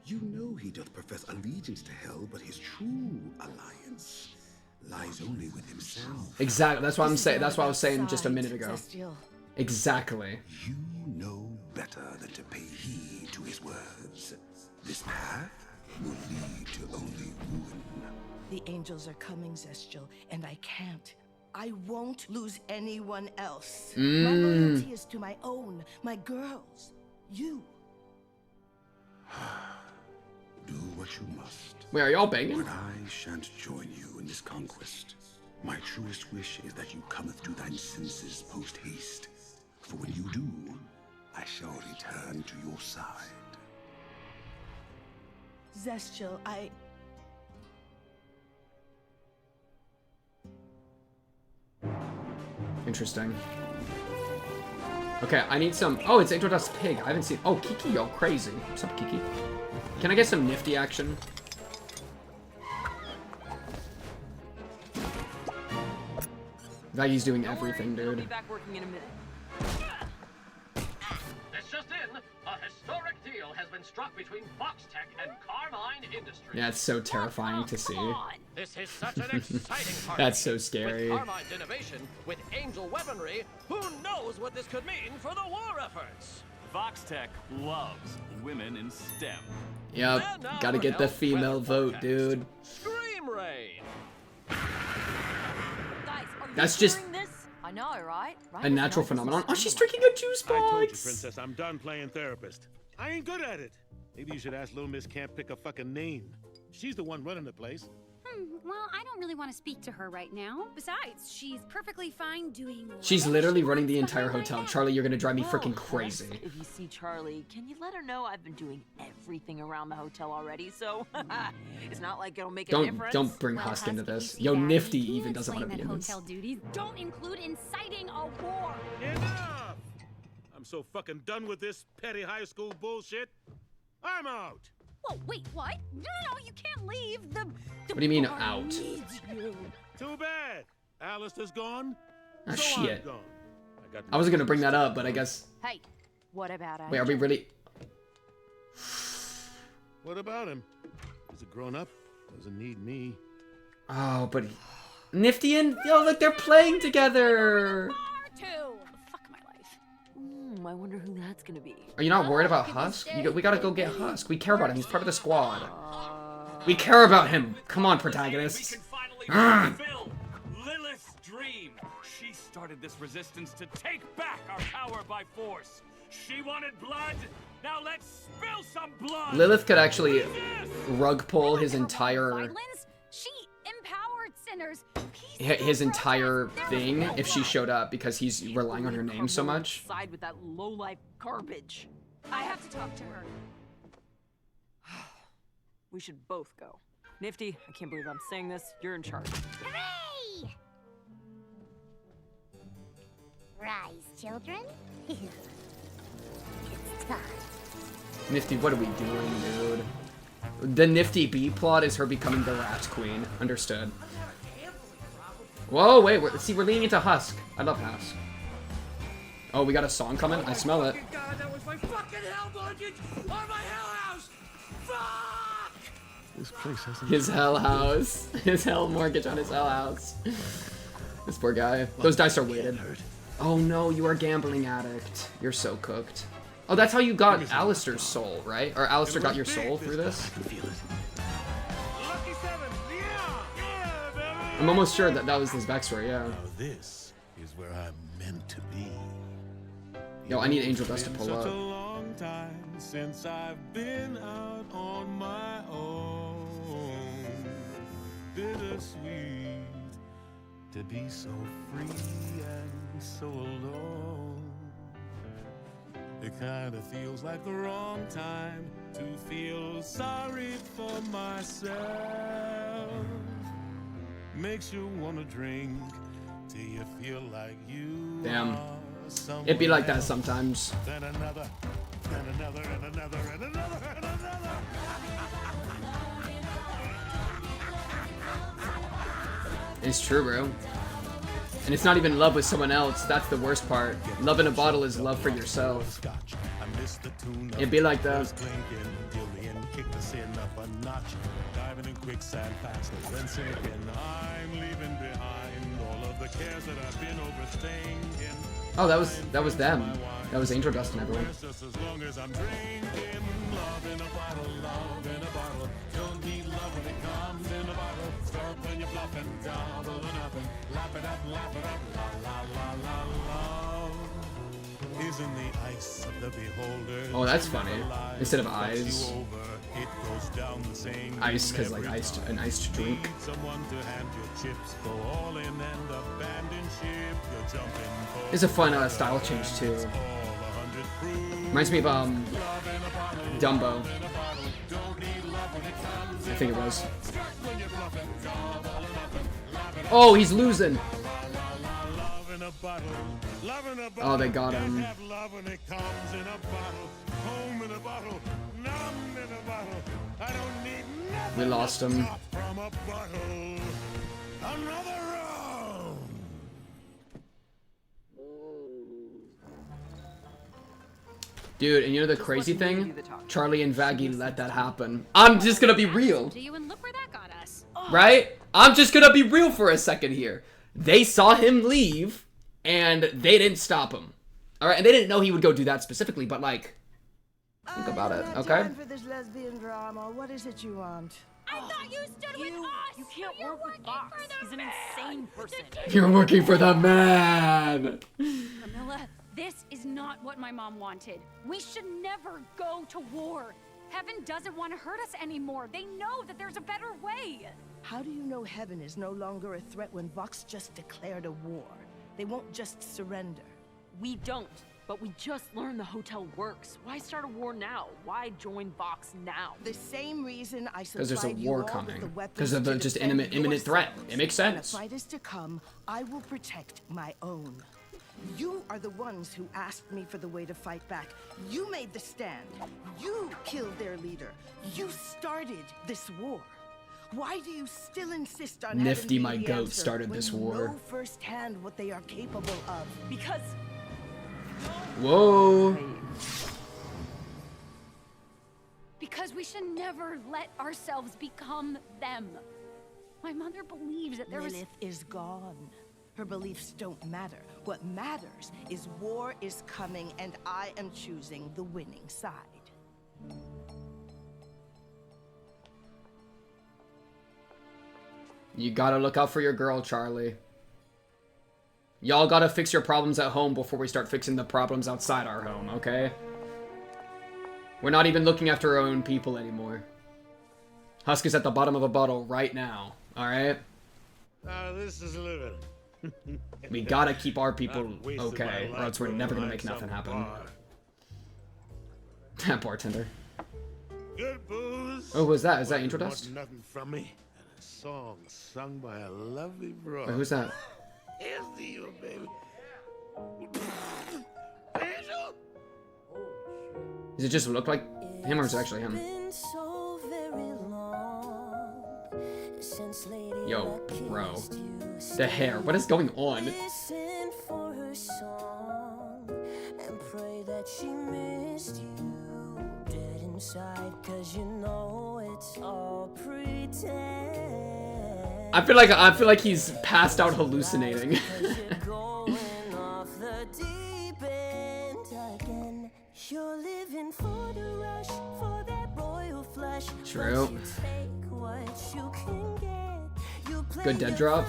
S: You know he doth profess allegiance to hell, but his true alliance lies only with himself.
A: Exactly. That's what I'm saying. That's what I was saying just a minute ago. Exactly.
S: You know better than to pay heed to his words. This path will lead to only ruin.
L: The angels are coming, Zestial, and I can't. I won't lose anyone else. My loyalty is to my own, my girls, you.
S: Do what you must.
A: Wait, are y'all banging?
S: But I shan't join you in this conquest. My truest wish is that you cometh to thine senses post haste. For when you do, I shall return to your side.
L: Zestial,
A: Interesting. Okay, I need some. Oh, it's Angel Dust Pig. I haven't seen. Oh, Kiki, yo, crazy. What's up, Kiki? Can I get some Nifty action? Vaggie's doing everything, dude.
D: I'll be back working in a minute.
N: This just in, a historic deal has been struck between Foxtech and Carmine Industries.
A: Yeah, it's so terrifying to see.
N: This is such an exciting part.
A: That's so scary.
N: With Carmine's innovation, with angel weaponry, who knows what this could mean for the war efforts?
I: Foxtech loves women in STEM.
A: Yep, gotta get the female vote, dude.
N: Scream Rain!
D: Guys, are you
A: That's just
D: hearing this? I know, right?
A: a natural phenomenon. Oh, she's drinking a juice
E: I told you,
A: box.
E: Princess, I'm done playing therapist. I ain't good at it. Maybe you should ask Little Miss can't pick a fucking name. She's the one running the place.
J: Well, I don't really want to speak to her right now. Besides, she's perfectly fine doing.
A: She's literally running the entire hotel. Charlie, you're gonna drive me freaking
D: Well,
A: crazy.
D: If you see Charlie, can you let her know I've been doing everything around the hotel already, so it's not like it'll make a difference.
A: Don't bring Husk into this. Yo, Nifty even doesn't want to be in this.
J: Hotel duties don't include inciting a war.
E: Enough! I'm so fucking done with this petty high school bullshit. I'm out.
J: Whoa, wait, what? No, you can't leave. The
A: What do you mean,
J: bar
A: out?
J: needs you.
E: Too bad. Alastor's gone.
A: Ah,
E: so I'm
A: shit.
E: gone.
A: I wasn't gonna bring that up, but I guess.
J: Hey, what about
A: Wait, are we really?
E: What about him? He's a grown-up. Doesn't need me.
A: Oh, but Nifty and look, they're playing together.
J: Fuck my life.
D: I wonder who that's gonna be.
A: Are you not worried about Husk? We gotta go get Husk. We care about him. He's part of the squad. We care about him. Come on, protagonist.
I: Fulfill Lilith's dream. She started this resistance to take back our power by force. She wanted blood. Now let's spill some blood.
A: Lilith could actually rug pull his entire
J: She empowered sinners.
A: his entire thing if she showed up because he's relying on her name so much.
D: Side with that low-life garbage.
J: I have to talk to her.
D: We should both go. Nifty, I can't believe I'm saying this. You're in charge.
J: Hooray!
H: ready. Rise, children. It's time.
A: Nifty, what are we doing, dude? The Nifty B plot is her becoming the Rat Queen. Understood. Whoa, wait, see, we're leaning into Husk. I love Husk. Oh, we got a song coming? I smell it.
C: God, that was my fucking hell mortgage on my hell house! Fuck!
E: This place hasn't...
A: His hell house. His hell mortgage on his hell house. This poor guy. Those dice are weighted. Oh no, you are a gambling addict. You're so cooked. Oh, that's how you got Alastor's soul, right? Or Alastor got your soul through this? I'm almost sure that that was his backstory, yeah.
E: Now this is where I'm meant to be.
A: Yo, I need Angel Dust to pull
E: Such a
A: up.
E: long time since I've been out on my own. Bittersweet to be so free and so alone. It kind of feels like the wrong time to feel sorry for myself. Makes you want to drink till you feel like you
A: Damn.
E: are someone
A: It be like that
E: else.
A: sometimes.
E: Then another, then another, and another, and another, and another.
A: It's true, bro. And it's not even love with someone else. That's the worst part. Love in a bottle is love for yourself. It'd be like that.
E: Kick the sin up a notch, diving in quicksand faster than sinking. I'm leaving behind all of the cares that I've been overthinking.
A: Oh, that was them. That was Angel Dust and everyone.
E: Just as long as I'm drinking, love in a bottle, love in a bottle. Don't need love when it comes in a bottle. Start when you're bluffing, double or nothing. Lap it up, la la la la. Love is in the ice of the beholder.
A: Oh, that's funny. Instead of eyes.
E: It goes down the same
A: Ice, because like an iced drink.
E: someone to hand your chips, go all in and abandon ship. You're jumping for
A: It's a fun style change too. Reminds me of Dumbo. I think it was. Oh, he's losing. Oh, they got him. We lost him. Dude, and you know the crazy thing? Charlie and Vaggie let that happen. I'm just gonna be real.
J: To you and look where that got us.
A: Right? I'm just gonna be real for a second here. They saw him leave, and they didn't stop him. Alright, and they didn't know he would go do that specifically, but like, think about it, okay?
L: For this lesbian drama, what is it you want?
J: I thought you stood with us. You can't work with Vox. He's an insane person.
A: You're working for the man!
J: Camilla, this is not what my mom wanted. We should never go to war. Heaven doesn't want to hurt us anymore. They know that there's a better way.
L: How do you know Heaven is no longer a threat when Vox just declared a war? They won't just surrender.
D: We don't, but we just learned the hotel works. Why start a war now? Why join Vox now?
L: The same reason I
A: Because there's a
L: supplied you
A: war
L: all with
A: coming.
L: the weapons
A: Because of
L: to
A: the just
L: defend
A: imminent threat.
L: yourselves.
A: It makes
L: When
A: sense.
L: a fight is to come, I will protect my own. You are the ones who asked me for the way to fight back. You made the stand. You killed their leader. You started this war. Why do you still insist on
A: Nifty,
L: having
A: my
L: the
A: goat,
L: answer
A: started
L: when
A: this
L: you
A: war.
L: know firsthand what they are capable of?
D: Because
A: Whoa.
J: Because we should never let ourselves become them. My mother believes that there was...
L: Lilith is gone. Her beliefs don't matter. What matters is war is coming, and I am choosing the winning side.
A: You gotta look out for your girl, Charlie. Y'all gotta fix your problems at home before we start fixing the problems outside our home, okay? We're not even looking after our own people anymore. Husk is at the bottom of a bottle right now, alright?
E: This is living.
A: We gotta keep our people okay, or else we're never gonna make
E: some
A: nothing happen.
E: bar.
A: That bartender.
E: Good booze.
A: Oh, who was that? Is that Angel
E: Want
A: Dust?
E: Nothing from me. song sung by a lovely broad.
A: Wait, who's that?
E: Here's to you, baby.
A: Does it just look like him, or is it actually him? Yo, bro. The hair. What is going on? I feel like he's passed out hallucinating. True. Good dead drop.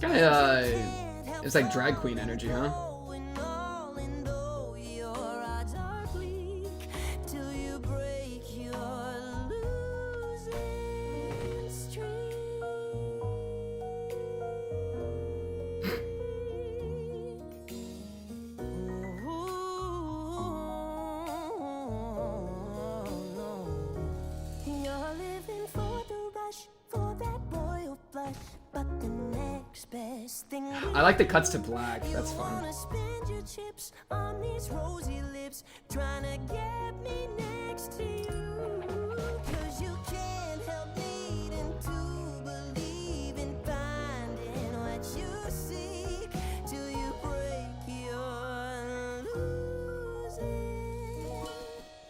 A: Kinda, it's like drag queen energy, huh? I like the cuts to black. That's fun.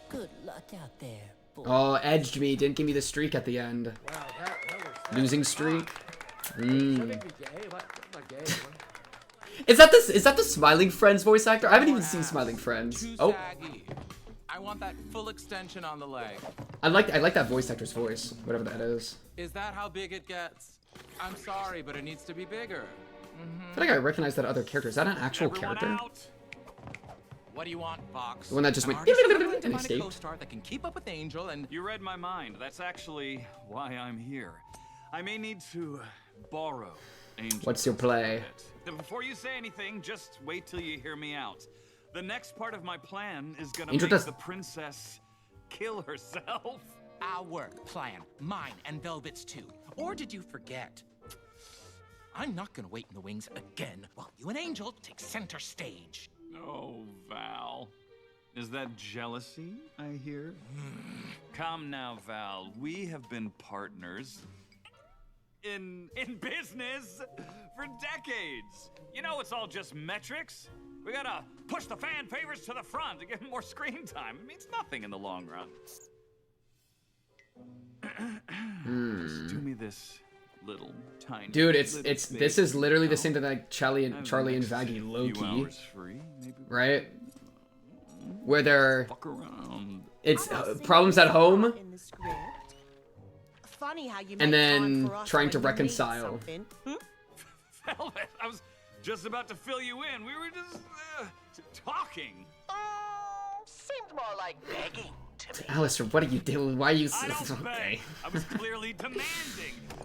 F: Good luck out there.
A: Oh, edged me. Didn't give me the streak at the end. Losing streak. Is that the Smiling Friends voice actor? I haven't even seen Smiling Friends. Oh,
T: I want that full extension on the leg.
A: I like that voice actor's voice, whatever that is.
T: Is that how big it gets? I'm sorry, but it needs to be bigger.
A: I feel like I recognize that other character. Is that an actual character?
T: What do you want, Fox?
A: The one that just went and escaped.
T: Co-star that can keep up with Angel and
I: You read my mind. That's actually why I'm here. I may need to borrow Angel.
A: What's your play?
I: Before you say anything, just wait till you hear me out. The next part of my plan is gonna
A: Angel
I: make
A: does-
I: the princess kill herself.
T: our plan, mine and Velvet's too. Or did you forget? I'm not gonna wait in the wings again while you and Angel take center stage.
I: Oh, Val. Is that jealousy, I hear? Come now, Val. We have been partners in business for decades. You know, it's all just metrics. We gotta push the fan favorites to the front to give them more screen time. It means nothing in the long run. Just do me this little tiny.
A: Dude,
I: little
A: this
I: favor,
A: is literally
I: you
A: the
I: know?
A: same thing like Charlie and Vaggie low
I: Few
A: key,
I: hours free, maybe.
A: right? Where they're
I: Fuck around.
A: it's problems at home,
R: Funny how you
A: and
R: make time
A: then
R: for us
A: trying to
R: when you need
A: reconcile.
R: something.
I: Velvet, I was just about to fill you in. We were just talking.
K: Seemed more like begging to me.
A: Alistair, what are you doing? Why are you?
I: I don't
A: Okay.
I: beg. I was clearly demanding.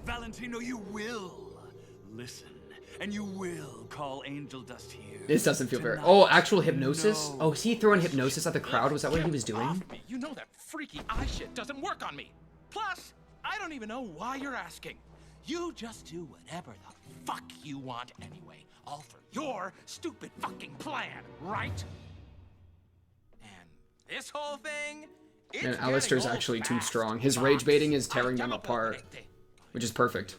I: Valentino, you will listen, and you will call Angel Dust here.
A: This doesn't feel very. Oh, actual hypnosis. Oh, is he throwing hypnosis at the crowd? Was that what he was doing?
T: Off me. You know that freaky eye shit doesn't work on me. Plus, I don't even know why you're asking. You just do whatever the fuck you want anyway. All for your stupid fucking plan, right? And this whole thing, it's
A: And Alistair's
T: getting old
A: actually too
T: fast.
A: strong. His rage baiting is tearing them apart, which is perfect.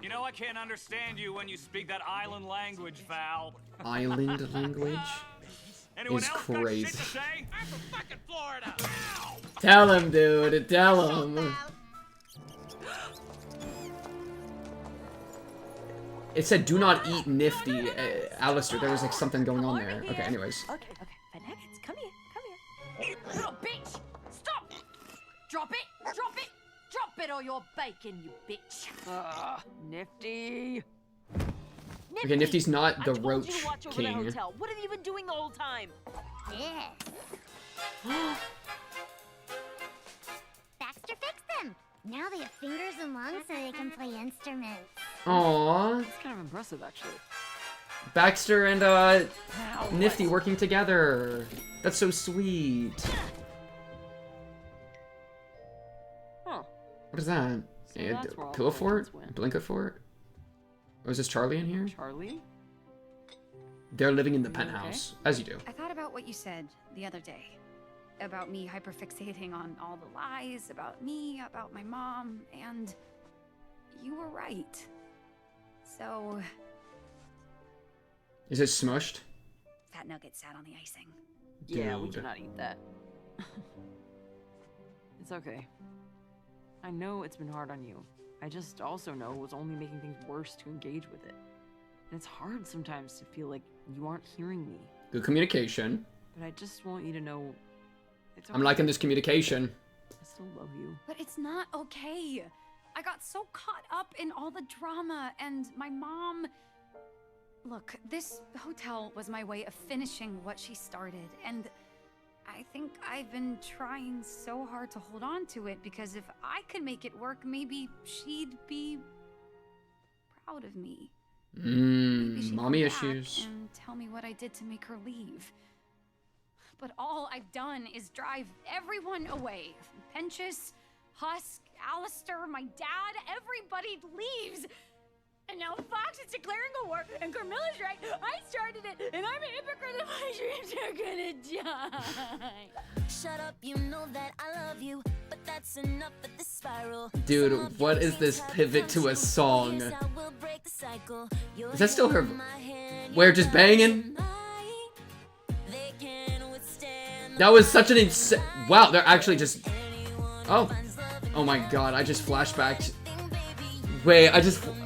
I: You know I can't understand you when you speak that island language, Val.
A: Island language
I: Anyone
A: is
I: else got shit
A: crazy.
I: to say?
T: I'm from fucking Florida.
A: Tell him, dude. Tell him. It said, "Do not eat Nifty." Alistair, there was like something going on there. Okay, anyways.
D: Okay, Nuggets, come here. Little bitch! Stop! Drop it! Drop it! Drop it or you're bacon, you bitch! Nifty!
A: Okay, Nifty's not the
D: I told
A: Roach
D: you to watch over the
A: King.
D: hotel. What have you been doing the whole time?
H: Yeah. Baxter fixed them. Now they have fingers and lungs so they can play instruments.
A: Aww.
D: It's kind of impressive, actually.
A: Baxter and Nifty working together. That's so sweet.
D: Huh.
A: What is that?
D: So that's where all
A: Pillow
D: the
A: fort?
D: legends went.
A: Blanket fort? Oh, is this Charlie in here?
D: Charlie?
A: They're living in the
G: You
A: penthouse, as you do.
G: I thought about what you said the other day. About me hyperfixating on all the lies, about me, about my mom, and you were right. So...
A: Is it smushed?
G: That nugget sat on the icing.
D: Yeah, we
A: Dude.
D: cannot eat that. It's okay. I know it's been hard on you. I just also know it was only making things worse to engage with it. And it's hard sometimes to feel like you aren't hearing me.
A: Good communication.
D: But I just want you to know it's okay.
A: I'm liking this communication.
D: I still love you.
G: But it's not okay. I got so caught up in all the drama and my mom... Look, this hotel was my way of finishing what she started, and I think I've been trying so hard to hold on to it because if I could make it work, maybe she'd be proud of me. Maybe she'd
A: Mommy
G: come back
A: issues.
G: and tell me what I did to make her leave. But all I've done is drive everyone away. Penchus, Husk, Alastor, my dad, everybody leaves. And now Fox is declaring a war, and Carmilla's right. I started it, and I'm a hypocrite, and my dreams are gonna die.
O: Shut up, you know that I love you, but that's enough of the spiral.
A: Dude, what is this pivot to a song? Is that still her? We're just banging? That was such an insane... Wow, they're actually just... Oh. Oh my god, I just flashbacked. Wait,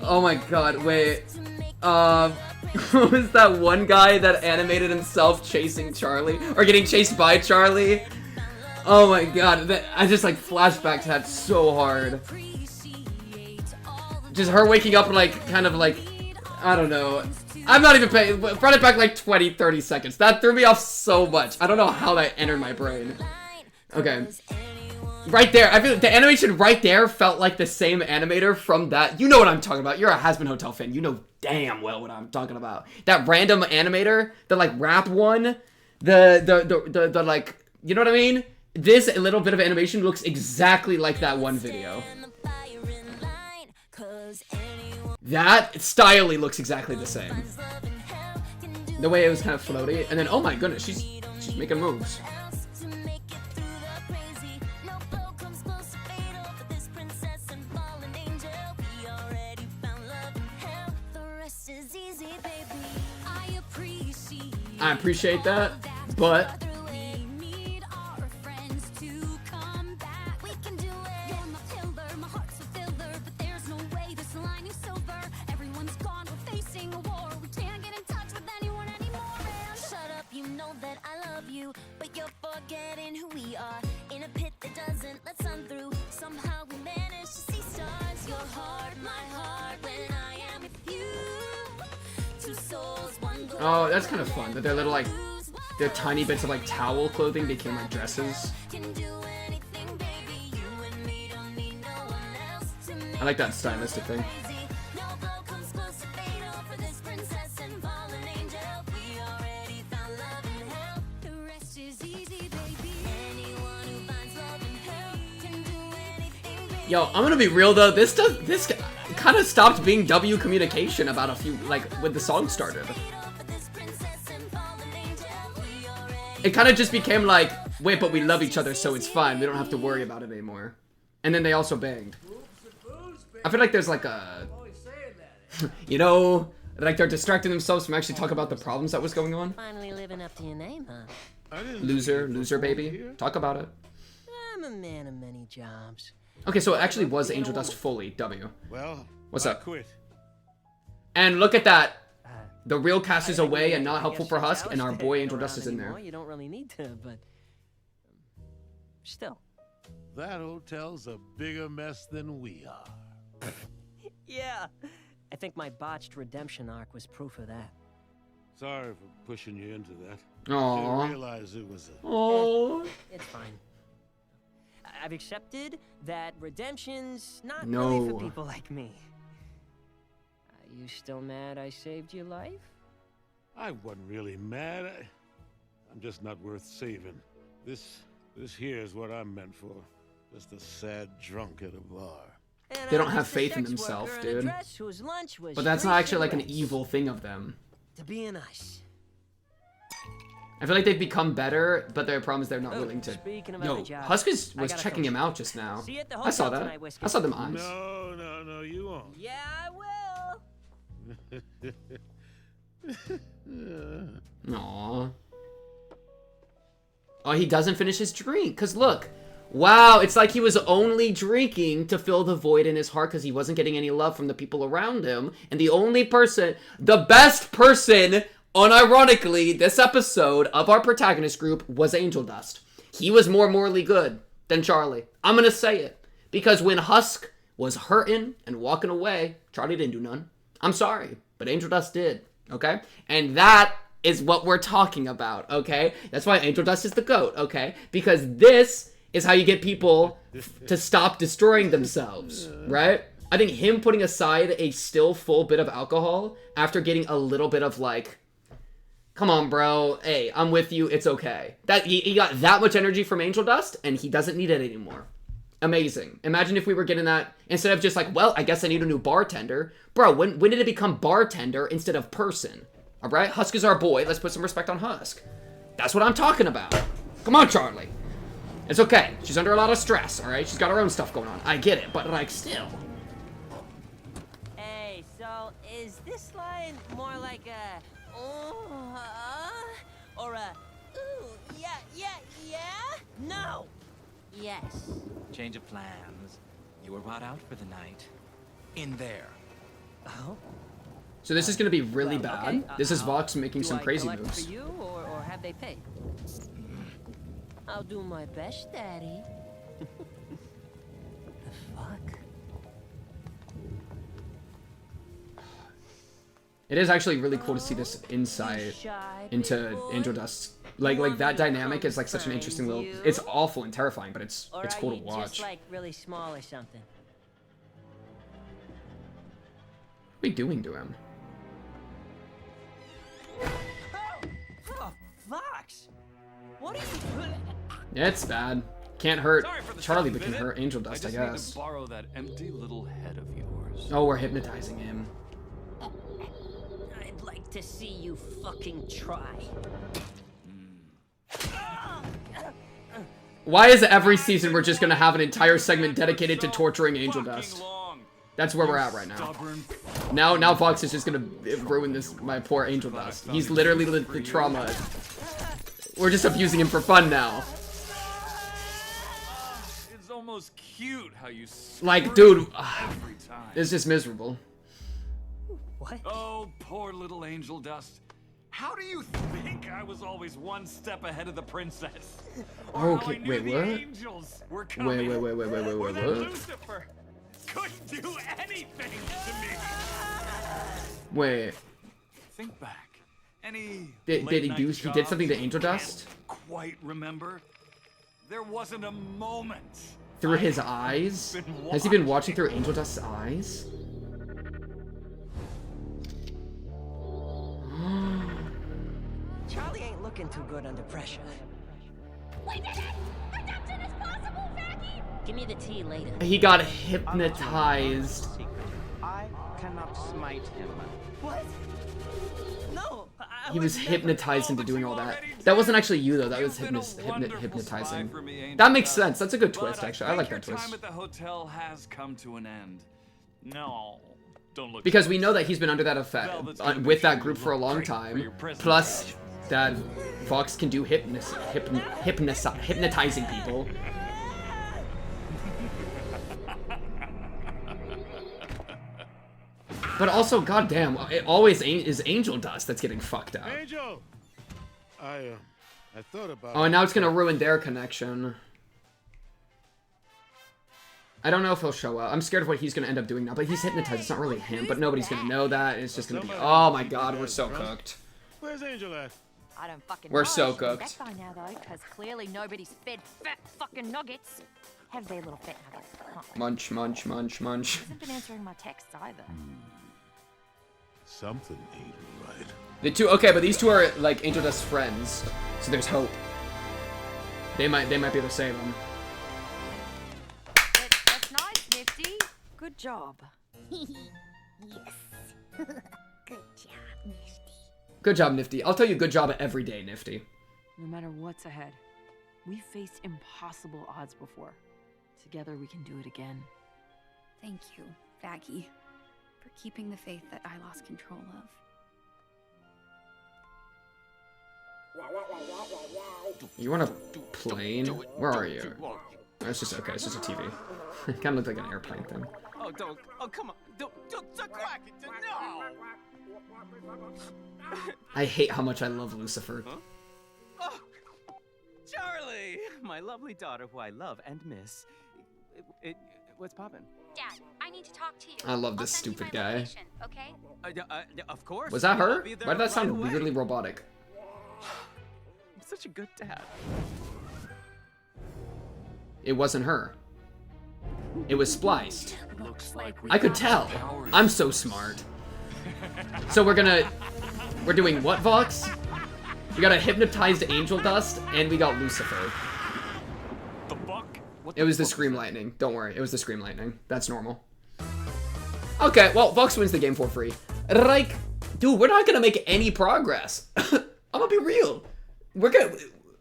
A: oh my god, wait. Who was that one guy that animated himself chasing Charlie? Or getting chased by Charlie? Oh my god, I just like flashbacked to that so hard. Just her waking up like, kind of like, I don't know. I'm not even paying, run it back like 20, 30 seconds. That threw me off so much. I don't know how that entered my brain. Okay. Right there, I feel the animation right there felt like the same animator from that. You know what I'm talking about. You're a Hazbin Hotel fan. You know damn well what I'm talking about. That random animator, the like rap one, the like, you know what I mean? This little bit of animation looks exactly like that one video. That stylely looks exactly the same. The way it was kind of floaty, and then oh my goodness, she's making moves. I appreciate that, but oh, that's kind of fun that their little like their tiny bits of like towel clothing became like dresses. I like that stylistic thing. Yo, I'm gonna be real though, this kind of stopped being W communication about a few, like, when the song started. It kind of just became like, wait, but we love each other, so it's fine. We don't have to worry about it anymore. And then they also banged. I feel like there's like a... you know, like they're distracting themselves from actually talking about the problems that was going on.
O: Finally living up to your name, huh?
A: Loser baby. Talk about it.
O: I'm a man of many jobs.
A: Okay, so it actually was Angel Dust fully, W.
E: Well,
A: what's up?
E: Quit.
A: And look at that. The real cast is away and not helpful for Husk, and our boy Angel Dust is in there.
O: You don't really need to, but still.
E: That hotel's a bigger mess than we are.
O: Yeah, I think my botched redemption arc was proof of that.
E: Sorry for pushing you into that.
A: Aww.
E: Didn't realize it was a...
A: Aww.
O: It's fine. I've accepted that redemption's not
A: No.
O: really for people like me. You still mad I saved your life?
E: I wasn't really mad. I'm just not worth saving. This here's what I'm meant for. Just a sad drunk at a bar.
A: They don't have faith in themselves, dude. But that's not actually like an evil thing of them.
O: To be nice.
A: I feel like they've become better, but their problem is they're not willing to. Yo,
O: job,
A: Husk was checking him out just now. I saw that. I saw them eyes.
E: No, you won't.
O: Yeah, I will.
A: Aww. Oh, he doesn't finish his drink. Because look. Wow, it's like he was only drinking to fill the void in his heart because he wasn't getting any love from the people around him. And the only person, the best person, unironically, this episode of our protagonist group was Angel Dust. He was more morally good than Charlie. I'm going to say it. Because when Husk was hurting and walking away, Charlie didn't do none. I'm sorry, but Angel Dust did, okay? And that is what we're talking about, okay? That's why Angel Dust is the GOAT, okay? Because this is how you get people to stop destroying themselves, right? I think him putting aside a still full bit of alcohol after getting a little bit of like, come on, bro, hey, I'm with you, it's okay. That he got that much energy from Angel Dust, and he doesn't need it anymore. Amazing. Imagine if we were getting that, instead of just like, well, I guess I need a new bartender. Bro, when did it become bartender instead of person? All right, Husk is our boy, let's put some respect on Husk. That's what I'm talking about. Come on, Charlie. It's okay. She's under a lot of stress, all right? She's got her own stuff going on. I get it, but like still.
O: Hey, so is this line more like a or a ooh, yeah? No. Yes.
T: Change of plans. You were brought out for the night. In there.
O: Oh.
A: So this is gonna be really bad.
O: Okay.
A: This is Vox making some crazy
O: collect
A: moves.
O: For you, or have they paid? I'll do my best, Daddy. The fuck?
A: It is actually really cool to see this insight into Angel Dust. Like that dynamic is like such an interesting little. It's awful and terrifying, but it's cool to watch.
O: Just like really small or something.
A: What are we doing to him?
O: Oh, Vox! What are you?
A: It's bad. Can't hurt
I: Sorry for the
A: Charlie,
I: sudden
A: but can
I: visit.
A: hurt Angel Dust, I
I: just need
A: guess.
I: to borrow that empty little head of yours.
A: Oh, we're hypnotizing him.
O: I'd like to see you fucking try.
A: Why is every season we're just gonna have an entire segment dedicated to torturing Angel Dust? That's where we're at right now. Now Vox is just gonna ruin my poor Angel Dust. He's literally the trauma. We're just abusing him for fun now.
I: It's almost cute how you
A: Like, dude,
I: every time.
A: it's just miserable.
O: What?
I: Oh, poor little Angel Dust. How do you think I was always one step ahead of the princess? Or how I
A: Okay,
I: knew
A: wait,
I: the
A: what?
I: angels were coming?
A: Wait,
I: Or that
A: what?
I: Lucifer couldn't do anything to me.
A: Wait,
I: Think back. Any
A: did he
I: late-night
A: do? He did something to
I: jobs
A: Angel
I: you
A: Dust
I: can't quite remember? There wasn't a moment.
A: through his eyes? Has he been watching through Angel Dust's eyes?
O: Charlie ain't looking too good under pressure.
J: We did it! Redemption is possible, Vacky!
O: Give me the tea later.
A: He got hypnotized.
B: I cannot smite him.
O: What? No.
A: He was hypnotized into doing all that. That wasn't actually you though. That was hypnotizing. That makes sense. That's a good twist, actually. I like that
I: Your
A: twist.
I: time at the hotel has come to an end. No, don't look.
A: Because we know that he's been under that effect with that group for a long time. Plus, that Vox can do hypnotizing people. But also, goddamn, it always is Angel Dust that's getting fucked up.
E: Angel! I thought about
A: Oh, and now it's gonna ruin their connection. I don't know if he'll show up. I'm scared of what he's gonna end up doing now, but he's hypnotized. It's not really him, but nobody's gonna know that. It's just gonna be, oh my god, we're so cooked.
E: Where's Angel at?
J: I don't fucking
A: We're
J: know.
A: so
J: She'll be
A: cooked.
J: back by now, though, because clearly nobody's fed fat fucking nuggets. Have they little fat nuggets? Huh.
A: Munch, munch, munch, munch.
J: Hasn't been answering my texts either.
E: Something ain't right.
A: The two, okay, but these two are like Angel Dust's friends, so there's hope. They might be able to save him.
D: That's nice, Nifty. Good job.
H: Yes. Good job, Nifty.
A: Good job, Nifty. I'll tell you good job every day, Nifty.
D: No matter what's ahead, we've faced impossible odds before. Together we can do it again.
G: Thank you, Vaggie, for keeping the faith that I lost control of.
A: You want a plane? Where are you? Oh, it's just okay. It's just a TV. It kind of looked like an airplane thing.
B: Oh, don't. Oh, come on. Don't quack it. No.
A: I hate how much I love Lucifer.
B: Huh? Oh, Charlie, my lovely daughter, who I love and miss. What's poppin'?
J: Dad, I need to talk to you.
A: I love this stupid guy.
J: Location, okay?
B: Of course.
A: Was that her?
B: I'll be there
A: Why did that sound
B: right away.
A: weirdly robotic?
B: I'm such a good dad.
A: It wasn't her. It was spliced.
E: Looks like
A: I could tell. I'm so smart. So we're doing what, Vox? We got a hypnotized Angel Dust, and we got Lucifer.
T: The fuck?
A: It was the Scream Lightning. Don't worry, it was the Scream Lightning. That's normal. Okay, well, Vox wins the game for free. Like, dude, we're not gonna make any progress. I'm gonna be real.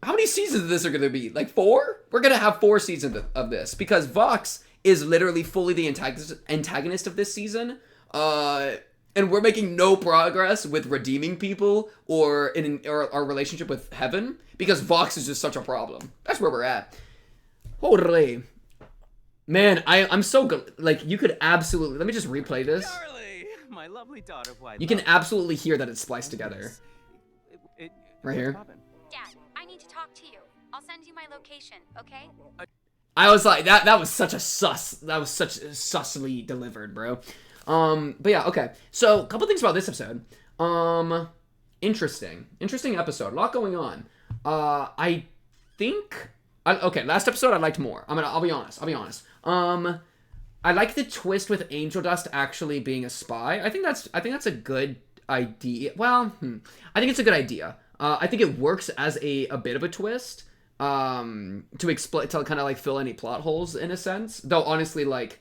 A: How many seasons of this are gonna be? Like 4? We're gonna have 4 seasons of this because Vox is literally fully the antagonist of this season. And we're making no progress with redeeming people or in our relationship with heaven because Vox is just such a problem. That's where we're at. Holy. Man, I'm so good. Like, you could absolutely... Let me just replay this.
B: Charlie, my lovely daughter, who I
A: You can
B: love.
A: absolutely hear that it's spliced together. Right here.
J: Dad, I need to talk to you. I'll send you my location, okay?
A: I was like, that was such a sussly delivered, bro. But yeah, okay. So, a couple things about this episode. Interesting episode. A lot going on. I think... okay, last episode I liked more. I'll be honest. I like the twist with Angel Dust actually being a spy. I think that's a good idea. Well, I think it's a good idea. I think it works as a bit of a twist. To kind of like fill any plot holes in a sense. Though honestly, like,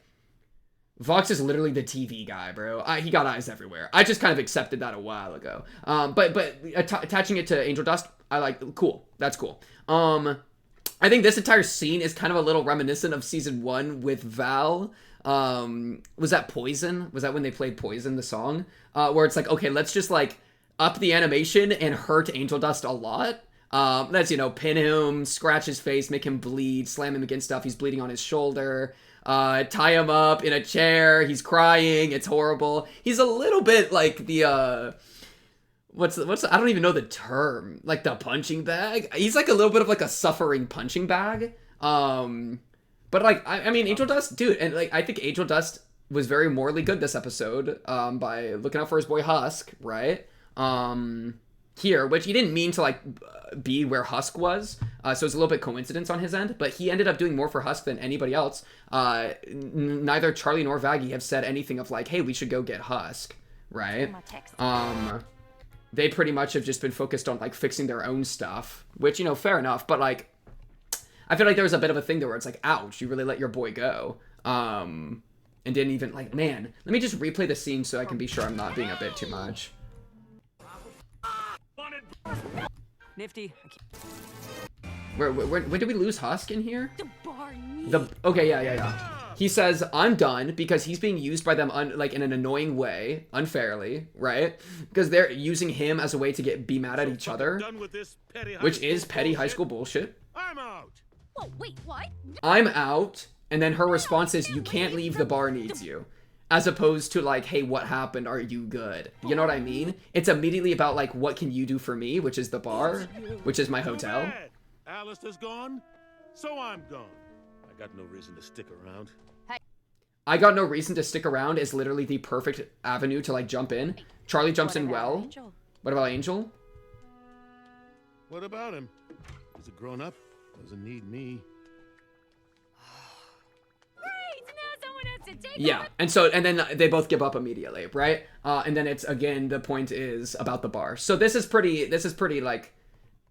A: Vox is literally the TV guy, bro. He got eyes everywhere. I just kind of accepted that a while ago. But attaching it to Angel Dust, I like. Cool. That's cool. I think this entire scene is kind of a little reminiscent of season 1 with Val. Was that Poison? Was that when they played Poison, the song? Where it's like, okay, let's just like up the animation and hurt Angel Dust a lot. Let's, pin him, scratch his face, make him bleed, slam him against stuff. He's bleeding on his shoulder. Tie him up in a chair. He's crying. It's horrible. He's a little bit like the, what's I don't even know the term. Like the punching bag. He's like a little bit of like a suffering punching bag. But like, I mean, Angel Dust, dude, and like, I think Angel Dust was very morally good this episode, by looking out for his boy Husk, right? Here, which he didn't mean to like be where Husk was, so it's a little bit coincidence on his end, but he ended up doing more for Husk than anybody else. Neither Charlie nor Vaggie have said anything of like, hey, we should go get Husk, right? They pretty much have just been focused on like fixing their own stuff, which, fair enough, but like, I feel like there was a bit of a thing there where it's like, ouch, you really let your boy go, and didn't even like, man, let me just replay the scene so I can be sure I'm not being a bit too much.
D: Nifty.
A: Where did we lose Husk in here?
J: The Barney.
A: Okay, yeah. He says, I'm done, because he's being used by them in an annoying way, unfairly, right? Because they're using him as a way to be mad at each other, which is petty high school bullshit.
E: I'm out.
J: Whoa, wait, what?
A: I'm out, and then her response is, you can't leave, the bar needs you. As opposed to like, hey, what happened? Are you good? You know what I mean? It's immediately about like, what can you do for me? Which is the bar, which is my hotel.
E: Alastor's gone, so I'm gone. I got no reason to stick around.
A: I got no reason to stick around is literally the perfect avenue to like jump in. Charlie jumps in well. What about Angel?
E: What about him? He's a grown up. Doesn't need me.
J: Great! Now someone
A: Yeah, and then they both give up immediately, right? And then it's, again, the point is about the bar. So this is pretty like,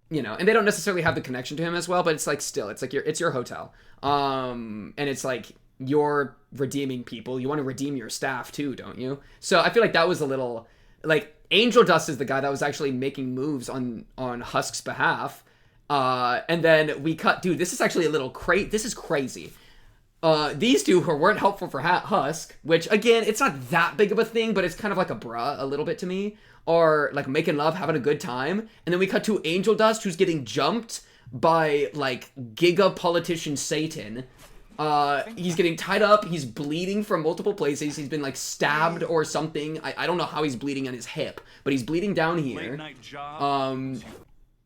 A: you know, and they don't necessarily have the connection to him as well, but it's like, still, it's like it's your hotel. And it's like, you're redeeming people. You want to redeem your staff too, don't you? So I feel like that was a little, like, Angel Dust is the guy that was actually making moves on Husk's behalf. And then we cut, dude, this is actually a little this is crazy. These two who weren't helpful for Husk, which, again, it's not that big of a thing, but it's kind of like a bruh a little bit to me, are, like, making love, having a good time. And then we cut to Angel Dust, who's getting jumped by, like, Giga Politician Satan. He's getting tied up, he's bleeding from multiple places, he's been, like, stabbed or something. I don't know how he's bleeding on his hip, but he's bleeding down here.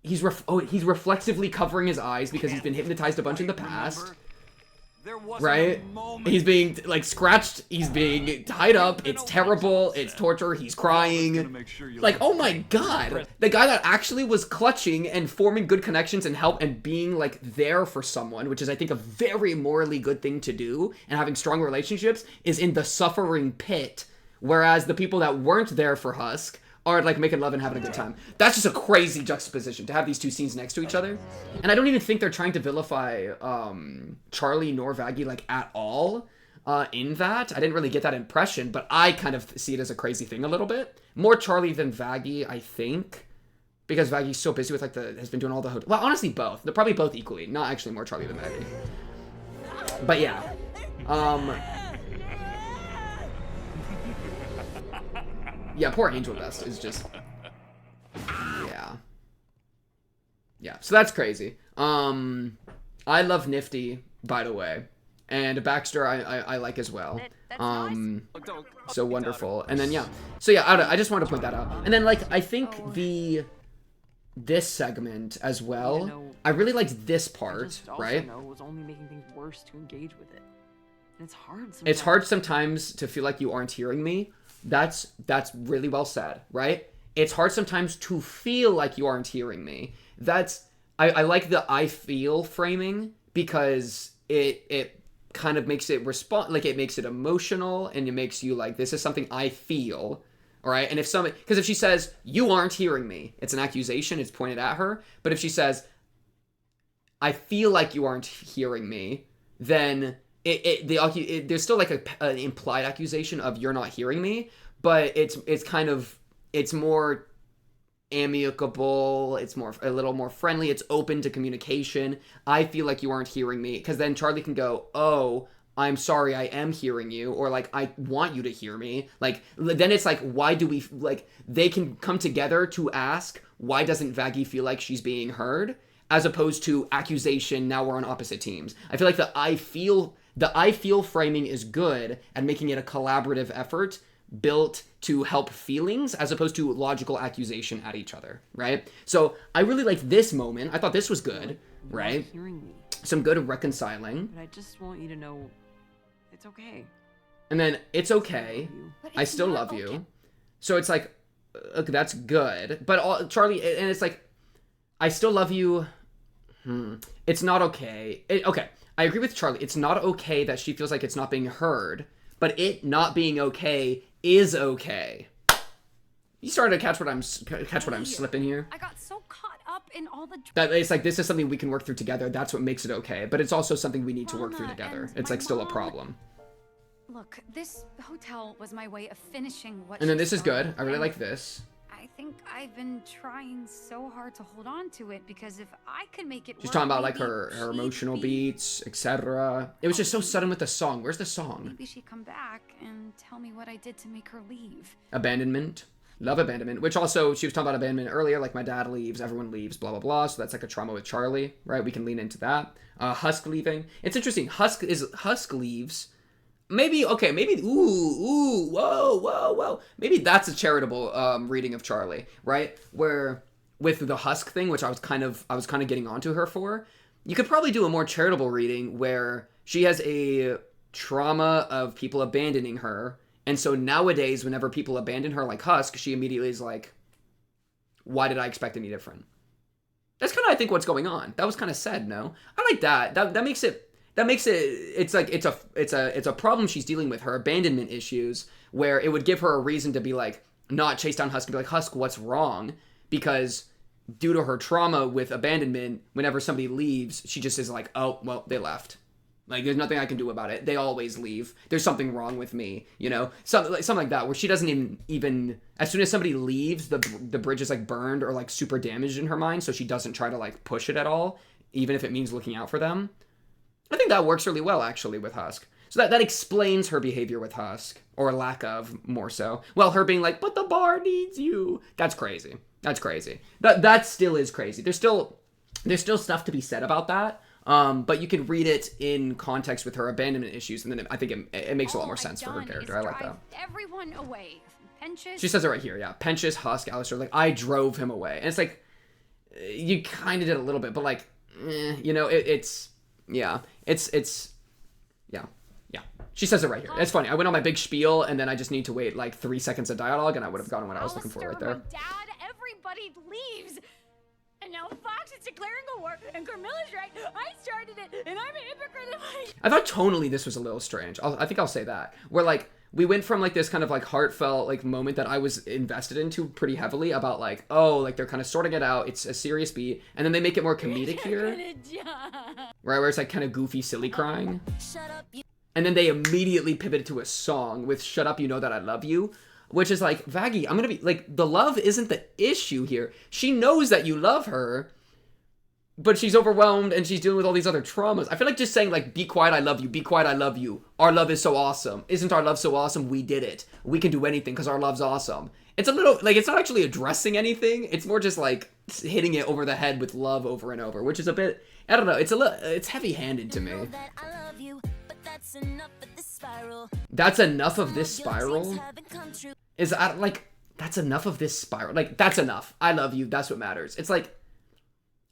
A: He's reflexively covering his eyes because he's been hypnotized a bunch in the past. Right? He's being, like, scratched. He's being tied up. It's terrible. It's torture. He's crying. Like, oh my god. The guy that actually was clutching and forming good connections and help and being, like, there for someone, which is, I think, a very morally good thing to do, and having strong relationships, is in the suffering pit. Whereas the people that weren't there for Husk are, like, making love and having a good time. That's just a crazy juxtaposition to have these two scenes next to each other. And I don't even think they're trying to vilify Charlie nor Vaggie, like, at all in that. I didn't really get that impression, but I kind of see it as a crazy thing a little bit. More Charlie than Vaggie, I think. Because Vaggie's so busy with, like, has been doing all the... Well, honestly, both. They're probably both equally. Not actually more Charlie than Vaggie. But yeah. Yeah, poor Angel Dust is just... Yeah. Yeah, so that's crazy. I love Nifty, by the way. And Baxter I like as well. So wonderful. And then, yeah. So yeah, I just wanted to point that out. And then, like, I think this segment as well, I really liked this part, right?
D: It was only making things worse to engage with it. And it's hard sometimes.
A: It's hard sometimes to feel like you aren't hearing me. That's really well said, right? It's hard sometimes to feel like you aren't hearing me. I like the I feel framing because it kind of makes it it makes it emotional, and it makes you like, this is something I feel, all right? And because if she says, you aren't hearing me, it's an accusation, it's pointed at her. But if she says, I feel like you aren't hearing me, then there's still like an implied accusation of you're not hearing me, but it's more amicable, it's a little more friendly, it's open to communication. I feel like you aren't hearing me, because then Charlie can go, oh, I'm sorry, I am hearing you, or like, I want you to hear me. Like, then it's like, why do we, like, they can come together to ask, why doesn't Vaggie feel like she's being heard? As opposed to accusation, now we're on opposite teams. I feel like the I feel framing is good at making it a collaborative effort built to help feelings as opposed to logical accusation at each other, right? So I really liked this moment. I thought this was good, right? Some good reconciling.
D: But I just want you to know it's okay.
A: And then it's okay. I still love you. So it's like, okay, that's good. But Charlie, and it's like, I still love you. It's not okay. Okay, I agree with Charlie. It's not okay that she feels like it's not being heard, but it not being okay is okay. You started to catch what I'm slipping here?
G: I got so caught up in all the...
A: That it's like, this is something we can work through together. That's what makes it okay. But it's also something we need to work through together. It's like still a problem.
G: Look, this hotel was my way of finishing what...
A: And then this is good. I really like this.
G: I think I've been trying so hard to hold on to it, because if I could make it
A: She's talking about like her emotional beats, etc. It was just so sudden with the song. Where's the song?
G: Maybe she'd come back and tell me what I did to make her leave.
A: Abandonment. Love abandonment. Which also, she was talking about abandonment earlier, like my dad leaves, everyone leaves, blah, blah, blah. So that's like a trauma with Charlie, right? We can lean into that. Husk leaving. It's interesting. Husk leaves. Maybe, okay, maybe, whoa. Maybe that's a charitable reading of Charlie, right? Where, with the Husk thing, which I was kind of getting onto her for, you could probably do a more charitable reading where she has a trauma of people abandoning her, and so nowadays, whenever people abandon her like Husk, she immediately is like, why did I expect any different? That's kind of, I think, what's going on. That was kind of sad, no? I like that. That makes it... that makes it's a problem she's dealing with, her abandonment issues, where it would give her a reason to be like, not chase down Husk and be like, Husk, what's wrong? Because due to her trauma with abandonment, whenever somebody leaves, she just is like, oh, well, they left. Like, there's nothing I can do about it. They always leave. There's something wrong with me, you know? Something like that, where she doesn't even as soon as somebody leaves, the bridge is, like, burned or, like, super damaged in her mind, so she doesn't try to, like, push it at all, even if it means looking out for them. I think that works really well, actually, with Husk. So that explains her behavior with Husk, or lack of, more so. Well, her being like, but the bar needs you. That's crazy. That's crazy. That still is crazy. There's still stuff to be said about that. But you can read it in context with her abandonment issues, and then I think it makes a lot more sense for her character. I like that.
J: Everyone away. Penchus.
A: She says it right here, yeah. Penchus, Husk, alastor, like, I drove him away. And it's like, you kind of did a little bit, but like, you know, yeah. She says it right here. It's funny. I went on my big spiel, and then I just need to wait like 3 seconds of dialogue, and I would have gotten what I was looking for right there.
J: Dad, everybody leaves. And now Fox is declaring a war, and Carmilla's right. I started it, and I'm a hypocrite.
A: I thought tonally this was a little strange. I think I'll say that. Where like, we went from like this kind of like heartfelt like moment that I was invested into pretty heavily about like, oh, like they're kind of sorting it out. It's a serious beat. And then they make it more comedic here. Right, where it's like kind of goofy, silly crying.
O: Shut up, you.
A: And then they immediately pivoted to a song with Shut Up, You Know That I Love You. Which is like, Vaggie, I'm gonna be, like, the love isn't the issue here. She knows that you love her, but she's overwhelmed and she's dealing with all these other traumas. I feel like just saying, like, be quiet, I love you, be quiet, I love you. Our love is so awesome. Isn't our love so awesome? We did it. We can do anything because our love's awesome. It's a little, like, it's not actually addressing anything. It's more just, like, hitting it over the head with love over and over, which is a bit, I don't know, it's heavy-handed to me. That's enough of this spiral? Is that, like, that's enough of this spiral? Like, that's enough. I love you. That's what matters. It's like,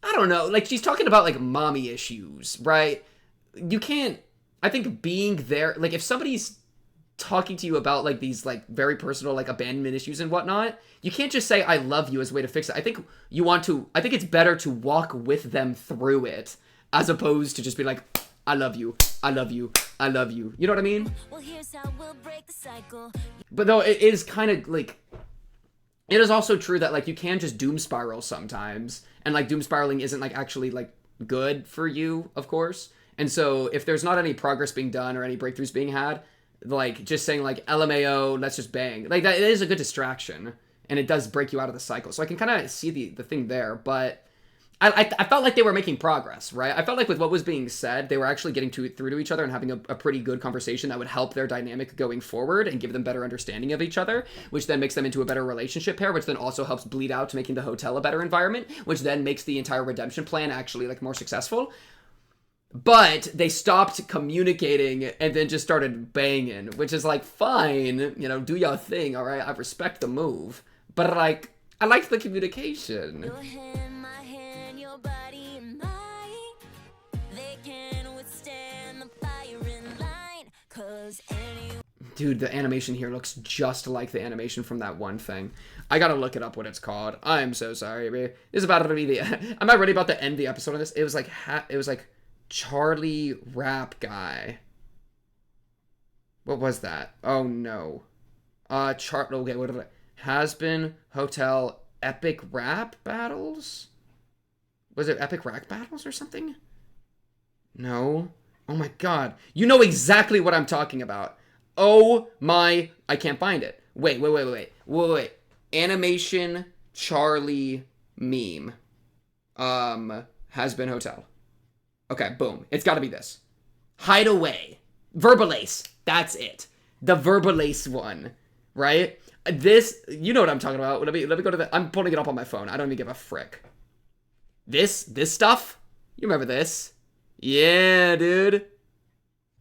A: I don't know. Like, she's talking about, like, mommy issues, right? You can't, I think being there, like, if somebody's talking to you about, like, these, like, very personal, like, abandonment issues and whatnot, you can't just say, I love you as a way to fix it. I think it's better to walk with them through it, as opposed to just be like, I love you. I love you. I love you. You know what I mean? Well, here's how we'll break the cycle. But though it is kind of like, it is also true that like you can just doom spiral sometimes, and like doom spiraling isn't like actually like good for you, of course. And so if there's not any progress being done or any breakthroughs being had, like just saying like LMAO, let's just bang, like that, it is a good distraction, and it does break you out of the cycle. So I can kind of see the thing there, but I felt like they were making progress, right? I felt like with what was being said, they were actually getting through to each other and having a pretty good conversation that would help their dynamic going forward and give them better understanding of each other, which then makes them into a better relationship pair, which then also helps bleed out to making the hotel a better environment, which then makes the entire redemption plan actually like more successful. But they stopped communicating and then just started banging, which is like, fine, you know, do your thing, all right? I respect the move. But like, I liked the communication. Your hand, my hand, your body and mine. They can withstand the firing line, 'cause Dude, the animation here looks just like the animation from that one thing. I gotta look it up what it's called. I'm so sorry, baby. This is about to be the... Am I ready about to end the episode of this? It was like Charlie Rap Guy. What was that? Oh, no. Okay, what did I... Hazbin Hotel Epic Rap Battles? Was it Epic Rap Battles or something? No. Oh my god. You know exactly what I'm talking about. Oh my... I can't find it. Wait. Animation Charlie meme. Hazbin Hotel. Okay, boom. It's gotta be this. Hideaway. Verbalace. That's it. The Verbalace one. Right? This, you know what I'm talking about. Let me go to the... I'm pulling it up on my phone. I don't even give a frick. This stuff? You remember this? Yeah, dude.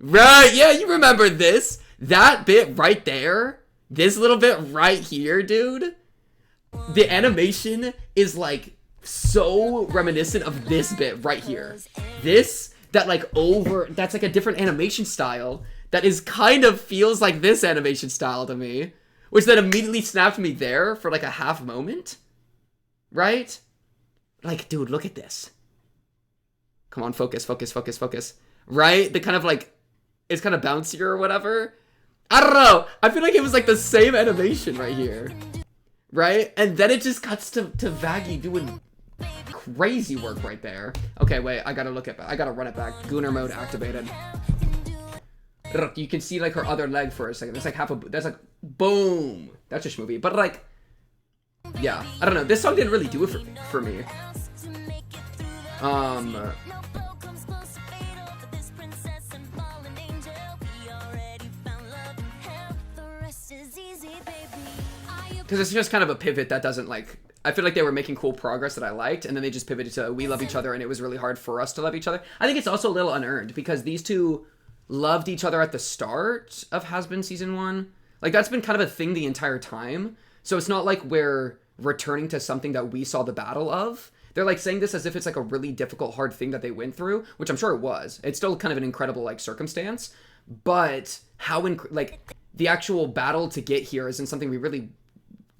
A: Right, yeah, you remember this. That bit right there. This little bit right here, dude. The animation is like so reminiscent of this bit right here. That's like a different animation style that is kind of feels like this animation style to me. Which then immediately snapped me there for like a half moment. Right? Like, dude, look at this. Come on, focus. right? The kind of like, it's kind of bouncier or whatever. I don't know. I feel like it was like the same animation right here, right? And then it just cuts to Vaggie doing crazy work right there. Okay, wait, I gotta run it back. Gunner mode activated. You can see like her other leg for a second. There's like that's like, boom. That's just movie. But like, yeah, I don't know. This song didn't really do it for me. Because it's just kind of a pivot that doesn't like, I feel like they were making cool progress that I liked, and then they just pivoted to we love each other, and it was really hard for us to love each other. I think it's also a little unearned, because these two loved each other at the start of Hazbin Season 1. Like, that's been kind of a thing the entire time. So it's not like we're returning to something that we saw the battle of. They're like saying this as if it's like a really difficult, hard thing that they went through, which I'm sure it was. It's still kind of an incredible like circumstance, but how like the actual battle to get here isn't something we really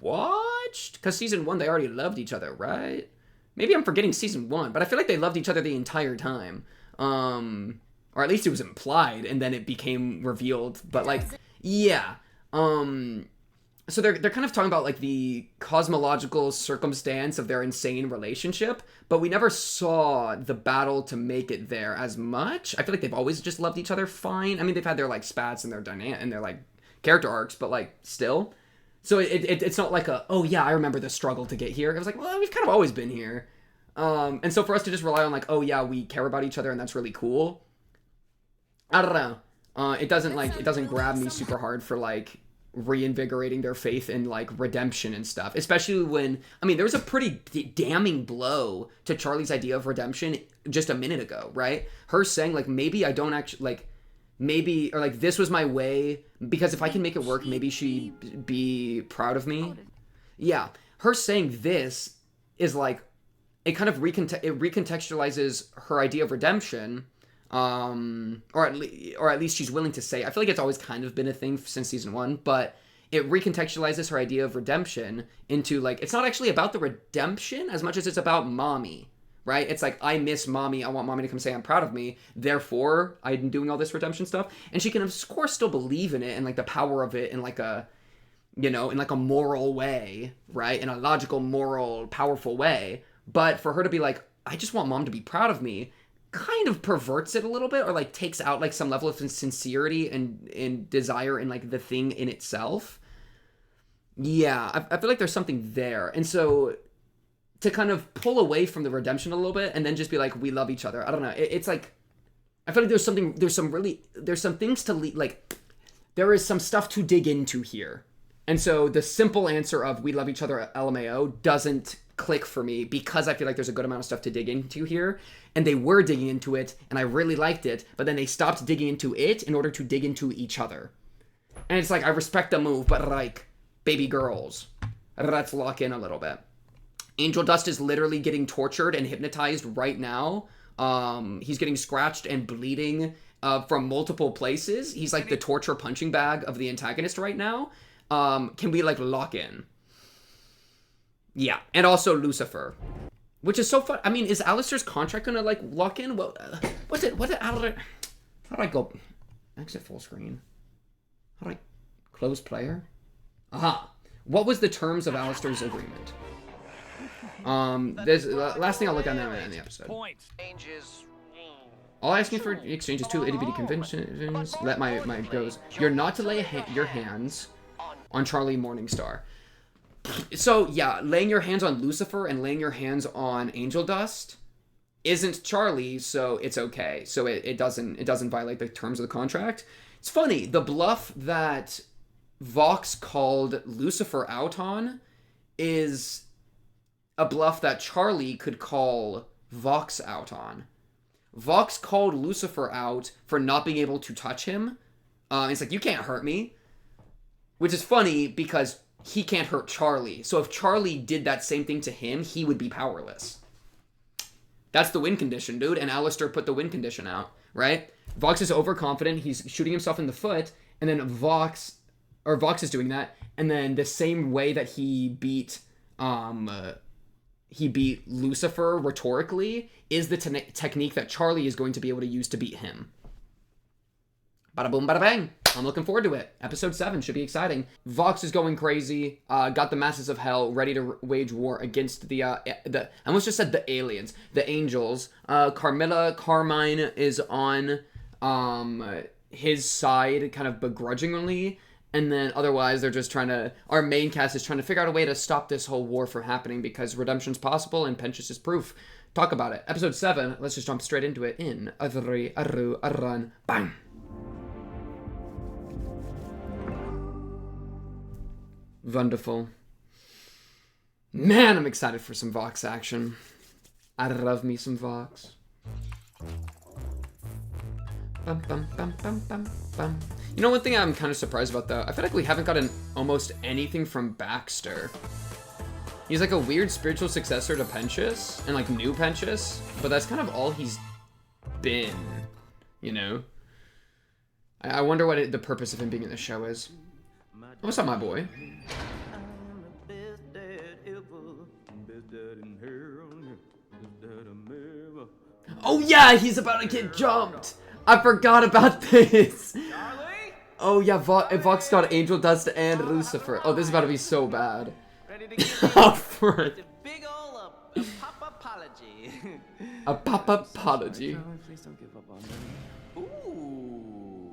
A: watched, because Season 1 they already loved each other, right? Maybe I'm forgetting Season 1, but I feel like they loved each other the entire time, or at least it was implied, and then it became revealed. But like, yeah, so they're kind of talking about like the cosmological circumstance of their insane relationship, but we never saw the battle to make it there as much. I feel like they've always just loved each other fine. I mean, they've had their like spats and their and their like character arcs, but like still. So it's not like a, oh yeah, I remember the struggle to get here. It was like, well, we've kind of always been here. And so for us to just rely on like, oh yeah, we care about each other and that's really cool. I don't know. It doesn't grab me super hard for like reinvigorating their faith in like redemption and stuff. Especially when, I mean, there was a pretty damning blow to Charlie's idea of redemption just a minute ago, right? Her saying like, maybe I don't actually like, maybe, or like, this was my way, because if I can make it work, maybe she'd be proud of me. Yeah, her saying this is like, it kind of recontextualizes her idea of redemption, or at least she's willing to say. I feel like it's always kind of been a thing since Season 1, but it recontextualizes her idea of redemption into like, it's not actually about the redemption as much as it's about mommy. Right? It's like, I miss mommy. I want mommy to come say I'm proud of me. Therefore, I'm doing all this redemption stuff. And she can, of course, still believe in it and like the power of it in like a, you know, in like a moral way, right? In a logical, moral, powerful way. But for her to be like, I just want mom to be proud of me, kind of perverts it a little bit, or like takes out like some level of sincerity and desire in like the thing in itself. Yeah, I feel like there's something there. And so to kind of pull away from the redemption a little bit and then just be like, we love each other. I don't know. It's like, I feel like there's some things to like, there is some stuff to dig into here. And so the simple answer of we love each other at LMAO doesn't click for me, because I feel like there's a good amount of stuff to dig into here. And they were digging into it and I really liked it, but then they stopped digging into it in order to dig into each other. And it's like, I respect the move, but like, baby girls, let's lock in a little bit. Angel Dust is literally getting tortured and hypnotized right now. He's getting scratched and bleeding from multiple places. He's like the torture punching bag of the antagonist right now. Can we like lock in? Yeah, and also Lucifer, which is so fun. I mean, is Alastor's contract gonna like lock in? Well, What did Alastor? How do I go? Exit full screen. How do I close player? Aha. What was the terms of Alastor's agreement? There's last thing I'll look at now in the episode. All asking for exchange is 2 itty-bitty conventions. Let my goes. You're not to lay your hands on Charlie Morningstar. So yeah, laying your hands on Lucifer and laying your hands on Angel Dust isn't Charlie, so it's okay. So it doesn't violate the terms of the contract. It's funny, the bluff that Vox called Lucifer out on is a bluff that Charlie could call Vox out on. Vox called Lucifer out for not being able to touch him. It's like, you can't hurt me. Which is funny because he can't hurt Charlie. So if Charlie did that same thing to him, he would be powerless. That's the win condition, dude. And Alastor put the win condition out, right? Vox is overconfident. He's shooting himself in the foot. And then Vox is doing that. And then the same way that he beat he beat Lucifer rhetorically is the technique that Charlie is going to be able to use to beat him. Bada boom, bada bang. I'm looking forward to it. Episode 7 should be exciting. Vox is going crazy. Got the masses of hell ready to wage war against the I almost just said the aliens, the angels. Carmine is on his side kind of begrudgingly. And then otherwise they're just trying to, our main cast is trying to figure out a way to stop this whole war from happening because redemption's possible and Pentious is proof. Talk about it. Episode 7, let's just jump straight into it in Adri, Aru, Arran, bang. Wonderful. Man, I'm excited for some Vox action. I love me some Vox. Bum, bum, bum, bum, bum, bum. You know, one thing I'm kind of surprised about, though? I feel like we haven't gotten almost anything from Baxter. He's like a weird spiritual successor to Pentious, and like new Pentious, but that's kind of all he's been, you know? I wonder what the purpose of him being in the show is. What's up, my boy? Oh yeah, he's about to get jumped! I forgot about this! Oh yeah, Vox got Angel Dust and Lucifer. Oh, this is about to be so bad. Oh, frick.
B: Big ol' a pop-apology.
A: A pop-apology.
B: Please don't give up on me. Ooh.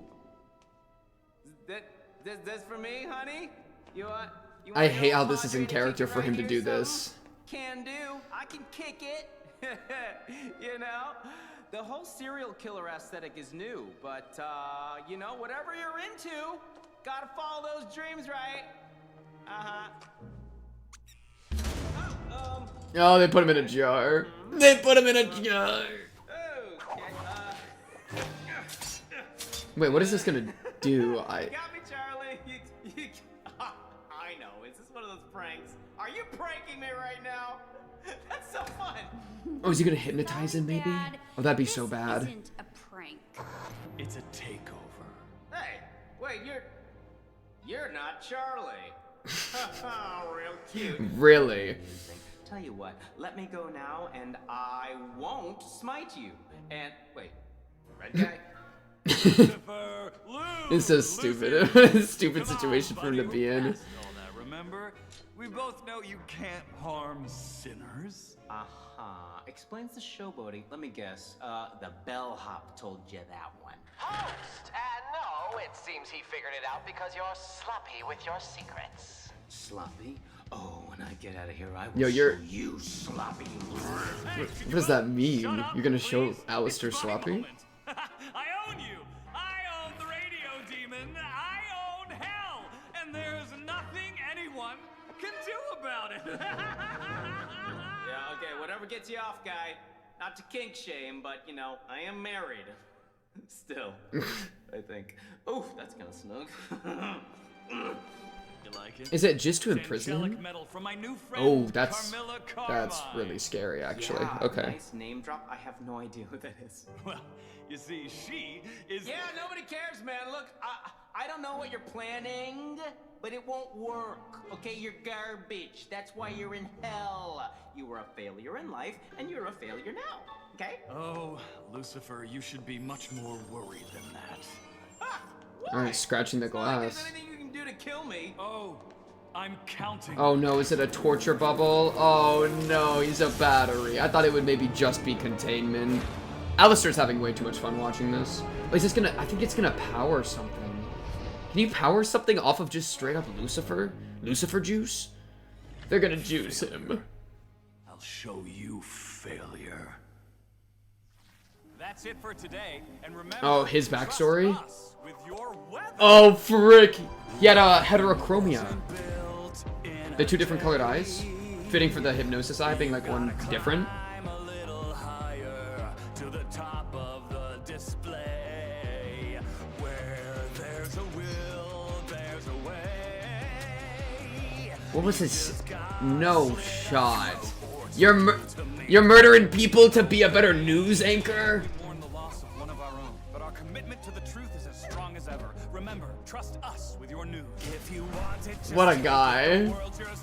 B: This for me, honey? You want
A: I hate how this is in character for him to do this.
B: Can do. I can kick it. You know? The whole serial killer aesthetic is new, but, you know, whatever you're into, gotta follow those dreams, right?
A: Oh, they put him in a jar. They put him in a jar. Wait, what is this gonna do?
B: You got me, Charlie. I know. Is this one of those pranks? Are you pranking me right now? That's so fun.
A: Oh, is he gonna hypnotize him, maybe? Oh, that'd be so bad.
J: Isn't a prank.
I: It's a takeover.
B: Hey, wait, you're not Charlie. Real cute.
A: Really?
B: Tell you what, let me go now, and I won't smite you. And wait, red guy.
A: It's so stupid. Stupid situation for him to be in.
I: Remember, we both know you can't harm sinners.
B: Explains the showboating. Let me guess. The bellhop told you that one.
K: Host! No, it seems he figured it out because you're sloppy with your secrets.
B: Sloppy? Oh, when I get out of here, I will
A: Yo, you're...
B: show you sloppy.
A: What does that mean? You're gonna show Alastor sloppy?
C: I own you! I own the radio demon! I own hell! And there's nothing anyone can do about it!
B: Yeah, okay, whatever gets you off, guy. Not to kink shame, but, you know, I am married. Still, I think. Oof, that's kind of snug.
I: You like it?
A: Is it just to imprison him? Oh, that's really scary, actually.
B: Yeah,
A: Okay.
B: Nice name drop. I have no idea who that is.
C: Well, you see, she is...
B: Yeah, nobody cares, man. Look, I don't know what you're planning, but it won't work. Okay, you're garbage. That's why you're in hell. You were a failure in life, and you're a failure now. Okay?
I: Oh, Lucifer, you should be much more worried than that.
A: Alright, scratching the glass.
B: Anything you can do to kill me?
I: Oh, I'm counting.
A: Oh no, is it a torture bubble? Oh no, he's a battery. I thought it would maybe just be containment. Alastor's having way too much fun watching this. Oh, is this gonna, I think it's gonna power something. Can you power something off of just straight up Lucifer? Lucifer juice? They're gonna juice him.
I: I'll show you failure.
C: That's it for today. And remember,
A: Oh, his backstory? Oh, frick! He had a heterochromia. The two different colored eyes? Fitting for the hypnosis eye being like one different. What was his... No shot. You're murdering people to be a better news anchor?
C: But our commitment to the truth is as strong as ever. Remember, trust us with your news. If you want it,
A: What a guy.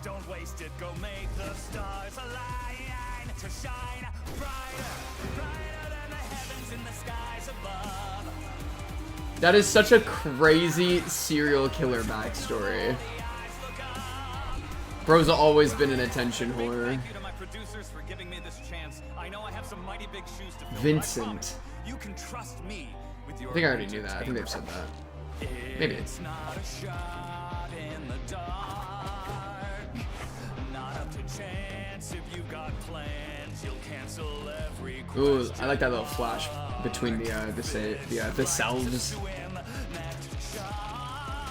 C: don't waste it. Go make the stars align. to shine brighter, brighter than the heavens in the skies above.
A: That is such a crazy serial killer backstory. Bro's always been an attention whore.
I: Thank you to my producers for giving me this chance. I know I have some mighty big shoes to fill.
A: Vincent.
I: You can trust me with your
A: I think I already knew that. I think they've said that. Maybe.
I: It's not a shot in the dark. Not up to chance if you've got plans. You'll cancel every
A: Ooh, I like that little flash between the selves.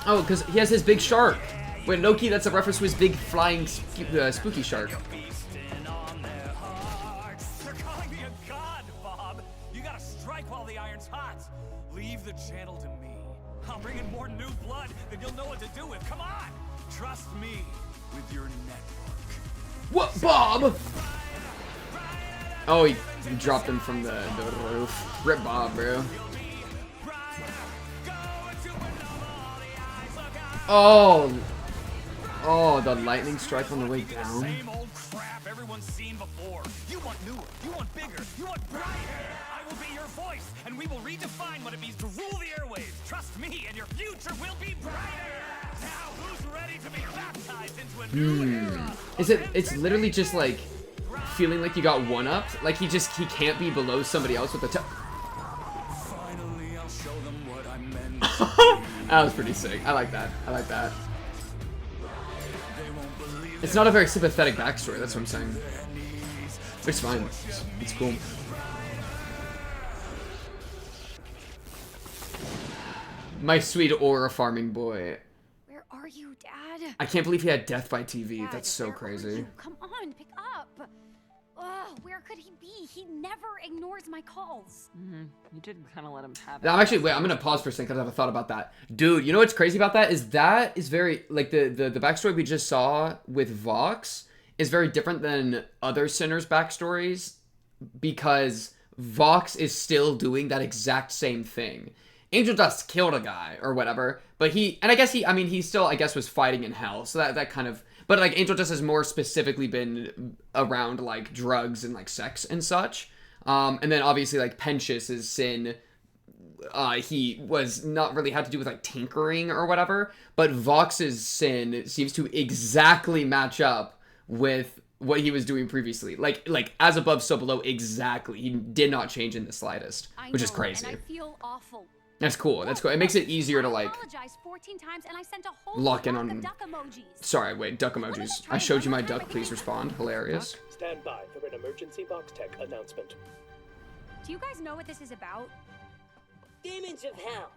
A: Oh, because he has his big shark. Wait, Noki, that's a reference to his big flying spooky shark.
C: They're calling me a god, Bob. You gotta strike while the iron's hot. Leave the channel to me. I'll bring in more new blood than you'll know what to do with. Come on! Trust me with your network.
A: What, Bob? Oh, he dropped him from the roof. Rip Bob, bro. Oh. Oh, the lightning strike on the way down.
C: Same old crap everyone's seen before. You want newer, you want bigger, you want brighter. I will be your voice, and we will redefine what it means to rule the airwaves. Trust me, and your future will be brighter. Now, who's ready to be baptized into a new era?
A: It's literally just like feeling like you got one-upped. Like he can't be below somebody else with the
I: Finally, I'll show them what I meant.
A: That was pretty sick. I like that. I like that. It's not a very sympathetic backstory, that's what I'm saying. It's fine. It's cool. My sweet aura farming boy.
G: Where are you, Dad?
A: I can't believe he had death by TV.
G: Dad,
A: That's so
G: where are
A: crazy.
G: you? Come on, pick up. Ugh, where could he be? He never ignores my calls.
D: You did kind of let him have it.
A: I'm actually, wait, I'm gonna pause for a second because I have a thought about that. Dude, you know what's crazy about that is very, like, the backstory we just saw with Vox is very different than other sinners' backstories because Vox is still doing that exact same thing. Angel Dust killed a guy or whatever, but he still, I guess, was fighting in hell, so that kind of, but, like, Angel Dust has more specifically been around, like, drugs and, like, sex and such. And then, obviously, like, Pentious' sin, he was not really had to do with, like, tinkering or whatever. But Vox's sin seems to exactly match up with what he was doing previously. Like as above, so below, exactly. He did not change in the slightest, which is crazy.
G: And I feel awful.
A: That's cool. That's cool. It makes it easier to, like,
G: Apologized 14 times and I sent a whole
A: lock in
G: block
A: on.
G: of duck emojis.
A: Sorry, wait, duck emojis. I showed you my duck. Please respond. Hilarious.
M: Stand by for an emergency Vox Tech announcement.
G: Do you guys know what this is about?
O: Demons of hell.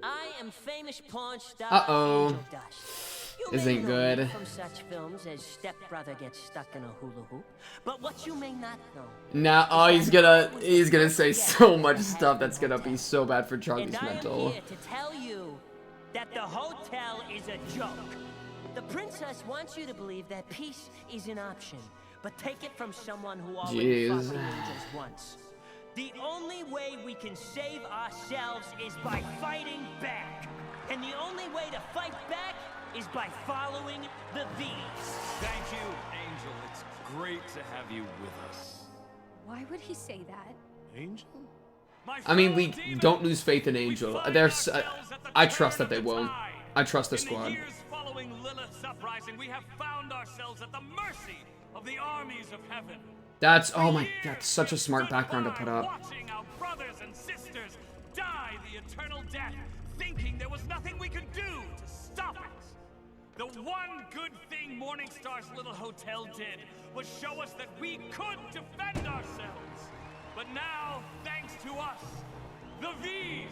O: I am famous porn star
A: Uh-oh.
O: Angel Dust. You
A: This
O: may
A: ain't
O: know
A: good.
O: me from such films as Step Brother Gets Stuck in a Hula Hoop, but what you may not know.
A: Now, oh, he's gonna say so much stuff that's gonna be so bad for Charlie's
O: And I am
A: mental.
O: here to tell you that the hotel is a joke. The princess wants you to believe that peace is an option, but take it from someone who already fought
A: Jeez.
O: the angels once. The only way we can save ourselves is by fighting back. And the only way to fight back is by following the Vees.
I: Thank you, Angel. It's great to have you with us.
G: Why would he say that?
M: Angel?
A: I mean, we don't lose faith in Angel. There's, I trust that they won't. I trust the squad.
C: Years following Lilith's uprising, we have found ourselves at the mercy of the armies of heaven.
A: That's, oh my, that's such a smart background to put up.
C: Watching our brothers and sisters die the eternal death, thinking there was nothing we could do to stop it. The one good thing Morningstar's little hotel did was show us that we could defend ourselves. But now, thanks to us, the Vees,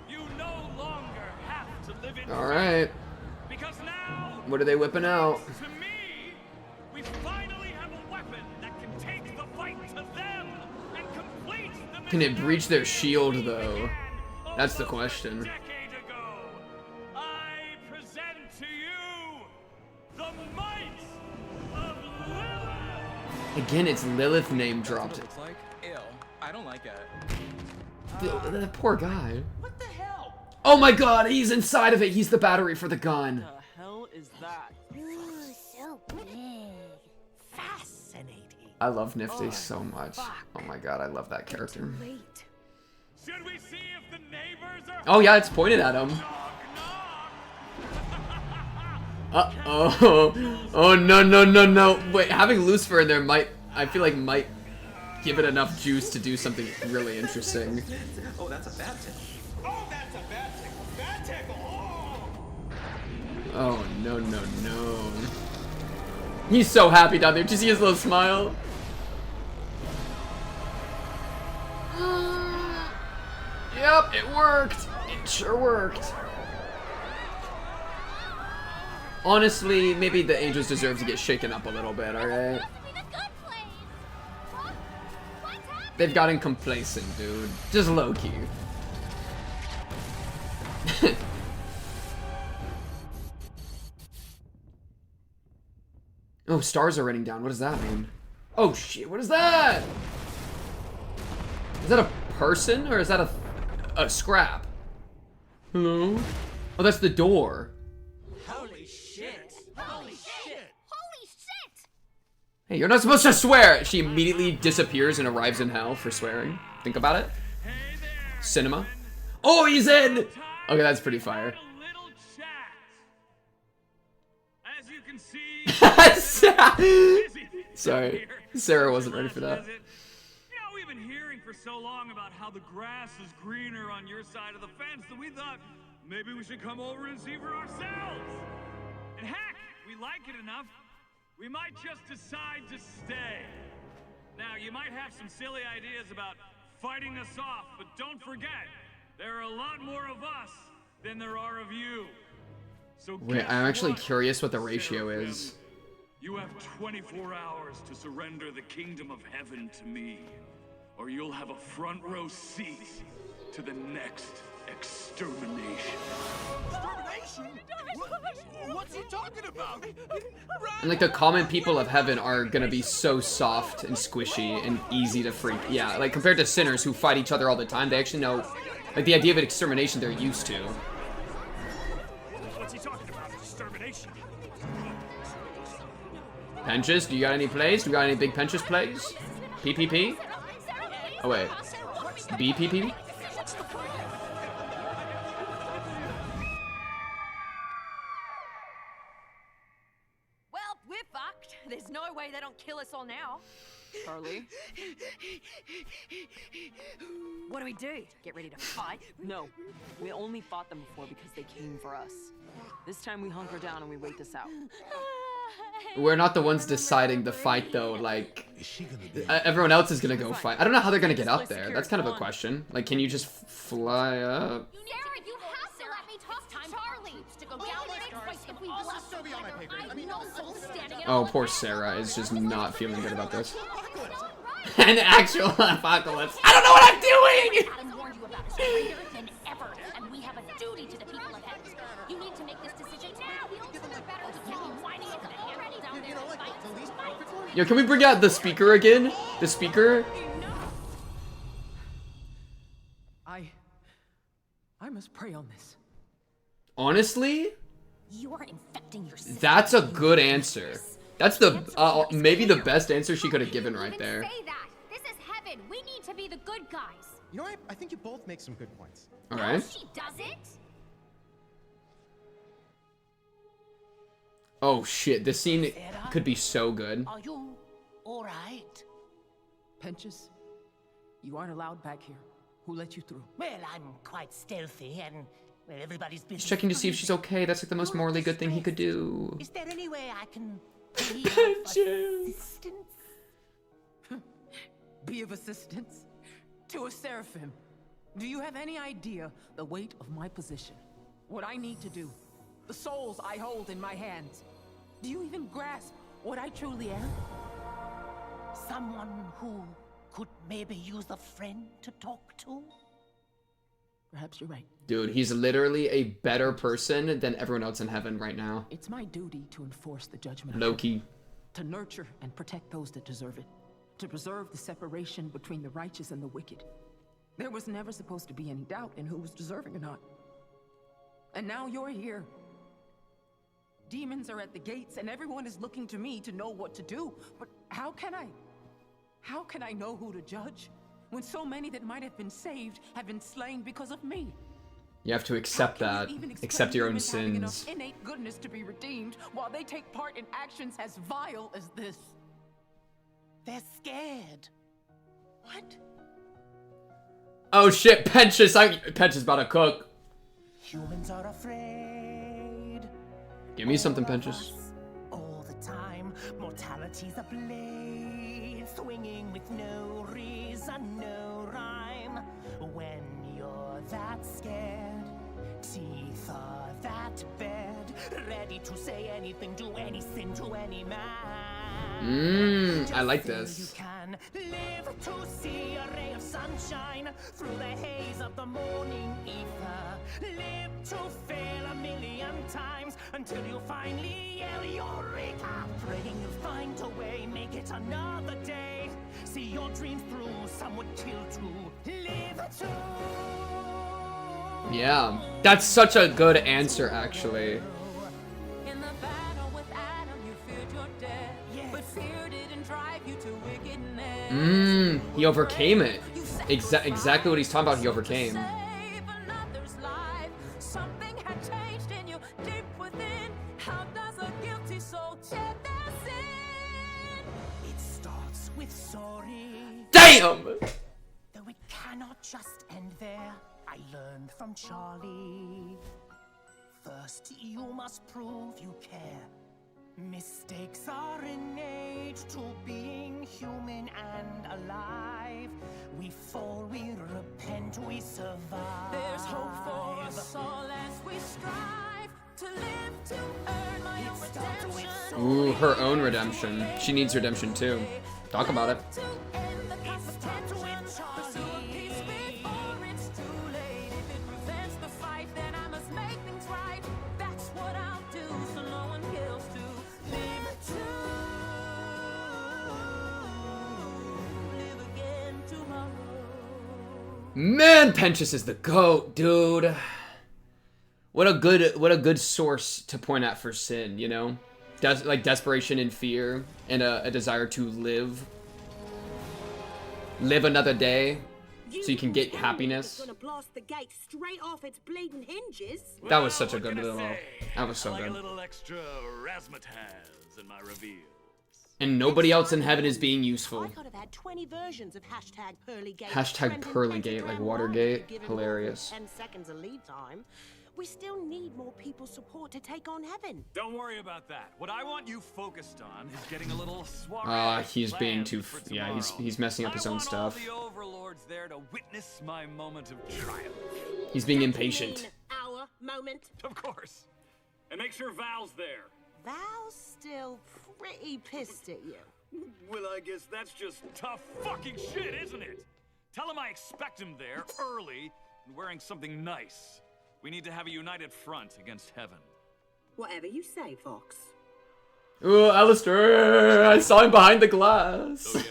C: you no longer have to live in fear.
A: Alright.
C: Because now,
A: What are they whipping out?
C: to me, we finally have a weapon that can take the fight to them and complete the
A: Can it breach their shield, though? That's the question.
C: I present to you the might of Lilith.
A: Again, it's Lilith name dropped.
T: Looks like ill. I don't like it.
A: The poor guy. What the hell? Oh my god, he's inside of it. He's the battery for the gun.
D: What the hell is that?
H: Ooh, so big.
R: Fascinating.
A: I love Nifty so much. Oh my god, I love that character.
C: Should we see if the neighbors are...
A: Oh yeah, it's pointed at him. Uh-oh. Oh, no, no, no, no. Wait, having Lucifer in there might, I feel like might give it enough juice to do something really interesting.
B: Oh, that's a bad tickle. Oh, that's a bad tickle. Bad tickle. Oh.
A: Oh, no, no, no. He's so happy down there. Did you see his little smile? Yep, it worked. It sure worked. Honestly, maybe the Angels deserve to get shaken up a little bit, alright? They've gotten complacent, dude. Just low-key. Oh, stars are raining down. What does that mean? Oh, shit. What is that? Is that a person or is that a scrap? Hello? Oh, that's the door.
F: Holy shit! Holy shit!
J: Holy shit!
A: Hey, you're not supposed to swear! She immediately disappears and arrives in hell for swearing. Think about it. Cinema. Oh, he's in! Okay, that's pretty fire.
C: As you can see,
A: Sorry, Sarah wasn't ready for that.
C: You know, we've been hearing for so long about how the grass is greener on your side of the fence that we thought maybe we should come over and see for ourselves. And heck, we like it enough, we might just decide to stay. Now, you might have some silly ideas about fighting us off, but don't forget, there are a lot more of us than there are of you. So
A: Wait, I'm actually curious what the ratio is.
C: You have 24 hours to surrender the kingdom of heaven to me, or you'll have a front row seat to the next extermination.
F: Extermination? What's he talking about?
A: And like the common people of heaven are gonna be so soft and squishy and easy to freak. Yeah, like compared to sinners who fight each other all the time, they actually know, like the idea of an extermination they're used to.
C: What's he talking about? Extermination?
A: Penches, do you got any plays? Do you got any big Penches plays? PPP? Oh wait, BPP?
D: Well, we're fucked. There's no way they don't kill us all now. Charlie? What do we do? Get ready to fight? No. We only fought them before because they came for us. This time we hunker down and we wait this out.
A: We're not the ones deciding the fight though, like, everyone else is gonna go fight. I don't know how they're gonna get up there. That's kind of a question. Like, can you just fly up?
J: Sarah, you have to let me talk to Charlie. To go down if we
A: Oh, poor Sarah is just not feeling good about this. An actual apocalypse. I don't know what I'm doing!
J: Adam warned you about surrender than ever, and we have a duty to the people of heaven. You need to make this decision now. We don't know better. We can't be whining into the handle down there and fight.
A: Yo, can we bring out the speaker again? The speaker?
Q: I must pray on this.
A: Honestly?
J: You are infecting yourself.
A: That's a good answer. That's the, maybe the best answer she could have given right there.
J: Say that. This is heaven. We need to be the good guys.
P: You know, I think you both make some good points.
A: Alright.
J: No, she doesn't.
A: Oh shit, this scene could be so good.
F: Are you alright?
Q: Penches, you aren't allowed back here. Who let you through?
F: Well, I'm quite stealthy and, well, everybody's busy.
A: He's checking to see if she's okay. That's like the most morally good thing he could do.
F: Is there any way I can be of assistance?
Q: Be of assistance? To a seraphim. Do you have any idea the weight of my position? What I need to do? The souls I hold in my hands? Do you even grasp what I truly am?
F: Someone who could maybe use a friend to talk to?
Q: Perhaps you're right.
A: Dude, he's literally a better person than everyone else in heaven right now.
Q: It's my duty to enforce the judgment.
A: Low-key.
Q: To nurture and protect those that deserve it. To preserve the separation between the righteous and the wicked. There was never supposed to be any doubt in who was deserving or not. And now you're here. Demons are at the gates and everyone is looking to me to know what to do. But how can I? How can I know who to judge when so many that might have been saved have been slain because of me?
A: You have to accept that. Accept your own sins.
Q: Innate goodness to be redeemed while they take part in actions as vile as this.
R: They're scared. What?
A: Oh shit, Penchus! Penchus about to cook.
R: Humans are afraid.
A: Give me something, Penchus.
R: All the time, mortality's a blade, swinging with no reason, no rhyme. When you're that scared, teeth are that bad, ready to say anything, do any sin to any man.
A: I like this.
R: You can live to see a ray of sunshine through the haze of the morning ether. Live to fail a million times until you finally yell Eureka. Praying you'll find a way, make it another day. See your dreams through, some would kill to live to.
A: Yeah, that's such a good answer, actually.
Q: In the battle with Adam, you feared your death, but fear didn't drive you to wickedness.
A: He overcame it. Exactly what he's talking about, he overcame.
Q: Something had changed in you deep within. How does a guilty soul shed their sin?
R: It starts with sorry.
A: Damn!
R: Though it cannot just end there, I learned from Charlie. First, you must prove you care. Mistakes are innate to being human and alive. We fall, we repent, we survive.
Q: There's hope for us all as we strive to live to earn my own redemption.
A: Ooh, her own redemption. She needs redemption too. Talk about it. Man, Penchus is the GOAT, dude. What a good source to point at for sin, you know? Like desperation and fear and a desire to live another day so you can get happiness.
R: Gonna blast the gate straight off its bleeding hinges.
A: That was such a good little. That was so
I: I like
A: good.
I: a little extra razzmatazz in my reveal.
A: And nobody else in heaven is being useful.
R: I could have had 20 versions of #Pearlygate.
A: Hashtag Pearlygate, like Watergate. Hilarious.
R: 10 seconds of lead time. We still need more people's support to take on heaven.
I: Don't worry about that. What I want you focused on is getting a little soiree.
A: He's being too. Yeah, he's messing up his own stuff.
I: I want all the overlords there to witness my moment of triumph.
A: He's being impatient.
R: Our moment.
I: Of course. And make sure Val's there.
R: Val's still pretty pissed at you.
I: Well, I guess that's just tough fucking shit, isn't it? Tell him I expect him there, early, and wearing something nice. We need to have a united front against heaven.
R: Whatever you say, Fox.
A: Ooh, Alastor! I saw him behind the glass.
I: Oh,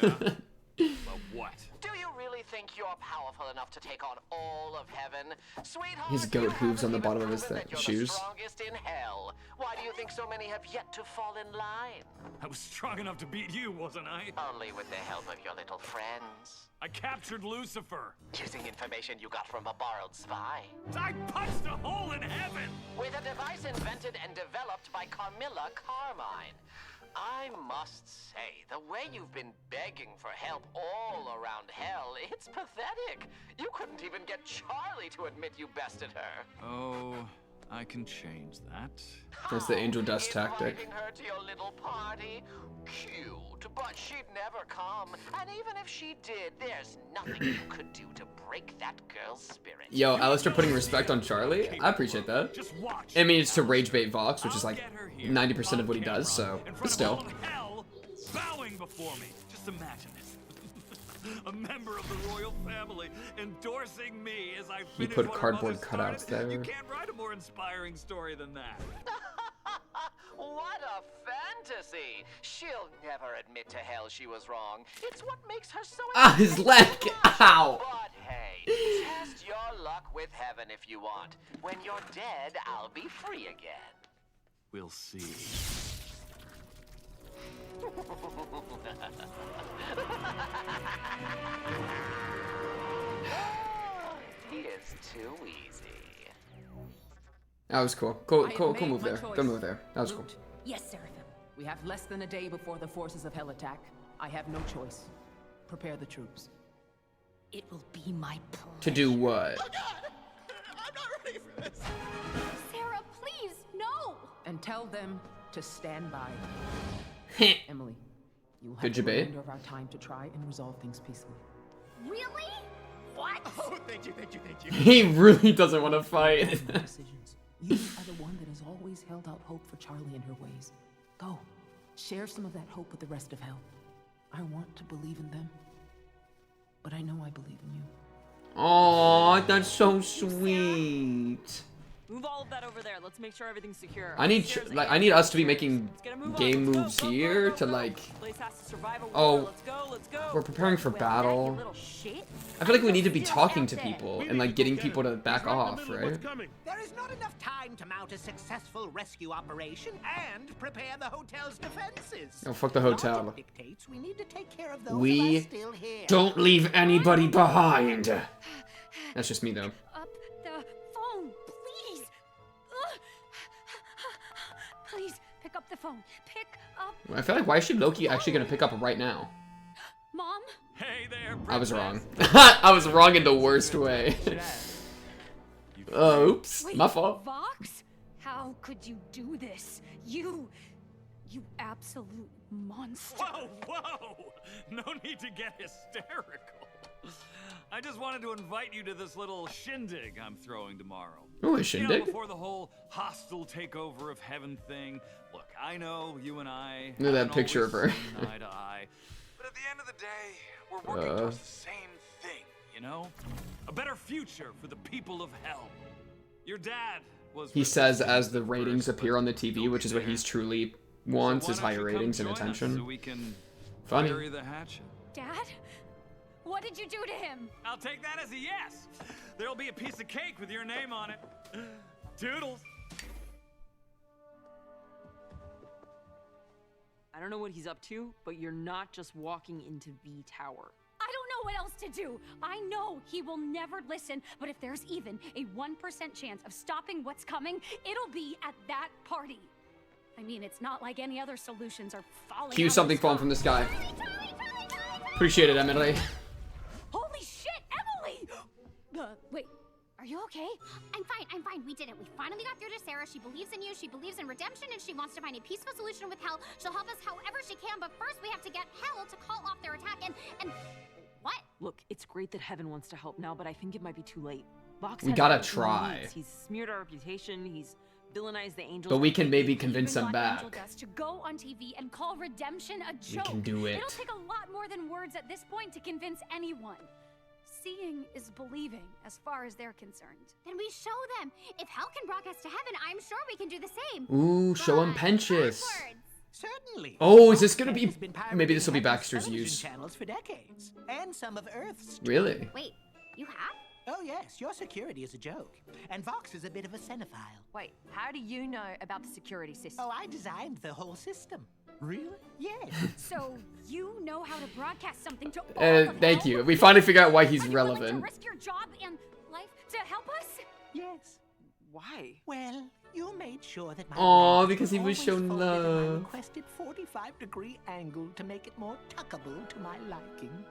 I: yeah? But what?
K: Do you really think you're powerful enough to take on all of heaven? Sweetheart,
A: His goat hooves on the bottom of his shoes.
K: the strongest in hell. Why do you think so many have yet to fall in line?
I: I was strong enough to beat you, wasn't I?
K: Only with the help of your little friends.
I: I captured Lucifer.
K: Using information you got from a borrowed spy.
I: I punched a hole in heaven!
K: With a device invented and developed by Carmilla Carmine. I must say, the way you've been begging for help all around hell, it's pathetic. You couldn't even get Charlie to admit you bested her.
I: Oh, I can change that.
A: That's the angel dust tactic.
K: Inviting her to your little party? Cute, but she'd never come. And even if she did, there's nothing you could do to break that girl's spirit.
A: Yo, Alastor putting respect on Charlie? I appreciate that. I mean, it's to rage bait Vox, which is like 90% of what he does, so, but still.
I: Hell, bowing before me. Just imagine it. A member of the royal family endorsing me as I
A: He
I: finish
A: put
I: what her
A: cardboard
I: mother
A: cutouts
I: started. You
A: there.
I: can't write a more inspiring story than that.
K: What a fantasy! She'll never admit to hell she was wrong. It's what makes her so...
A: Ah, his leg! Ow!
K: But hey, test your luck with heaven if you want. When you're dead, I'll be free again.
I: We'll see.
K: He is too easy.
A: That was cool. Cool move there. Good move there. That was cool.
Q: Yes, Seraphim. We have less than a day before the forces of hell attack. I have no choice. Prepare the troops.
J: It will be my pleasure.
A: To do what?
J: Sarah, please, no!
Q: And tell them to stand by. Emily, you will have
A: Good
Q: the
A: debate.
Q: remainder of our time to try and resolve things peacefully.
J: Really? What?
P: Oh, thank you.
A: He really doesn't want to fight.
Q: Decisions. You are the one that has always held out hope for Charlie and her ways. Go, share some of that hope with the rest of hell. I want to believe in them, but I know I believe in you.
A: Oh, that's so sweet.
D: Move all of that over there. Let's make sure everything's secure.
A: I need I need us to be making game moves here to like. Oh, we're preparing for battle. I feel like we need to be talking to people and like getting people to back off, right?
F: There is not enough time to mount a successful rescue operation and prepare the hotel's defenses.
A: Oh, fuck the hotel.
F: Logic dictates we need to take care of those who are
A: We
F: still here.
A: don't leave anybody behind. That's just me though.
J: Up the phone, please. Please, pick up the phone. Pick up.
A: I feel like why is she Loki actually gonna pick up right now?
J: Mom?
I: Hey there,
A: I was wrong. I was wrong in the worst way. Oops,
J: Wait,
A: my fault.
J: Vox? How could you do this? You absolute monster.
I: Whoa! No need to get hysterical. I just wanted to invite you to this little shindig I'm throwing tomorrow.
A: Oh, a
I: You
A: shindig?
I: know, before the whole hostile takeover of heaven thing. Look, I know you and I.
A: Look at that
I: haven't
A: picture of
I: always
A: her.
I: seen eye to eye, but at the end of the day, we're working towards the same thing. You know, a better future for the people of hell. Your dad was.
A: He says as the ratings appear on the TV, which is what he's truly wants, is higher ratings and attention.
I: So we can
A: Funny.
I: bury the hatchet.
J: Dad? What did you do to him?
I: I'll take that as a yes. There'll be a piece of cake with your name on it. Toodles.
D: I don't know what he's up to, but you're not just walking into V Tower.
J: I don't know what else to do. I know he will never listen, but if there's even a 1% chance of stopping what's coming, it'll be at that party. I mean, it's not like any other solutions are falling.
A: Cue
J: out of
A: something
J: the
A: falling
J: sky.
A: from the sky. Appreciate it, Emily.
J: Holy shit, Emily! Wait, are you okay?
H: I'm fine. We did it. We finally got through to Sarah. She believes in you. She believes in redemption, and she wants to find a peaceful solution with hell. She'll help us however she can, but first we have to get hell to call off their attack and what?
D: Look, it's great that Heaven wants to help now, but I think it might be too late. Vox
A: We
D: has
A: gotta
D: everything he
A: try.
D: needs. He's smeared our reputation. He's villainized the angels.
A: But we can maybe convince
J: Even
A: them
J: got Angel
A: back.
J: Dust to go on TV and call redemption a joke.
A: can do it.
J: It'll take a lot more than words at this point to convince anyone. Seeing is believing, as far as they're concerned.
H: Then we show them. If hell can broadcast to heaven, I'm sure we can do the same.
A: Ooh, show him Penchus.
F: Certainly.
A: Oh, is this gonna be?
F: Has been pirating
A: Maybe this will be
F: Heaven's
A: Baxter's
F: television
A: use.
F: channels for decades, and some of Earth's. too.
A: Really?
H: Wait, you have?
F: Oh yes, your security is a joke, and Vox is a bit of a cinephile.
U: Wait, how do you know about the security system?
F: Oh, I designed the whole system. Really? Yes.
J: So you know how to broadcast something to all of
A: Thank
J: hell?
A: you. We finally figured out why he's
J: Are you willing
A: relevant.
J: to risk your job and life to help us?
F: Yes.
D: Why?
F: Well, you made sure that my
A: Aw,
F: lens
A: because he was
F: always
A: shown
F: folded at my
A: love.
F: requested 45-degree angle to make it more tuckable to my liking.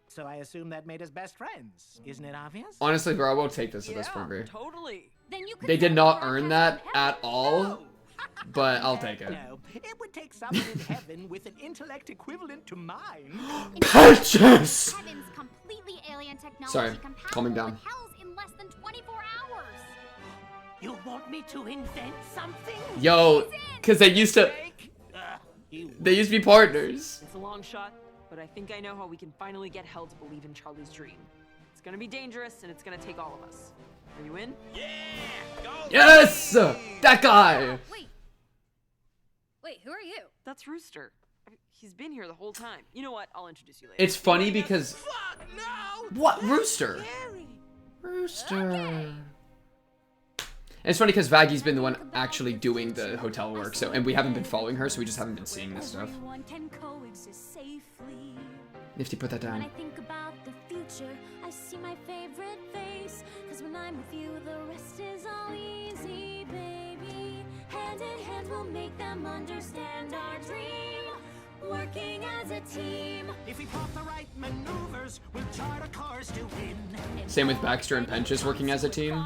F: So I assume that made us best friends. Isn't it obvious?
A: Honestly, bro, I will take this at this point, bro.
D: Totally.
J: Then you could
A: They did not earn that at all, but I'll take it.
F: No, it would take someone in heaven with an intellect equivalent to mine.
A: Penchus!
H: Heaven's completely alien technology
A: Sorry,
H: compatible
A: calming down.
H: with hell's in less than 24 hours.
F: You want me to invent something?
A: Yo, cause they used to be partners.
D: It's a long shot, but I think I know how we can finally get Hell to believe in Charlie's dream. It's gonna be dangerous, and it's gonna take all of us. Are you in?
A: Yes! That guy!
J: Wait, who are you?
D: That's Rooster. He's been here the whole time. You know what? I'll introduce you later.
A: It's funny because... What? Rooster? Rooster. And it's funny because Vaggy's been the one actually doing the hotel work, so, and we haven't been following her, so we just haven't been seeing this stuff.
F: Everyone can coexist safely.
A: Nifty, put that
F: When I
A: down.
F: think about the future, I see my favorite face. Cause when I'm with you, the rest is all easy, baby. Hand in hand, we'll make them understand our dream. Working as a team.
R: If we plot the right maneuvers, we'll chart our course to win.
A: Same with Baxter and Penchus working as a team.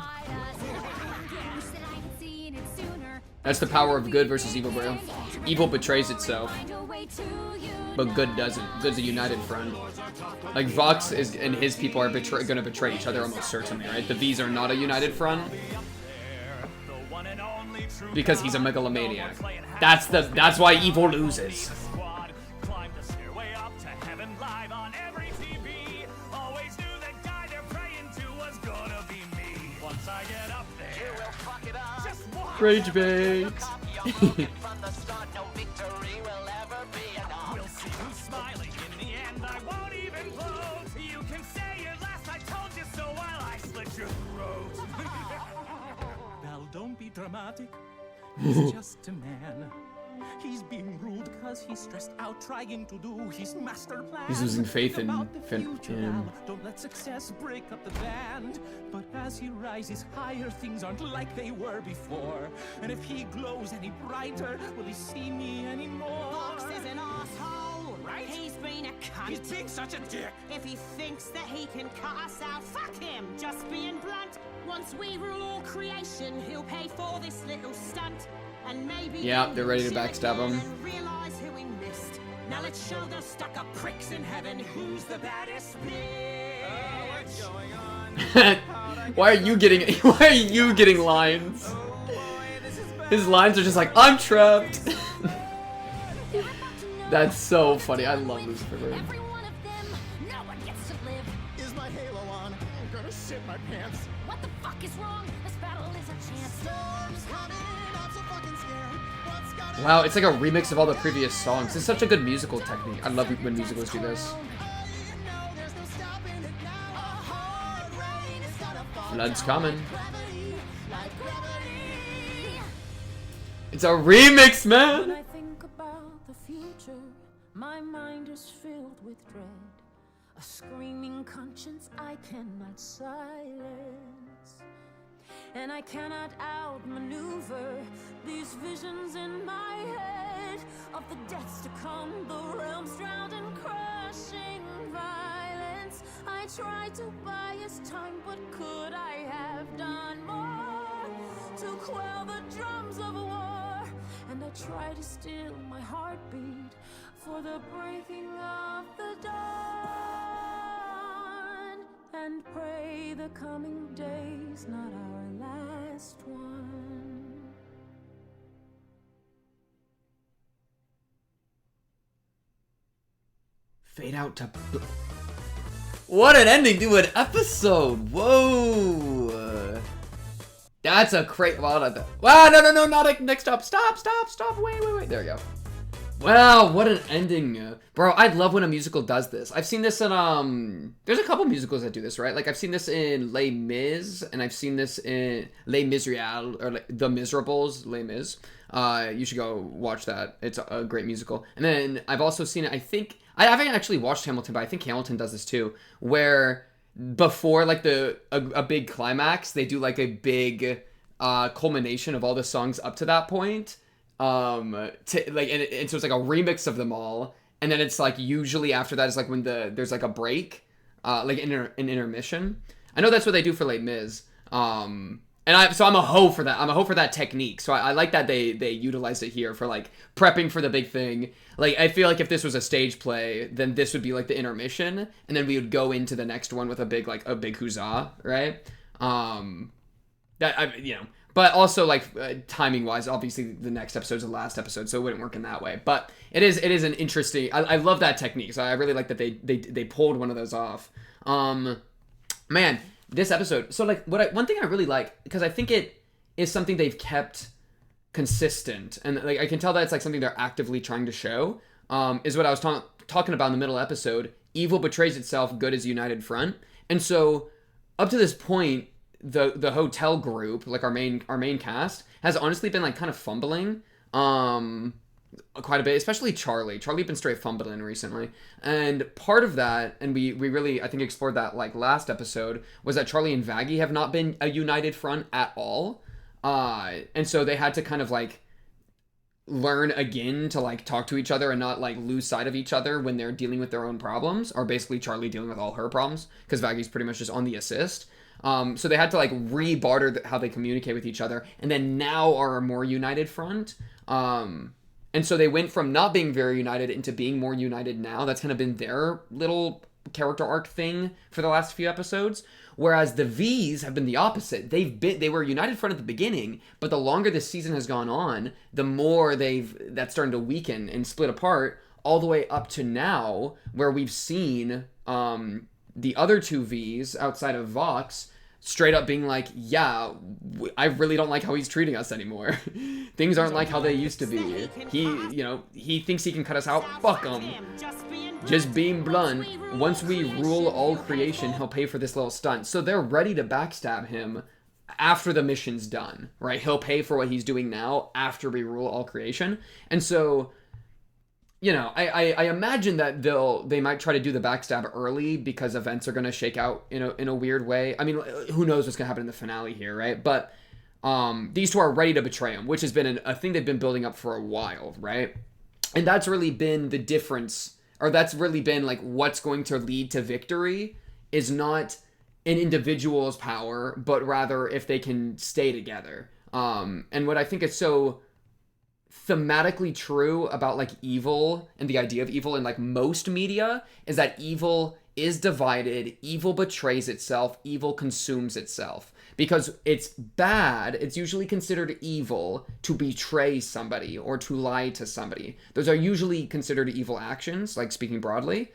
A: That's the power of good versus evil, bro. Evil betrays itself, but good doesn't. Good's a united front. Like Vox is and his people are gonna betray each other almost certainly, right? The Vees are not a united front because he's a megalomaniac. That's why evil loses. Ragebait.
R: We'll see who's smiling in the end. I won't even gloat. You can say your last I told you so while I slit your throat. Val, don't be dramatic. He's just a man. He's being rude because he's stressed out trying to do his master plan.
A: He's losing faith in
R: Val, don't let success break up the band. But as he rises higher, things aren't like they were before. And if he glows any brighter, will he see me anymore?
B: Fox is an asshole, right? He's been a cunt.
R: He's being such a dick.
B: If he thinks that he can cut us out, fuck him. Just being blunt. Once we rule all creation, he'll pay for this little stunt. And maybe
A: yeah, they're ready to backstab him.
B: Realize who we missed. Now let's show those stuck-up pricks in heaven who's the baddest bitch.
A: Why are you getting lines? His lines are just like, I'm trapped. That's so funny. I love Lucifer.
P: Is my halo on? I'm gonna shit my pants.
F: What the fuck is wrong? This battle is a chance.
P: Storm's coming, I'm so fucking scared. What's gotta
A: Wow, it's like a remix of all the previous songs. It's such a good musical technique. I love when musicals do this. Flood's coming. It's a remix,
F: When
A: man!
F: I think about the future, my mind is filled with dread. A screaming conscience I cannot silence. And I cannot outmaneuver these visions in my head of the deaths to come, the realms drowned in crushing violence. I tried to buy us time, but could I have done more to quell the drums of war? And I try to still my heartbeat for the breaking of the dawn, and pray the coming day's not our last one.
A: Fade out to... What an ending to an episode! Whoa! That's a crazy... Well, not that. Wow, no, not a... Next up. Stop. Wait. There we go. Wow, what an ending. Bro, I love when a musical does this. I've seen this in, there's a couple musicals that do this, right? Like, I've seen this in Les Mis, and I've seen this in Les Miserables, or like, The Miserables, Les Mis. You should go watch that. It's a great musical. And then I've also seen it, I haven't actually watched Hamilton, but I think Hamilton does this too, where before, like, a big climax, they do, like, a big culmination of all the songs up to that point. And so it's like a remix of them all, and then it's like usually after that is like when there's like a break, like an intermission. I know that's what they do for Les Mis. I'm a hoe for that. I'm a hoe for that technique. So I like that they utilized it here for like prepping for the big thing. Like, I feel like if this was a stage play, then this would be like the intermission, and then we would go into the next one with a big huzzah, right? But also, like, timing-wise, obviously the next episode is the last episode, so it wouldn't work in that way. But it is an interesting... I love that technique, so I really like that they pulled one of those off. Man, this episode... So, like, one thing I really like, because I think it is something they've kept consistent, and, like, I can tell that it's, like, something they're actively trying to show, is what I was talking about in the middle episode. Evil betrays itself, good is united front. And so, up to this point... the hotel group, like our main cast, has honestly been like kind of fumbling quite a bit, especially Charlie. Charlie been straight fumbling recently. And part of that, and we really, I think, explored that like last episode, was that Charlie and Vaggie have not been a united front at all. And so they had to kind of like learn again to like talk to each other and not like lose sight of each other when they're dealing with their own problems, or basically Charlie dealing with all her problems because Vaggie's pretty much just on the assist. So they had to like re-barter how they communicate with each other, and then now are a more united front. And so they went from not being very united into being more united now. That's kind of been their little character arc thing for the last few episodes. Whereas the Vees have been the opposite. They were united front at the beginning, but the longer this season has gone on, the more that's starting to weaken and split apart, all the way up to now, where we've seen the other two Vees outside of Vox straight up being like, yeah, I really don't like how he's treating us anymore. Things aren't like how they used to be. He thinks he can cut us out. Fuck him. Just being blunt, once we rule all creation, he'll pay for this little stunt. So they're ready to backstab him after the mission's done, right? He'll pay for what he's doing now after we rule all creation. And so, I imagine that they might try to do the backstab early because events are going to shake out in a weird way. I mean, who knows what's going to happen in the finale here, right? But these two are ready to betray him, which has been a thing they've been building up for a while, right? And that's really been the difference, or that's really been like what's going to lead to victory is not an individual's power, but rather if they can stay together. And what I think is so thematically true about like evil and the idea of evil in like most media is that evil is divided, evil betrays itself, evil consumes itself. Because it's bad, it's usually considered evil to betray somebody or to lie to somebody. Those are usually considered evil actions, like speaking broadly.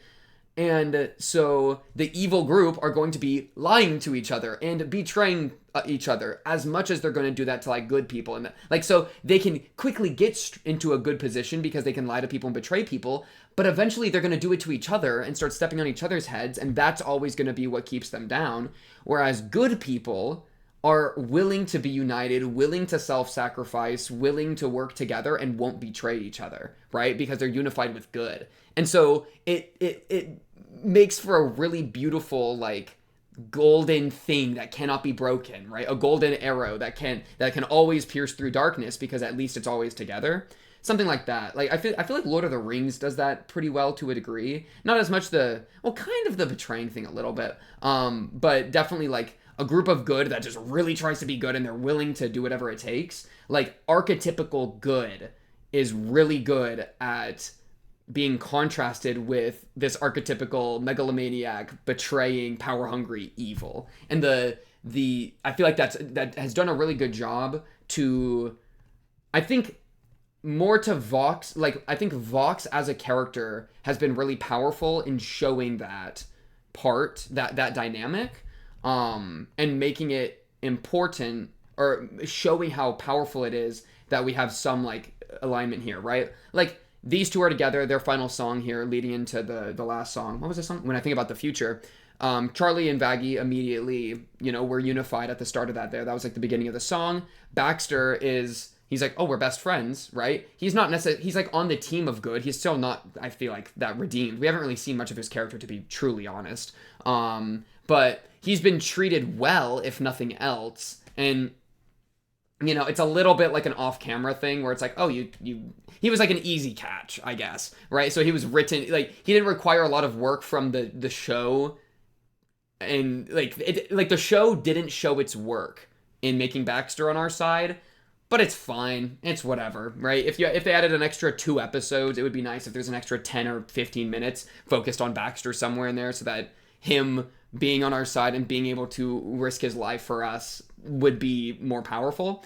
A: And so the evil group are going to be lying to each other and betraying each other as much as they're going to do that to like good people. And like, so they can quickly get into a good position because they can lie to people and betray people, but eventually they're going to do it to each other and start stepping on each other's heads. And that's always going to be what keeps them down. Whereas good people are willing to be united, willing to self-sacrifice, willing to work together, and won't betray each other, right? Because they're unified with good. And so it makes for a really beautiful, like, golden thing that cannot be broken, right? A golden arrow that can always pierce through darkness because at least it's always together. Something like that. Like I feel like Lord of the Rings does that pretty well to a degree. Not as much kind of the betraying thing a little bit. But definitely like a group of good that just really tries to be good and they're willing to do whatever it takes. Like archetypical good is really good at being contrasted with this archetypical megalomaniac, betraying, power-hungry evil. And the I feel like that has done a really good job to, I think, more to Vox. Like, I think Vox as a character has been really powerful in showing that part, that dynamic, and making it important, or showing how powerful it is that we have some, like, alignment here, right? Like, these two are together, their final song here, leading into the last song. What was the song? When I Think About the Future. Charlie and Vaggie immediately, were unified at the start of that there. That was like the beginning of the song. Baxter he's like, oh, we're best friends, right? He's not necessarily, he's like on the team of good. He's still not, I feel like, that redeemed. We haven't really seen much of his character, to be truly honest. But he's been treated well, if nothing else. And it's a little bit like an off-camera thing where it's like, oh, he was like an easy catch, I guess, right? So he was written, like, he didn't require a lot of work from the show, and like the show didn't show its work in making Baxter on our side, but it's fine, it's whatever, right? If they added an extra 2 episodes, it would be nice if there's an extra 10 or 15 minutes focused on Baxter somewhere in there, so that him being on our side and being able to risk his life for us would be more powerful.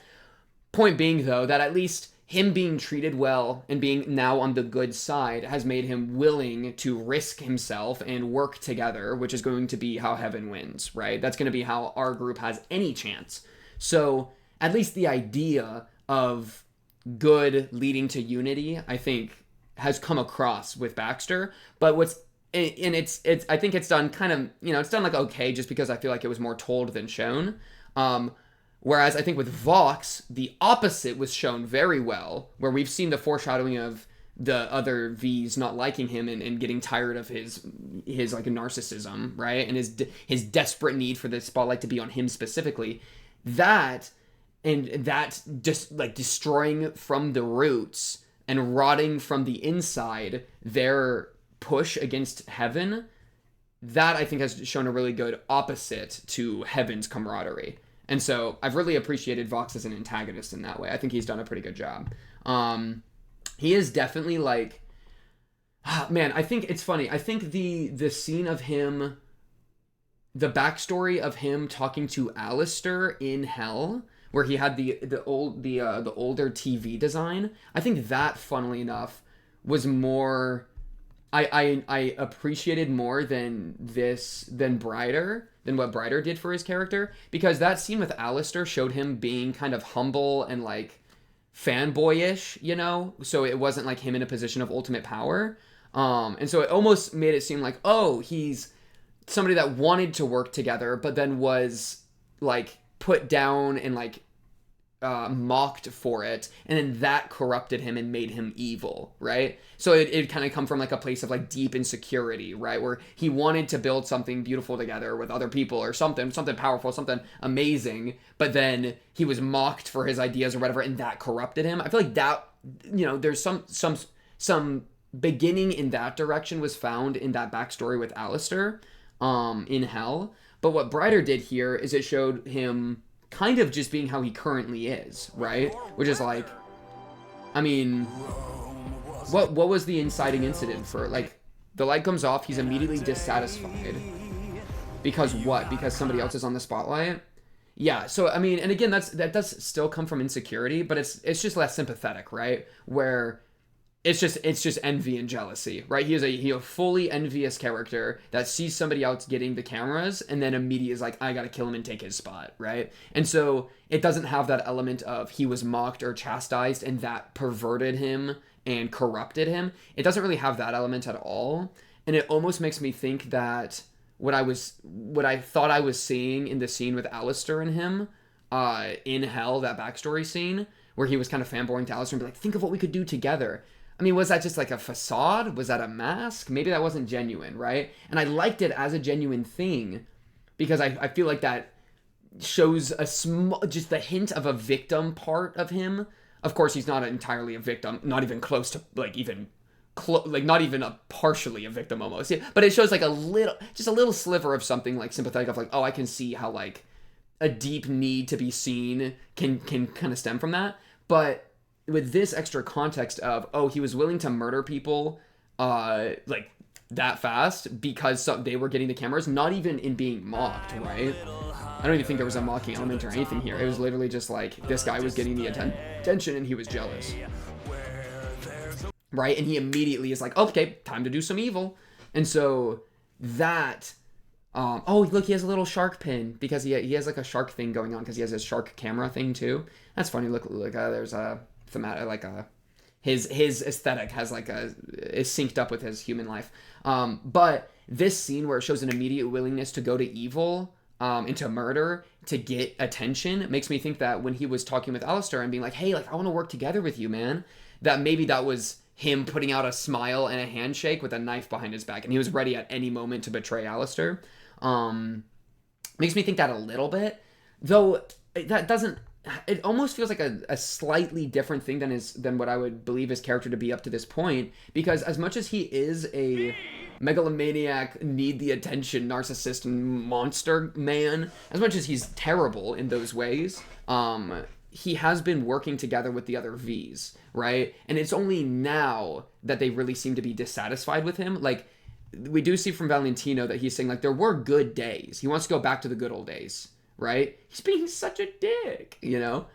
A: Point being, though, that at least him being treated well and being now on the good side has made him willing to risk himself and work together, which is going to be how Heaven wins, right? That's going to be how our group has any chance. So at least the idea of good leading to unity, I think, has come across with Baxter. But I think it's done kind of, it's done like okay, just because I feel like it was more told than shown. Whereas I think with Vox, the opposite was shown very well, where we've seen the foreshadowing of the other Vees not liking him and getting tired of his like narcissism, right? And his desperate need for the spotlight to be on him specifically. That just like destroying from the roots and rotting from the inside their push against Heaven, that I think has shown a really good opposite to Heaven's camaraderie. And so I've really appreciated Vox as an antagonist in that way. I think he's done a pretty good job. He is definitely like, man, I think it's funny. I think the scene of him, the backstory of him talking to Alastor in Hell, where he had the older TV design, I think that, funnily enough, was more, I appreciated more than what Brighter did for his character, because that scene with Alastor showed him being kind of humble and like fanboyish, you know, so it wasn't like him in a position of ultimate power, and so it almost made it seem like, oh, he's somebody that wanted to work together but then was like put down and like mocked for it, and then that corrupted him and made him evil, right? So it kind of come from like a place of like deep insecurity, right, where he wanted to build something beautiful together with other people or something powerful, something amazing, but then he was mocked for his ideas or whatever, and that corrupted him. I feel like that, you know, there's some beginning in that direction was found in that backstory with Alastor in Hell. But what Brighter did here is it showed him kind of just being how he currently is, right? Which is like, I mean, what was the inciting incident for, like, the light comes off, he's immediately dissatisfied. Because what? Because somebody else is on the spotlight? Yeah, so, I mean, and again, that does still come from insecurity, but it's just less sympathetic, right? Where it's just envy and jealousy, right? He is a fully envious character that sees somebody else getting the cameras and then immediately is like, I gotta kill him and take his spot, right? And so it doesn't have that element of he was mocked or chastised and that perverted him and corrupted him. It doesn't really have that element at all. And it almost makes me think that what I thought I was seeing in the scene with Alastor and him in Hell, that backstory scene where he was kind of fanboying to Alastor and be like, think of what we could do together. I mean, was that just like a facade? Was that a mask? Maybe that wasn't genuine, right? And I liked it as a genuine thing because I feel like that shows just the hint of a victim part of him. Of course, he's not entirely a victim, not even close to not even partially a victim almost. Yeah, but it shows like a little sliver of something like sympathetic of like, oh, I can see how like a deep need to be seen can kind of stem from that. But with this extra context of, oh, he was willing to murder people like that fast because they were getting the cameras, not even in being mocked, right? I don't even think there was a mocking element or anything here. It was literally just like, this guy was getting the attention and he was jealous, right? And he immediately is like, okay, time to do some evil. And so that, oh, look, he has a little shark pin because he has like a shark thing going on because he has his shark camera thing too. That's funny. Look, there's a thematic, like his aesthetic has like is synced up with his human life. But this scene where it shows an immediate willingness to go to evil and to murder to get attention makes me think that when he was talking with Alastor and being like, hey, like I want to work together with you, man, that maybe that was him putting out a smile and a handshake with a knife behind his back, and he was ready at any moment to betray Alastor. Makes me think that a little bit, though that doesn't. It almost feels like a slightly different thing than what I would believe his character to be up to this point, because as much as he is a megalomaniac, need the attention, narcissist, monster man, as much as he's terrible in those ways, he has been working together with the other Vees, right? And it's only now that they really seem to be dissatisfied with him. Like, we do see from Valentino that he's saying, like, there were good days. He wants to go back to the good old days, right? He's being such a dick, you know?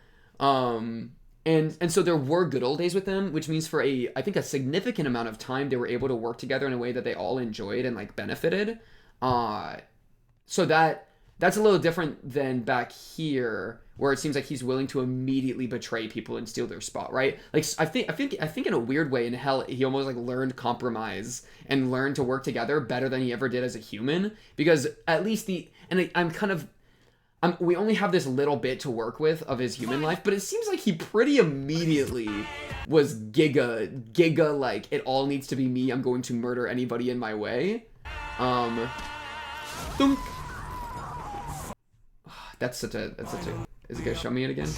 A: And so there were good old days with them, which means for I think a significant amount of time, they were able to work together in a way that they all enjoyed and, like, benefited. So that's a little different than back here, where it seems like he's willing to immediately betray people and steal their spot, right? Like, I think in a weird way in Hell, he almost like learned compromise and learned to work together better than he ever did as a human, because at least we only have this little bit to work with of his human life, but it seems like he pretty immediately was giga like, it all needs to be me, I'm going to murder anybody in my way. Thunk. That's such a, is it gonna show me it again?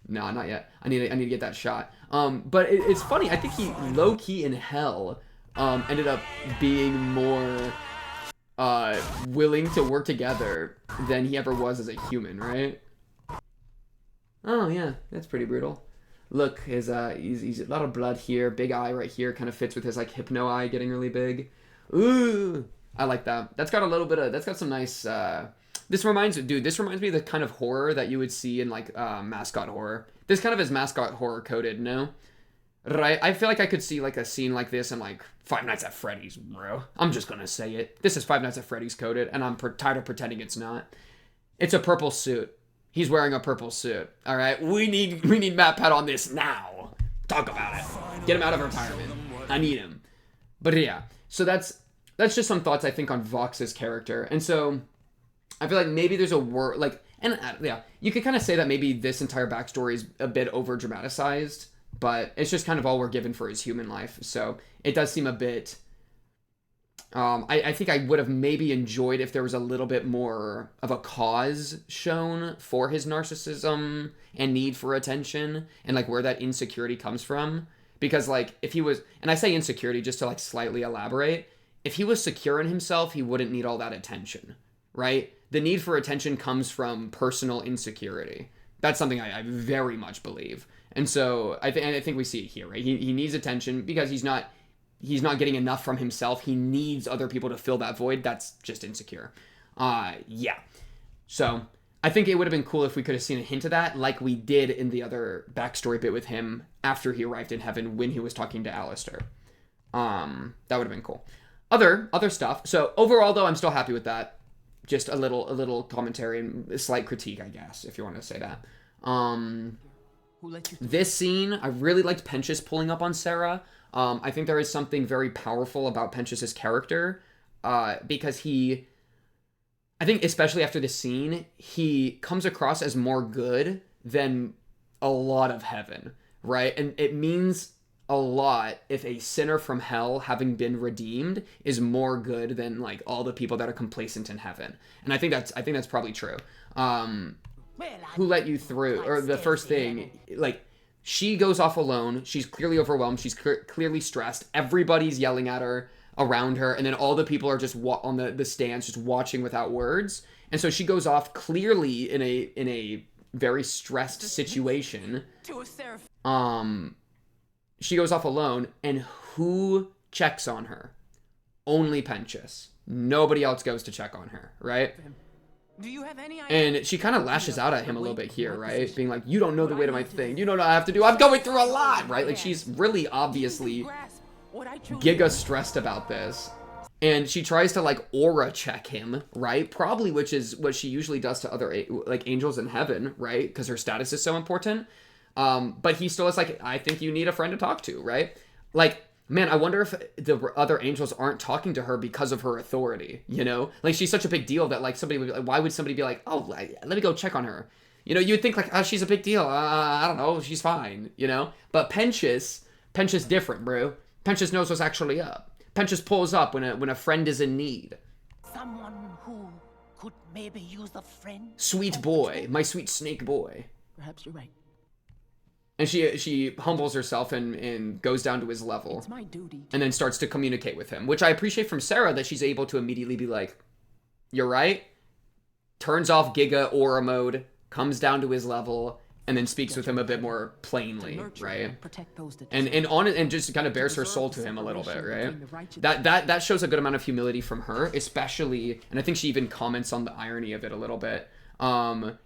A: No, not yet. I need to get that shot. But it's funny, I think he low-key in hell ended up being more willing to work together than he ever was as a human, right? Oh yeah, that's pretty brutal. Look, he's a lot of blood here, big eye right here, kind of fits with his like hypno eye getting really big. Ooh, I like that. That's got a little bit of, that's got some nice, this reminds me of the kind of horror that you would see in like mascot horror. This kind of is mascot horror coded, no? Right? I feel like I could see like a scene like this in like Five Nights at Freddy's, bro. I'm just gonna say it. This is Five Nights at Freddy's coded, and I'm tired of pretending it's not. It's a purple suit. He's wearing a purple suit. All right, we need MatPat on this now. Talk about it. Get him out of retirement. I need him. But yeah, so that's just some thoughts I think on Vox's character, and so I feel like maybe there's a word like, and yeah, you could kind of say that maybe this entire backstory is a bit over dramatized. But it's just kind of all we're given for his human life. So it does seem a bit... I think I would have maybe enjoyed if there was a little bit more of a cause shown for his narcissism and need for attention and like where that insecurity comes from. Because like if he was... And I say insecurity just to like slightly elaborate. If he was secure in himself, he wouldn't need all that attention, right? The need for attention comes from personal insecurity. That's something I very much believe. And so I think we see it here, right? He needs attention because he's not getting enough from himself. He needs other people to fill that void. That's just insecure. Yeah. So I think it would have been cool if we could have seen a hint of that, like we did in the other backstory bit with him after he arrived in heaven when he was talking to Alastor. That would have been cool. Other stuff. So overall, though, I'm still happy with that. Just a little commentary and a slight critique, I guess, if you want to say that. This scene, I really liked Pentious pulling up on Sarah. I think there is something very powerful about Pentious's character, because I think especially after this scene, he comes across as more good than a lot of heaven, right? And it means a lot if a sinner from hell having been redeemed is more good than like all the people that are complacent in heaven. And I think that's probably true. Who let you through? Or the first thing, like, she goes off alone. She's clearly overwhelmed. She's clearly stressed. Everybody's yelling at her, around her, and then all the people are just on the stands, just watching without words. And so she goes off clearly in a very stressed situation. She goes off alone, and who checks on her? Only Pentious. Nobody else goes to check on her, right? Do you have any idea? And she kind of lashes out at him a little bit here, right? Being like, you don't know the weight of my thing. You know what I have to do. I'm going through a lot, right? Like, she's really obviously giga stressed about this. And she tries to, like, aura check him, right? Probably, which is what she usually does to other, like, angels in heaven, right? Because her status is so important. But he still is like, I think you need a friend to talk to, right? Like, man, I wonder if the other angels aren't talking to her because of her authority, you know? Like, she's such a big deal that, like, somebody would be like, why would somebody be like, oh, let me go check on her? You know, you'd think, like, oh, she's a big deal. I don't know, she's fine, you know? But Pentious different, bro. Pentious knows what's actually up. Pentious pulls up when a friend is in need.
O: Someone who could maybe use a friend?
A: Sweet boy. My sweet snake boy.
Q: Perhaps you're right.
A: And she humbles herself and goes down to his level.
Q: It's my duty.
A: And then starts to communicate with him, which I appreciate from Sarah, that she's able to immediately be like, you're right. Turns off Giga aura mode, comes down to his level, and then speaks with him a bit more plainly, right? And just kind of bears her soul to him a little bit, right? That shows a good amount of humility from her, especially, and I think she even comments on the irony of it a little bit.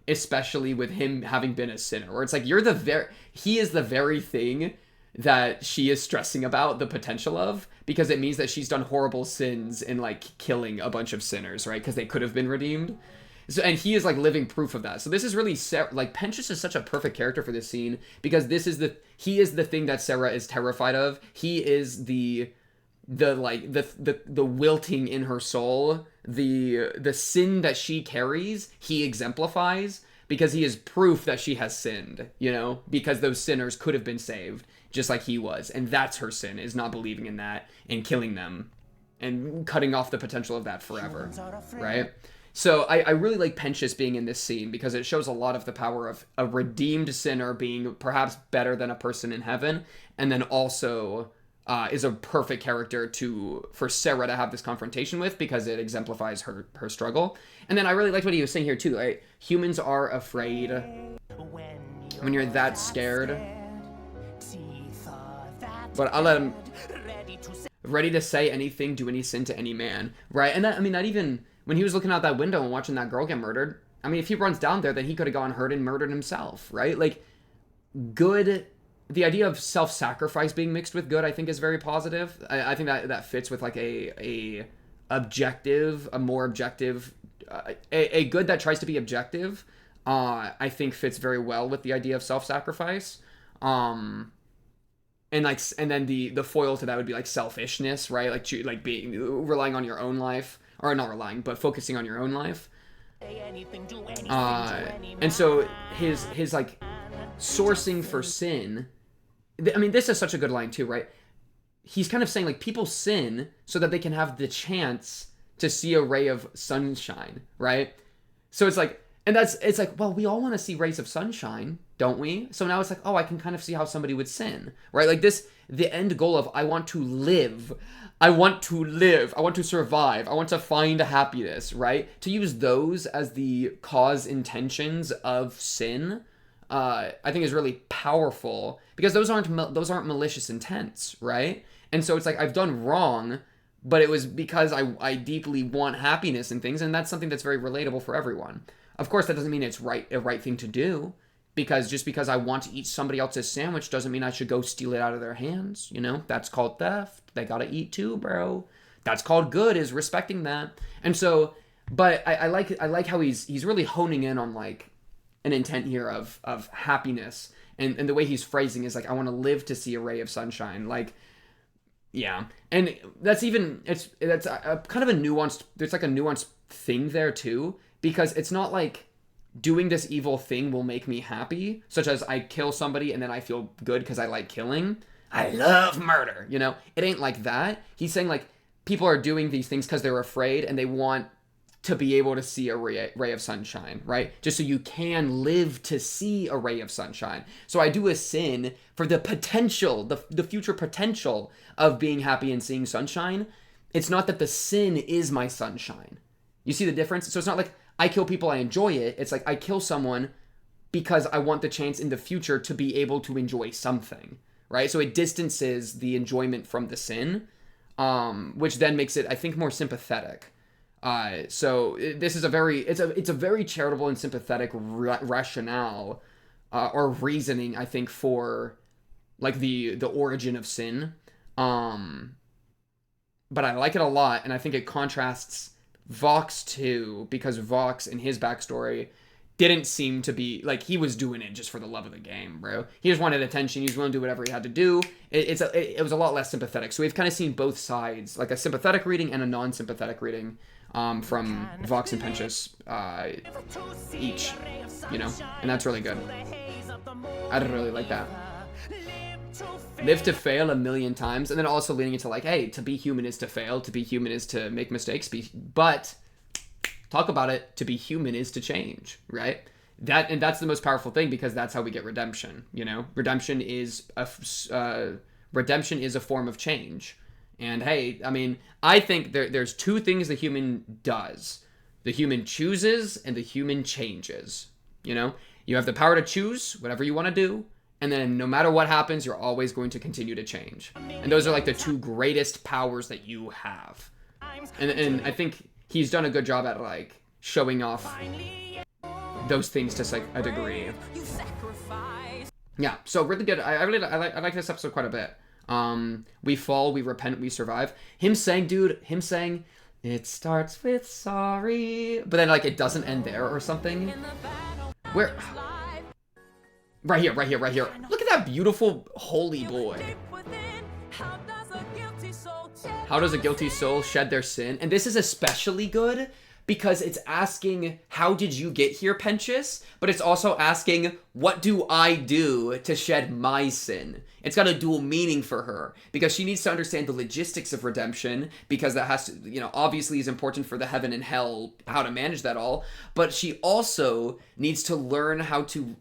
A: Especially with him having been a sinner, where it's like, he is the very thing that she is stressing about the potential of, because it means that she's done horrible sins in like killing a bunch of sinners, right? Because they could have been redeemed. So, and he is like living proof of that. So this is really like, Pentious is such a perfect character for this scene, because he is the thing that Sarah is terrified of. He is the wilting in her soul the sin that she carries, he exemplifies, because he is proof that she has sinned, you know, because those sinners could have been saved just like he was. And that's her sin, is not believing in that and killing them and cutting off the potential of that forever, right? So I really like Pentious being in this scene because it shows a lot of the power of a redeemed sinner being perhaps better than a person in heaven, and then also is a perfect character for Sarah to have this confrontation with because it exemplifies her struggle. And then I really liked what he was saying here too, right? Humans are afraid when you're that scared. But I'll let him... Ready to say anything, do any sin to any man, right? And that, I mean, that even... When he was looking out that window and watching that girl get murdered, I mean, if he runs down there, then he could have gone hurt and murdered himself, right? Like, good... The idea of self-sacrifice being mixed with good, I think, is very positive. I think that fits with, like, a more objective... a good that tries to be objective, I think fits very well with the idea of self-sacrifice. And then the foil to that would be, like, selfishness, right? Like being... Relying on your own life. Or not relying, but focusing on your own life. And so his like sourcing for sin, I mean, this is such a good line too, right? He's kind of saying like people sin so that they can have the chance to see a ray of sunshine, right? So it's like, and it's like, well, we all want to see rays of sunshine, don't we? So now it's like, oh, I can kind of see how somebody would sin, right? Like the end goal of I want to live. I want to live. I want to survive. I want to find happiness, right? To use those as the cause intentions of sin, I think is really powerful because those aren't malicious intents, right? And so it's like I've done wrong, but it was because I deeply want happiness and things, and that's something that's very relatable for everyone. Of course, that doesn't mean it's a right thing to do. Because just because I want to eat somebody else's sandwich doesn't mean I should go steal it out of their hands. You know, that's called theft. They gotta eat too, bro. That's called good, is respecting that. And so, but I like how he's really honing in on like an intent here of happiness, and the way he's phrasing is like I want to live to see a ray of sunshine. Like, yeah, and that's even that's a kind of a nuanced. There's like a nuanced thing there too, because it's not like doing this evil thing will make me happy, such as I kill somebody and then I feel good because I like killing. I love murder, you know? It ain't like that. He's saying, like, people are doing these things because they're afraid and they want to be able to see a ray of sunshine, right? Just so you can live to see a ray of sunshine. So I do a sin for the potential, the future potential of being happy and seeing sunshine. It's not that the sin is my sunshine. You see the difference? So it's not like I kill people, I enjoy it. It's like I kill someone because I want the chance in the future to be able to enjoy something, right? So it distances the enjoyment from the sin, which then makes it, I think, more sympathetic. So this is it's a very charitable and sympathetic rationale or reasoning, I think, for like the origin of sin. But I like it a lot, and I think it contrasts Vox too, because Vox in his backstory didn't seem to be like he was doing it just for the love of the game, bro. He just wanted attention. He was willing to do whatever he had to do. It was a lot less sympathetic. So we've kind of seen both sides, like a sympathetic reading and a non-sympathetic reading from Vox and Pentious each, you know, and that's really good. I really like that. Live to fail a million times, and then also leading into like, hey, to be human is to fail, to be human is to make mistakes, but talk about it, to be human is to change, right? That's the most powerful thing, because that's how we get redemption, you know? Redemption is a form of change. And hey, I mean, I think there's two things the human does. The human chooses and the human changes, you know? You have the power to choose whatever you want to do, and then no matter what happens, you're always going to continue to change. And those are like the two greatest powers that you have. And I think he's done a good job at like showing off those things to like a degree. Yeah, so really good. I like this episode quite a bit. We fall, we repent, we survive. Him saying, it starts with sorry, but then like it doesn't end there or something. Where? Right here. Look at that beautiful holy boy. How does a guilty soul shed their sin? And this is especially good because it's asking, how did you get here, Pentious? But it's also asking, what do I do to shed my sin? It's got a dual meaning for her because she needs to understand the logistics of redemption because that has to, you know, obviously is important for the heaven and hell, how to manage that all. But she also needs to learn how to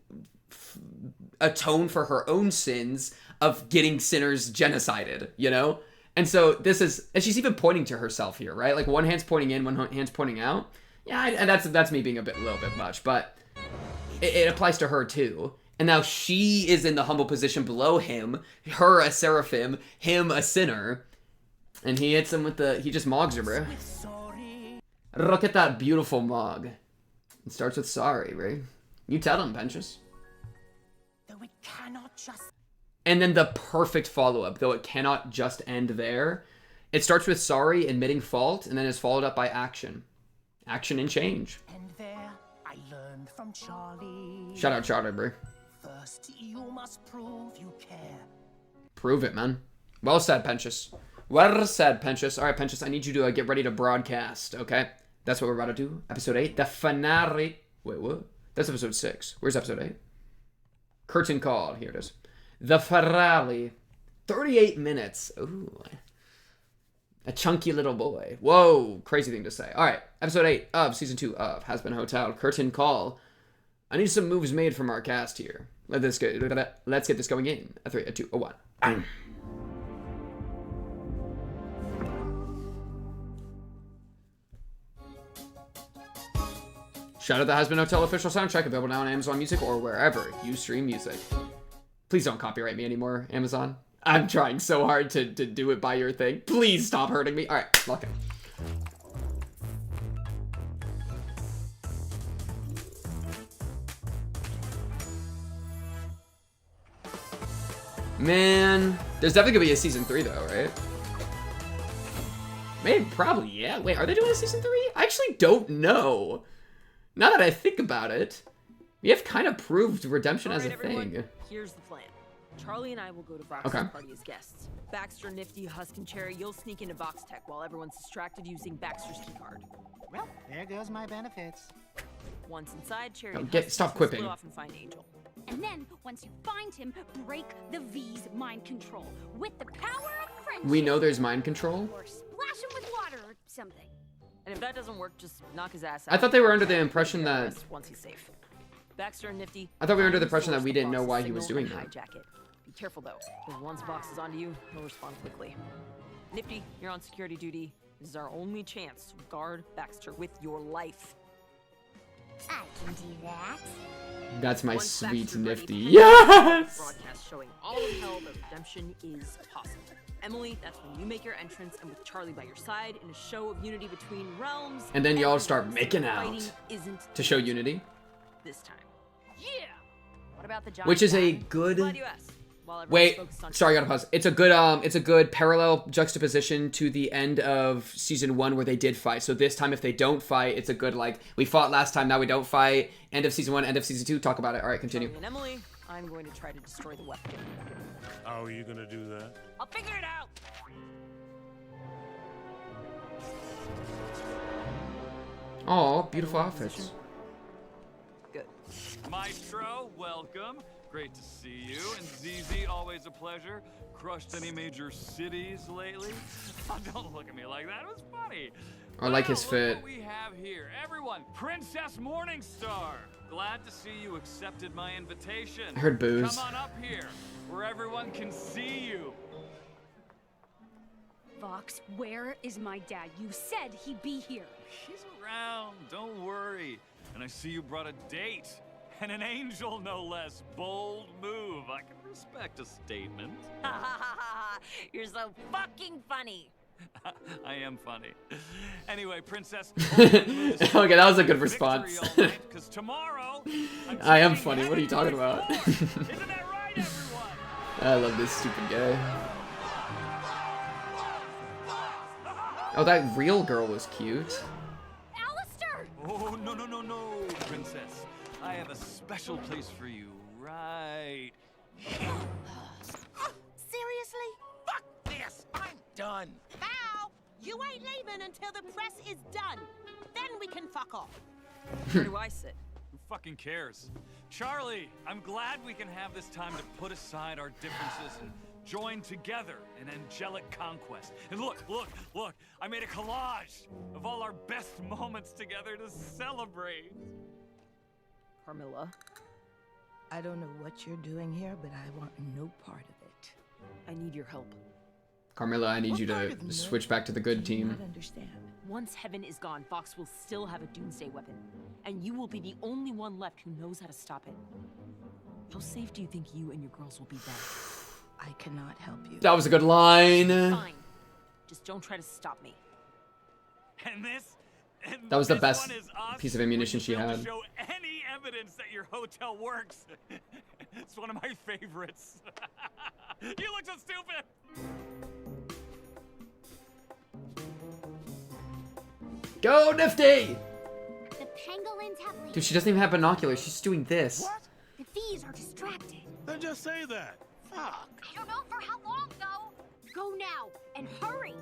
A: atone for her own sins of getting sinners genocided, you know? And so this is, and she's even pointing to herself here, right? Like one hand's pointing in, one hand's pointing out. Yeah, and that's me being a little bit much, but it applies to her too. And now she is in the humble position below him, her a seraphim, him a sinner, and he hits him with he just mogs her, bro. Look at that beautiful mog. It starts with sorry, right? You tell him, Pentious.
R: Though it cannot just...
A: And then the perfect follow-up, though it cannot just end there. It starts with sorry, admitting fault, and then is followed up by action. Action and change.
R: And there I learned from Charlie.
A: Shout out Charlie, bro.
R: First, you must prove you care.
A: Prove it, man. Well said, Pentious. Well said, Pentious. All right, Pentious, I need you to get ready to broadcast, okay? That's what we're about to do. Episode 8, the finale. Wait, what? That's episode 6. Where's episode 8? Curtain call. Here it is. The finale. 38 minutes. Ooh. A chunky little boy. Whoa. Crazy thing to say. All right. Episode 8 of Season 2 of Hazbin Hotel. Curtain call. I need some moves made from our cast here. Let's get this going in. A 3, a 2, a 1. Bang. Shout out the Hazbin Hotel official soundtrack, available now on Amazon Music or wherever you stream music. Please don't copyright me anymore, Amazon. I'm trying so hard to do it by your thing. Please stop hurting me. All right, okay. Man, there's definitely gonna be a season 3 though, right? Maybe, probably, yeah. Wait, are they doing a season 3? I actually don't know. Now that I think about it, we have kind of proved redemption as a thing.
D: Here's the plan. Charlie and I will go to Vox's party as guests. Baxter, Nifty, Husk, and Cherry, you'll sneak into Vox Tech while everyone's distracted using Baxter's key card.
S: Well, there goes my benefits.
D: Once inside, Cherry
A: Oh,
D: and
A: get-
D: Husk
A: stop
D: will split
A: quipping.
D: off and find Angel.
J: And then, once you find him, break the Vees mind control with the power of friendship.
A: We know there's mind control.
J: Or splash him with water or something.
D: And if that doesn't work, just knock his ass out.
A: I thought they were under the impression that...
D: Once he's safe. Baxter and Nifty.
A: I thought we were under the impression that we didn't know why he was
D: signal
A: doing
D: and
A: that.
D: hijack it. Be careful though, because once Vox is onto you, he'll respond quickly. Nifty, you're on security duty. This is our only chance to guard Baxter with your life.
H: I can do that.
A: That's my
D: Once
A: sweet
D: Baxter's ready,
A: Nifty.
D: Penta's
A: Yes!
D: broadcast showing all of hell that redemption is possible. Emily, that's when you make your entrance, and with Charlie by your side in a show of unity between realms.
A: And then y'all start
D: everyone's
A: making
D: fighting
A: out
D: isn't
A: to show unity.
D: this time.
J: Yeah.
D: What about the
A: Which is a
D: Glad
A: good...
D: you asked. While everyone's
A: Wait,
D: focused on
A: sorry, I gotta pause. It's a good parallel juxtaposition to the end of season 1 where they did fight. So this time, if they don't fight, it's a good, like, we fought last time, now we don't fight. End of season 1, end of season 2, talk about it. All right, continue.
D: Charlie and Emily, I'm going to try to destroy the weapon.
E: How are you gonna do that?
D: I'll figure it out.
A: Oh, beautiful outfits.
D: Good.
I: Maestro, welcome. Great to see you. And ZZ, always a pleasure. Crushed any major cities lately? Oh, don't look at me like that. It was funny.
A: I like his
I: Look
A: fit.
I: what we have here. Everyone, Princess Morningstar. Glad to see you accepted my invitation.
A: I heard boos.
I: Come on up here, where everyone can see you.
J: Vox, where is my dad? You said he'd be here.
I: He's around, don't worry. And I see you brought a date. And an angel, no less. Bold move. I can respect a statement.
D: You're so fucking funny.
I: I am funny. Anyway, Princess.
A: Okay, that was a good response.
I: Because tomorrow,
A: I am funny. What are you talking about? I love this stupid guy. Oh, that real girl was cute.
J: Alastor!
I: Oh, no, no, no, no, Princess. I have a special place for you right here.
R: Seriously? Fuck this! I'm done.
H: Bow!
N: You ain't leaving until the press is done. Then we can fuck off.
D: Where do I sit?
I: Who fucking cares? Charlie, I'm glad we can have this time to put aside our differences and join together in angelic conquest. And look, I made a collage of all our best moments together to celebrate.
D: Carmilla.
L: I don't know what you're doing here, but I want no part of it.
D: I need your help.
A: Carmilla, I need you to switch back to the good team.
D: Once Heaven is gone, Vox will still have a doomsday weapon. And you will be the only one left who knows how to stop it. How safe do you think you and your girls will be then?
L: I cannot help you.
A: That was a good line.
D: Fine. Just don't try to stop me.
A: That was the best piece of ammunition she had.
I: Show any evidence that your hotel works. It's one of my favorites. You look so stupid.
A: Go Nifty!
H: The pangolins have
A: Dude, she doesn't even have binoculars. She's doing this.
H: What? The Vees are distracted.
E: Then just say that. Fuck.
H: I don't know for how long, though. Go now, and hurry.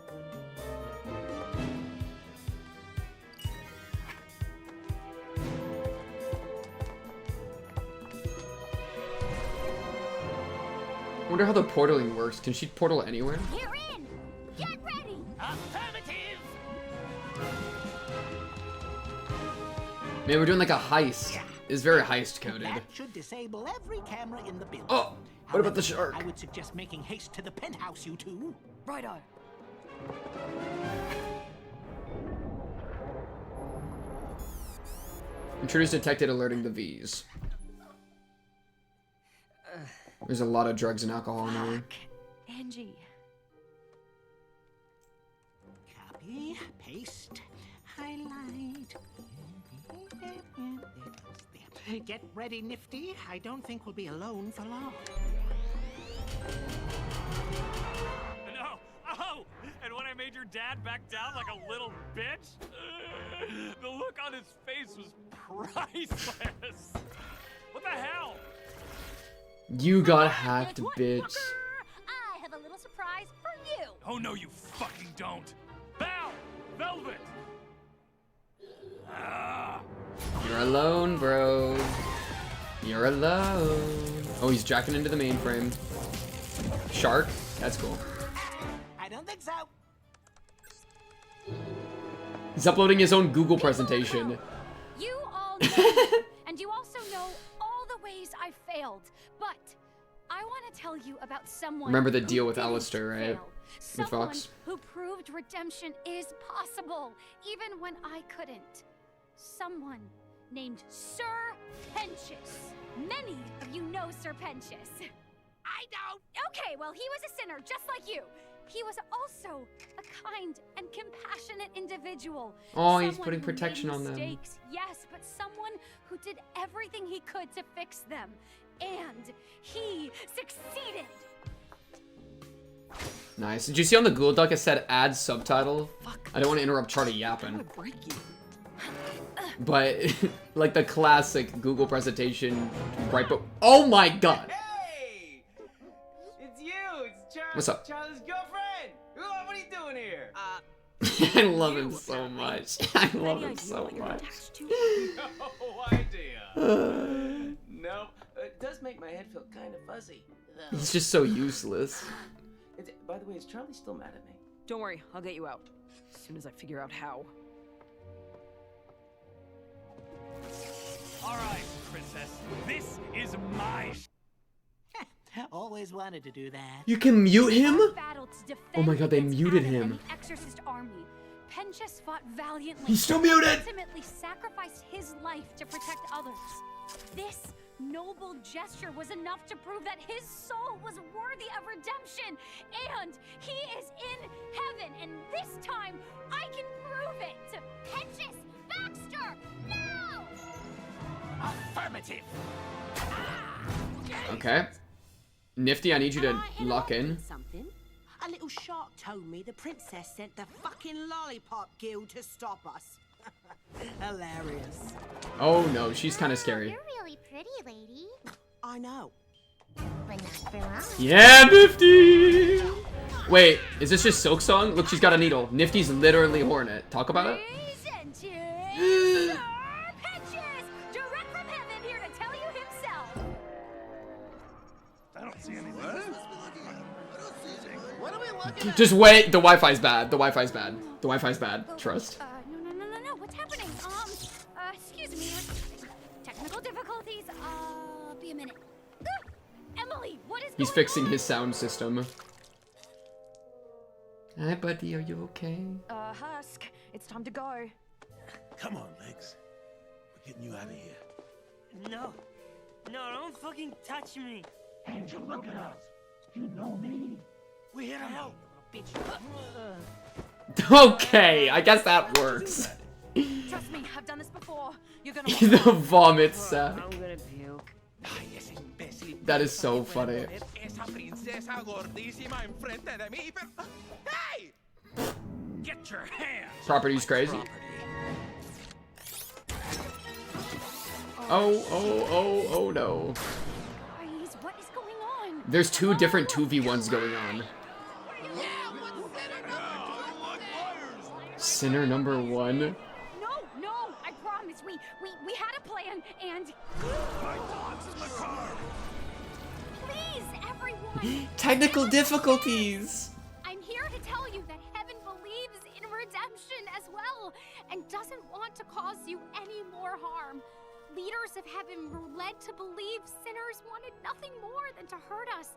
A: I wonder how the portaling works. Can she portal anywhere?
H: You're in. Get ready.
N: Affirmative.
A: Man, we're doing like a heist. It's very heist coded.
R: That should disable every camera in the building.
A: Oh, what about the shark?
R: I would suggest making haste to the penthouse, you two.
Q: Righto.
A: Intruders detected alerting the Vees. There's a lot of drugs and alcohol in here.
D: Angie.
R: Copy, paste, highlight. Get ready, Nifty. I don't think we'll be alone for long.
I: No. Oh! And when I made your dad back down like a little bitch, the look on his face was priceless. What the hell?
A: You got hacked, bitch.
H: I have a little surprise for you.
I: Oh no, you fucking don't. Val! Velvet! Ah.
A: You're alone, bro. You're alone. Oh, he's jacking into the mainframe. Shark? That's cool.
R: I don't think so.
A: He's uploading his own Google presentation.
G: You all know, and you also know all the ways I failed. But I want to tell you about someone.
A: Remember the
G: who
A: deal with
G: didn't
A: Alastor, right?
G: fail.
A: With
G: Someone
A: Fox.
G: who proved redemption is possible, even when I couldn't. Someone named Sir Pentious. Many of you know Sir Pentious. I don't. Okay, well, he was a sinner just like you. He was also a kind and compassionate individual.
A: Oh, he's
G: Someone
A: putting
G: who
A: protection
G: made
A: on them.
G: mistakes, yes, but someone who did everything he could to fix them. And he succeeded.
A: Nice. Did you see on the Google Doc it said add subtitle? Fuck. I don't want to interrupt Charlie yapping. But like the classic Google presentation right oh my god.
B: Hey! It's you! It's Charlie.
A: What's up?
B: Charlie's girlfriend! What are you doing here?
A: I love him so much. I love him so much.
B: No idea. Nope. It does make my head feel kind of fuzzy. though.
A: He's just so useless.
B: By the way, is Charlie still mad at me?
D: Don't worry, I'll get you out. As soon as I figure out how.
C: Alright, princess. This is my
R: Always wanted to do that.
A: You can mute him?
G: Battle to defend
A: Oh my god, they
G: against
A: muted
G: Adam
A: him.
G: and the Exorcist army. Pentious fought valiantly.
A: He's still muted!
G: And ultimately sacrificed his life to protect others. This noble gesture was enough to prove that his soul was worthy of redemption. And he is in heaven. And this time, I can prove it.
H: Pentious! Baxter! No!
C: affirmative.
A: Okay. Nifty, I need you to lock in.
N: Something. A little shark told me the princess sent the fucking lollipop guild to stop us. Hilarious.
A: Oh no, she's kind of scary.
H: You're really pretty, lady.
N: I know.
H: But not for long.
A: Yeah, Nifty! Wait, is this just Silk Song? Look, she's got a needle. Nifty's literally Hornet. Talk about it.
J: Direct from heaven here to tell you himself.
C: I don't see anything.
F: What are we looking at?
A: Just wait. The Wi-Fi's bad. The Wi-Fi's bad. The Wi-Fi's bad. Trust.
G: No. What's happening? Excuse me. Technical difficulties. Be a minute. Emily, what is
A: He's
G: going
A: fixing
G: on?
A: his sound system. Hi, buddy. Are you okay?
U: Husk, it's time to go.
E: Come on, Legs. We're getting you out of here.
O: No, don't fucking touch me.
E: Angel, look at us. You know me. We're here to help.
O: Bitch.
A: Okay, I guess that works.
U: Trust me, I've done this before. You're gonna
A: The vomit sack.
O: I'm gonna puke.
A: That is so funny.
T: Esa princesa gordísima enfrente de mí, pero... ¡Hey!
C: Get your hands.
A: Property's crazy. Oh no.
G: Guys, what is going on?
A: There's two different 2v1s going on. Sinner number 1.
J: No, I promise. We had a plan and
C: My dog's in the car.
J: please, everyone.
A: Technical difficulties.
H: I'm here to tell you that heaven believes in redemption as well and doesn't want to cause you any more harm. Leaders of heaven were led to believe sinners wanted nothing more than to hurt us.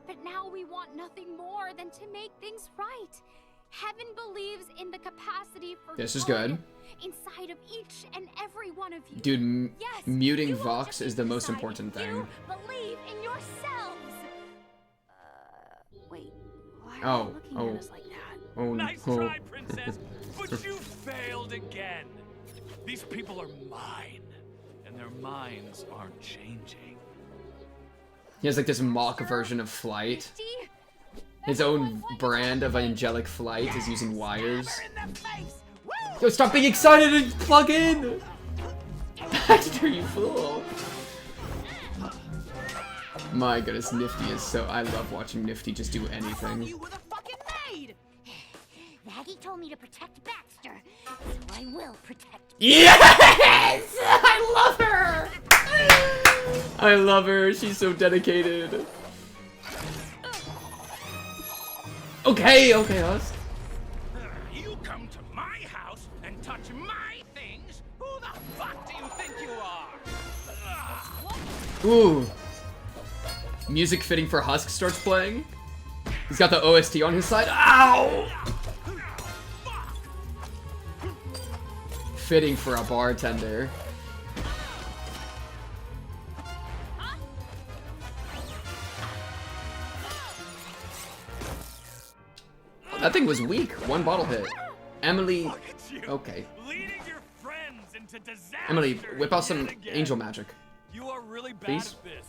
H: But now we want nothing more than to make things right. Heaven believes in the capacity for
A: This is good.
H: inside of each and every one of you.
A: Dude,
H: Yes,
A: muting
H: you all
A: Vox
H: just
A: is the most
H: decide
A: important
H: if you
A: thing.
H: believe in yourselves.
G: Wait. Why
A: Oh,
G: are you looking
A: oh.
G: at us like that?
A: Oh,
C: Nice
A: oh.
C: try, princess, but you failed again. These people are mine, and their minds aren't changing.
A: He has like this mock version of flight. His own brand of angelic flight is using wires. Yo, stop being excited and plug in! Baxter, you fool! My goodness, Nifty is so... I love watching Nifty just do anything.
H: Maggie told me to protect Baxter, so I will protect.
A: Yes! I love her! I love her. She's so dedicated. Okay, Husk.
T: You come to my house and touch my things? Who the fuck do you think you are?
A: Ooh. Music fitting for Husk starts playing. He's got the OST on his side. Ow! Fitting for a bartender. Oh, that thing was weak. One bottle hit. Emily. Okay.
C: Leading your friends into disaster.
A: Emily, whip out some
C: yet again.
A: angel magic.
C: You are really bad
A: Please?
C: at this.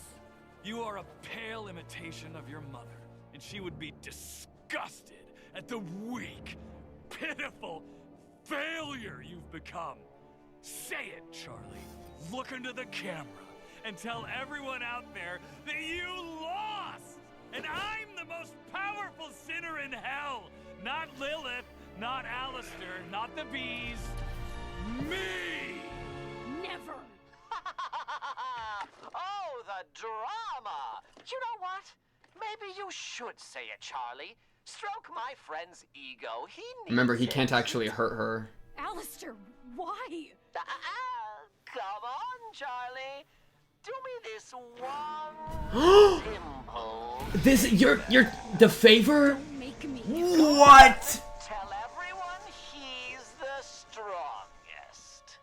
C: You are a pale imitation of your mother, and she would be disgusted at the weak, pitiful failure you've become. Say it, Charlie. Look into the camera and tell everyone out there that you lost. And I'm the most powerful sinner in hell. Not Lilith, not Alastor, not the Vees. Me!
J: Never.
K: Oh, the drama! You know what? Maybe you should say it, Charlie. Stroke my friend's ego. He needs
A: Remember, he
K: it.
A: can't actually hurt her.
J: Alastor, why?
K: Come on, Charlie. Do me this one dimple.
A: This, you're the favor?
J: Make me.
A: What?
K: Tell everyone he's the strongest.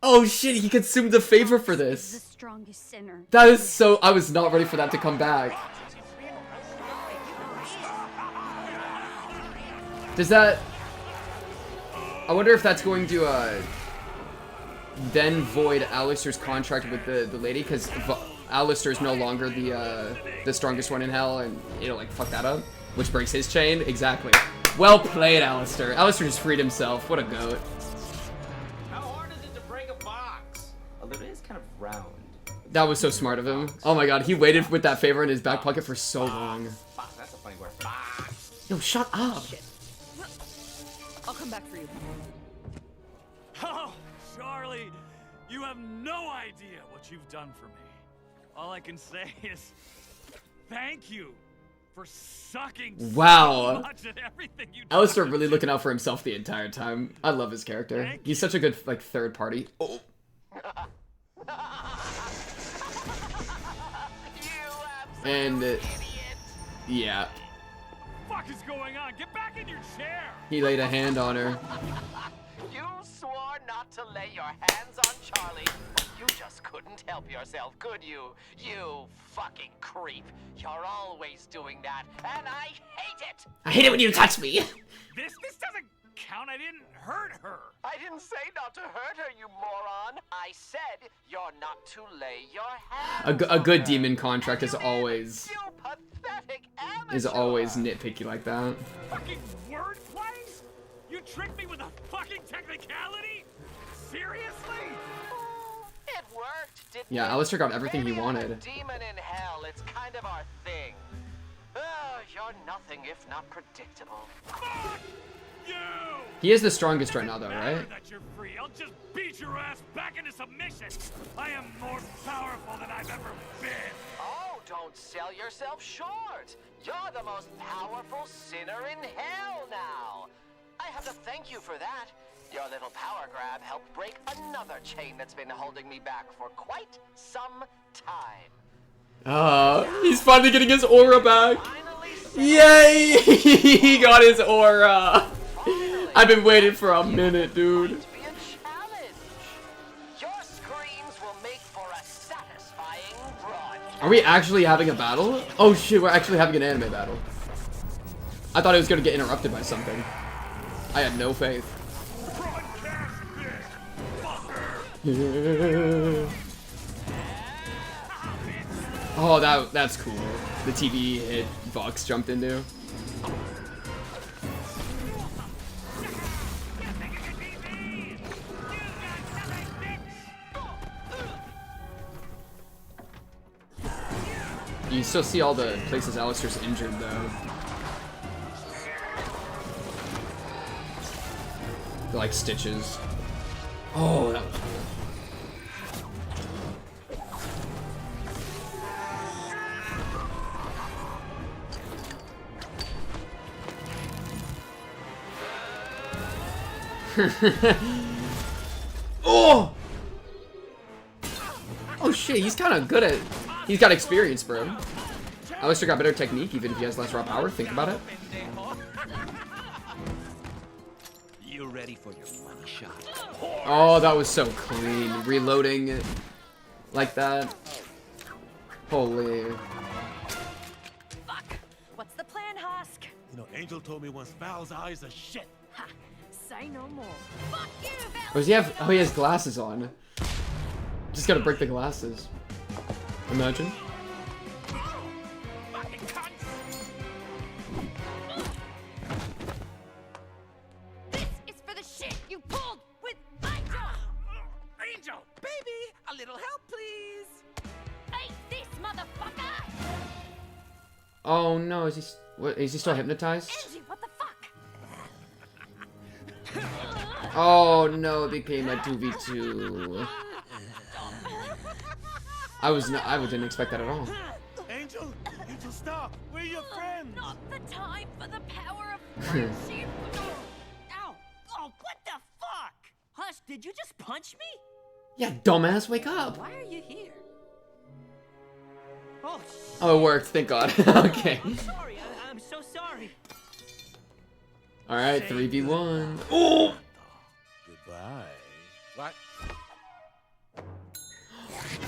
A: Oh shit, he consumed the favor for
G: The
A: this.
G: strongest sinner.
A: That is so... I was not ready for that to come back. Does that... I wonder if that's going to, then void Alastor's contract with the lady, because Alastor is no longer the strongest one in hell, and it'll, like, fuck that up. Which breaks his chain. Exactly. Well played, Alastor. Alastor just freed himself. What a goat.
B: How hard is it to break a box? Well, it is kind of round.
A: That was so smart of him. Oh my god, he waited with that favor in his back pocket for so long.
B: Fox, that's a funny word.
A: Yo, shut up.
U: I'll come back for you.
C: Oh, Charlie, you have no idea what you've done for me. All I can say is thank you for sucking
A: Wow.
C: so much at everything you
A: Alastor really looking out for himself the entire time. I love his character. He's such a good, like, third party. Oh. And, yeah.
C: What the fuck is going on? Get back in your chair!
A: He laid a hand on her.
K: You swore not to lay your hands on Charlie, but you just couldn't help yourself, could you? You fucking creep. You're always doing that, and I hate it!
A: I hate it when you touch me!
C: This doesn't count. I didn't hurt her.
K: I didn't say not to hurt her, you moron. I said you're not to lay your hands
A: A good demon contract is always nitpicky like that.
C: Fucking wordplay? You tricked me with a fucking technicality? Seriously?
K: It worked, didn't
A: Yeah,
K: it?
A: Alastor got everything he
K: Maybe I'm
A: wanted.
K: a demon in hell. It's kind of our thing. You're nothing if not predictable.
C: Fuck you!
A: He is the strongest right now, though,
C: Matter
A: right?
C: that you're free. I'll just beat your ass back into submission. I am more powerful than I've ever been.
K: Oh, don't sell yourself short. You're the most powerful sinner in hell now. I have to thank you for that. Your little power grab helped break another chain that's been holding me back for quite some time.
A: He's finally getting his aura back. Yay! He got his aura. I've been waiting for a minute, dude.
K: Your screams will make for a satisfying broadcast.
A: Are we actually having a battle? Oh shit, we're actually having an anime battle. I thought it was gonna get interrupted by something. I had no faith. Oh, that's cool. The TV hit Vox jumped into. You still see all the places Alastor's injured, though. They're like stitches. Oh, that was cool. Oh! Oh shit, he's kind of good at... He's got experience, bro. Alastor got better technique even if he has less raw power. Think about it.
M: You ready for your money shot?
A: Oh, that was so clean. Reloading it like that. Holy.
U: Fuck! What's the plan, Husk?
E: You know, Angel told me once Val's eyes are shit.
U: Ha! Say no more. Fuck you, Val!
A: Or does he have... Oh, he has glasses on. Just gotta break the glasses. Imagine.
J: This is for the shit you pulled with Angel!
C: Angel!
J: Baby, a little help, please! Eat this, motherfucker!
A: Oh no, is he... What, is he still hypnotized?
J: Angie, what the fuck?
A: Oh no, it became a 2v2. I didn't expect that at all.
E: Angel, stop. We're your friends.
J: Not the time for the power of friendship.
O: Ow! Oh, what the fuck? Hush, did you just punch me?
A: Yeah, dumbass, wake up.
O: Why are you here? Oh,
A: Oh, it worked. Thank God. Okay.
O: I'm sorry. I'm so sorry.
A: All right, 3v1. Oh!
E: Goodbye. What?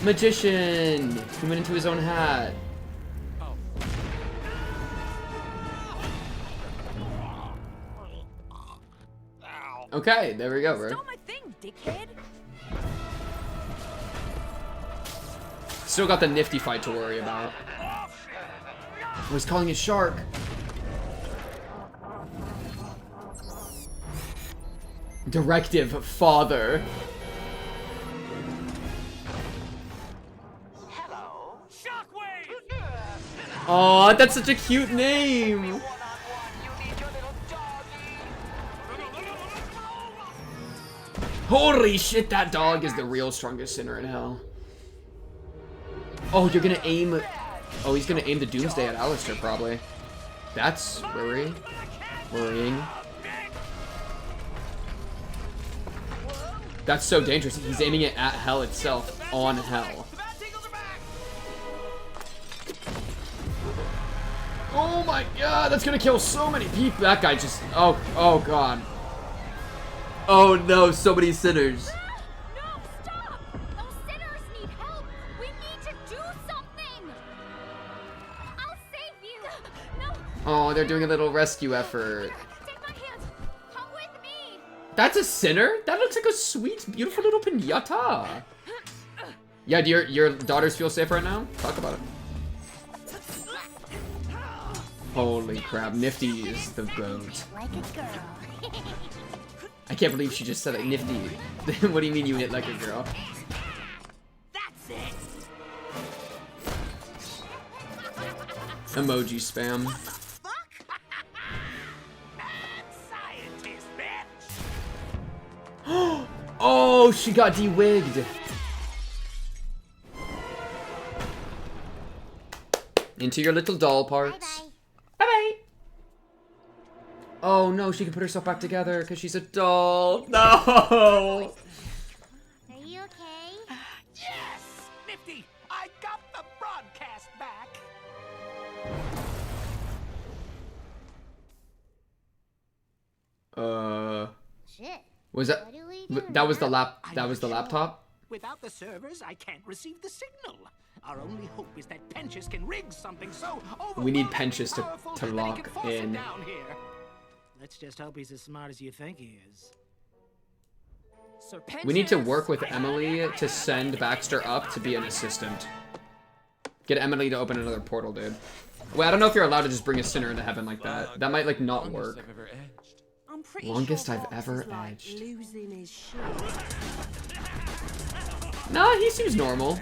A: Magician! He went into his own hat. Okay, there we go, bro.
U: Stole my thing, dickhead.
A: Still got the Nifty fight to worry about. Oh, he's calling a shark. Directive, father. Oh, that's such a cute name. Holy shit, that dog is the real strongest sinner in hell. Oh, you're gonna aim... Oh, he's gonna aim the Doomsday at Alastor, probably. That's worrying. That's so dangerous. He's aiming it at hell itself, on hell. Oh my god, that's gonna kill so many people. That guy just... Oh god. Oh no, so many sinners.
H: No, stop! Those sinners need help! We need to do something! I'll save you! No!
A: Oh, they're doing a little rescue effort.
H: Take my hand! Come with me!
A: That's a sinner? That looks like a sweet, beautiful little piñata. Yeah, do your daughters feel safe right now? Talk about it. Holy crap, Nifty is the goat.
H: Like a girl.
A: I can't believe she just said it, Nifty. What do you mean you hit like a girl?
O: That's it.
A: Emoji spam.
O: Scientist, bitch.
A: Oh, she got de-wigged. Into your little doll parts. Bye-bye. Oh no, she can put herself back together because she's a doll. No.
H: Are you okay?
R: Yes! Nifty, I got the broadcast back.
H: Shit.
A: Was that...
H: What do we do
A: That was the
H: now?
A: laptop?
R: Without the servers, I can't receive the signal. Our only hope is that Penchus can rig something so
A: We need Penchus to
R: that he
A: lock
R: can force it
A: in.
R: down here. Let's just hope he's as smart as you think he is.
Q: Sir
A: We need to work with Emily to send Baxter up to be an assistant. Get Emily to open another portal, dude. Wait, I don't know if you're allowed to just bring a sinner into heaven like that. That might, like, not work.
N: I'm pretty
A: Longest
N: sure
A: I've
N: Fox
A: ever
N: is like
A: edged.
N: losing his shit.
A: Nah, he seems normal.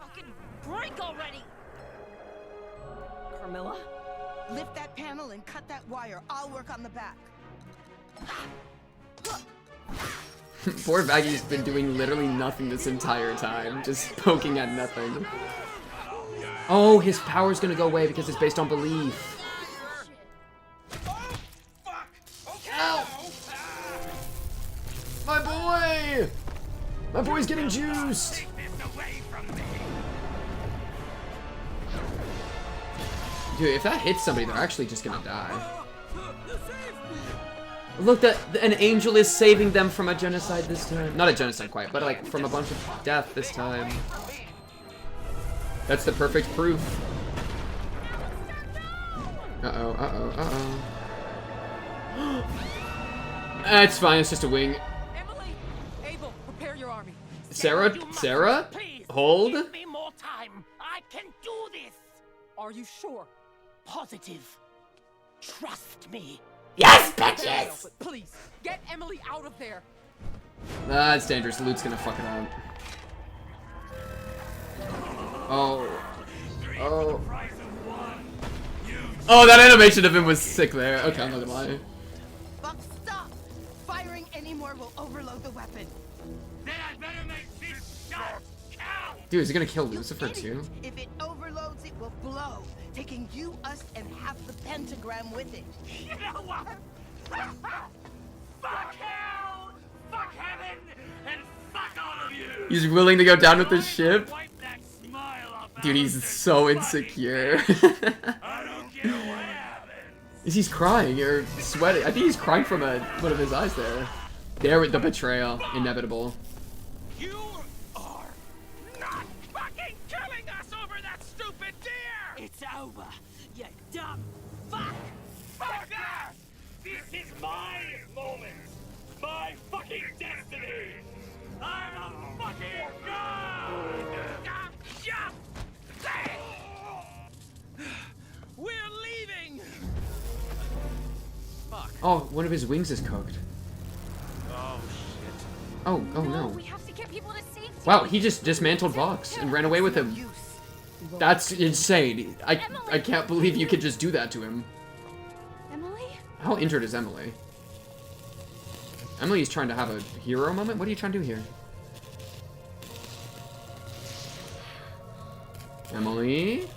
D: Fucking break already! Carmilla?
L: Lift that panel and cut that wire. I'll work on the back.
A: Poor Baggy's been doing literally nothing this entire time. Just poking at nothing. Oh, his power's gonna go away because it's based on belief. Ow! My boy! My boy's getting juiced! Dude, if that hits somebody, they're actually just gonna die. Look, an angel is saving them from a genocide this time. Not a genocide quite, but like from a bunch of death this time. That's the perfect proof. Uh-oh, uh-oh, uh-oh. It's fine, it's just a wing.
Q: Emily, Abel, prepare your army.
A: Sarah? Hold?
O: Give me more time. I can do this.
Q: Are you sure?
O: Positive. Trust me.
A: Yes,
Q: No,
A: bitches!
Q: but please, get Emily out of there.
A: Ah, it's dangerous. Loot's gonna fuck it up. Oh. Oh. Oh, that animation of him was sick there. Okay, I'm not gonna lie.
L: Buck, stop! Firing any more will overload the weapon.
C: Then I better make this shot count!
A: Dude, is he gonna kill Lucifer too?
L: If it overloads, it will blow, taking you, us, and half the pentagram with it.
C: You know what? Fuck hell! Fuck heaven! And fuck all of you!
A: He's willing to go down with the ship? Dude, he's so insecure. Is he crying or sweating? I think he's crying from one of his eyes there. There, the betrayal. Inevitable.
C: You are not fucking killing us over that stupid deer!
O: It's over. You dumb fuck.
C: Fuck that! This is my moment! My fucking destiny! I'm a fucking god!
R: We're leaving!
A: Oh, one of his wings is cooked.
R: Oh, shit.
A: Oh no.
H: We have to get people to safety.
A: Wow, he just dismantled Vox and ran away with him. That's insane. I can't believe you could just do that to him.
H: Emily?
A: How injured is Emily? Emily's trying to have a hero moment? What are you trying to do here? Emily?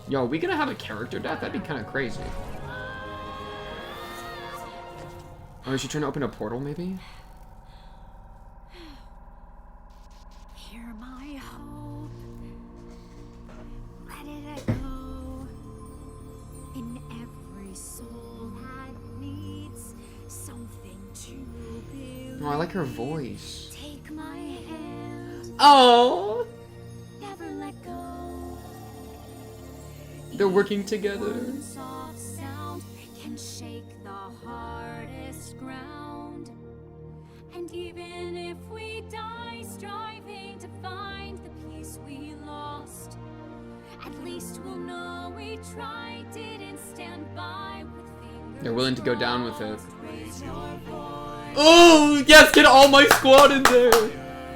A: Yo, are we gonna have a character death? That'd be kind of crazy. Oh, is she trying to open a portal, maybe?
H: Hear my hope. Let it echo in every soul that needs something to build.
A: Oh, I like her voice.
H: Take my hand.
A: Oh!
H: Never let go.
A: They're working together.
H: One soft sound can shake the hardest ground. And even if we die striving to find the peace we lost, at least we'll know we tried, didn't stand by with fingers.
A: They're willing to go down with it.
H: Raise your voice.
A: Oh, yes, get all my squad in there.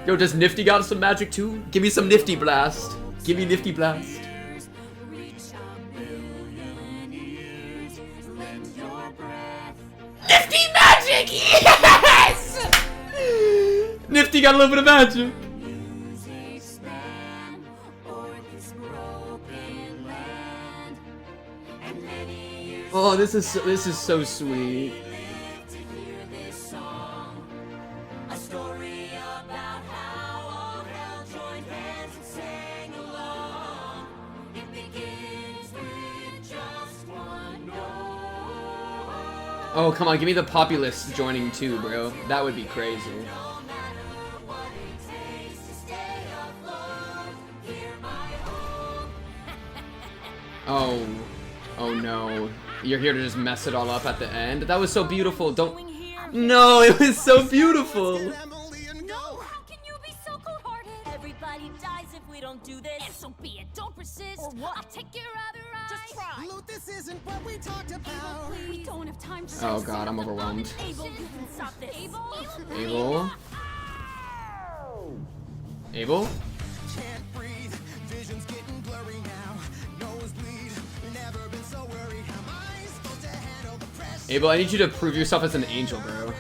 A: Yo, does Nifty got some magic too? Give me some Nifty Blast. Give me Nifty Blast. Nifty magic! Yes! Nifty got a little bit of magic. Oh, this is so sweet.
F: A story about how all hell joined hands and sang along. It begins with just one note.
A: Oh, come on, give me the populace joining too, bro. That would be crazy. Oh. Oh no. You're here to just mess it all up at the end? That was so beautiful. Don't... No, it was so beautiful.
H: No, how can you be so cold-hearted?
U: Everybody dies if we don't do this.
H: And so be it. Don't persist.
U: Or what?
H: I'll take your other eye.
U: Just try.
F: Loot, this isn't what we talked about.
H: We don't have time for
A: Oh god, I'm overwhelmed.
U: Abel, you can stop this.
A: Abel? Abel?
F: Can't breathe, vision's getting blurry now. Nosebleed, never been so worried. How am I supposed to handle the pressure?
A: Abel, I need you to prove yourself as an angel, bro.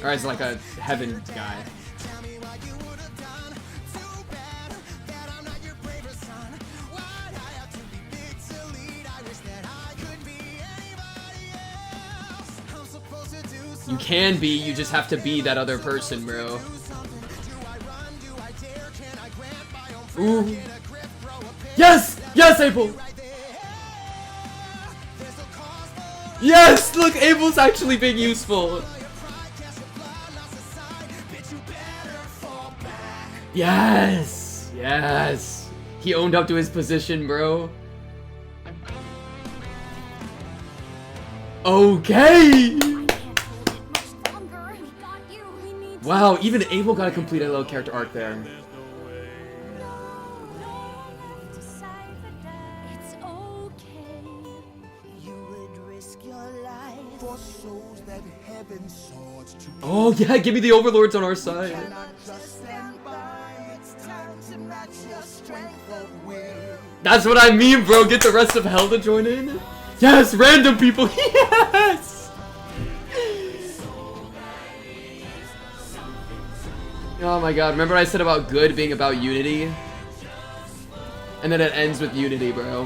A: Or as like a heaven guy.
F: Tell me what you would have done. Too bad that I'm not your bravest son. Why'd I have to be big to lead? I wish that I could be anybody else. I'm supposed to do something.
A: You can be, you just have to be that other person, bro. Ooh. Yes! Yes, Abel! Yes! Look, Abel's actually being useful. Yes! Yes! He owned up to his position, bro. Okay! Wow, even Abel got to complete a little character arc there.
H: It's okay.
F: You would risk your life for souls that heaven swords to.
A: Oh yeah, give me the overlords on our side.
F: Cannot just stand by. It's time to match your strength of will.
A: That's what I mean, bro. Get the rest of hell to join in. Yes, random people. Yes. Oh my god, remember what I said about good being about unity? And then it ends with unity, bro.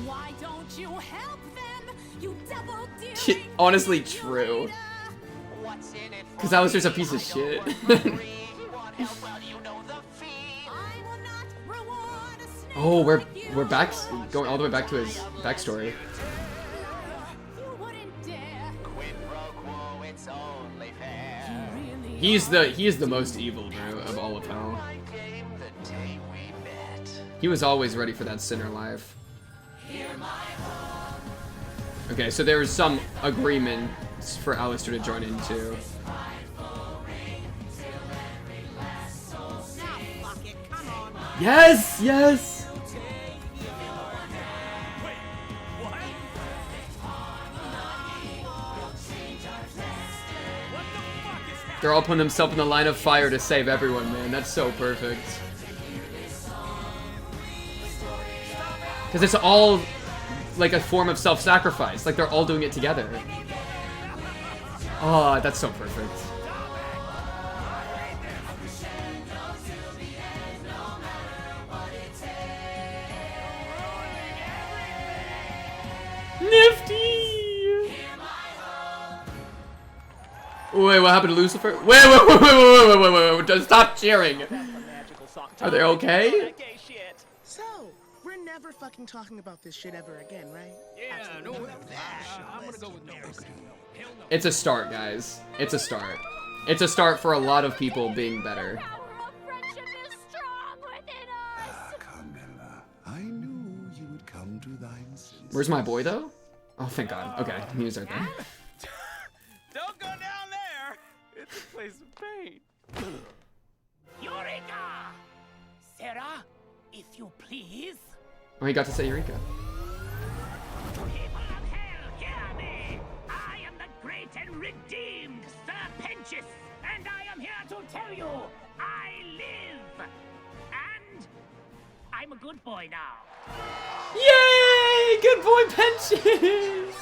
H: Why don't you help them? You double
A: Shit, honestly, true. Because Alastor's a piece of shit. Oh, we're back, going all the way back to his backstory. He is the most evil, bro, of all of hell. He was always ready for that sinner life. Okay, so there was some agreement for Alastor to join in too. Yes, yes. They're all putting themselves in the line of fire to save everyone, man. That's so perfect. Because it's all like a form of self-sacrifice. Like they're all doing it together. Oh, that's so perfect. Nifty! Wait, what happened to Lucifer? Wait, stop cheering! Are they okay?
P: So, we're never fucking talking about this shit ever again, right?
V: Yeah, no, I'm gonna go with no.
A: It's a start, guys. It's a start. It's a start for a lot of people being better.
E: I knew you would come to thine senses.
A: Where's my boy, though? Oh, thank God. Okay, he was right there.
V: Don't go down there. It's a place of pain.
R: Eureka! Sarah, if you please.
A: Oh, he got to say Eureka.
R: People of hell, hear me! I am the great and redeemed Sir Pentious, and I am here to tell you, I live! And I'm a good boy now.
A: Yay! Good boy, Pensions!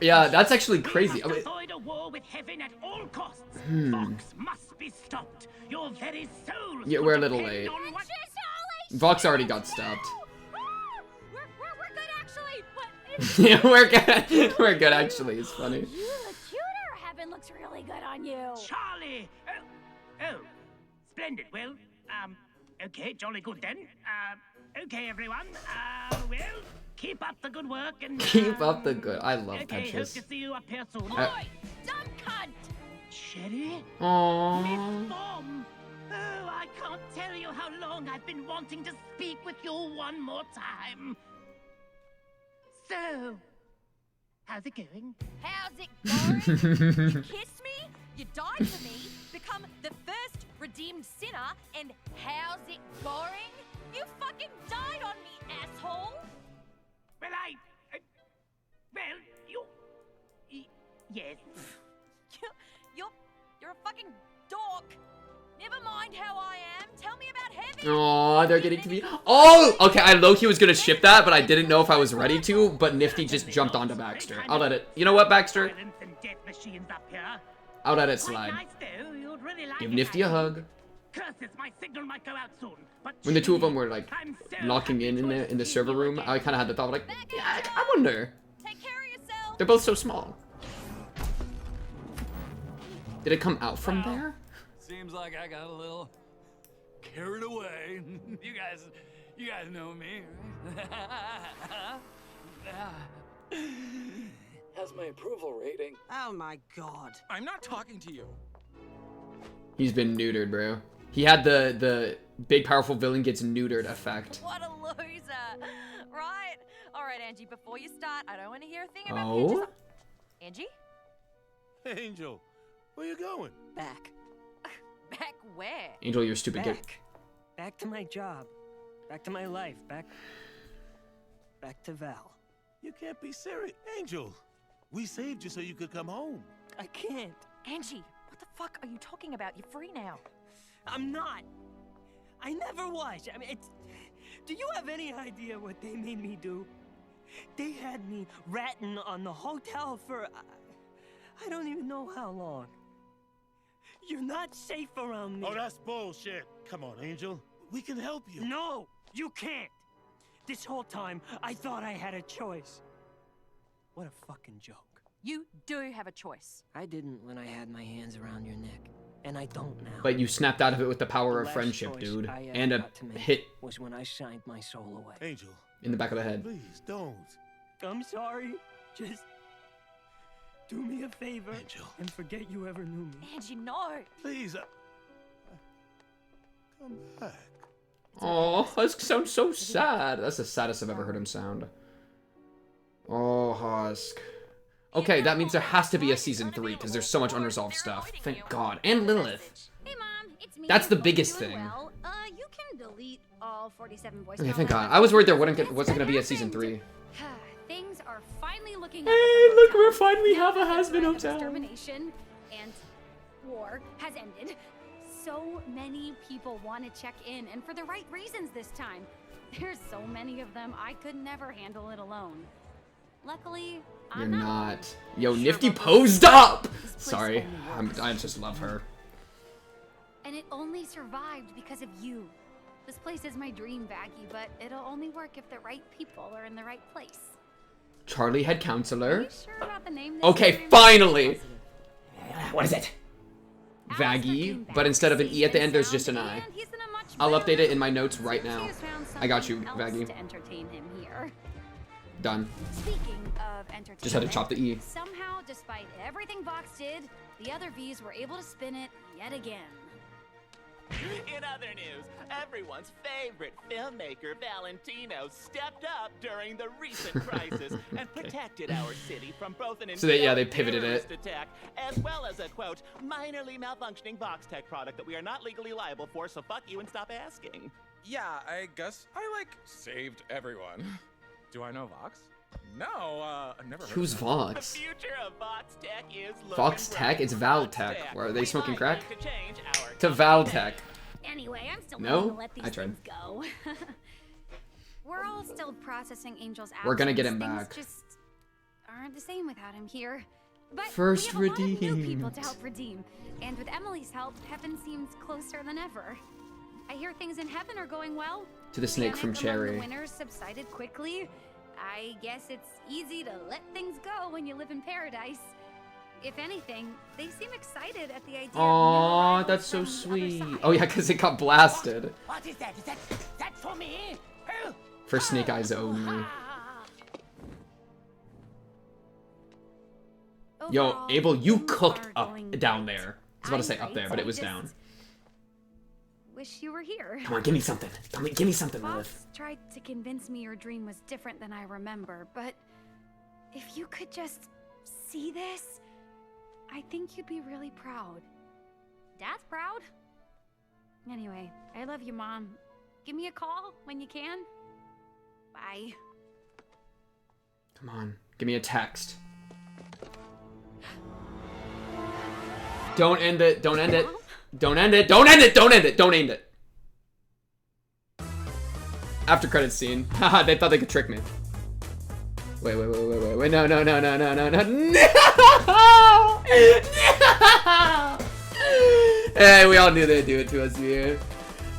A: Yeah, that's actually crazy. I mean,
R: Avoid a war with heaven at all costs. Vox must be stopped. Your very soul.
A: Yeah, we're a little late. Vox already got stopped.
J: We're good actually, but
A: Yeah, we're good. We're good actually. It's funny.
J: you look cuter. Heaven looks really good on you.
R: Charlie! Oh, splendid. Well, okay, jolly good then. Okay, everyone. Well, keep up the good work and...
A: Keep up the good. I love
R: okay, hope
A: Petrus.
R: to see you up here soon.
J: Oi, dumb cunt!
R: Sherry?
A: Aww.
R: Miss Mom! Oh, I can't tell you how long I've been wanting to speak with you one more time. So, how's it going?
J: How's it going? You kissed me, you died for me, become the first redeemed sinner, and how's it going? You fucking died on me, asshole!
R: Well, yes.
J: You're a fucking dork. Never mind how I am. Tell me about heaven.
A: Aw, they're getting to be. Oh, okay. I low-key was gonna ship that, but I didn't know if I was ready to. But Nifty just jumped onto Baxter. I'll let it. You know what, Baxter? I'll let it slide. Give Nifty a hug. When the two of them were like locking in the server room, I kind of had the thought like, yeah, I wonder. They're both so small. Did it come out from there?
I: Seems like I got a little carried away. You guys know me.
V: How's my approval rating?
N: Oh my God.
T: I'm not talking to you.
A: He's been neutered, bro. He had the big powerful villain gets neutered effect.
J: What a loser. Right? Alright, Angie, before you start, I don't want to hear a thing about
A: Oh?
J: Angie?
E: Angel, where you going?
N: Back.
J: Back where?
A: Angel, you're stupid. Get
O: Back to my job. Back to my life. Back to Val.
E: You can't be serious. Angel, we saved you so you could come home.
O: I can't.
J: Angie, what the fuck are you talking about? You're free now.
O: I'm not. I never was. I mean, it's... Do you have any idea what they made me do? They had me ratting on the hotel for... I don't even know how long. You're not safe around me.
E: Oh, that's bullshit. Come on, Angel. We can help you.
O: No, you can't. This whole time, I thought I had a choice. What a fucking joke.
J: You do have a choice.
O: I didn't when I had my hands around your neck. And I don't now.
A: But you snapped out of it with the power
O: The
A: of
O: last
A: friendship,
O: choice
A: dude.
O: I ever
A: And a
O: got to make
A: hit
O: was when I signed my soul away.
E: Angel.
A: in the back of the head.
E: Please, don't.
O: I'm sorry. Just do me a favor
E: Angel.
O: and forget you ever knew me.
J: Angie, no.
E: Please, come back.
A: Oh, Husk sounds so sad. That's the saddest I've ever heard him sound. Oh, Husk. Okay, that means there has to be a season 3 because there's so much unresolved stuff. Thank God. And Lilith.
G: Hey, Mom, it's me.
A: That's the biggest
G: Doing
A: thing.
G: Well. You can delete all 47 voice
A: Okay, thank God. I was worried there wasn't gonna be a season 3.
G: Things are finally looking
A: Hey,
G: up.
A: look, we're finally have a Hazbin hotel.
G: Extermination, and
J: war has ended. So many people want to check in, and for the right reasons this time. There's so many of them, I could never handle it alone. Luckily,
A: You're
J: I'm
A: not. Yo, Nifty posed up! Sorry, I just love her.
J: And it only survived because of you. This place is my dream, Baggy, but it'll only work if the right people are in the right place.
A: Charlie head counselor.
J: Sure about the name this
A: Okay,
J: time?
A: finally! What is it? Vaggy, but instead of an E at the end, there's just an I. I'll update it in my notes right now. I got you, Vaggy.
J: To entertain him here.
A: Done.
J: Speaking of entertainment,
A: Just had to chop the E.
J: Somehow, despite everything Vox did, the other V's were able to spin it yet again.
V: In other news, everyone's favorite filmmaker Valentino stepped up during the recent crisis and protected our city from both an
A: So they pivoted it.
V: attack as well as a quote minorly malfunctioning Vox Tech product that we are not legally liable for. So fuck you and stop asking.
T: Yeah, I guess I saved everyone. Do I know Vox? No, I've never heard
A: Who's
T: of them.
A: Vox?
V: The future of Vox Tech is
A: Vox
V: looking
A: Tech?
V: bright.
A: It's Val
V: Vox
A: Tech.
V: Tech.
A: Or are they smoking
V: We
A: crack?
V: might need to change our
A: To Val Tech.
J: Anyway, I'm still
A: No?
J: willing to let these
A: I tried.
J: things go. We're all still processing Angel's absence.
A: We're gonna get him
J: Things
A: back.
J: just aren't the same without him here. But
A: First
J: we have a lot of new people
A: redeemed.
J: to help redeem. And with Emily's help, heaven seems closer than ever. I hear things in heaven are going well.
A: To the snake from
J: Panic among
A: Cherry.
J: The winners subsided quickly. I guess it's easy to let things go when you live in paradise. If anything, they seem excited at the idea of
A: Aww, that's so sweet. Oh yeah, because it got blasted.
R: What is that? Is that for me? Oh.
A: For Snake Eyes only. Yo,
J: Overall,
A: Abel, you
J: things
A: cooked
J: are
A: up
J: going
A: down there. I was about to say
J: I'm
A: up there,
J: great,
A: but it
J: I
A: was
J: just
A: down.
J: Wish you were here.
A: Come on, give me something. Give me something, Lilith.
J: Fox tried to convince me your dream was different than I remember, but if you could just see this, I think you'd be really proud. Dad's proud. Anyway, I love you, Mom. Give me a call when you can. Bye.
A: Come on, give me a text. Don't end it. Don't end it. Don't end it. Don't end it. Don't end it. Don't end it. After credits scene. Haha, they thought they could trick me. Wait. No. No. Hey, we all knew they'd do it to us here.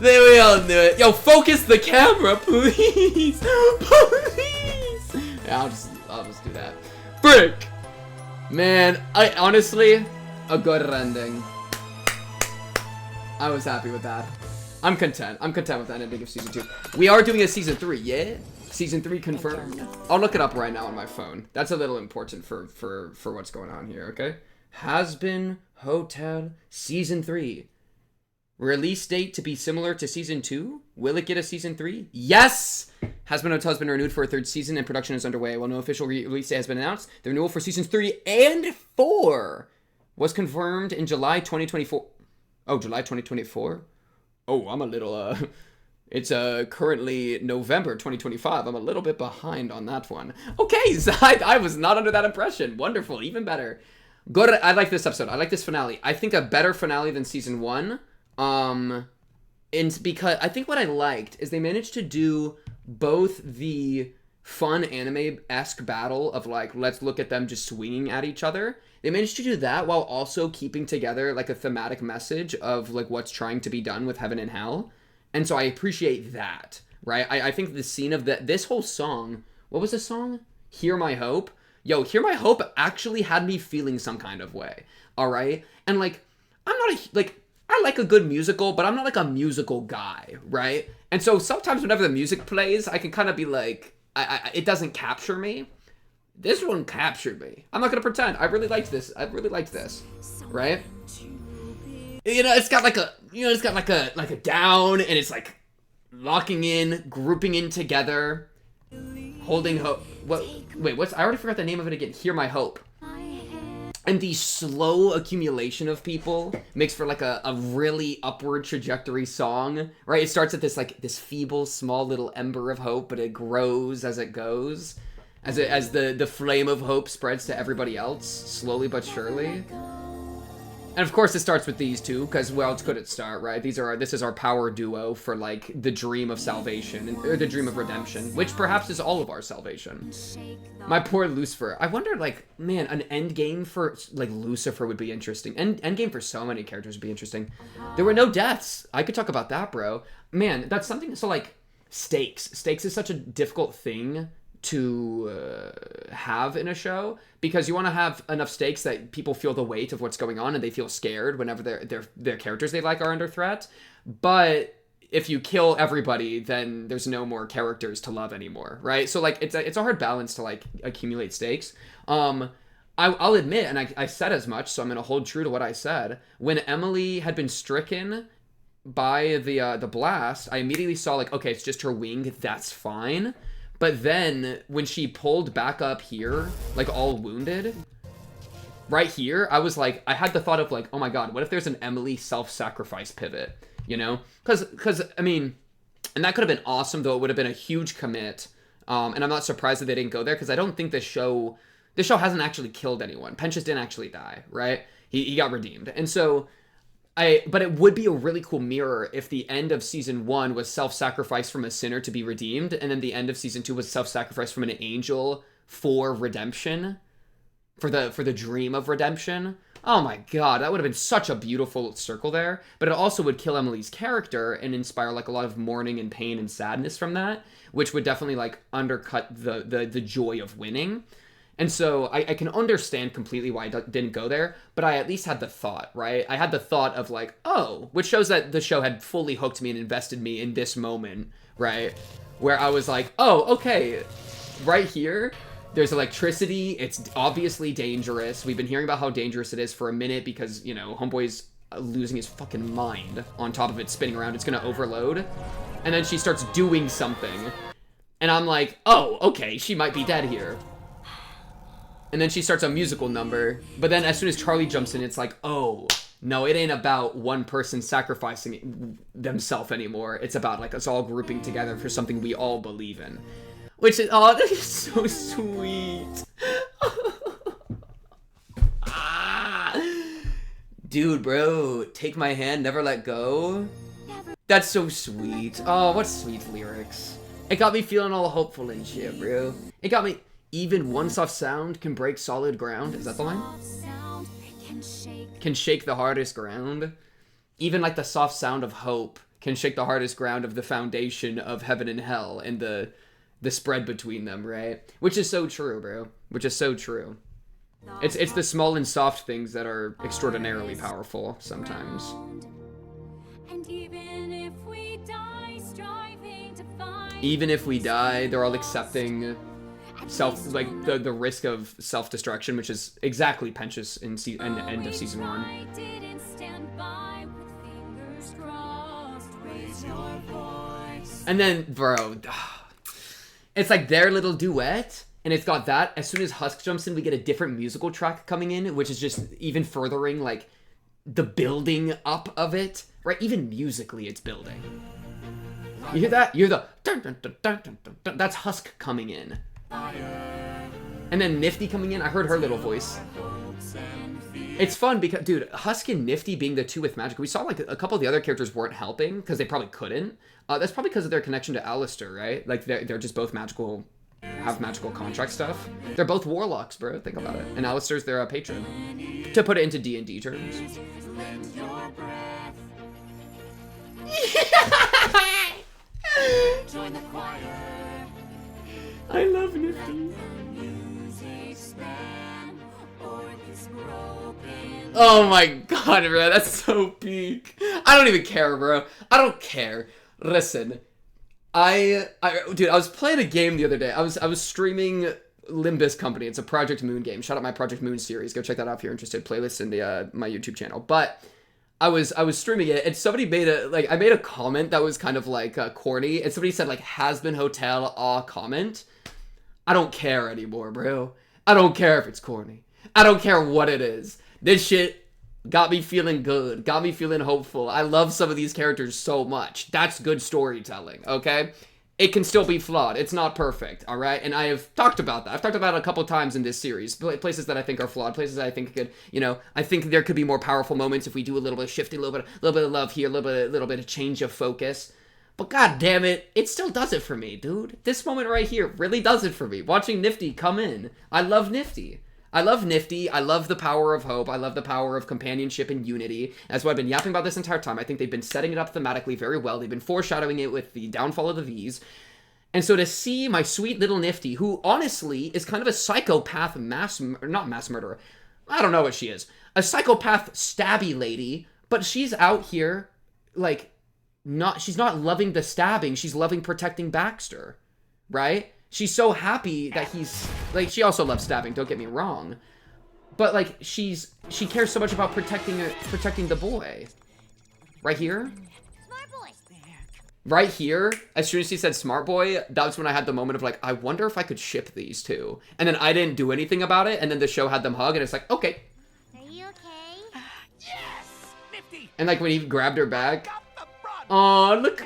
A: We all knew it. Yo, focus the camera, please. Please. Yeah, I'll just do that. Frick. Man, I honestly, a good ending. I was happy with that. I'm content. I'm content with that ending of season 2. We are doing a season 3, yeah? Season 3 confirmed. I'll look it up right now on my phone. That's a little important for what's going on here, okay? Hazbin Hotel Season 3. Release date to be similar to Season 2? Will it get a Season 3? Yes! Hazbin Hotel has been renewed for a 3rd season and production is underway. While no official release date has been announced, the renewal for Seasons 3 and 4 was confirmed in July 2024. Oh, July 2024? Oh, I'm a little, it's currently November 2025. I'm a little bit behind on that one. Okay, so I was not under that impression. Wonderful, even better. Good. I like this episode. I like this finale. I think a better finale than season 1. And because I think what I liked is they managed to do both the fun anime-esque battle of like, let's look at them just swinging at each other. They managed to do that while also keeping together like a thematic message of like what's trying to be done with heaven and hell. And so I appreciate that, right? I think the scene of this whole song, what was the song? Hear My Hope. Yo, Hear My Hope actually had me feeling some kind of way, all right? And like, I'm not I like a good musical, but I'm not like a musical guy, right? And so sometimes whenever the music plays, I can kind of be like, it doesn't capture me. This one captured me. I'm not gonna pretend. I really liked this. Right? You know, it's got like a down, and it's like locking in, grouping in together, holding hope. What's? I already forgot the name of it again. Hear My Hope. And the slow accumulation of people makes for like a really upward trajectory song, right? It starts at this feeble, small little ember of hope, but it grows as it goes. As the flame of hope spreads to everybody else, slowly but surely. And of course it starts with these two, because where else could it start, right? This is our power duo for, like, the dream of salvation, or the dream of redemption, which perhaps is all of our salvation. My poor Lucifer. I wonder, like, man, an endgame for, like, Lucifer would be interesting. Endgame for so many characters would be interesting. There were no deaths. I could talk about that, bro. Man, that's something, so, like, stakes. Stakes is such a difficult thing to have in a show, because you want to have enough stakes that people feel the weight of what's going on and they feel scared whenever their characters they like are under threat. But if you kill everybody, then there's no more characters to love anymore, right? So, like, it's a hard balance to, like, accumulate stakes. I'll admit, and I said as much, so I'm gonna hold true to what I said. When Emily had been stricken by the blast, I immediately saw, like, okay, it's just her wing, that's fine. But then, when she pulled back up here, like, all wounded, right here, I was like, I had the thought of, like, oh my god, what if there's an Emily self-sacrifice pivot, you know? Because, I mean, and that could have been awesome, though it would have been a huge commit, and I'm not surprised that they didn't go there, because I don't think this show hasn't actually killed anyone. Pentious didn't actually die, right? He got redeemed. And so, but it would be a really cool mirror if the end of season 1 was self-sacrifice from a sinner to be redeemed, and then the end of season 2 was self-sacrifice from an angel for redemption, for the dream of redemption. Oh my god, that would have been such a beautiful circle there. But it also would kill Emily's character and inspire, like, a lot of mourning and pain and sadness from that, which would definitely, like, undercut the joy of winning. And so I can understand completely why I didn't go there, but I at least had the thought, right? I had the thought of, like, oh, which shows that the show had fully hooked me and invested me in this moment, right? Where I was like, oh, okay, right here, there's electricity. It's obviously dangerous. We've been hearing about how dangerous it is for a minute because, you know, Homeboy's losing his fucking mind. On top of it spinning around, it's gonna overload. And then she starts doing something. And I'm like, oh, okay, she might be dead here. And then she starts a musical number. But then as soon as Charlie jumps in, it's like, oh, no, it ain't about one person sacrificing themselves anymore. It's about, like, us all grouping together for something we all believe in. Which is, oh, that is so sweet. Dude, bro, take my hand, never let go. That's so sweet. Oh, what sweet lyrics. It got me feeling all hopeful and shit, bro. It got me... Even one soft sound can break solid ground. Is that the line? Can shake the hardest ground. Even, like, the soft sound of hope can shake the hardest ground of the foundation of heaven and hell and the spread between them, right? Which is so true, bro. Which is so true. It's the small and soft things that are extraordinarily powerful sometimes.
J: And even if we die, striving to find
A: Even if we die, they're all accepting the risk of self-destruction, which is exactly Pentious in end of season 1.
J: didn't stand by with fingers crossed, raise your voice.
A: And then, bro, it's like their little duet, and it's got that. As soon as Husk jumps in, we get a different musical track coming in, which is just even furthering, like, the building up of it, right? Even musically, it's building. You hear that? You hear the dun, dun, dun, dun, dun, dun, dun. That's Husk coming in. And then Nifty coming in, I heard her little voice. It's fun because, dude, Husk and Nifty being the two with magic, we saw, like, a couple of the other characters weren't helping because they probably couldn't. That's probably because of their connection to Alastor, right? Like, they're just both magical, have magical contract stuff. They're both warlocks, bro, think about it. And Alastor's their patron. To put it into D&D terms.
J: Join the choir.
A: I love Nifty. Oh my god, bro, that's so peak. I don't even care, bro. I don't care. Listen, dude, I was playing a game the other day. I was streaming Limbus Company. It's a Project Moon game. Shout out my Project Moon series. Go check that out if you're interested. Playlist in the my YouTube channel. But I was streaming it, and somebody made I made a comment that was kind of like corny, and somebody said like Hazbin Hotel comment. I don't care anymore, bro. I don't care if it's corny. I don't care what it is. This shit got me feeling good. Got me feeling hopeful. I love some of these characters so much. That's good storytelling, okay? it can still be flawed. It's not perfect, all right? And I have talked about that. I've talked about it a couple times in this series. Places that I think are flawed, places that I think could, you know, I think there could be more powerful moments if we do a little bit of shifting, a little bit of love here, a little bit of change of focus. But god damn it, it still does it for me, dude. This moment right here really does it for me. Watching Nifty come in. I love Nifty. I love Nifty. I love the power of hope. I love the power of companionship and unity. That's what I've been yapping about this entire time. I think they've been setting it up thematically very well. They've been foreshadowing it with the downfall of the Vees. And so to see my sweet little Nifty, who honestly is kind of a psychopath not mass murderer. I don't know what she is. A psychopath stabby lady, but she's out here, like, she's not loving the stabbing. She's loving protecting Baxter, right? She's so happy that he's, like, she also loves stabbing, don't get me wrong. But, like, she cares so much about protecting the boy. Right here?
H: Smart boy.
A: Right here, as soon as he said smart boy, that's when I had the moment of, like, I wonder if I could ship these two. And then I didn't do anything about it, and then the show had them hug, and it's like, okay.
H: Are you okay?
C: Yes! Nifty!
A: And, like, when he grabbed her back. Aw, look.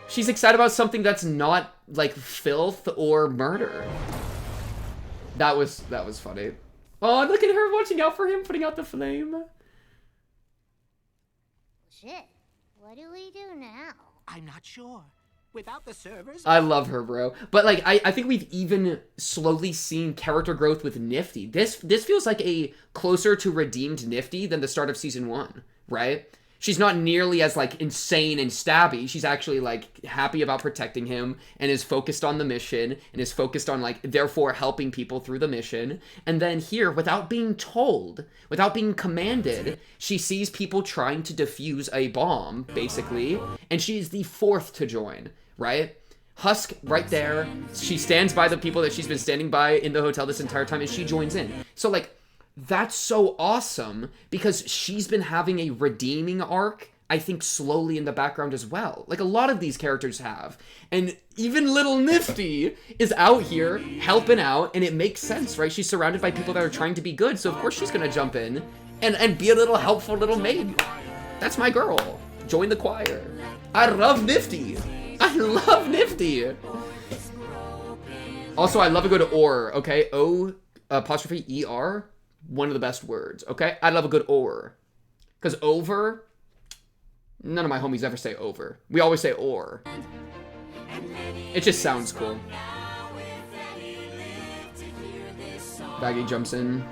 A: She's excited about something that's not, like, filth or murder. That was funny. Oh, look at her watching out for him, putting out the flame.
H: Shit. What do we do now?
N: I'm not sure. Without the servers...
A: I love her, bro. But, like, I think we've even slowly seen character growth with Nifty. This feels like a closer to redeemed Nifty than the start of season 1, right? She's not nearly as, like, insane and stabby. She's actually, like, happy about protecting him and is focused on the mission and is focused on, like, therefore helping people through the mission. And then here, without being told, without being commanded, she sees people trying to defuse a bomb, basically, and she is the 4th to join, right? Husk right there. She stands by the people that she's been standing by in the hotel this entire time, and she joins in. So, like, that's so awesome because she's been having a redeeming arc, I think, slowly in the background as well. Like a lot of these characters have. And even little Nifty is out here helping out, and it makes sense, right? She's surrounded by people that are trying to be good, so of course she's gonna jump in and be a little helpful little maid. That's my girl. Join the choir. I love Nifty. I love Nifty. Also, I love a good or, okay? O''ER. One of the best words, okay? I love a good or. Because over, none of my homies ever say over. We always say or. It just sounds cool. Baggy jumps in.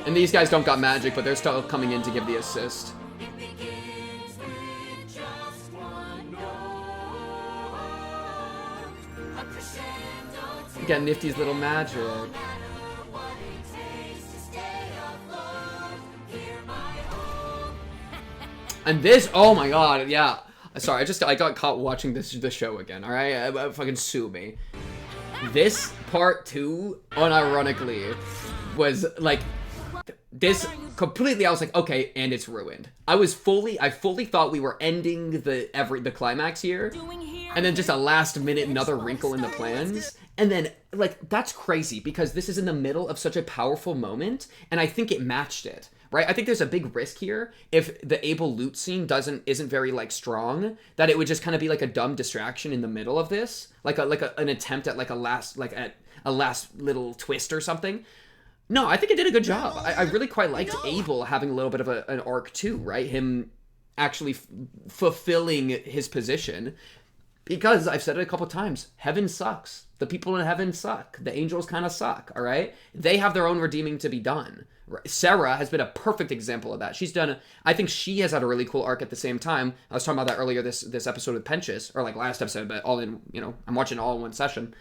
A: And these guys don't got magic, but they're still coming in to give the assist. Get Nifty's little magic. And this, oh my god, yeah. Sorry, I got caught watching the show again, alright? Fucking sue me. This part 2, unironically, was like, this completely, I was like, okay, and it's ruined. I fully thought we were ending the climax here, and then just a last minute another wrinkle in the plans. And then, like, that's crazy because this is in the middle of such a powerful moment, and I think it matched it, right? I think there's a big risk here if the Abel loot scene isn't very, like, strong, that it would just kind of be like a dumb distraction in the middle of this, like an attempt at like a last little twist or something. No, I think it did a good job. I really quite liked Abel having a little bit of an arc too, right? Him actually fulfilling his position. Because I've said it a couple times, heaven sucks. The people in heaven suck. The angels kind of suck, all right? They have their own redeeming to be done. Sarah has been a perfect example of that. I think she has had a really cool arc at the same time. I was talking about that earlier this episode with Pentious, or like last episode, but all in, I'm watching it all in one session.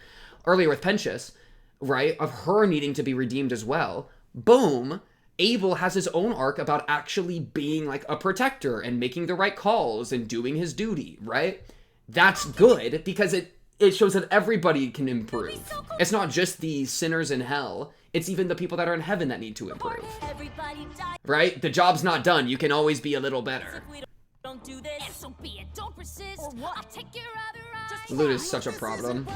A: Earlier with Pentious, right? Of her needing to be redeemed as well. Boom. Abel has his own arc about actually being like a protector and making the right calls and doing his duty, right? That's good because it shows that everybody can improve. It's not just the sinners in hell. It's even the people that are in heaven that need to improve. Right? The job's not done. You can always be a little better. Loot is such a problem.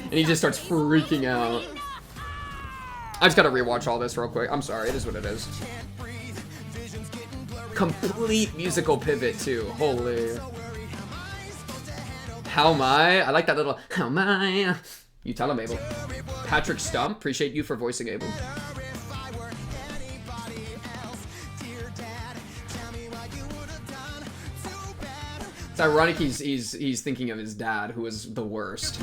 A: And he just starts freaking out. I just gotta rewatch all this real quick. I'm sorry, it is what it is. Complete musical pivot too. Holy. How am I? I like that little how am I? You tell him, Abel. Patrick Stump, appreciate you for voicing Abel. It's ironic he's thinking of his dad, who was the worst.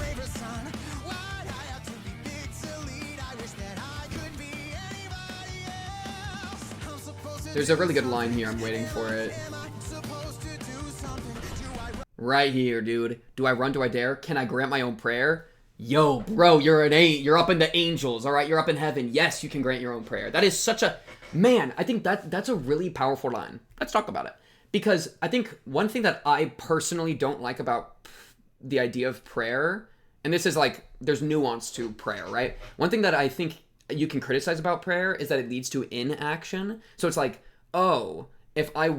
A: There's a really good line here, I'm waiting for it. Right here, dude. Do I run, do I dare? Can I grant my own prayer? Yo, bro, you're up in the angels, alright? You're up in heaven. Yes, you can grant your own prayer. That is such a... Man, I think that's a really powerful line. Let's talk about it. Because I think one thing that I personally don't like about the idea of prayer, and this is like, there's nuance to prayer, right? One thing that I think you can criticize about prayer is that it leads to inaction. So it's like, oh, if I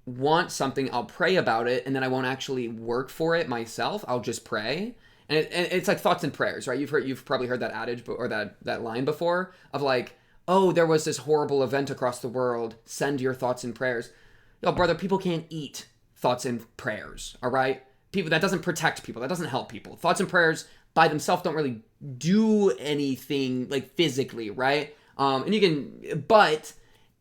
A: want something, I'll pray about it, and then I won't actually work for it myself. I'll just pray. And it's like thoughts and prayers, right? You've probably heard that adage or that line before of like, oh, there was this horrible event across the world. Send your thoughts and prayers. Yo, brother, people can't eat thoughts and prayers, all right? People, that doesn't protect people. That doesn't help people. Thoughts and prayers by themselves don't really do anything, like, physically, right? And you can, but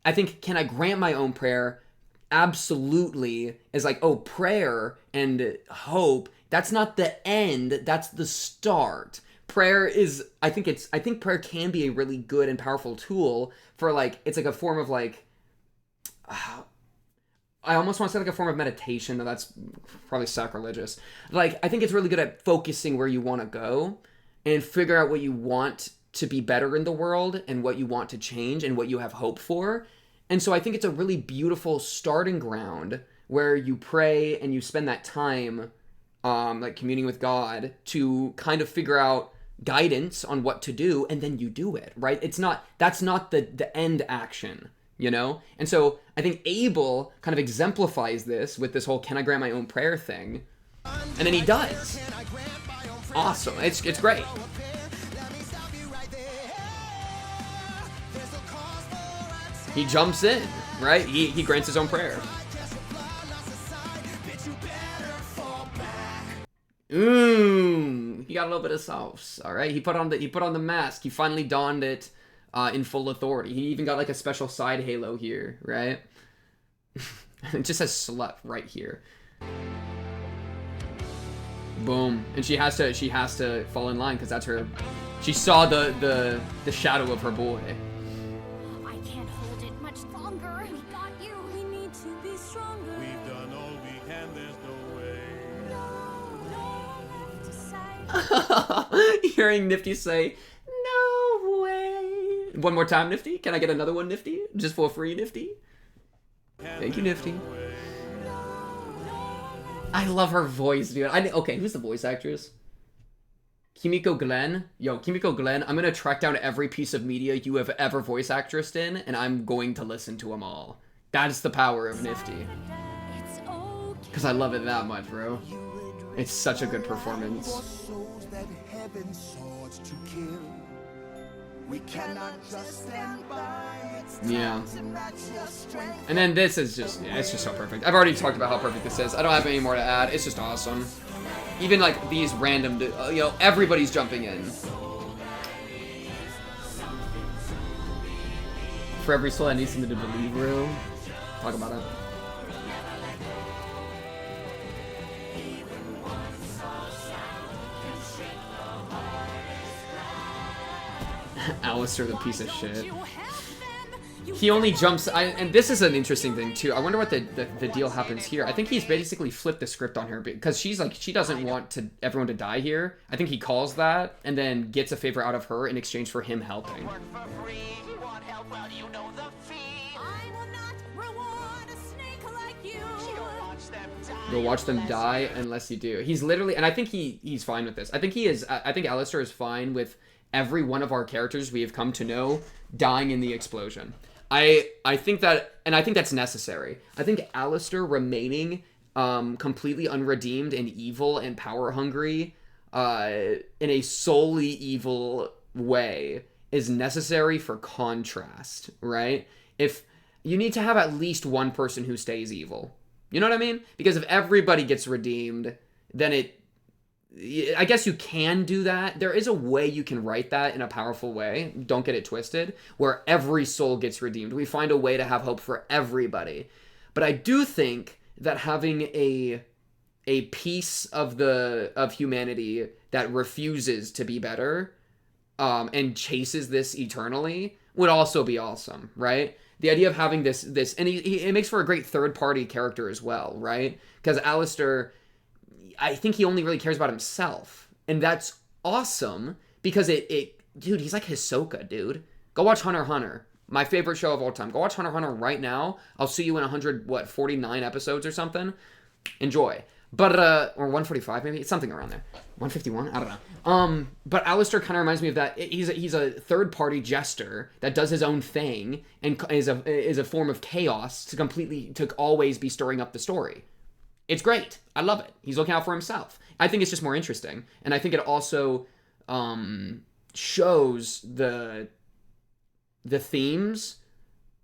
A: I think, can I grant my own prayer? Absolutely. Is like, oh, prayer and hope, that's not the end, that's the start. Prayer is, I think prayer can be a really good and powerful tool for, like, it's like a form of, like, I almost want to say like a form of meditation, though that's probably sacrilegious. Like, I think it's really good at focusing where you want to go and figure out what you want to be better in the world and what you want to change and what you have hope for. And so I think it's a really beautiful starting ground where you pray and you spend that time like communing with God to kind of figure out guidance on what to do, and then you do it, right? That's not the end action. You know? And so I think Abel kind of exemplifies this with this whole can I grant my own prayer thing. And then he does. Awesome. It's great. He jumps in, right? He grants his own prayer. He got a little bit of sauce, all right? He put on the mask. He finally donned it. In full authority. He even got like a special side halo here, right? It just says slut right here. Boom. And she has to fall in line because that's her. She saw the shadow of her boy.
H: I can't hold it much longer. We got you. We need to be stronger.
E: We've done all we can, there's no way.
H: No left to say.
A: Hearing Nifty say, no way. One more time, Nifty. Can I get another one, Nifty? Just for free, Nifty? Thank you, Nifty. I love her voice, dude. Okay, who's the voice actress? Kimiko Glenn. Yo, Kimiko Glenn, I'm gonna track down every piece of media you have ever voice actressed in, and I'm going to listen to them all. That's the power of Nifty. Because I love it that much, bro. It's such a good performance.
F: We cannot just stand by.
A: Yeah. And then this is just, yeah, it's just so perfect. I've already talked about how perfect this is. I don't have any more to add. It's just awesome. Even like these random, you know, everybody's jumping in. For every soul I need something to believe room. Talk about it. Alastor, the piece of shit. He only jumps, and this is an interesting thing too. I wonder what the deal happens here. I think he's basically flipped the script on her because she's like, she doesn't want everyone to die here. I think he calls that and then gets a favor out of her in exchange for him helping. Go watch them die unless you do. He's literally, and I think he's fine with this. I think Alastor is fine with every one of our characters we have come to know dying in the explosion. I think that, and I think that's necessary. I think Alastor remaining completely unredeemed and evil and power hungry in a solely evil way is necessary for contrast, right? If you need to have at least one person who stays evil. You know what I mean? Because if everybody gets redeemed, then I guess you can do that. There is a way you can write that in a powerful way. Don't get it twisted. Where every soul gets redeemed. We find a way to have hope for everybody. But I do think that having a piece of humanity that refuses to be better and chases this eternally would also be awesome, right? The idea of having this and it makes for a great third-party character as well, right? Because Alastor, I think he only really cares about himself. And that's awesome because dude, he's like Hisoka, dude. Go watch Hunter x Hunter. My favorite show of all time. Go watch Hunter x Hunter right now. I'll see you in 49 episodes or something. Enjoy. But, or 145 maybe? It's something around there. 151? I don't know. But Alastor kind of reminds me of that. He's a third-party jester that does his own thing and is a form of chaos to always be stirring up the story. It's great. I love it. He's looking out for himself. I think it's just more interesting. And I think it also shows the themes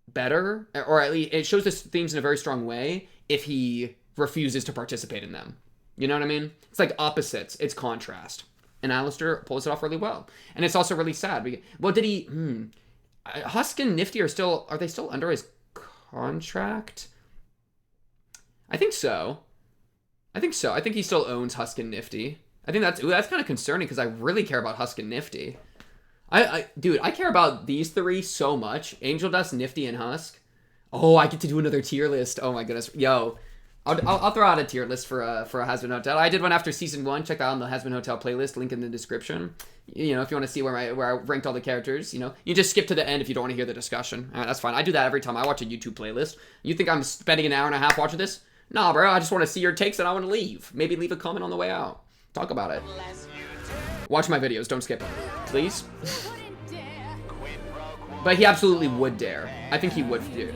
A: better, or at least it shows the themes in a very strong way if he refuses to participate in them. You know what I mean? It's like opposites. It's contrast. And Alastor pulls it off really well. And it's also really sad. Well, did he... Husk and Nifty are they still under his contract? I think so. I think he still owns Husk and Nifty. I think that's kind of concerning because I really care about Husk and Nifty. Dude, I care about these three so much. Angel Dust, Nifty, and Husk. Oh, I get to do another tier list. Oh my goodness. Yo, I'll throw out a tier list for a Hazbin Hotel. I did one after season 1. Check that out on the Hazbin Hotel playlist. Link in the description. You know, if you want to see where I ranked all the characters, you know, you just skip to the end if you don't want to hear the discussion. All right, that's fine. I do that every time I watch a YouTube playlist. You think I'm spending an hour and a half watching this? Nah, bro. I just want to see your takes and I want to leave. Maybe leave a comment on the way out. Talk about it. Watch my videos. Don't skip them, please. But he absolutely would dare. I think he would do.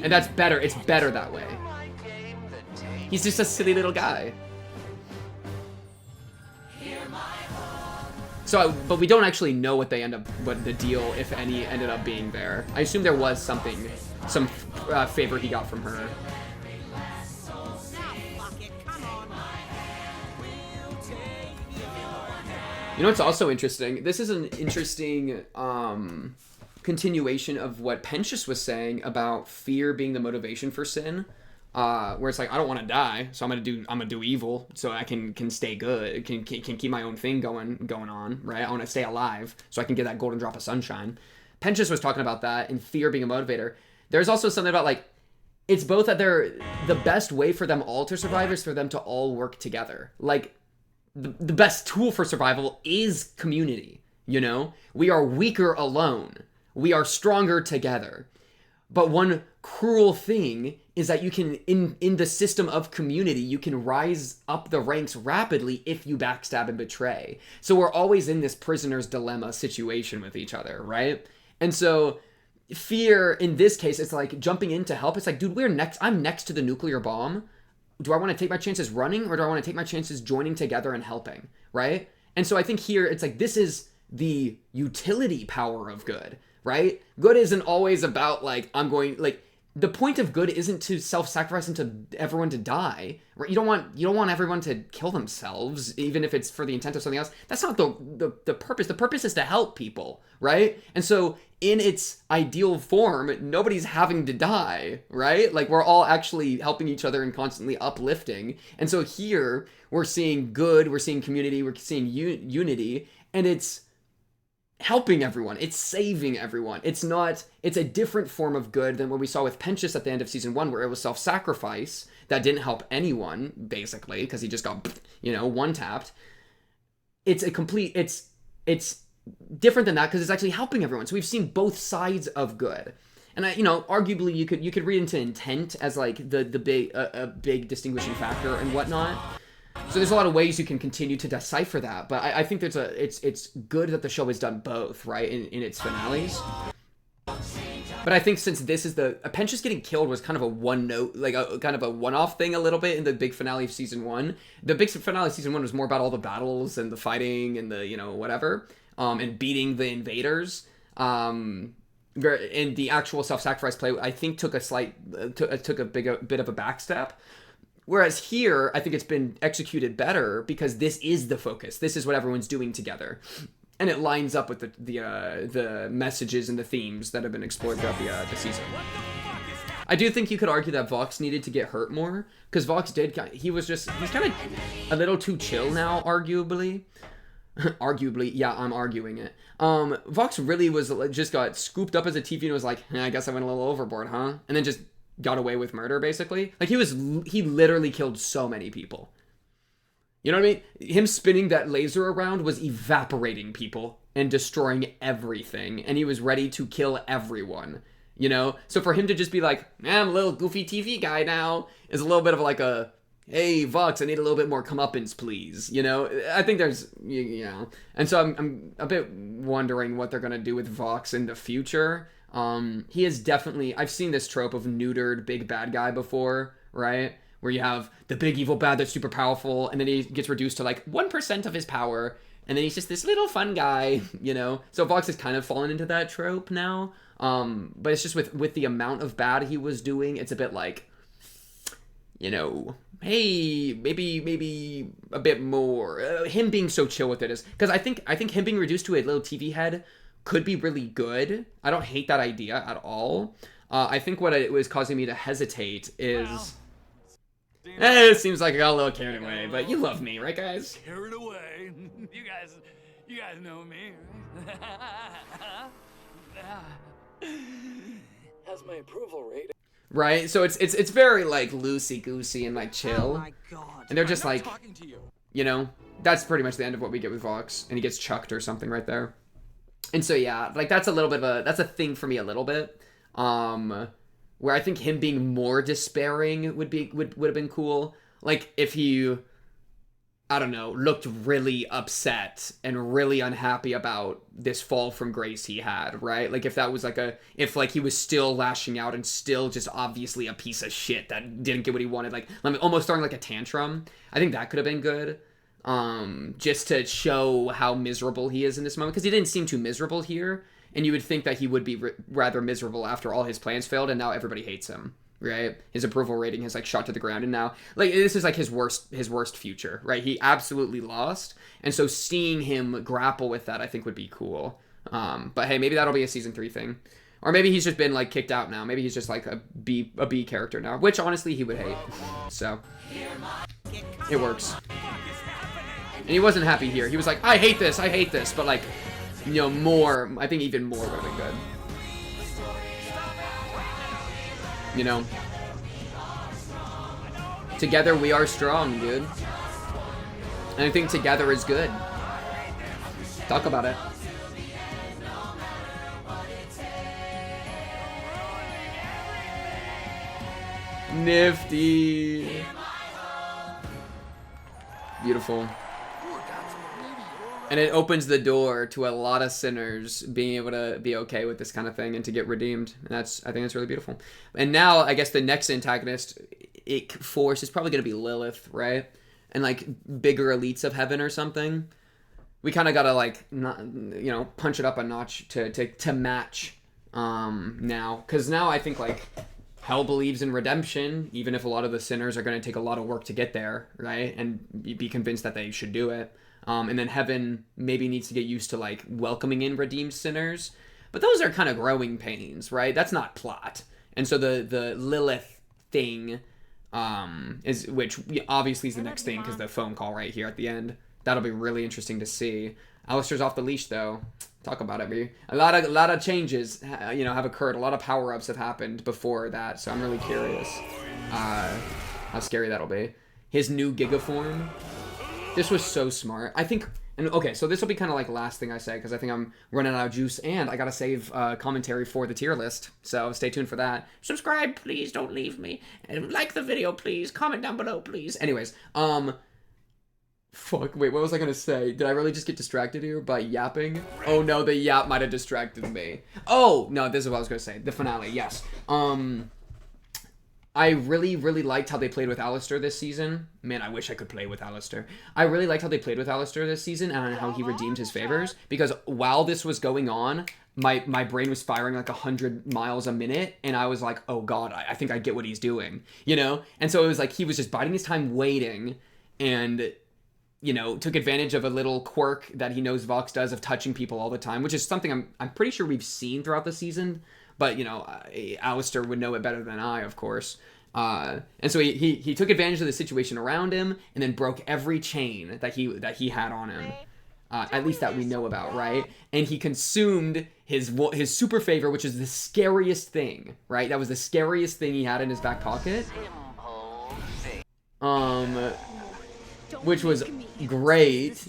A: And that's better. It's better that way. He's just a silly little guy. So, but we don't actually know what the deal, if any, ended up being there. I assume there was some favor he got from her. You know what's also interesting? This is an interesting continuation of what Penchus was saying about fear being the motivation for sin. Where it's like, I don't want to die, so I'm gonna do evil so I can stay good, can keep my own thing going on, right? I want to stay alive so I can get that golden drop of sunshine. Penchus was talking about that and fear being a motivator. There's also something about like, it's both that the best way for them all to survive is for them to all work together. Like, the best tool for survival is community, you know? We are weaker alone. We are stronger together. But one cruel thing is that you can, in the system of community, you can rise up the ranks rapidly if you backstab and betray. So we're always in this prisoner's dilemma situation with each other, right? And so fear, in this case, it's like jumping in to help. It's like, dude, I'm next to the nuclear bomb. Do I want to take my chances running, or do I want to take my chances joining together and helping, right? And so I think here, it's like, this is the utility power of good, right? Good isn't always about, like, the point of good isn't to self-sacrifice and to everyone to die, right? You don't want everyone to kill themselves, even if it's for the intent of something else. That's not the purpose. The purpose is to help people, right? And so in its ideal form, nobody's having to die, right? Like, we're all actually helping each other and constantly uplifting. And so here, we're seeing good, we're seeing community, we're seeing unity, and it's helping everyone. It's saving everyone. It's a different form of good than what we saw with Penchus at the end of season 1, where it was self-sacrifice that didn't help anyone, basically, because he just got, one-tapped. It's different than that because it's actually helping everyone. So we've seen both sides of good. And arguably you could read into intent as like the big distinguishing factor and whatnot. So there's a lot of ways you can continue to decipher that, but I think it's good that the show has done both, right, in its finales. But I think since this is Penchus getting killed was kind of a one-note, like a kind of a one-off thing a little bit in the big finale of season 1. The big finale of season 1 was more about all the battles and the fighting and the, whatever, and beating the invaders. in the actual self-sacrifice play, I think took a bit of a backstep. Whereas here, I think it's been executed better because this is the focus. This is what everyone's doing together, and it lines up with the messages and the themes that have been explored throughout the season. I do think you could argue that Vox needed to get hurt more, because Vox he's kind of a little too chill now, arguably. Arguably, yeah, I'm arguing it. Vox really just got scooped up as a TV and was like, I guess I went a little overboard, huh? And then just got away with murder, basically. Like, he literally killed so many people. You know what I mean? Him spinning that laser around was evaporating people and destroying everything, and he was ready to kill everyone. You know? So for him to just be like, I'm a little goofy TV guy now, is a little bit of like a, hey, Vox, I need a little bit more comeuppance, please. You know? I think there's, you know. And so I'm a bit wondering what they're going to do with Vox in the future. He is definitely, I've seen this trope of neutered big bad guy before, right? Where you have the big evil bad that's super powerful, and then he gets reduced to like 1% of his power, and then he's just this little fun guy, you know? So Vox has kind of fallen into that trope now. But it's just with the amount of bad he was doing, it's a bit like, you know, hey, maybe a bit more. Him being so chill with it is, because I think him being reduced to a little TV head could be really good. I don't hate that idea at all. I think what it was causing me to hesitate is, it seems like I got a little carried away, but you love me, right, guys?
E: Carried away. You guys know me, right?
B: How's my approval rate?
A: Right? So it's very like loosey-goosey and like chill.
N: Oh my God.
A: And they're just like, you know, that's pretty much the end of what we get with Vox, and he gets chucked or something right there. And so yeah, like that's a little bit of that's a thing for me a little bit. Where I think him being more despairing would have been cool. Like if he, I don't know, looked really upset and really unhappy about this fall from grace he had, right? Like if that was if he was still lashing out and still just obviously a piece of shit that didn't get what he wanted, like almost throwing like a tantrum. I think that could have been good. Just to show how miserable he is in this moment, because he didn't seem too miserable here, and you would think that he would be rather miserable after all his plans failed, and now everybody hates him, right? His approval rating has like shot to the ground, and now like this is like his worst future, right? He absolutely lost, and so seeing him grapple with that, I think would be cool. But hey, maybe that'll be a season 3 thing, or maybe he's just been like kicked out now. Maybe he's just like a B character now, which honestly he would hate. So it works. And he wasn't happy here. He was like, I hate this, but like, you know, more, I think even more would have been good. You know? Together we are strong, dude. And I think together is good. Talk about it. Nifty. Beautiful. And it opens the door to a lot of sinners being able to be okay with this kind of thing and to get redeemed. And I think that's really beautiful. And now, I guess the next antagonist, force, is probably going to be Lilith, right? And like bigger elites of heaven or something. We kind of got to like, not, you know, punch it up a notch to match now. Because now I think like hell believes in redemption, even if a lot of the sinners are going to take a lot of work to get there, right? And be convinced that they should do it. And then heaven maybe needs to get used to like welcoming in redeemed sinners, but those are kind of growing pains, right? That's not plot. And so the Lilith thing which obviously is the next thing, because the phone call right here at the end, that'll be really interesting to see. Alastor's off the leash though. Talk about it, B. A lot of changes, you know, have occurred. A lot of power-ups have happened before that, so I'm really curious how scary that'll be. His new Gigaform. This was so smart. I think, and okay, so this will be kind of like last thing I say, because I think I'm running out of juice, and I gotta save commentary for the tier list, so stay tuned for that. Subscribe, please, don't leave me. And like the video, please. Comment down below, please. Anyways, fuck, wait, what was I gonna say? Did I really just get distracted here by yapping? Oh no, the yap might have distracted me. Oh, no, this is what I was gonna say. The finale, yes. I really liked how they played with Alastor this season. Man, I wish I could play with Alastor. I really liked how they played with Alastor this season and how he redeemed his favors. Because while this was going on, my brain was firing like 100 miles a minute, and I was like, oh god, I think I get what he's doing, you know? And so it was like he was just biding his time waiting, and, you know, took advantage of a little quirk that he knows Vox does of touching people all the time, which is something I'm pretty sure we've seen throughout the season, but, you know, Alastor would know it better than I, of course. And so he took advantage of the situation around him, and then broke every chain that he had on him. At least that we know about, right? And he consumed his super favor, which is the scariest thing, right? That was the scariest thing he had in his back pocket. Which was great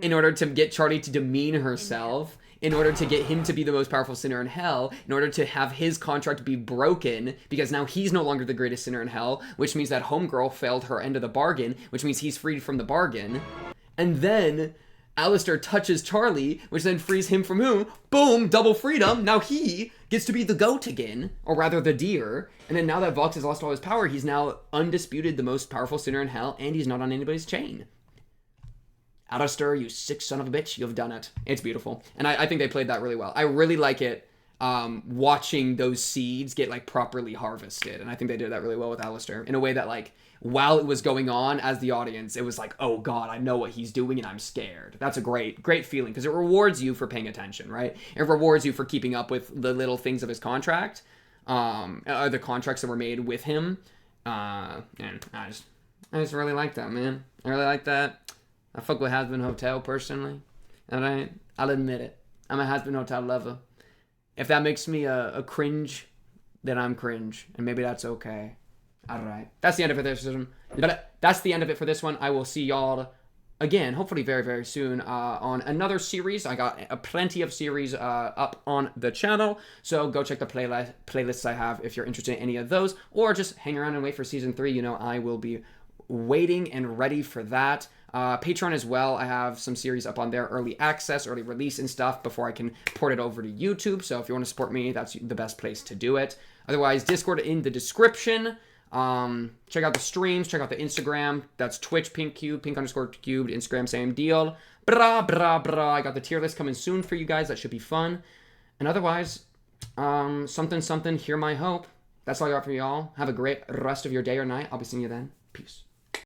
A: in order to get Charlie to demean herself, in order to get him to be the most powerful sinner in hell, in order to have his contract be broken, because now he's no longer the greatest sinner in hell, which means that homegirl failed her end of the bargain, which means he's freed from the bargain. And then Alastor touches Charlie, which then frees him from whom? Boom, double freedom. Now he gets to be the goat again, or rather the deer. And then now that Vox has lost all his power, he's now undisputed the most powerful sinner in hell, and he's not on anybody's chain. Alastor, you sick son of a bitch, you've done it. It's beautiful. And I think they played that really well. I really like it watching those seeds get like properly harvested. And I think they did that really well with Alastor in a way that like, while it was going on as the audience, it was like, oh god, I know what he's doing and I'm scared. That's a great feeling, because it rewards you for paying attention, right? It rewards you for keeping up with the little things of his contract, the contracts that were made with him. And I just really like that, man. I really like that. I fuck with Hazbin Hotel personally. Alright? I'll admit it. I'm a Hazbin Hotel lover. If that makes me a cringe, then I'm cringe. And maybe that's okay. Alright. That's the end of it for this one. That's the end of it for this one. I will see y'all again, hopefully very, very soon, on another series. I got plenty of series up on the channel, so go check the playlists I have if you're interested in any of those, or just hang around and wait for season 3. You know, I will be waiting and ready for that. Patreon as well. I have some series up on there, early access, early release and stuff before I can port it over to YouTube. So if you want to support me, that's the best place to do it. Otherwise, Discord in the description. Check out the streams, check out the Instagram. That's Twitch, pink_cubed, Instagram, same deal. Bra, bra, bra. I got the tier list coming soon for you guys. That should be fun. And otherwise, something, hear my hope. That's all I got for y'all. Have a great rest of your day or night. I'll be seeing you then. Peace.